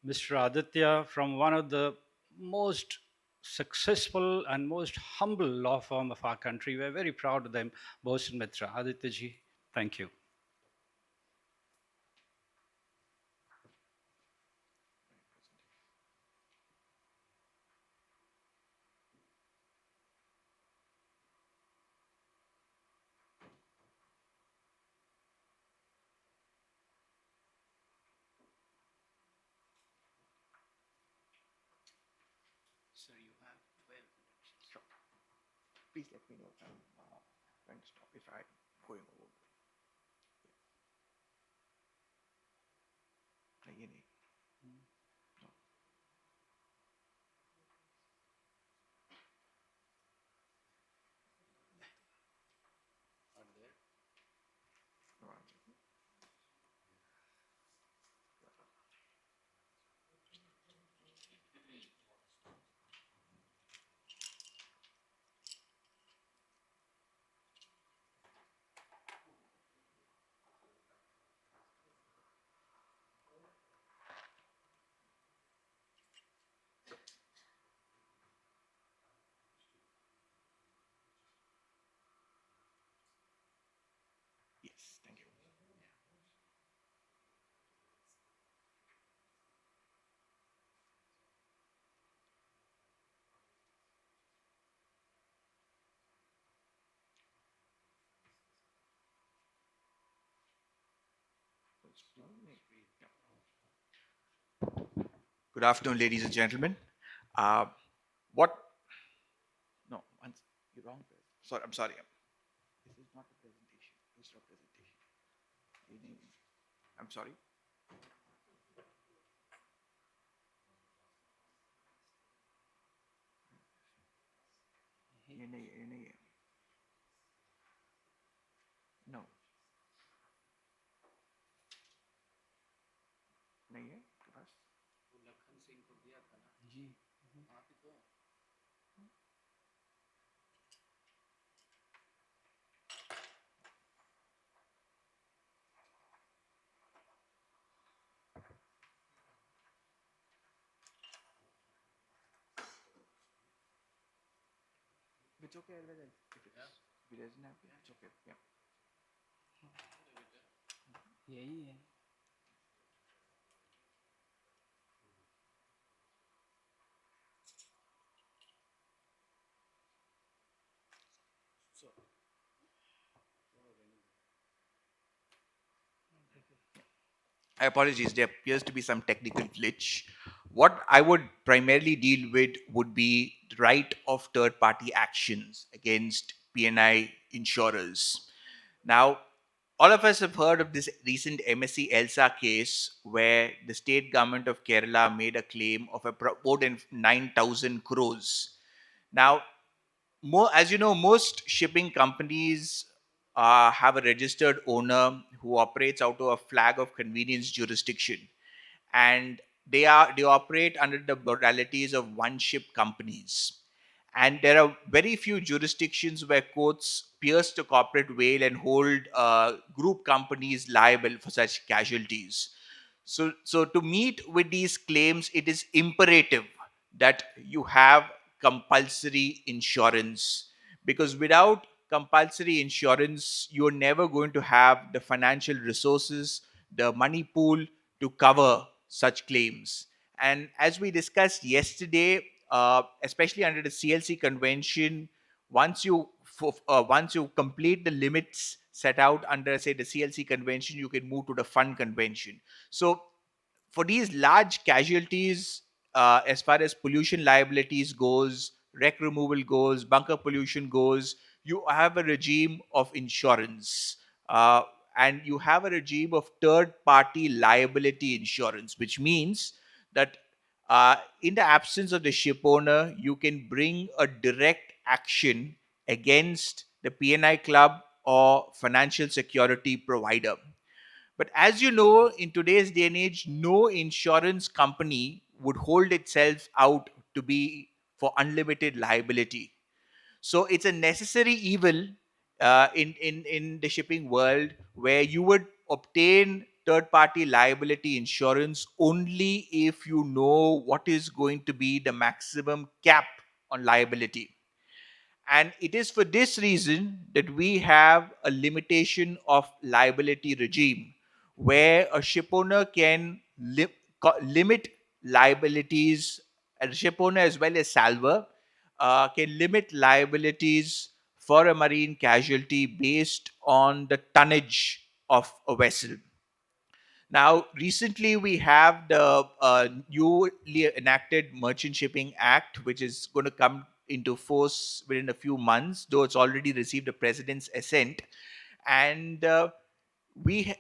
S15: Mr. Aditya from one of the most successful and most humble law firm of our country. We're very proud of them, Bose and Mitra. Aditya ji, thank you.
S19: Sir, you have 12 minutes. Sure. Please let me know when to stop if I'm going over. नहीं, ये नहीं. No. Are there? No answer. Yes, thank you. Good afternoon, ladies and gentlemen. What? No, you're wrong. Sorry, I'm sorry. This is not a presentation. It's not a presentation. I'm sorry. ये नहीं है. No. नहीं है आपके पास? वो लखन सिंह को दिया था ना जी, वहाँ पे तो it's okay. If it doesn't have it, it's okay. Yeah.
S11: यही है.
S19: Apologies, there appears to be some technical glitch. What I would primarily deal with would be the right of third party actions against PNI insurers. Now, all of us have heard of this recent MSC ELSA case where the state government of Kerala made a claim of more than 9,000 crores. Now, as you know, most shipping companies have a registered owner who operates out of a flag of convenience jurisdiction, and they operate under the modalities of one ship companies. And there are very few jurisdictions where courts pierce the corporate veil and hold group companies liable for such casualties. So to meet with these claims, it is imperative that you have compulsory insurance, because without compulsory insurance, you're never going to have the financial resources, the money pool to cover such claims. And as we discussed yesterday, especially under the CLC convention, once you complete the limits set out under, say, the CLC convention, you can move to the fund convention. So for these large casualties, as far as pollution liabilities goes, wreck removal goes, bunker pollution goes, you have a regime of insurance. And you have a regime of third party liability insurance, which means that in the absence of the ship owner, you can bring a direct action against the PNI club or financial security provider. But as you know, in today's day and age, no insurance company would hold itself out to be for unlimited liability. So it's a necessary evil in the shipping world, where you would obtain third party liability insurance only if you know what is going to be the maximum cap on liability. And it is for this reason that we have a limitation of liability regime, where a ship owner can limit liabilities, and ship owner as well as salver can limit liabilities for a marine casualty based on the tonnage of a vessel. Now, recently we have the newly enacted Merchant Shipping Act, which is going to come into force within a few months, though it's already received the president's assent. And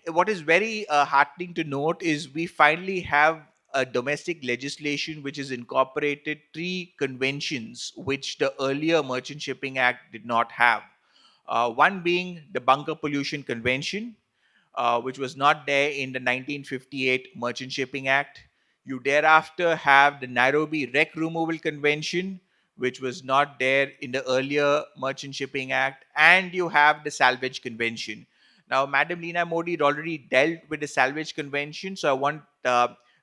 S19: what is very heartening to note is we finally have a domestic legislation which has incorporated three conventions which the earlier Merchant Shipping Act did not have. One being the Bunker Pollution Convention, which was not there in the 1958 Merchant Shipping Act. You thereafter have the Nairobi Wreck Removal Convention, which was not there in the earlier Merchant Shipping Act, and you have the Salvage Convention. Now, Madam Leena Modi had already dealt with the Salvage Convention, so I won't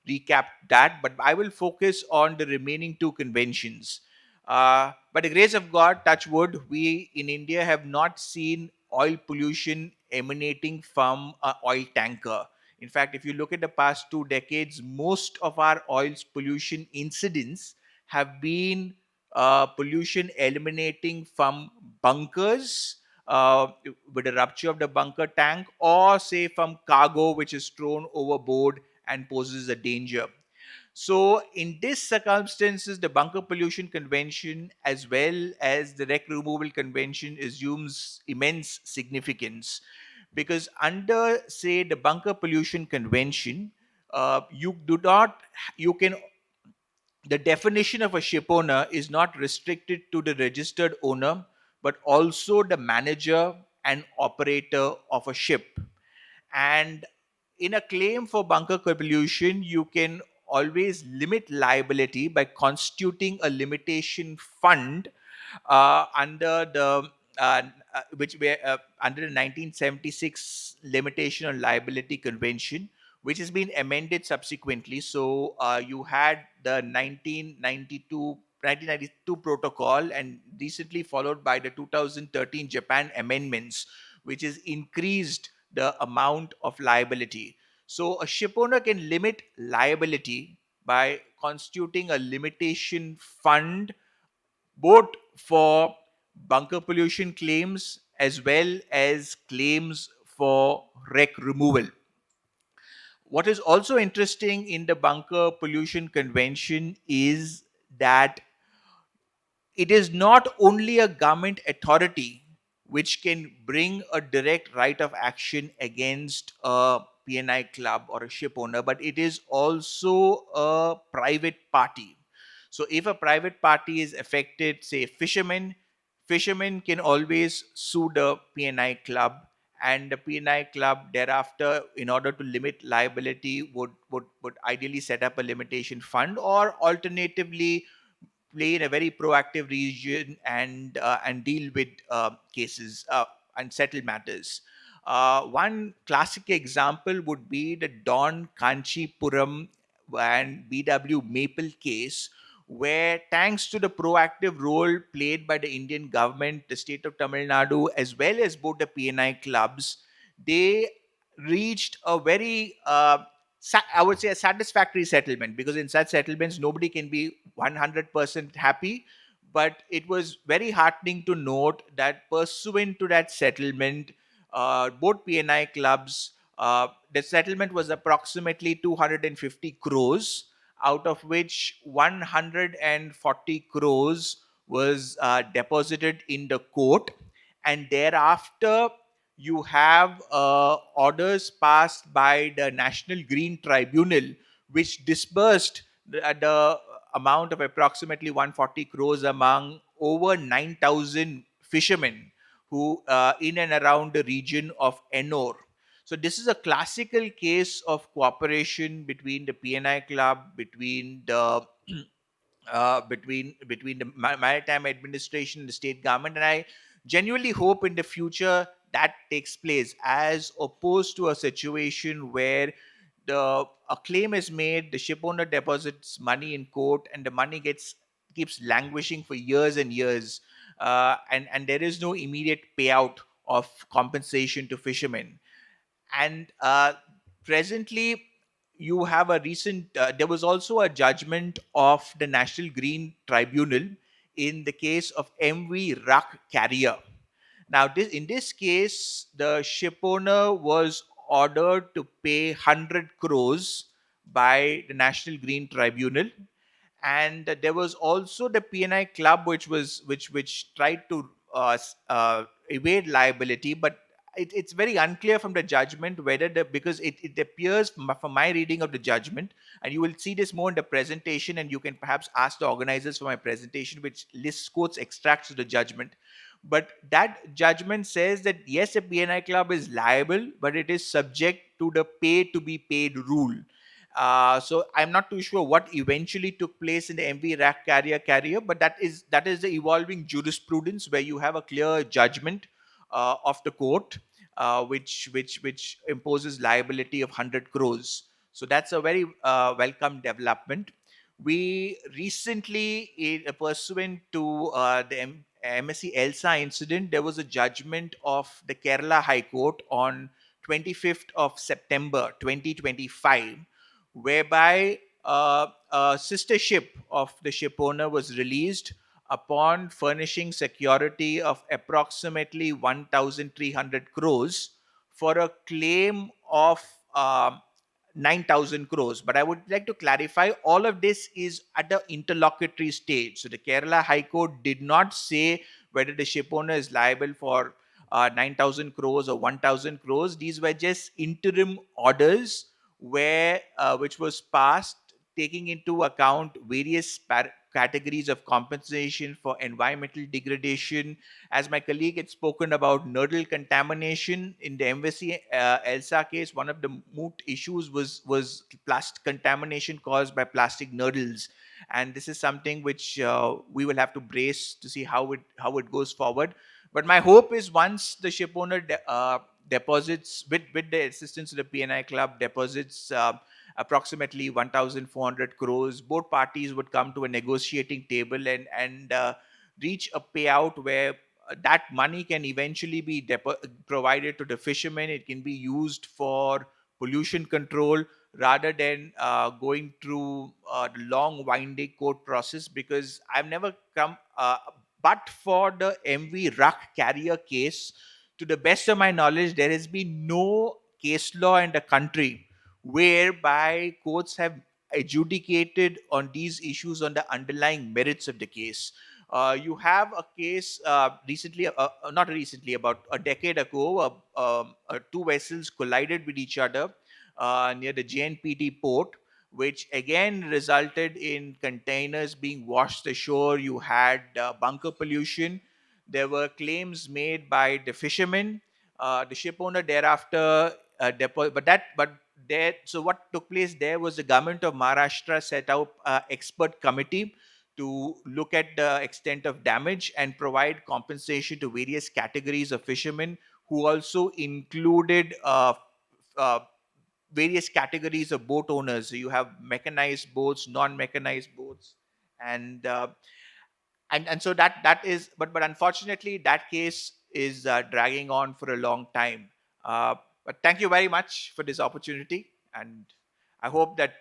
S19: recap that, but I will focus on the remaining two conventions. By the grace of God, touch wood, we in India have not seen oil pollution emanating from an oil tanker. In fact, if you look at the past 2 decades, most of our oil pollution incidents have been pollution emanating from bunkers, with a rupture of the bunker tank, or say from cargo which is thrown overboard and poses a danger. So, in these circumstances, the Bunker Pollution Convention as well as the Wreck Removal Convention assumes immense significance, because under, say, the Bunker Pollution Convention, you do not, you can, the definition of a ship owner is not restricted to the registered owner, but also the manager and operator of a ship. And in a claim for bunker pollution, you can always limit liability by constituting a limitation fund under the which were under the 1976 Limitation on Liability Convention, which has been amended subsequently. So you had the 1992 protocol, and recently followed by the 2013 Japan amendments, which has increased the amount of liability. So a ship owner can limit liability by constituting a limitation fund, both for bunker pollution claims as well as claims for wreck removal. What is also interesting in the Bunker Pollution Convention is that it is not only a government authority which can bring a direct right of action against a PNI club or a ship owner, but it is also a private party. So if a private party is affected, say fishermen can always sue the PNI club, and the PNI club thereafter, in order to limit liability, would ideally set up a limitation fund, or alternatively play in a very proactive region and deal with cases and settle matters. One classic example would be the Don Kanchipuram and BW Maple case, where thanks to the proactive role played by the Indian government, the state of Tamil Nadu, as well as both the PNI clubs, they reached a very I would say a satisfactory settlement, because in such settlements nobody can be 100% happy. But it was very heartening to note that pursuant to that settlement, both PNI clubs, the settlement was approximately 250 crores, out of which 140 crores was deposited in the court, and thereafter you have orders passed by the National Green Tribunal, which disbursed the amount of approximately 140 crores among over 9,000 fishermen who in and around the region of Ennore. So this is a classical case of cooperation between the PNI club, between the between the maritime administration and the state government, and I genuinely hope in the future that takes place, as opposed to a situation where a claim is made, the ship owner deposits money in court, and the money keeps languishing for years and years, and there is no immediate payout of compensation to fishermen. And presently, you have a recent there was also a judgment of the National Green Tribunal in the case of MV Ruck Carrier. Now, in this case, the ship owner was ordered to pay 100 crores by the National Green Tribunal, and there was also the PNI club, which tried to evade liability, but it's very unclear from the judgment whether because it appears from my reading of the judgment, and you will see this more in the presentation, and you can perhaps ask the organizers for my presentation, which lists quotes extracts of the judgment. But that judgment says that yes, a PNI club is liable, but it is subject to the pay to be paid rule. So I'm not too sure what eventually took place in the MV rack carrier, but that is the evolving jurisprudence where you have a clear judgment of the court, which imposes liability of 100 crores. So that's a very welcome development. We recently, pursuant to the MSc ELSA incident, there was a judgment of the Kerala High Court on 25th of September 2025, whereby a sister ship of the ship owner was released upon furnishing security of approximately 1,300 crores for a claim of 9,000 crores. But I would like to clarify, all of this is at the interlocutory stage. So the Kerala High Court did not say whether the ship owner is liable for 9,000 crores or 1,000 crores. These were just interim orders which was passed taking into account various categories of compensation for environmental degradation. As my colleague had spoken about nodal contamination in the embassy ELSA case, one of the moot issues was plastic contamination caused by plastic nodals, and this is something which we will have to brace to see how it goes forward. But my hope is once the ship owner deposits, with the assistance of the PNI club, deposits approximately 1,400 crores, both parties would come to a negotiating table and reach a payout where that money can eventually be provided to the fishermen. It can be used for pollution control rather than going through the long winding court process, because I've never come but for the MV Ruck Carrier case, to the best of my knowledge, there has been no case law in the country whereby courts have adjudicated on these issues on the underlying merits of the case. You have a case recently, not recently, about a decade ago, two vessels collided with each other near the JNPT port, which again resulted in containers being washed ashore. You had bunker pollution. There were claims made by the fishermen. The ship owner thereafter so what took place there was the government of Maharashtra set out an expert committee to look at the extent of damage and provide compensation to various categories of fishermen, who also included uh, various categories of boat owners. So you have mechanized boats, non-mechanized boats, and so that is, but unfortunately that case is dragging on for a long time. But thank you very much for this opportunity, and I hope that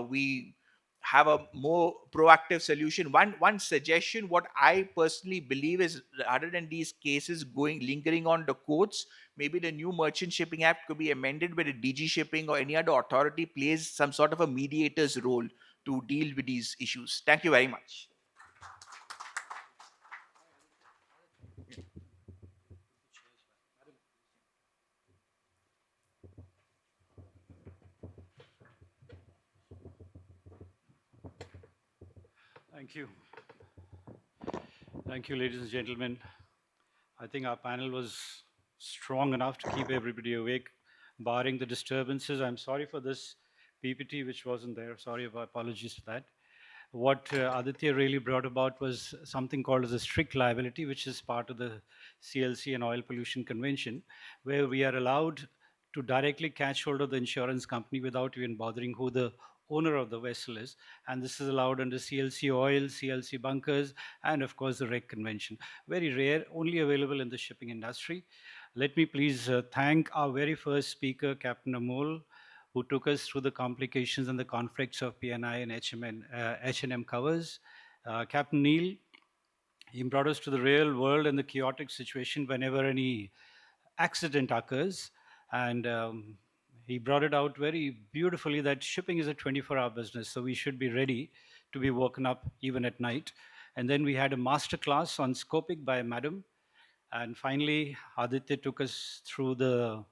S19: we have a more proactive solution. One suggestion, what I personally believe is, rather than these cases going lingering on the courts, maybe the new Merchant Shipping Act could be amended where the DG Shipping or any other authority plays some sort of a mediator's role to deal with these issues. Thank you very much.
S15: Thank you. Thank you, ladies and gentlemen. I think our panel was strong enough to keep everybody awake, barring the disturbances. I'm sorry for this PPT which wasn't there. Sorry, apologies for that. What Aditya really brought about was something called as a strict liability, which is part of the CLC and Oil Pollution Convention, where we are allowed to directly catch hold of the insurance company without even bothering who the owner of the vessel is. And this is allowed under CLC oil, CLC bunkers, and of course the REC convention. Very rare, only available in the shipping industry. Let me please thank our very first speaker, Captain Amol, who took us through the complications and the conflicts of PNI and H&M covers. Captain Neil, he brought us to the real world and the chaotic situation whenever any accident occurs. And he brought it out very beautifully that shipping is a 24-hour business, so we should be ready to be woken up even at night. And then we had a master class on scoping by Madam. And finally, Aditya took us through the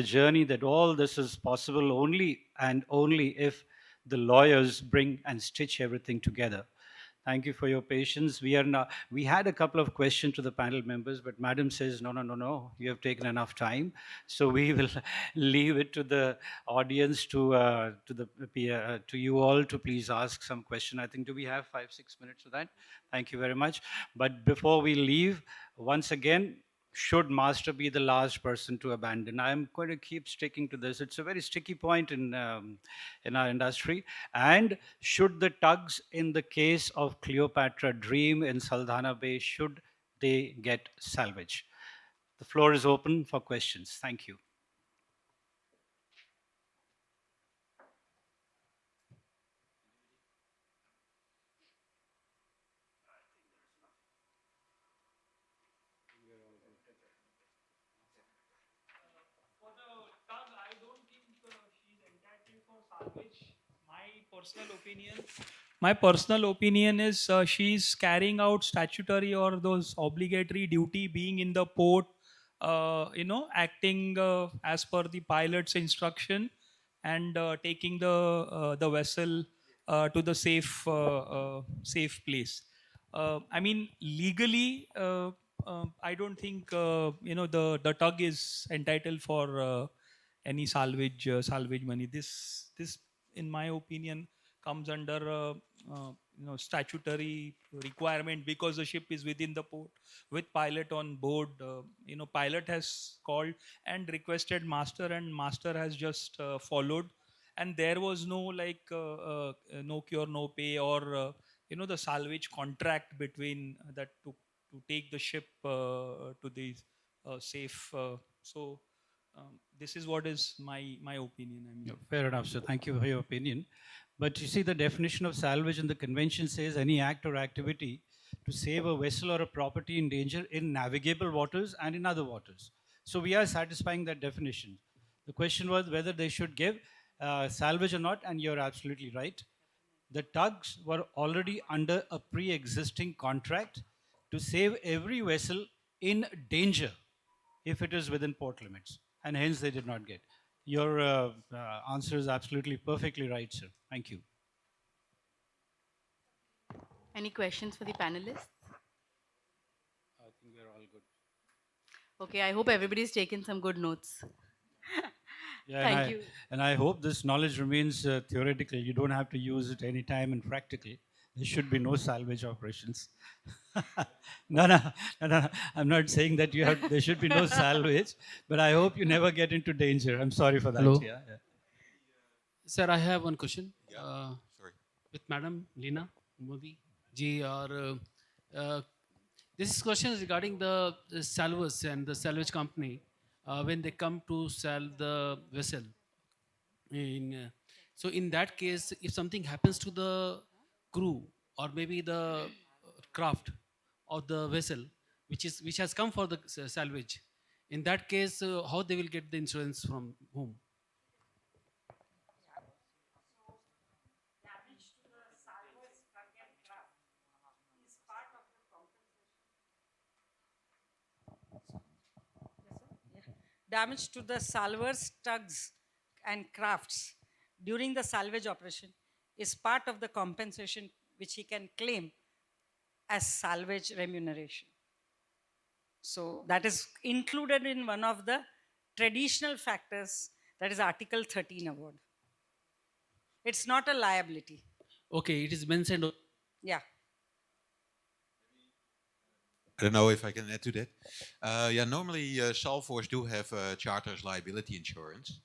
S15: journey that all this is possible only and only if the lawyers bring and stitch everything together. Thank you for your patience. We had a couple of questions to the panel members, but Madam says, no, no, no, no, you have taken enough time. So we will leave it to the audience, to you all to please ask some question. I think, do we have 5-6 minutes for that? Thank you very much. But before we leave, once again, should master be the last person to abandon? I'm going to keep sticking to this. It's a very sticky point in our industry. And should the tugs in the case of Cleopatra Dream in Saldanha Bay, should they get salvage? The floor is open for questions. Thank you.
S20: My personal opinion is she's carrying out statutory or those obligatory duty, being in the port, acting as per the pilot's instruction, and taking the vessel to the safe place. I mean, legally, I don't think the tug is entitled for any salvage money. This, in my opinion, comes under statutory requirement, because the ship is within the port with pilot on board. Pilot has called and requested master, and master has just followed, and there was no no cure no pay, or the salvage contract between that to take the ship to the safe. This is what is my opinion. I mean,
S15: Fair enough, sir. Thank you for your opinion. But you see, the definition of salvage in the convention says any act or activity to save a vessel or a property in danger in navigable waters and in other waters. So we are satisfying that definition. The question was whether they should give salvage or not, and you're absolutely right. The tugs were already under a pre-existing contract to save every vessel in danger if it is within port limits, and hence they did not get. Your answer is absolutely perfectly right, sir. Thank you.
S1: Any questions for the panelists?
S15: I think we're all good.
S1: Okay, I hope everybody's taken some good notes.
S15: Yeah,
S1: Thank you.
S15: And I hope this knowledge remains theoretical. You don't have to use it anytime and practical. There should be no salvage operations. No. I'm not saying that there should be no salvage, but I hope you never get into danger. I'm sorry for that.
S11: Hello.
S15: Yeah.
S11: Sir, I have one question.
S6: Sorry.
S11: With Madam Lina Modi ji, or this question is regarding the salvers and the salvage company when they come to sell the vessel. So in that case, if something happens to the crew or maybe the craft of the vessel, which has come for the salvage, in that case, how they will get the insurance from whom?
S18: Damage to the salvers, tugs, and crafts during the salvage operation is part of the compensation which he can claim as salvage remuneration. So that is included in one of the traditional factors, that is Article 13 award. It's not a liability.
S11: Okay, it is mentioned.
S18: Yeah.
S6: I don't know if I can add to that. Yeah, normally Salvage do have charters liability insurance,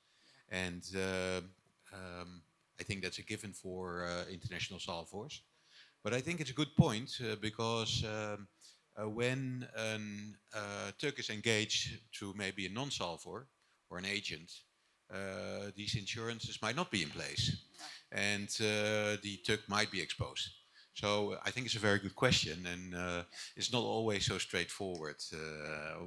S6: and I think that's a given for international Salvage. But I think it's a good point because when a Turk is engaged through maybe a non-Salvor or an agent, these insurances might not be in place, and the Turk might be exposed. So I think it's a very good question, and it's not always so straightforward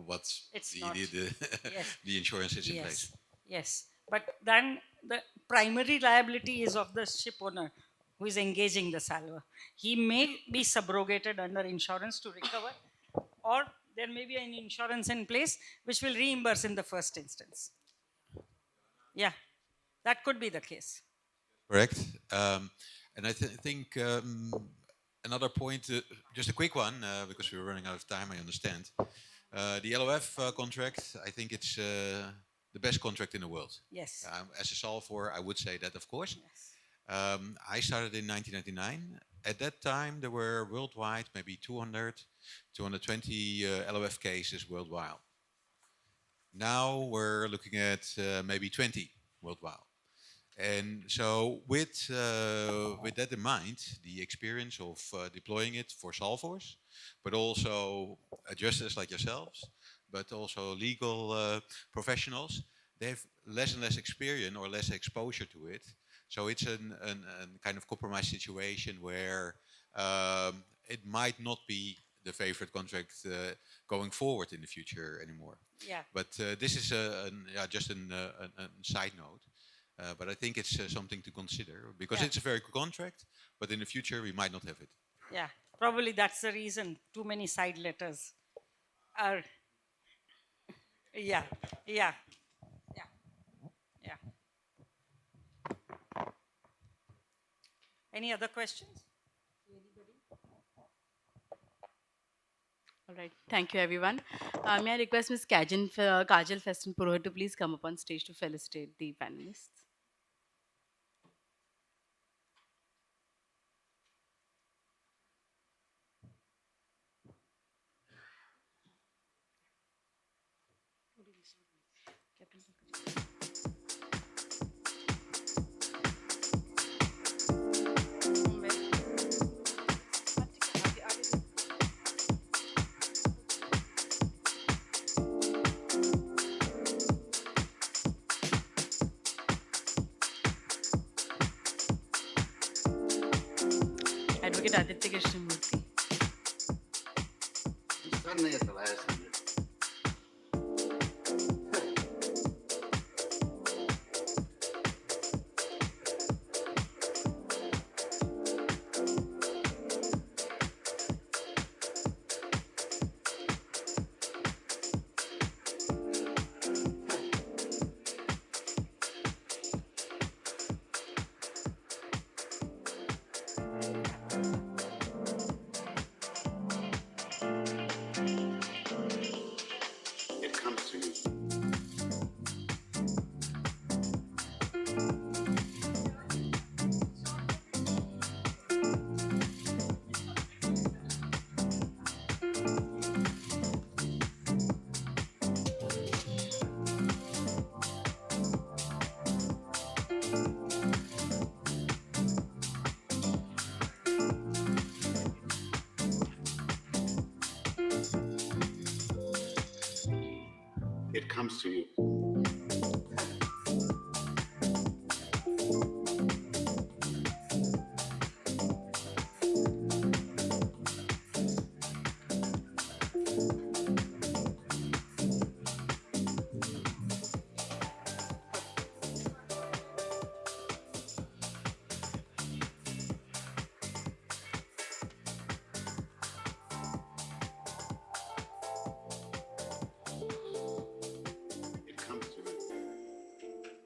S6: what
S18: It's
S6: the
S18: not. Yes.
S6: the insurance is in
S18: Yes.
S6: place.
S18: Yes. But then the primary liability is of the ship owner who is engaging the salvor. He may be subrogated under insurance to recover, or there may be an insurance in place which will reimburse in the first instance. Yeah, that could be the case.
S6: Correct. And I think another point, just a quick one, because we're running out of time, I understand. The LOF contract, I think it's the best contract in the world.
S18: Yes.
S6: As a solver, I would say that, of course.
S18: Yes.
S6: I started in 1999. At that time, there were worldwide maybe 200, 220 LOF cases worldwide. Now we're looking at maybe 20 worldwide. And so with that in mind, the experience of deploying it for solvers, but also adjusters like yourselves, but also legal professionals, they have less and less experience or less exposure to it. So it's a kind of compromise situation where it might not be the favorite contract going forward in the future anymore.
S18: Yeah.
S6: But this is just a side note. But I think it's something to consider because
S18: Yeah.
S6: it's a very good contract, but in the future we might not have it.
S18: Yeah, probably that's the reason too many side letters are. Yeah, yeah, yeah, yeah. Any other questions?
S1: All right. Thank you, everyone. May I request Ms. Kajal Feston Purohit to please come up on stage to felicitate the panelists. Advocate Aditya Krishnamurthy.
S21: It comes to you. It comes to you.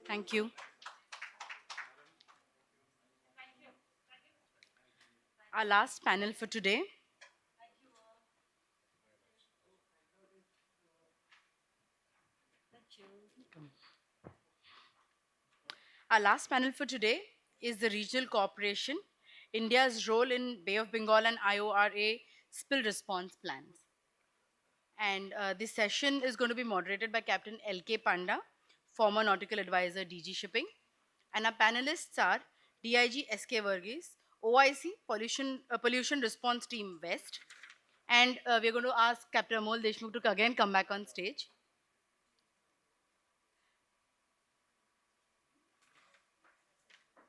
S1: Thank you. Our last panel for today. Our last panel for today is the regional cooperation India's role in Bay of Bengal and IORA spill response plans. And this session is going to be moderated by Captain L.K. Panda, former nautical advisor DG Shipping. And our panelists are DIG S.K. Varghese, OIC Pollution Response Team West. And we're going to ask Captain Amol Deshmukh to again come back on stage.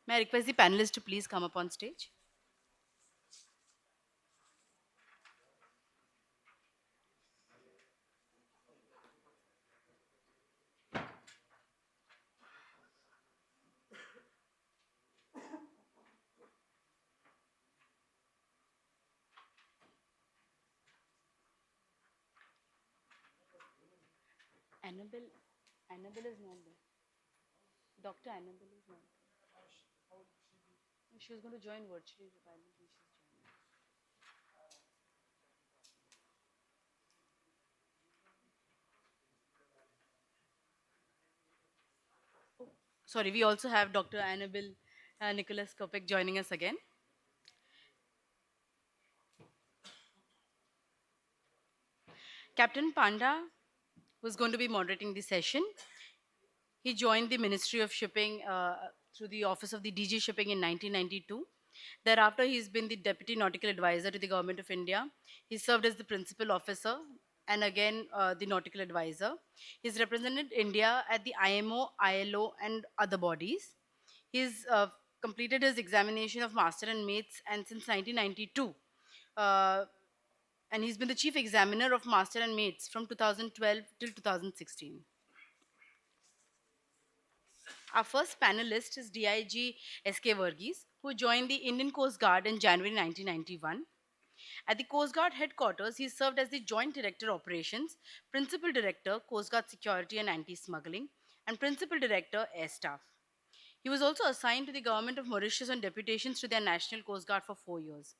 S1: May I request the panelists to please come up on stage? Annabelle is not there. Dr. Annabelle is not there. She was going to join virtually. But I don't think she's joining. Oh, sorry, we also have Dr. Annabelle Nicholas Kopek joining us again. Captain Panda was going to be moderating the session. He joined the Ministry of Shipping through the Office of the DG Shipping in 1992. Thereafter, he's been the Deputy Nautical Advisor to the Government of India. He served as the Principal Officer and again the Nautical Advisor. He's represented India at the IMO, ILO, and other bodies. He's completed his examination of Master and Mates, and since 1992, and he's been the Chief Examiner of Master and Mates from 2012 till 2016. Our first panelist is DIG S.K. Varghese, who joined the Indian Coast Guard in January 1991. At the Coast Guard headquarters, he served as the Joint Director Operations, Principal Director, Coast Guard Security and Anti-Smuggling, and Principal Director, Air Staff. He was also assigned to the government of Mauritius on deputations to their National Coast Guard for 4 years.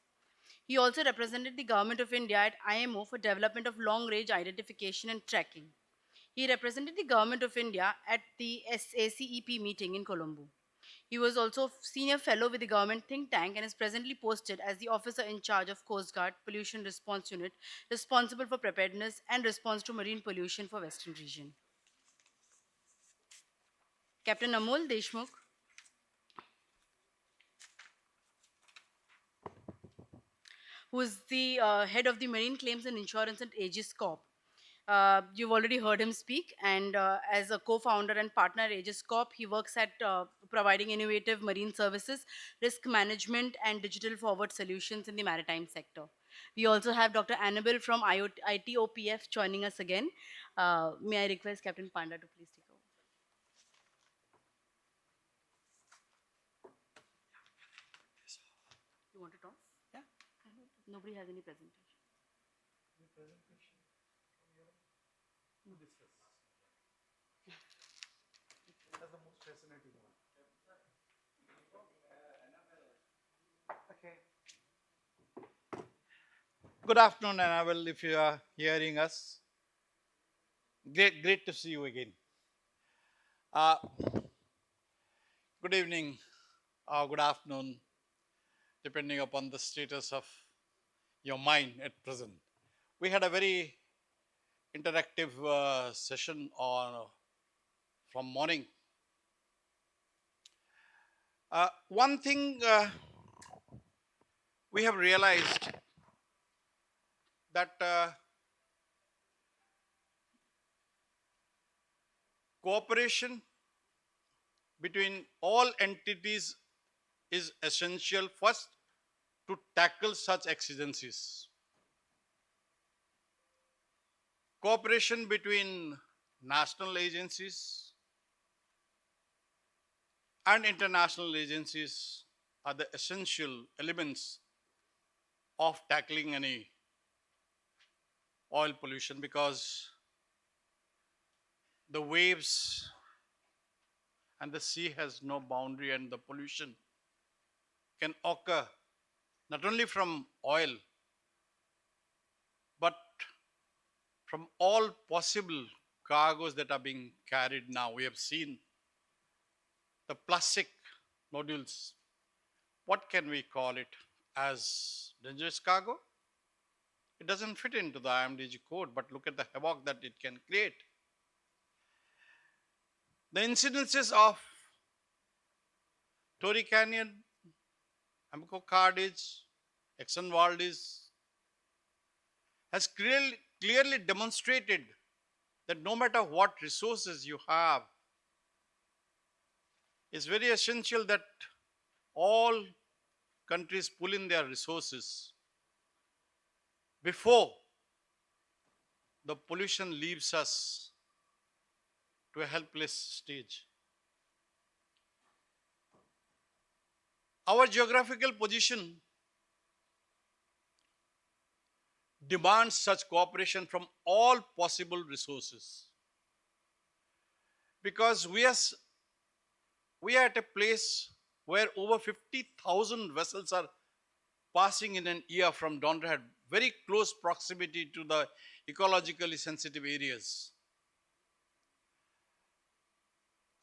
S1: He also represented the government of India at IMO for development of long-range identification and tracking. He represented the government of India at the SACEP meeting in Colombo. He was also senior fellow with the government think tank and is presently posted as the officer in charge of Coast Guard Pollution Response Unit, responsible for preparedness and response to marine pollution for Western region. Captain Amol Deshmukh, who is the head of the Marine Claims and Insurance at Aegis Corp. You've already heard him speak, and as a co-founder and partner at Aegis Corp, he works at providing innovative marine services, risk management, and digital forward solutions in the maritime sector. We also have Dr. Annabelle from ITOPF joining us again. May I request Captain Panda to please take over? You want to talk? Yeah. Nobody has any presentation.
S7: That's the most fascinating one. Okay.
S13: Good afternoon, Annabelle, if you are hearing us. Great to see you again. Good evening, or good afternoon, depending upon the status of your mind at present. We had a very interactive session on from morning. One thing we have realized that cooperation between all entities is essential first to tackle such exigencies. Cooperation between national agencies and international agencies are the essential elements of tackling any oil pollution, because the waves and the sea has no boundary, and the pollution can occur not only from oil but from all possible cargoes that are being carried now. We have seen the plastic nodules what can we call it, as dangerous cargo? It doesn't fit into the IMDG code, but look at the havoc that it can create. The incidences of Tory Canyon, Amoco Cartage, Exxon Valdez has clearly demonstrated that no matter what resources you have, it's very essential that all countries pull in their resources before the pollution leaves us to a helpless stage. Our geographical position demands such cooperation from all possible resources, because we are at a place where over 50,000 vessels are passing in an year from Donnerhead, very close proximity to the ecologically sensitive areas.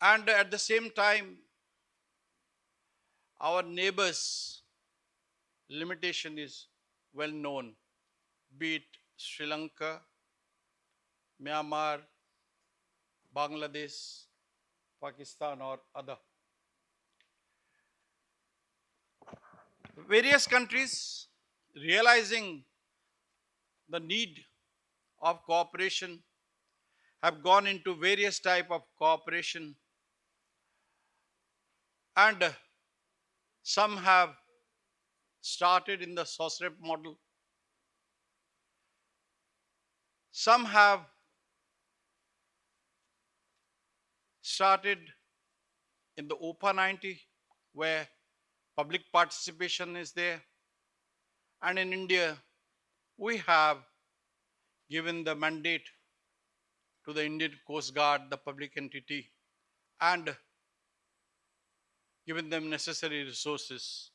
S13: And at the same time, our neighbors' limitation is well known, be it Sri Lanka, Myanmar, Bangladesh, Pakistan, or other. Various countries, realizing the need of cooperation, have gone into various type of cooperation, and some have started in the SOSREP model. Some have started in the OPA 90, where public participation is there. And in India, we have given the mandate to the Indian Coast Guard, the public entity, and given them necessary resources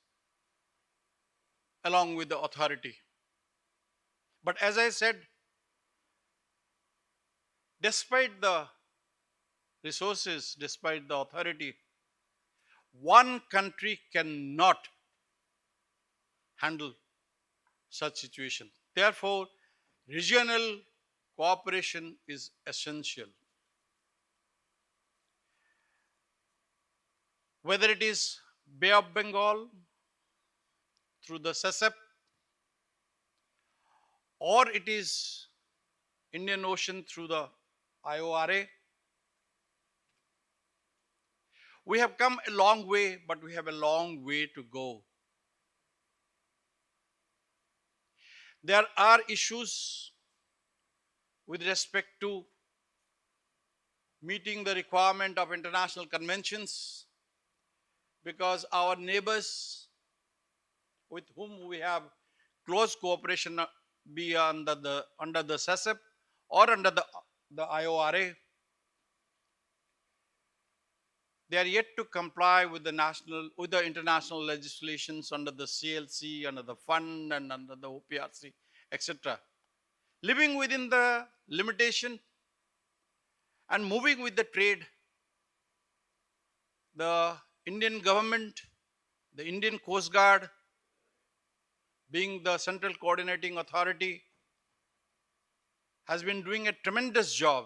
S13: along with the authority. But as I said, despite the resources, despite the authority, one country cannot handle such situation. Therefore, regional cooperation is essential. Whether it is Bay of Bengal through the SESEP, or it is Indian Ocean through the IORA, we have come a long way, but we have a long way to go. There are issues with respect to meeting the requirement of international conventions, because our neighbors with whom we have close cooperation, be under the SESEP or under the IORA, they are yet to comply with the international legislations under the CLC, under the fund, and under the OPRC, etc. Living within the limitation and moving with the trade, the Indian government, the Indian Coast Guard, being the central coordinating authority, has been doing a tremendous job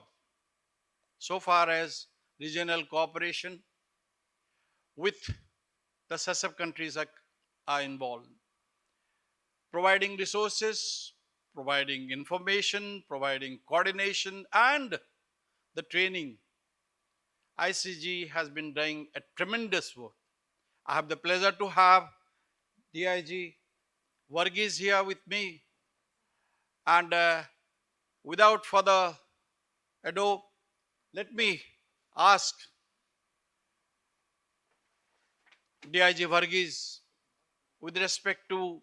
S13: so far as regional cooperation with the SESEP countries are involved. Providing resources, providing information, providing coordination, and the training. ICG has been doing a tremendous work. I have the pleasure to have DIG Varghese here with me. And without further ado, let me ask DIG Varghese, with respect to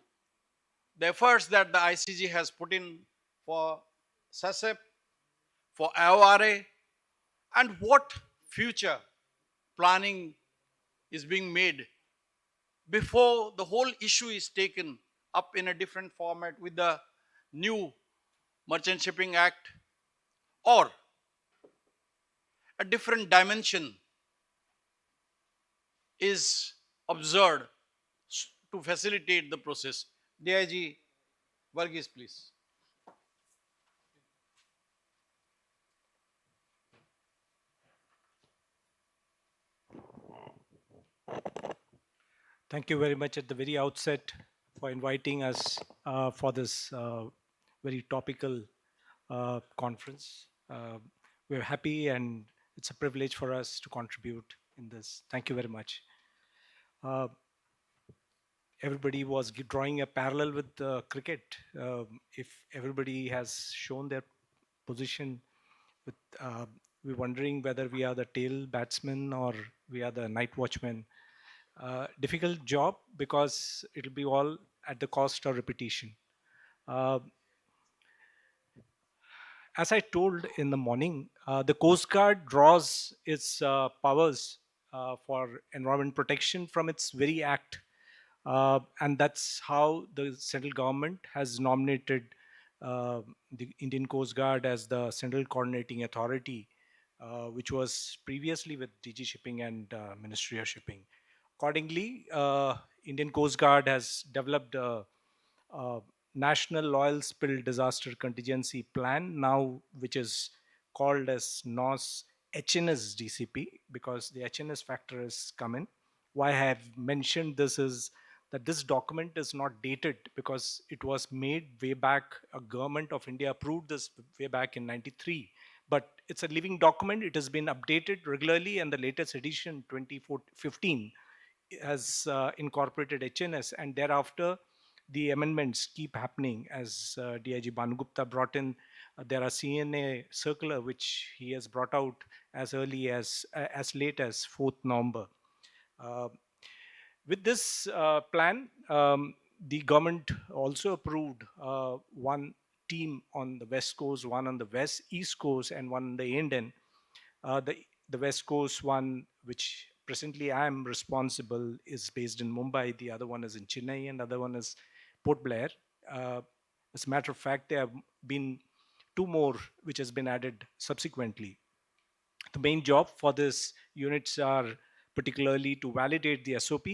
S13: the efforts that the ICG has put in for SESEP, for IORA, and what future planning is being made before the whole issue is taken up in a different format with the new Merchant Shipping Act, or a different dimension is observed
S2: to facilitate the process. DIG Varghese, please.
S5: Thank you very much at the very outset for inviting us for this very topical conference. We're happy and it's a privilege for us to contribute in this. Thank you very much. Uh, Everybody was drawing a parallel with cricket. If everybody has shown their position, with we're wondering whether we are the tail batsman or we are the night watchman. Difficult job because it'll be all at the cost of repetition. Uh, as I told in the morning, the Coast Guard draws its powers for environment protection from its very act. And that's how the central government has nominated the Indian Coast Guard as the central coordinating authority, which was previously with DG Shipping and Ministry of Shipping. Accordingly, Indian Coast Guard has developed a National Oil Spill Disaster Contingency Plan now, which is called as NOS HNS DCP, because the HNS factor has come in. Why I have mentioned this is that this document is not dated because it was made way back. A government of India approved this way back in 93, but it's a living document. It has been updated regularly, and the latest edition 2015 has incorporated HNS, and thereafter the amendments keep happening as DIG Banugupta brought in. There are CNA circular which he has brought out as early as late as 4th November. Uh, with this plan, the government also approved one team on the west coast, one on the east coast, and one on the Indian. The west coast one, which presently I am responsible, is based in Mumbai. The other one is in Chennai, and the other one is Port Blair. As a matter of fact, there have been two more which has been added subsequently. The main job for this units are particularly to validate the SOP,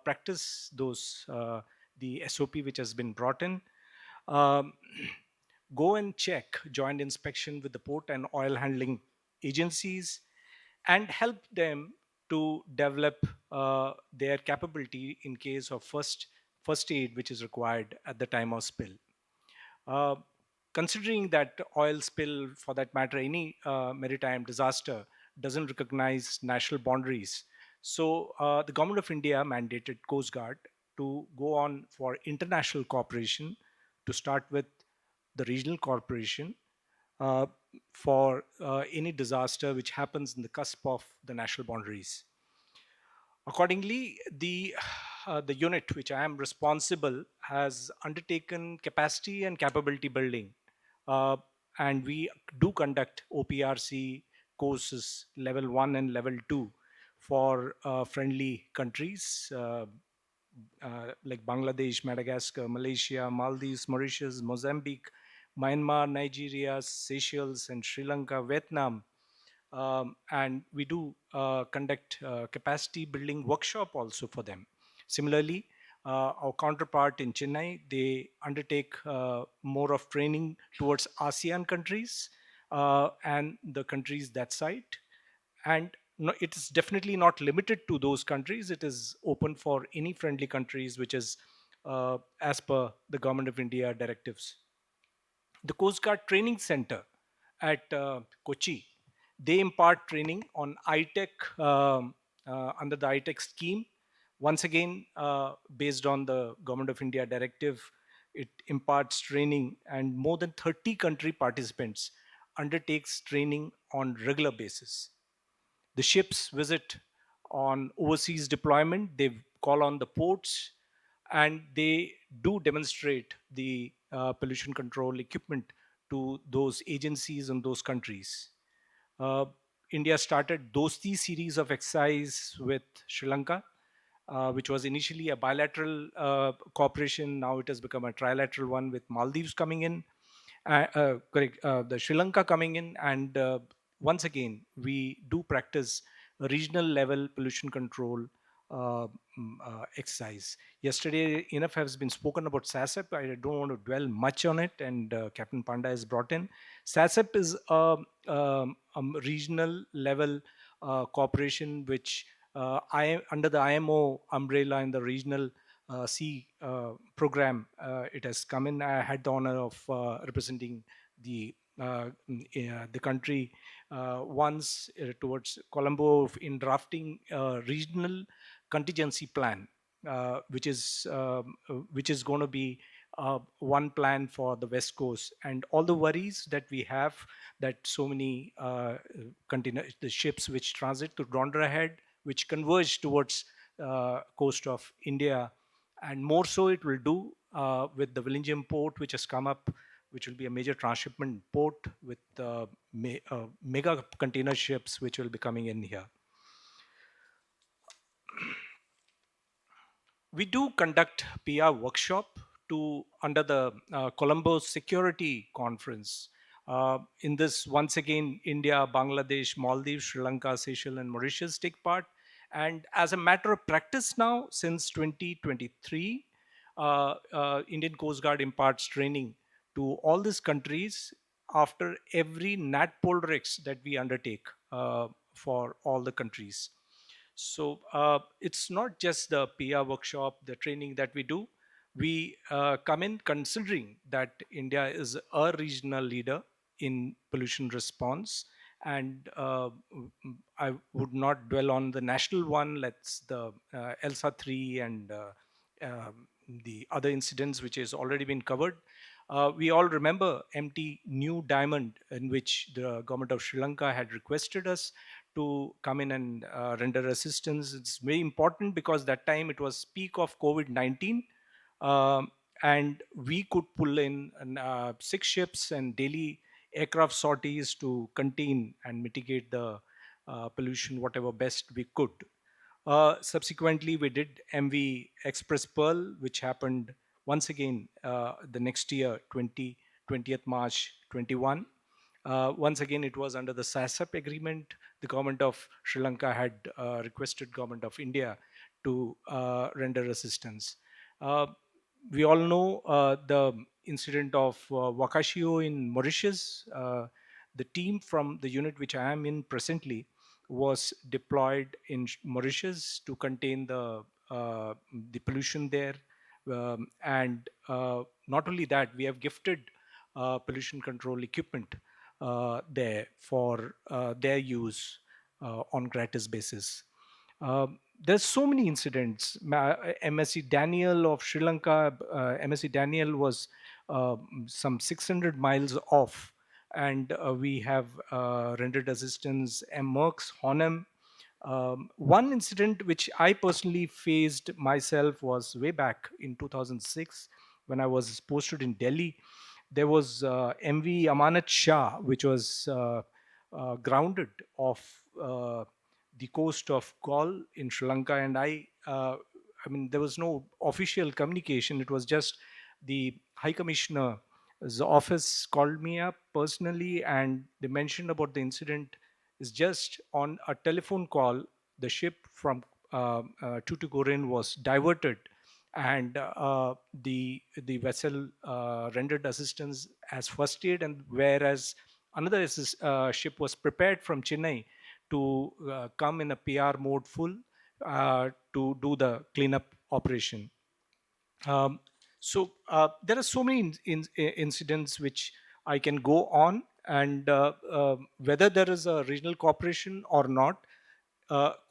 S5: practice the SOP which has been brought in, um, go and check joint inspection with the port and oil handling agencies, and help them to develop their capability in case of first aid which is required at the time of spill. Uh, Considering that oil spill, for that matter, any maritime disaster doesn't recognize national boundaries. So the government of India mandated Coast Guard to go on for international cooperation, to start with the regional cooperation uh, for any disaster which happens in the cusp of the national boundaries. Accordingly, the unit which I am responsible has undertaken capacity and capability building, uh, and we do conduct OPRC courses level 1 and level 2 for friendly countries like Bangladesh, Madagascar, Malaysia, Maldives, Mauritius, Mozambique, Myanmar, Nigeria, Seychelles, and Sri Lanka, Vietnam. And we do conduct capacity building workshop also for them. Similarly, our counterpart in Chennai, they undertake more of training towards ASEAN countries and the countries that site. And no, it is definitely not limited to those countries. It is open for any friendly countries, which is as per the Government of India directives. The Coast Guard Training Center at Kochi, they impart training on ITEC under the ITEC scheme. Once again, based on the Government of India directive, it imparts training, and more than 30 country participants undertakes training on regular basis. The ships visit on overseas deployment, they call on the ports, and they do demonstrate the pollution control equipment to those agencies in those countries. Uh, India started Dosti series of exercise with Sri Lanka, which was initially a bilateral cooperation. Now it has become a trilateral one with Maldives coming in, the Sri Lanka coming in, and once again we do practice a regional level pollution control exercise. Yesterday, enough has been spoken about SASEP. I don't want to dwell much on it, and Captain Panda is brought in. SASEP is a regional level cooperation which under the IMO umbrella in the regional sea program. It has come in. I had the honor of representing the country once towards Colombo in drafting a regional contingency plan, which is going to be one plan for the West Coast, and all the worries that we have that so many container the ships which transit to Dondra Head, which converge towards coast of India, and more so it will do with the Villingen port, which has come up, which will be a major transshipment port with mega container ships which will be coming in here. We do conduct PR workshop under the Colombo Security Conference. In this, once again, India, Bangladesh, Maldives, Sri Lanka, Seychelles, and Mauritius take part. And as a matter of practice now, since 2023, Indian Coast Guard imparts training to all these countries after every NATPOL RICS that we undertake for all the countries. So it's not just the PR workshop, the training that we do. We come in considering that India is a regional leader in pollution response. And I would not dwell on the national one. Let's the ELSA 3 and the other incidents which has already been covered. We all remember MT New Diamond, in which the government of Sri Lanka had requested us to come in and render assistance. It's very important because that time it was peak of COVID-19, and we could pull in 6 ships and daily aircraft sorties to contain and mitigate the pollution whatever best we could. Subsequently, we did MV Express Pearl, which happened once again the next year, 20th March 21. Once again, it was under the SASEP agreement. The government of Sri Lanka had requested government of India to render assistance. We all know the incident of Wakashio in Mauritius. The team from the unit which I am in presently was deployed in Mauritius to contain the pollution there. And not only that, we have gifted pollution control equipment there for their use on gratis basis. There's so many incidents. MSC Daniel of Sri Lanka, MSC Daniel was some 600 miles off, and we have rendered assistance. Merck's Honem. One incident which I personally faced myself was way back in 2006 when I was posted in Delhi. There was MV Amanat Shah, which was grounded off the coast of Gaul in Sri Lanka, and I mean, there was no official communication. It was just the High Commissioner's office called me up personally, and they mentioned about the incident. Is just on a telephone call, the ship from Tuticorin was diverted, and the vessel rendered assistance as first aid, and whereas another ship was prepared from Chennai to come in a PR mode full to do the cleanup operation. So there are so many incidents which I can go on, and whether there is a regional cooperation or not,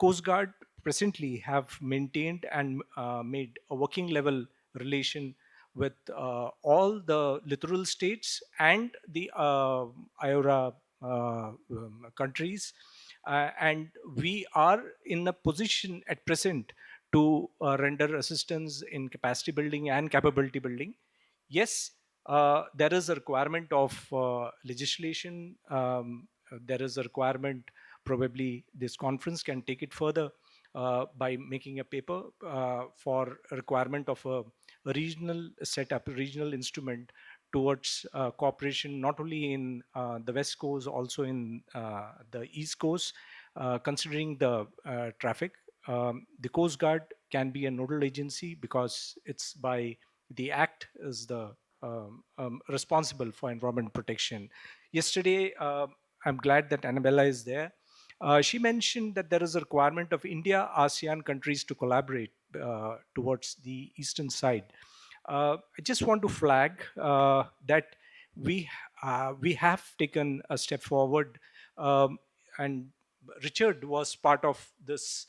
S5: Coast Guard presently have maintained and made a working level relation with all the littoral states and the IORA countries. And we are in a position at present to render assistance in capacity building and capability building. Yes, there is a requirement of legislation. There is a requirement, probably this conference can take it further by making a paper for a requirement of a regional setup, a regional instrument towards cooperation, not only in the West Coast, also in the East Coast, considering the traffic. the Coast Guard can be a nodal agency because it's by the act is the responsible for environment protection. Yesterday, I'm glad that Annabella is there. She mentioned that there is a requirement of India, ASEAN countries to collaborate towards the eastern side. I just want to flag that we have taken a step forward, and Richard was part of this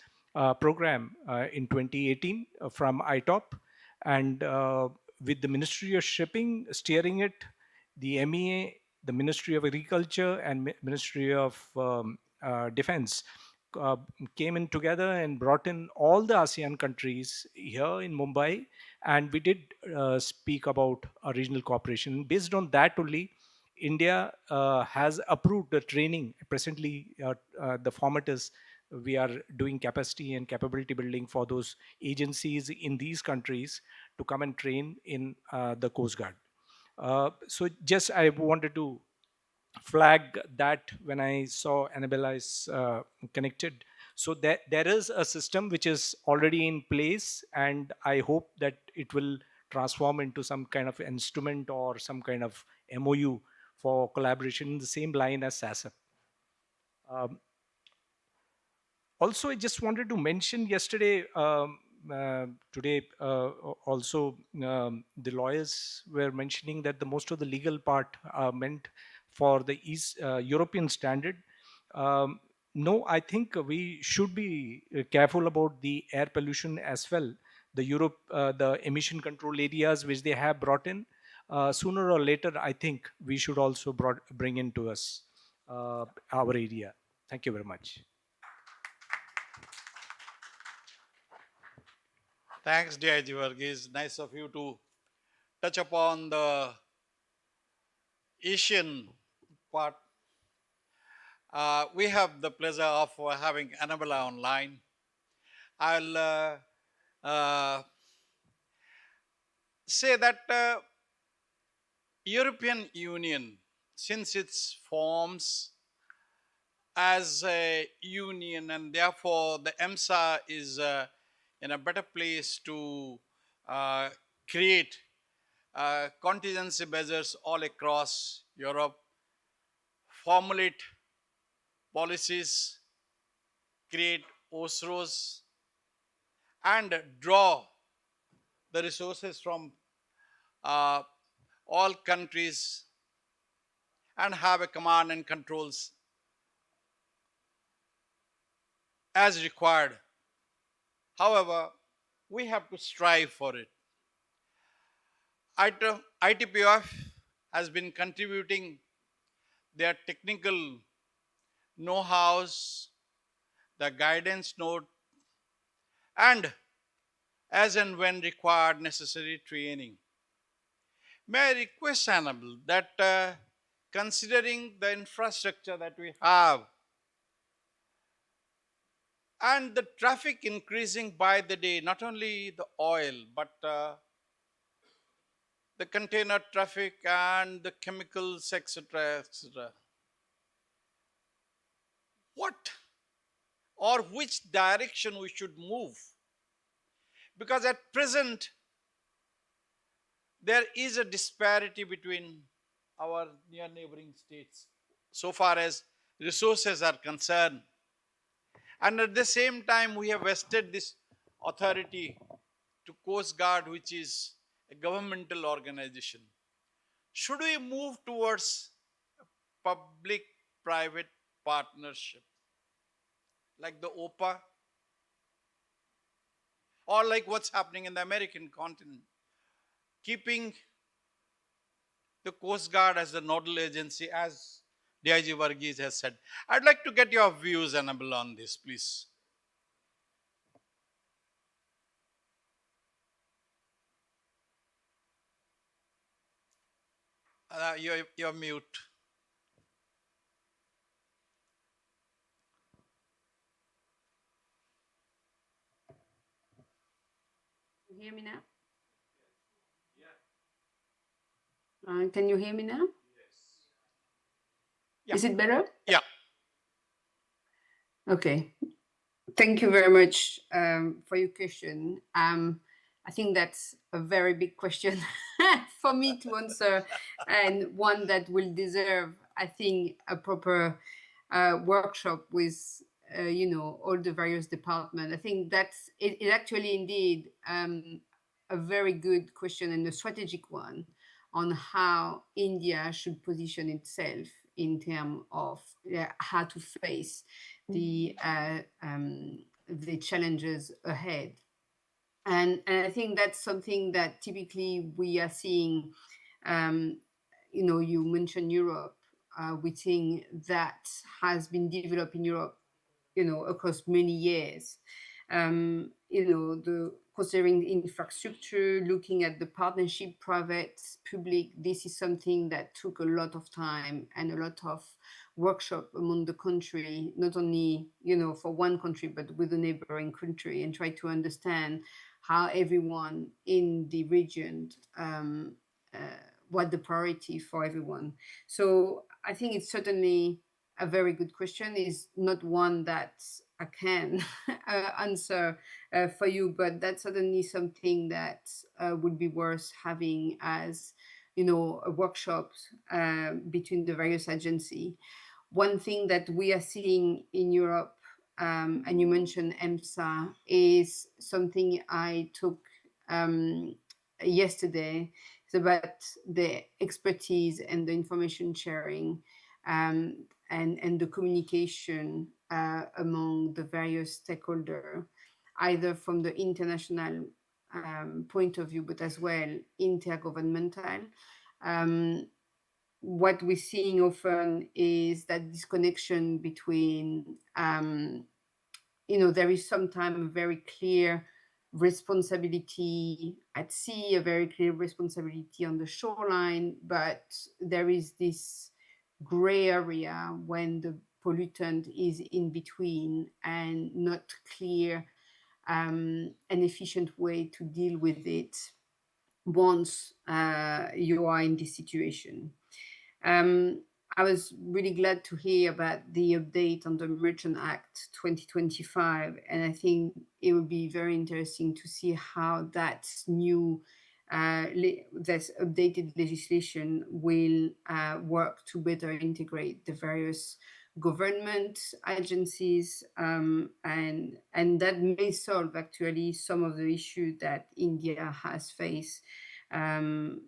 S5: program in 2018 from ITOP, and with the Ministry of Shipping steering it, the MEA, the Ministry of Agriculture, and Ministry of Defense uh, came in together and brought in all the ASEAN countries here in Mumbai, and we did speak about a regional cooperation. Based on that only, India has approved the training. Presently, the format is we are doing capacity and capability building for those agencies in these countries to come and train in the Coast Guard. So just I wanted to flag that when I saw Annabella is connected. So there is a system which is already in place, and I hope that it will transform into some kind of instrument or some kind of MOU for collaboration in the same line as SASAP. Also, I just wanted to mention yesterday, today, also the lawyers were mentioning that the most of the legal part meant for the East European standard. No, I think we should be careful about the air pollution as well. The Europe, the emission control areas which they have brought in, sooner or later, I think we should also bring into us our area. Thank you very much.
S13: Thanks, DIG Varghese. Nice of you to touch upon the Asian part. We have the pleasure of having Annabella online. I'll say that European Union, since its forms as a union, and therefore the EMSA is in a better place to create contingency measures all across Europe, formulate policies, create OSROs, and draw the resources from all countries and have a command and controls as required. However, we have to strive for it. ITPF has been contributing their technical know-hows, the guidance note, and as and when required, necessary training. May I request, Annabelle, that considering the infrastructure that we have and the traffic increasing by the day, not only the oil, but the container traffic and the chemicals, etc., etc. What or which direction we should move? Because at present, there is a disparity between our near neighboring states so far as resources are concerned. And at the same time, we have vested this authority to Coast Guard, which is a governmental organization. Should we move towards public-private partnership like the OPA, or like what's happening in the American continent, keeping the Coast Guard as the nodal agency, as DIG Varghese has said? I'd like to get your views, Annabelle, on this, please. You're mute.
S8: Can you hear me now? Can you hear me now?
S13: Yeah.
S8: Is it better?
S13: Yeah.
S8: Okay. Thank you very much for your question. I think that's a very big question for me to answer, and one that will deserve, I think, a proper workshop with, all the various departments. I think that's it actually indeed a very good question and a strategic one on how India should position itself in terms of how to face the challenges ahead. And I think that's something that typically we are seeing. You mentioned Europe. We think that has been developed in Europe, across many years. Considering the infrastructure, looking at the partnership, private, public, this is something that took a lot of time and a lot of workshop among the country, not only, for one country, but with the neighboring country, and try to understand how everyone in the region, what the priority for everyone. So I think it's certainly a very good question. Is not one that I can answer for you, but that's certainly something that would be worth having as, a workshop between the various agencies. One thing that we are seeing in Europe, and you mentioned EMSA, is something I took yesterday. It's about the expertise and the information sharing, and the communication among the various stakeholders, either from the international point of view, but as well intergovernmental. What we're seeing often is that disconnection between, there is sometimes a very clear responsibility at sea, a very clear responsibility on the shoreline, but there is this gray area when the pollutant is in between and not clear an efficient way to deal with it once you are in this situation. I was really glad to hear about the update on the Merchant Act 2025, and I think it would be very interesting to see how that new, this updated legislation will work to better integrate the various government agencies, and that may solve actually some of the issues that India has faced, and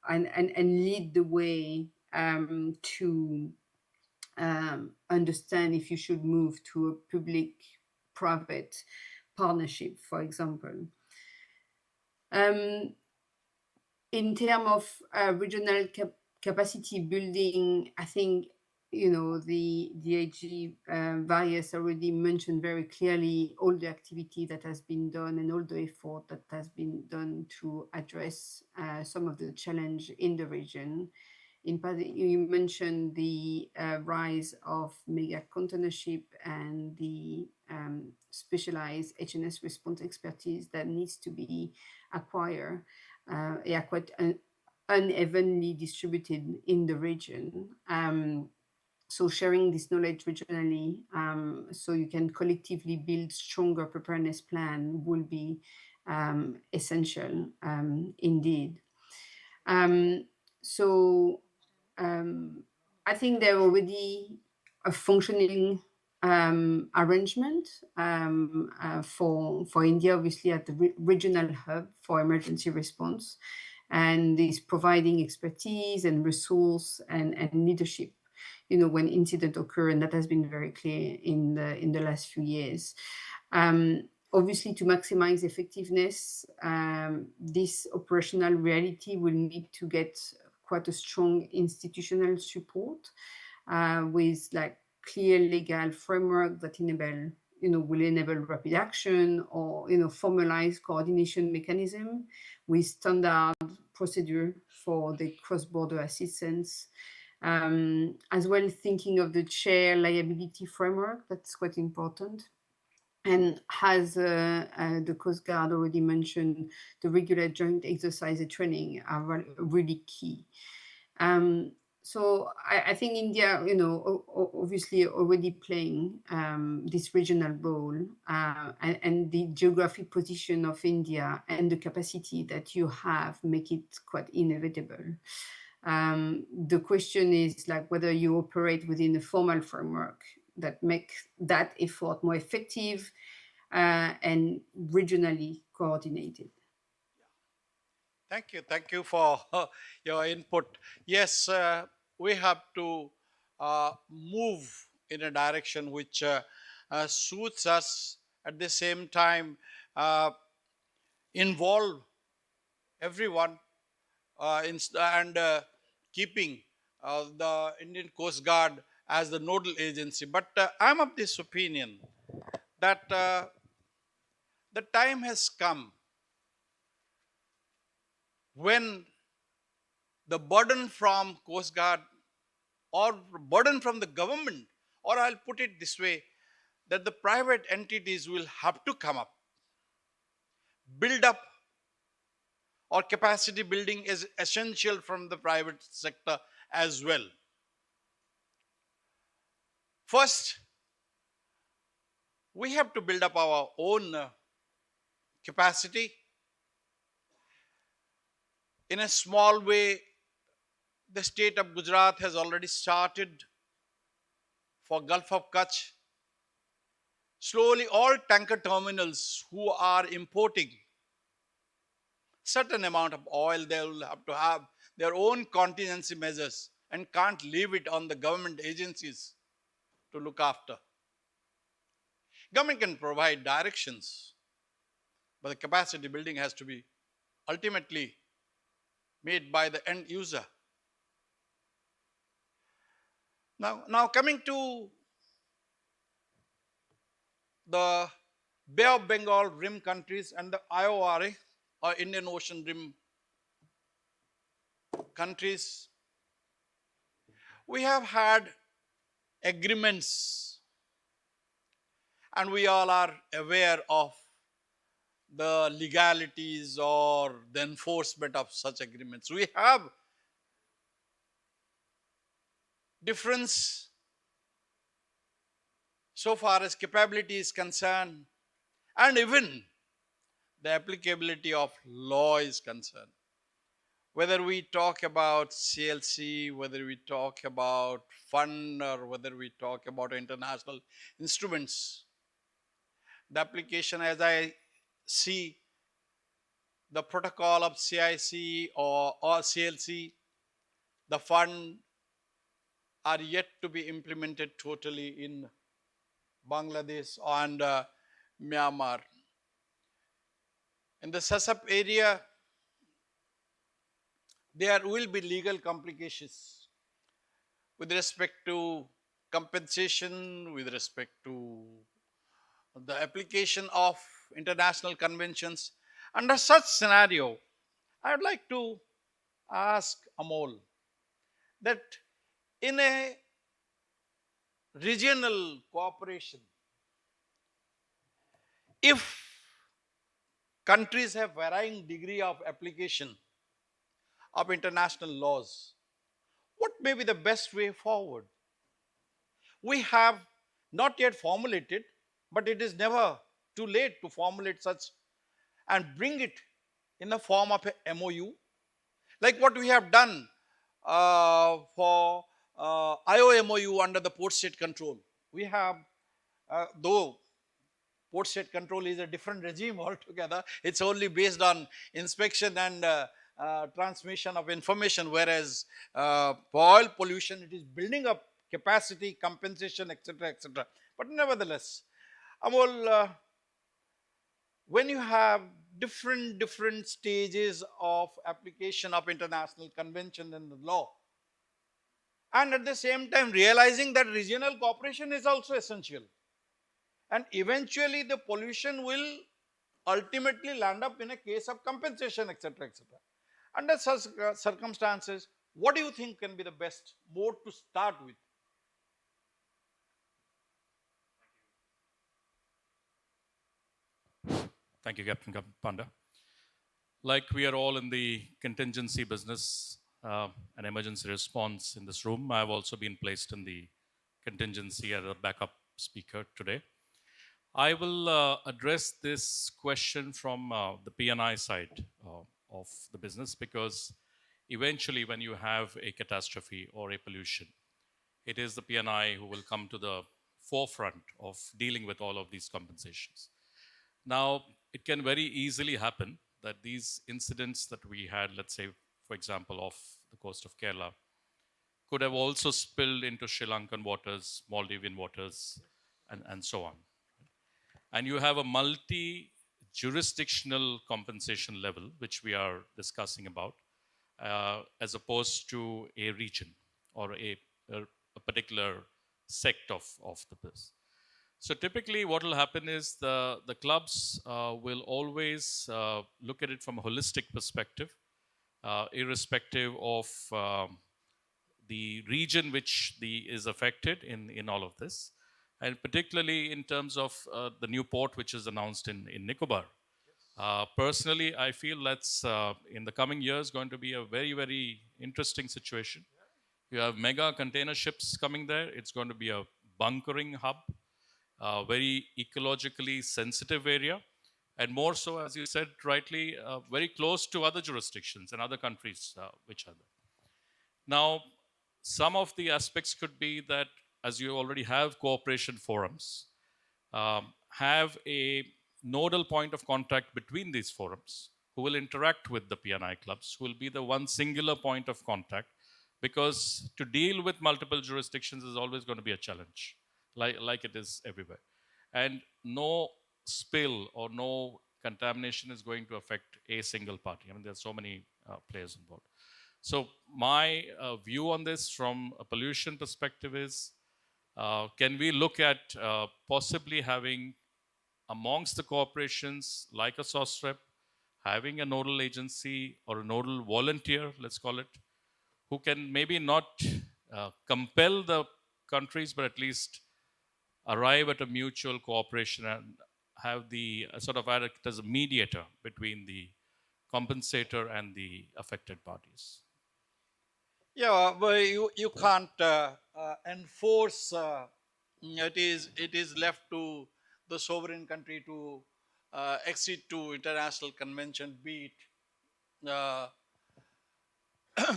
S8: lead the way to understand if you should move to a public-private partnership, for example. In terms of regional capacity building, I think the DIG Various already mentioned very clearly all the activity that has been done and all the effort that has been done to address some of the challenge in the region. In particular, you mentioned the rise of mega container ship and the specialized HNS response expertise that needs to be acquired, quite unevenly distributed in the region. So sharing this knowledge regionally, so you can collectively build stronger preparedness plan will be essential indeed. I think there already a functioning arrangement for India, obviously at the regional hub for emergency response, and is providing expertise and resource and leadership, when incident occur, and that has been very clear in the last few years. Obviously, to maximize effectiveness, this operational reality will need to get quite a strong institutional support, with clear legal framework that will enable rapid action, or formalized coordination mechanism with standard procedure for the cross-border assistance. As well, thinking of the shared liability framework, that's quite important. And as the Coast Guard already mentioned, the regular joint exercise and training are really key. So I think India, obviously already playing this regional role, and the geographic position of India and the capacity that you have make it quite inevitable. The question is like whether you operate within a formal framework that make that effort more effective and regionally coordinated.
S13: Thank you for your input. Yes, we have to move in a direction which suits us, at the same time involve everyone and keeping the Indian Coast Guard as the nodal agency. But I'm of this opinion that the time has come when the burden from Coast Guard or burden from the government, or I'll put it this way, that the private entities will have to come up, build up, or capacity building is essential from the private sector as well. First, we have to build up our own capacity. In a small way, the state of Gujarat has already started for Gulf of Kutch. Slowly, all tanker terminals who are importing certain amount of oil, they will have to have their own contingency measures and can't leave it on the government agencies to look after. Government can provide directions, but the capacity building has to be ultimately made by the end user. Now coming to the Bay of Bengal rim countries and the IORA, or Indian Ocean Rim countries, we have had agreements and we all are aware of the legalities or the enforcement of such agreements. We have difference so far as capability is concerned, and even the applicability of law is concerned. Whether we talk about CLC, whether we talk about fund, or whether we talk about international instruments, the application, as I see, the protocol of CIC or CLC, the fund, are yet to be implemented totally in Bangladesh and Myanmar. In the SASAP area, there will be legal complications with respect to compensation, with respect to the application of international conventions. Under such scenario, I would like to ask Amol that in a regional cooperation, if countries have varying degree of application of international laws, what may be the best way forward? We have not yet formulated, but it is never too late to formulate such and bring it in the form of a MOU, like what we have done for IOMOU under the port state control. We have, though port state control is a different regime altogether, it's only based on inspection and transmission of information, whereas for oil pollution, it is building up capacity, compensation, etc., etc. But nevertheless, Amol, when you have different stages of application of international convention and the law, and at the same time realizing that regional cooperation is also essential, and eventually the pollution will ultimately land up in a case of compensation, etc., etc. Under such circumstances, what do you think can be the best mode to start with?
S16: Thank you, Captain Panda. Like we are all in the contingency business, an emergency response in this room. I've also been placed in the contingency as a backup speaker today. I will address this question from the P&I side of the business, because eventually when you have a catastrophe or a pollution, it is the P&I who will come to the forefront of dealing with all of these compensations. Now, it can very easily happen that these incidents that we had, let's say, for example, off the coast of Kerala, could have also spilled into Sri Lankan waters, Maldivian waters, and so on. And you have a multi-jurisdictional compensation level, which we are discussing about, as opposed to a region or a particular sect of the biz. So typically what will happen is the clubs will always look at it from a holistic perspective, irrespective of the region which is affected in all of this. And particularly in terms of the new port which is announced in Nicobar. Personally, I feel that's in the coming years going to be a very, very interesting situation. You have mega container ships coming there. It's going to be a bunkering hub, very ecologically sensitive area, and more so, as you said rightly, very close to other jurisdictions and other countries which are there. Now, some of the aspects could be that, as you already have cooperation forums, have a nodal point of contact between these forums who will interact with the P&I clubs, who will be the one singular point of contact, because to deal with multiple jurisdictions is always going to be a challenge, like it is everywhere. And no spill or no contamination is going to affect a single party. I mean, there's so many players involved. So my view on this from a pollution perspective is, can we look at possibly having amongst the corporations like a SOSREP, having a nodal agency or a nodal volunteer, let's call it, who can maybe not compel the countries, but at least arrive at a mutual cooperation and have the sort of act as a mediator between the compensator and the affected parties.
S13: Yeah, but you can't enforce. It is left to the sovereign country to accede to international convention, be it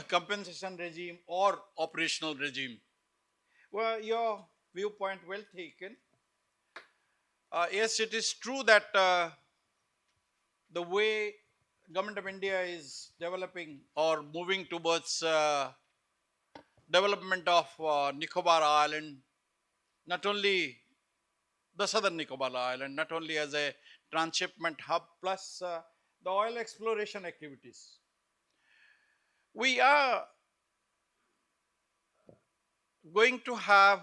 S13: compensation regime or operational regime. Well, your viewpoint well taken. Yes, it is true that the way government of India is developing or moving towards development of Nicobar Island, not only the southern Nicobar Island, not only as a transshipment hub, plus the oil exploration activities. We are going to have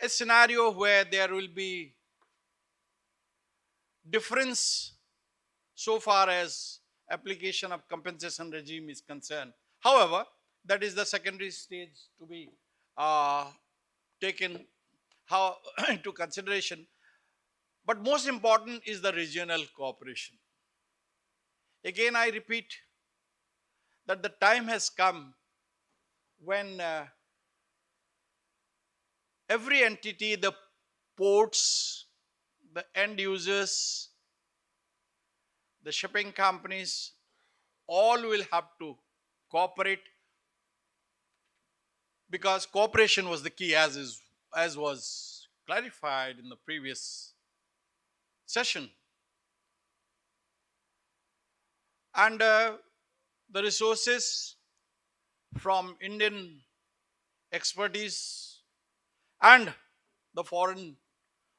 S13: a scenario where there will be difference so far as application of compensation regime is concerned. However, that is the secondary stage to be taken into consideration. But most important is the regional cooperation. Again, I repeat that the time has come when every entity, the ports, the end users, the shipping companies, all will have to cooperate, because cooperation was the key, as was clarified in the previous session. And the resources from Indian expertise and the foreign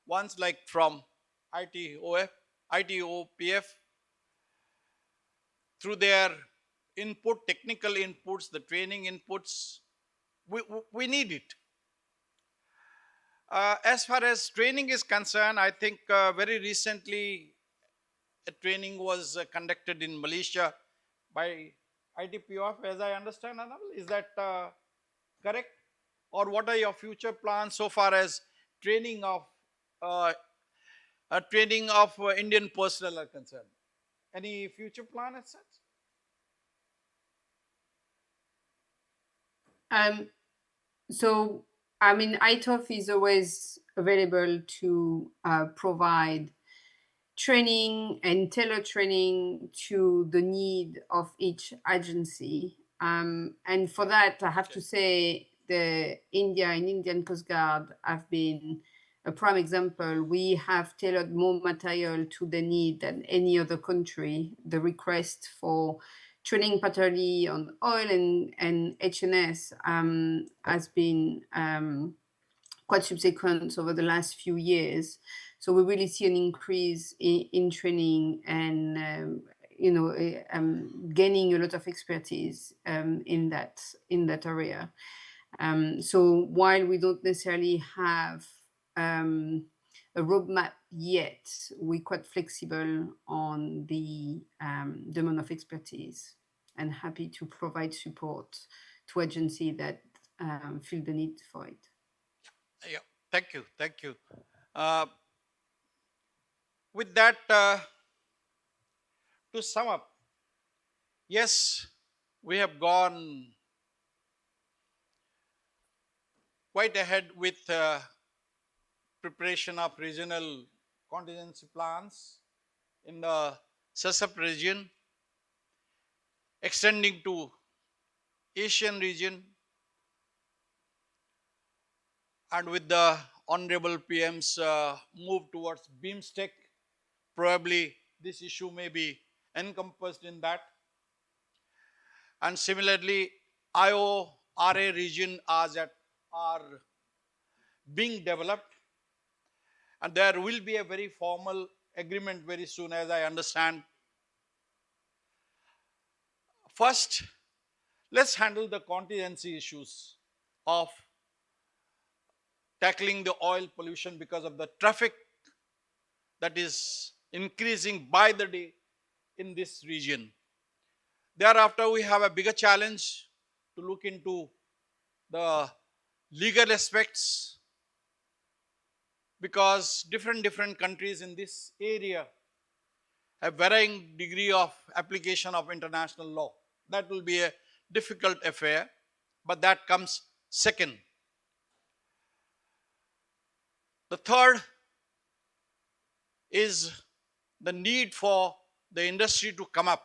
S13: ones, like from ITOPF, through their input, technical inputs, the training inputs, we need it. As far as training is concerned, I think very recently a training was conducted in Malaysia by ITPOF, as I understand, Anil. Is that correct? Or what are your future plans so far as training of Indian personnel are concerned? Any future plan as such?
S8: So, I mean, ITOF is always available to provide training and tailor training to the need of each agency. And for that, I have to say the India and Indian Coast Guard have been a prime example. We have tailored more material to the need than any other country. The request for training, particularly on oil and HNS, has been quite subsequent over the last few years. So we really see an increase in training and gaining a lot of expertise in that area. So while we don't necessarily have a roadmap yet, we're quite flexible on the demand of expertise and happy to provide support to agencies that feel the need for it.
S2: Yeah, thank you, thank you. With that, to sum up, yes, we have gone quite ahead with preparation of regional contingency plans in the SESEP region, extending to Asian region, and with the Honorable PM's move towards BIMSTEC, probably this issue may be encompassed in that. And similarly, IORA region are being developed, and there will be a very formal agreement very soon, as I understand. First, let's handle the contingency issues of tackling the oil pollution because of the traffic that is increasing by the day in this region. Thereafter, we have a bigger challenge to look into the legal aspects, because different countries in this area have varying degree of application of international law. That will be a difficult affair, but that comes second. The third is the need for the industry to come up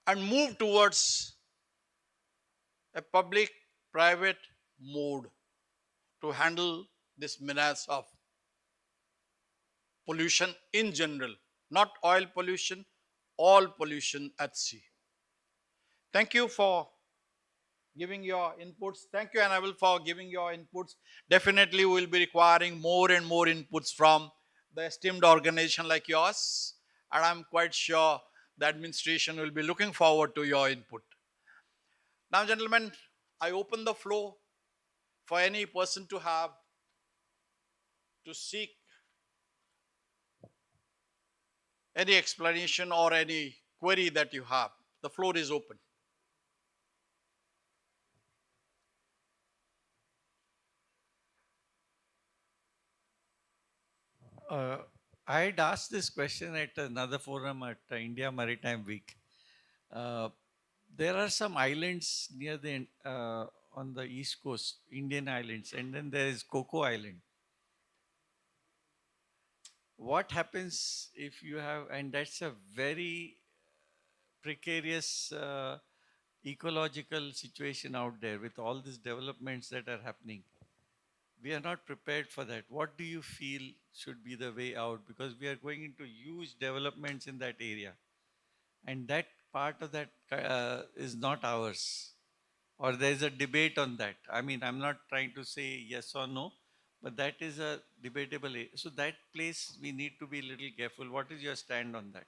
S2: and move towards a public-private mode to handle this menace of pollution in general, not oil pollution, all pollution at sea. Thank you for giving your inputs. Thank you, Annabelle, for giving your inputs. Definitely, we will be requiring more and more inputs from the esteemed organization like yours, and I'm quite sure the administration will be looking forward to your input. Now, gentlemen, I open the floor for any person to seek any explanation or any query that you have. The floor is open. I had asked this question at another forum at India Maritime Week. There are some islands near the on the east coast, Indian islands, and then there is Coco Island. What happens if you have, and that's a very precarious ecological situation out there with all these developments that are happening. We are not prepared for that. What do you feel should be the way out? Because we are going into huge developments in that area. And that part of that is not ours. Or there is a debate on that. I mean, I'm not trying to say yes or no, but that is a debatable area. So that place we need to be a little careful. What is your stand on that?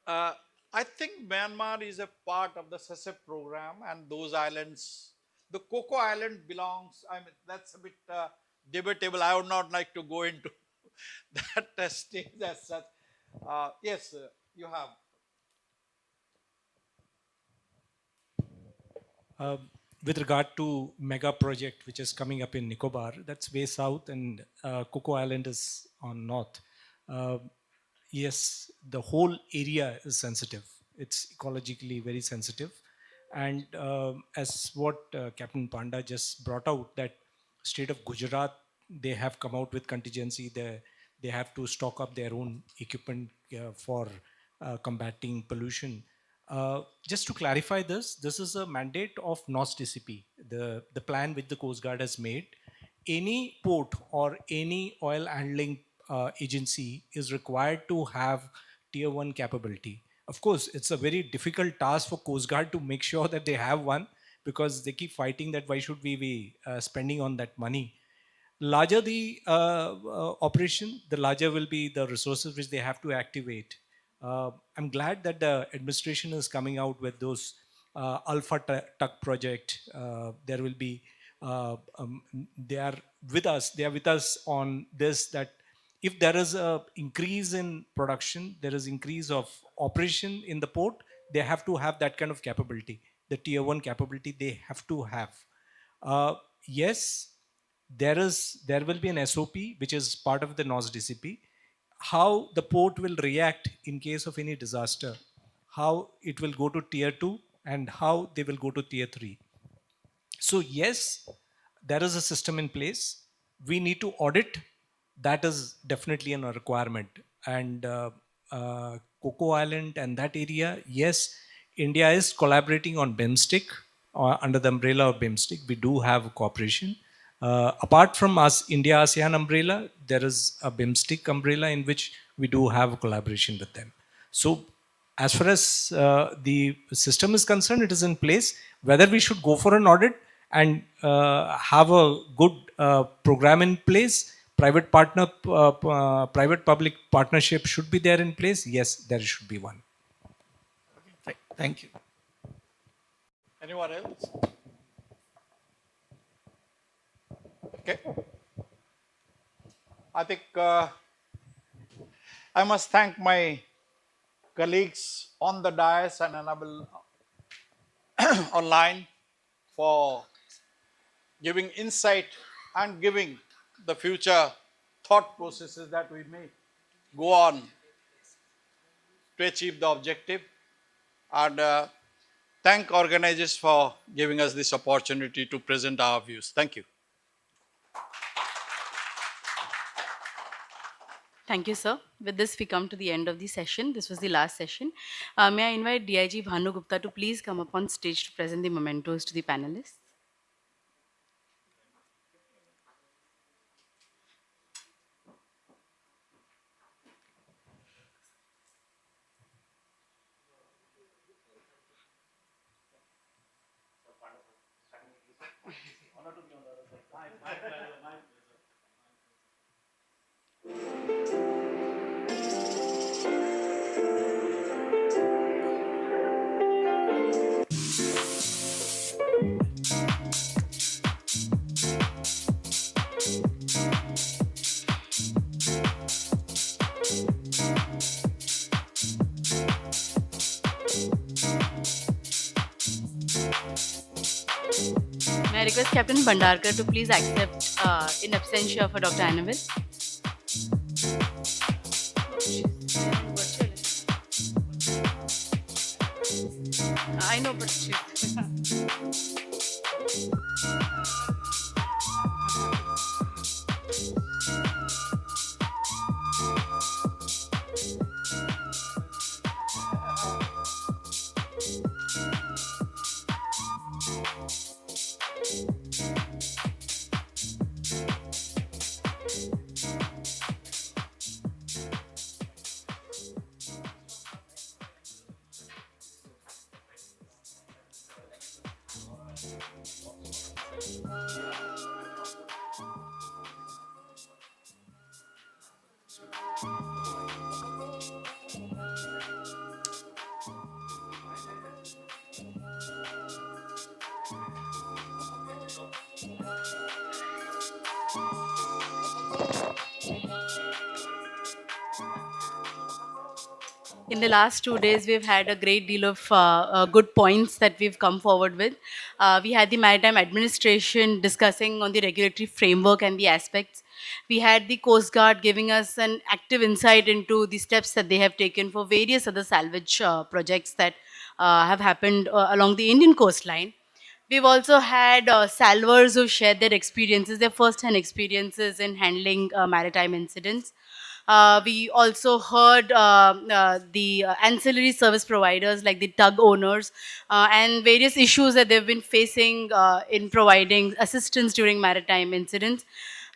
S2: I think Myanmar is a part of the SESEP program, and those islands, the Coco Island belongs, I mean, that's a bit debatable. I would not like to go into that stage as such. Yes, you have.
S5: With regard to mega project which is coming up in Nicobar, that's way south, and Coco Island is on north. Yes, the whole area is sensitive. It's ecologically very sensitive. And as what Captain Panda just brought out, that state of Gujarat, they have come out with contingency. They have to stock up their own equipment for combating pollution. Just to clarify this is a mandate of NOS-DCP, the plan which the Coast Guard has made. Any port or any oil handling agency is required to have tier 1 capability. Of course, it's a very difficult task for Coast Guard to make sure that they have one, because they keep fighting that why should we be spending on that money. Larger the operation, the larger will be the resources which they have to activate. I'm glad that the administration is coming out with those Alpha Tuck project. There will be, they are with us. They are with us on this, that if there is a increase in production, there is increase of operation in the port, they have to have that kind of capability. The tier 1 capability they have to have. Yes, there will be an SOP which is part of the NOS-DCP. How the port will react in case of any disaster, how it will go to tier 2 and how they will go to tier 3. So yes, there is a system in place. We need to audit. That is definitely a requirement. And Coco Island and that area, yes, India is collaborating on BIMSTIC under the umbrella of BIMSTIC. We do have cooperation. Apart from us, India-ASEAN umbrella, there is a BIMSTIC umbrella in which we do have a collaboration with them. So as far as the system is concerned, it is in place. Whether we should go for an audit and have a good program in place, private public partnership should be there in place. Yes, there should be one.
S13: Thank you. Anyone else? Okay. I think I must thank my colleagues on the dais and enable online for giving insight and giving the future thought processes that we may go on to achieve the objective. And thank organizers for giving us this opportunity to present our views. Thank you.
S1: Thank you, sir. With this, we come to the end of the session. This was the last session. May I invite DIG Bhanu Gupta to please come up on stage to present the mementos to the panelists. May I request Captain Bhandarkar to please accept in absentia for Dr. Annabelle? I know, but in the last 2 days, we've had a great deal of good points that we've come forward with. We had the Maritime Administration discussing on the regulatory framework and the aspects. We had the Coast Guard giving us an active insight into the steps that they have taken for various other salvage projects that have happened along the Indian coastline. We've also had salvers who shared their experiences, their first-hand experiences in handling maritime incidents. We also heard the ancillary service providers like the tug owners and various issues that they've been facing in providing assistance during maritime incidents.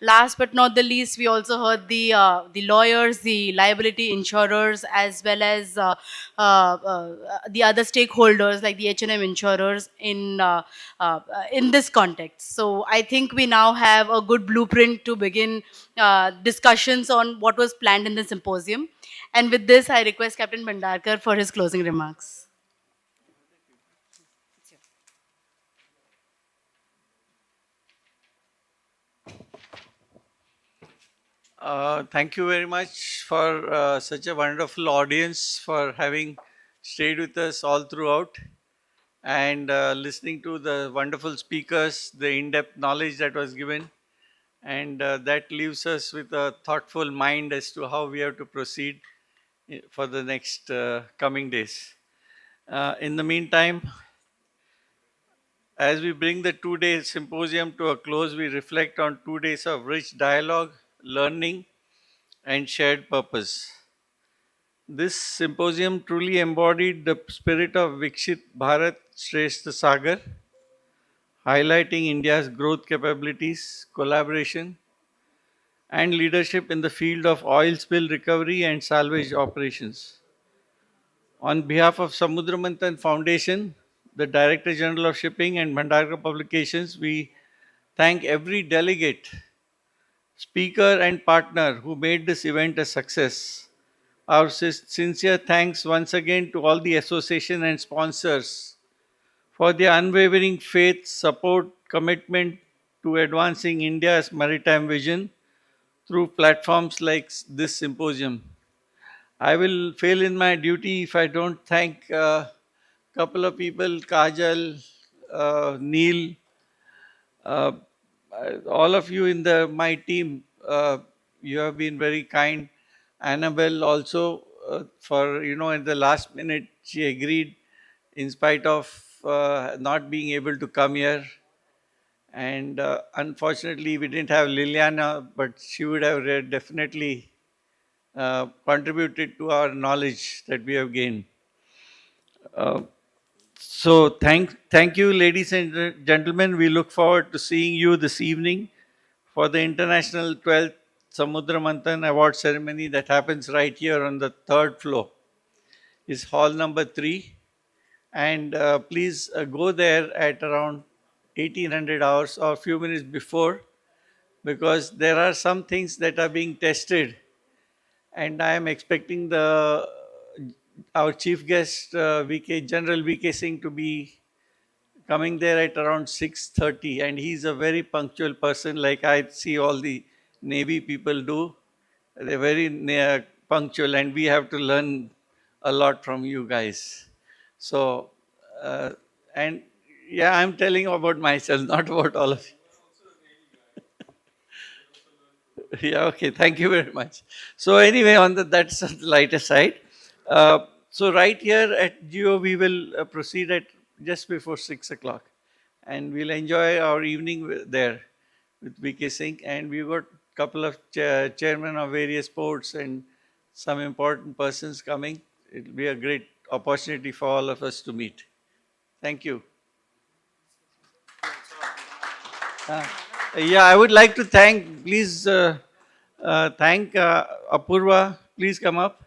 S1: Last but not the least, we also heard the lawyers, the liability insurers, as well as the other stakeholders like the H&M insurers in this context. So I think we now have a good blueprint to begin discussions on what was planned in the symposium. And with this, I request Captain Bhandarkar for his closing remarks.
S2: Thank you very much for such a wonderful audience, for having stayed with us all throughout and listening to the wonderful speakers, the in-depth knowledge that was given. And that leaves us with a thoughtful mind as to how we have to proceed for the next coming days. In the meantime, as we bring the 2-day symposium to a close, we reflect on 2 days of rich dialogue, learning, and shared purpose. This symposium truly embodied the spirit of Vikshit Bharat Shrestha Sagar, highlighting India's growth capabilities, collaboration, and leadership in the field of oil spill recovery and salvage operations. On behalf of Samudra Manthan Foundation, the Director General of Shipping and Bhandarkar Publications, we thank every delegate, speaker and partner who made this event a success. Our sincere thanks once again to all the association and sponsors for their unwavering faith, support, commitment to advancing India's maritime vision through platforms like this symposium. I will fail in my duty if I don't thank a couple of people, Kajal, Neil, uh, all of you in my team. You have been very kind. Annabelle also, for in the last minute she agreed in spite of not being able to come here. And unfortunately, we didn't have Liliana, but she would have definitely contributed to our knowledge that we have gained. So thank you, ladies and gentlemen. We look forward to seeing you this evening for the International 12th Samudra Manthan Award Ceremony that happens right here on the 3rd floor. It's hall number 3. And please go there at around 1800 hours or a few minutes before, because there are some things that are being tested. And I am expecting our chief guest, General VK Singh, to be coming there at around 6:30, and he's a very punctual person, like I see all the Navy people do. They're very punctual, and we have to learn a lot from you guys. So, and yeah, I'm telling about myself, not about all of you. Yeah, okay, thank you very much. So anyway, that's on the lighter side. So right here at Geo, we will proceed at just before 6 o'clock, and we'll enjoy our evening there with VK Singh. And we've got a couple of chairmen of various ports and some important persons coming. It'll be a great opportunity for all of us to meet. Thank you. Yeah, I would like to thank, please thank Apurva. Please come up.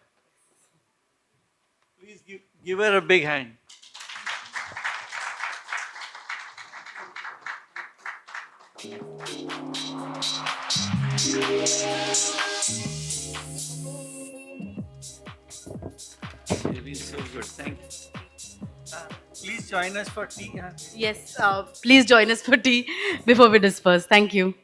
S2: Please give her a big hand. You've been so good. Thank you. Please join us for tea.
S1: Yes, please join us for tea before we disperse. Thank you.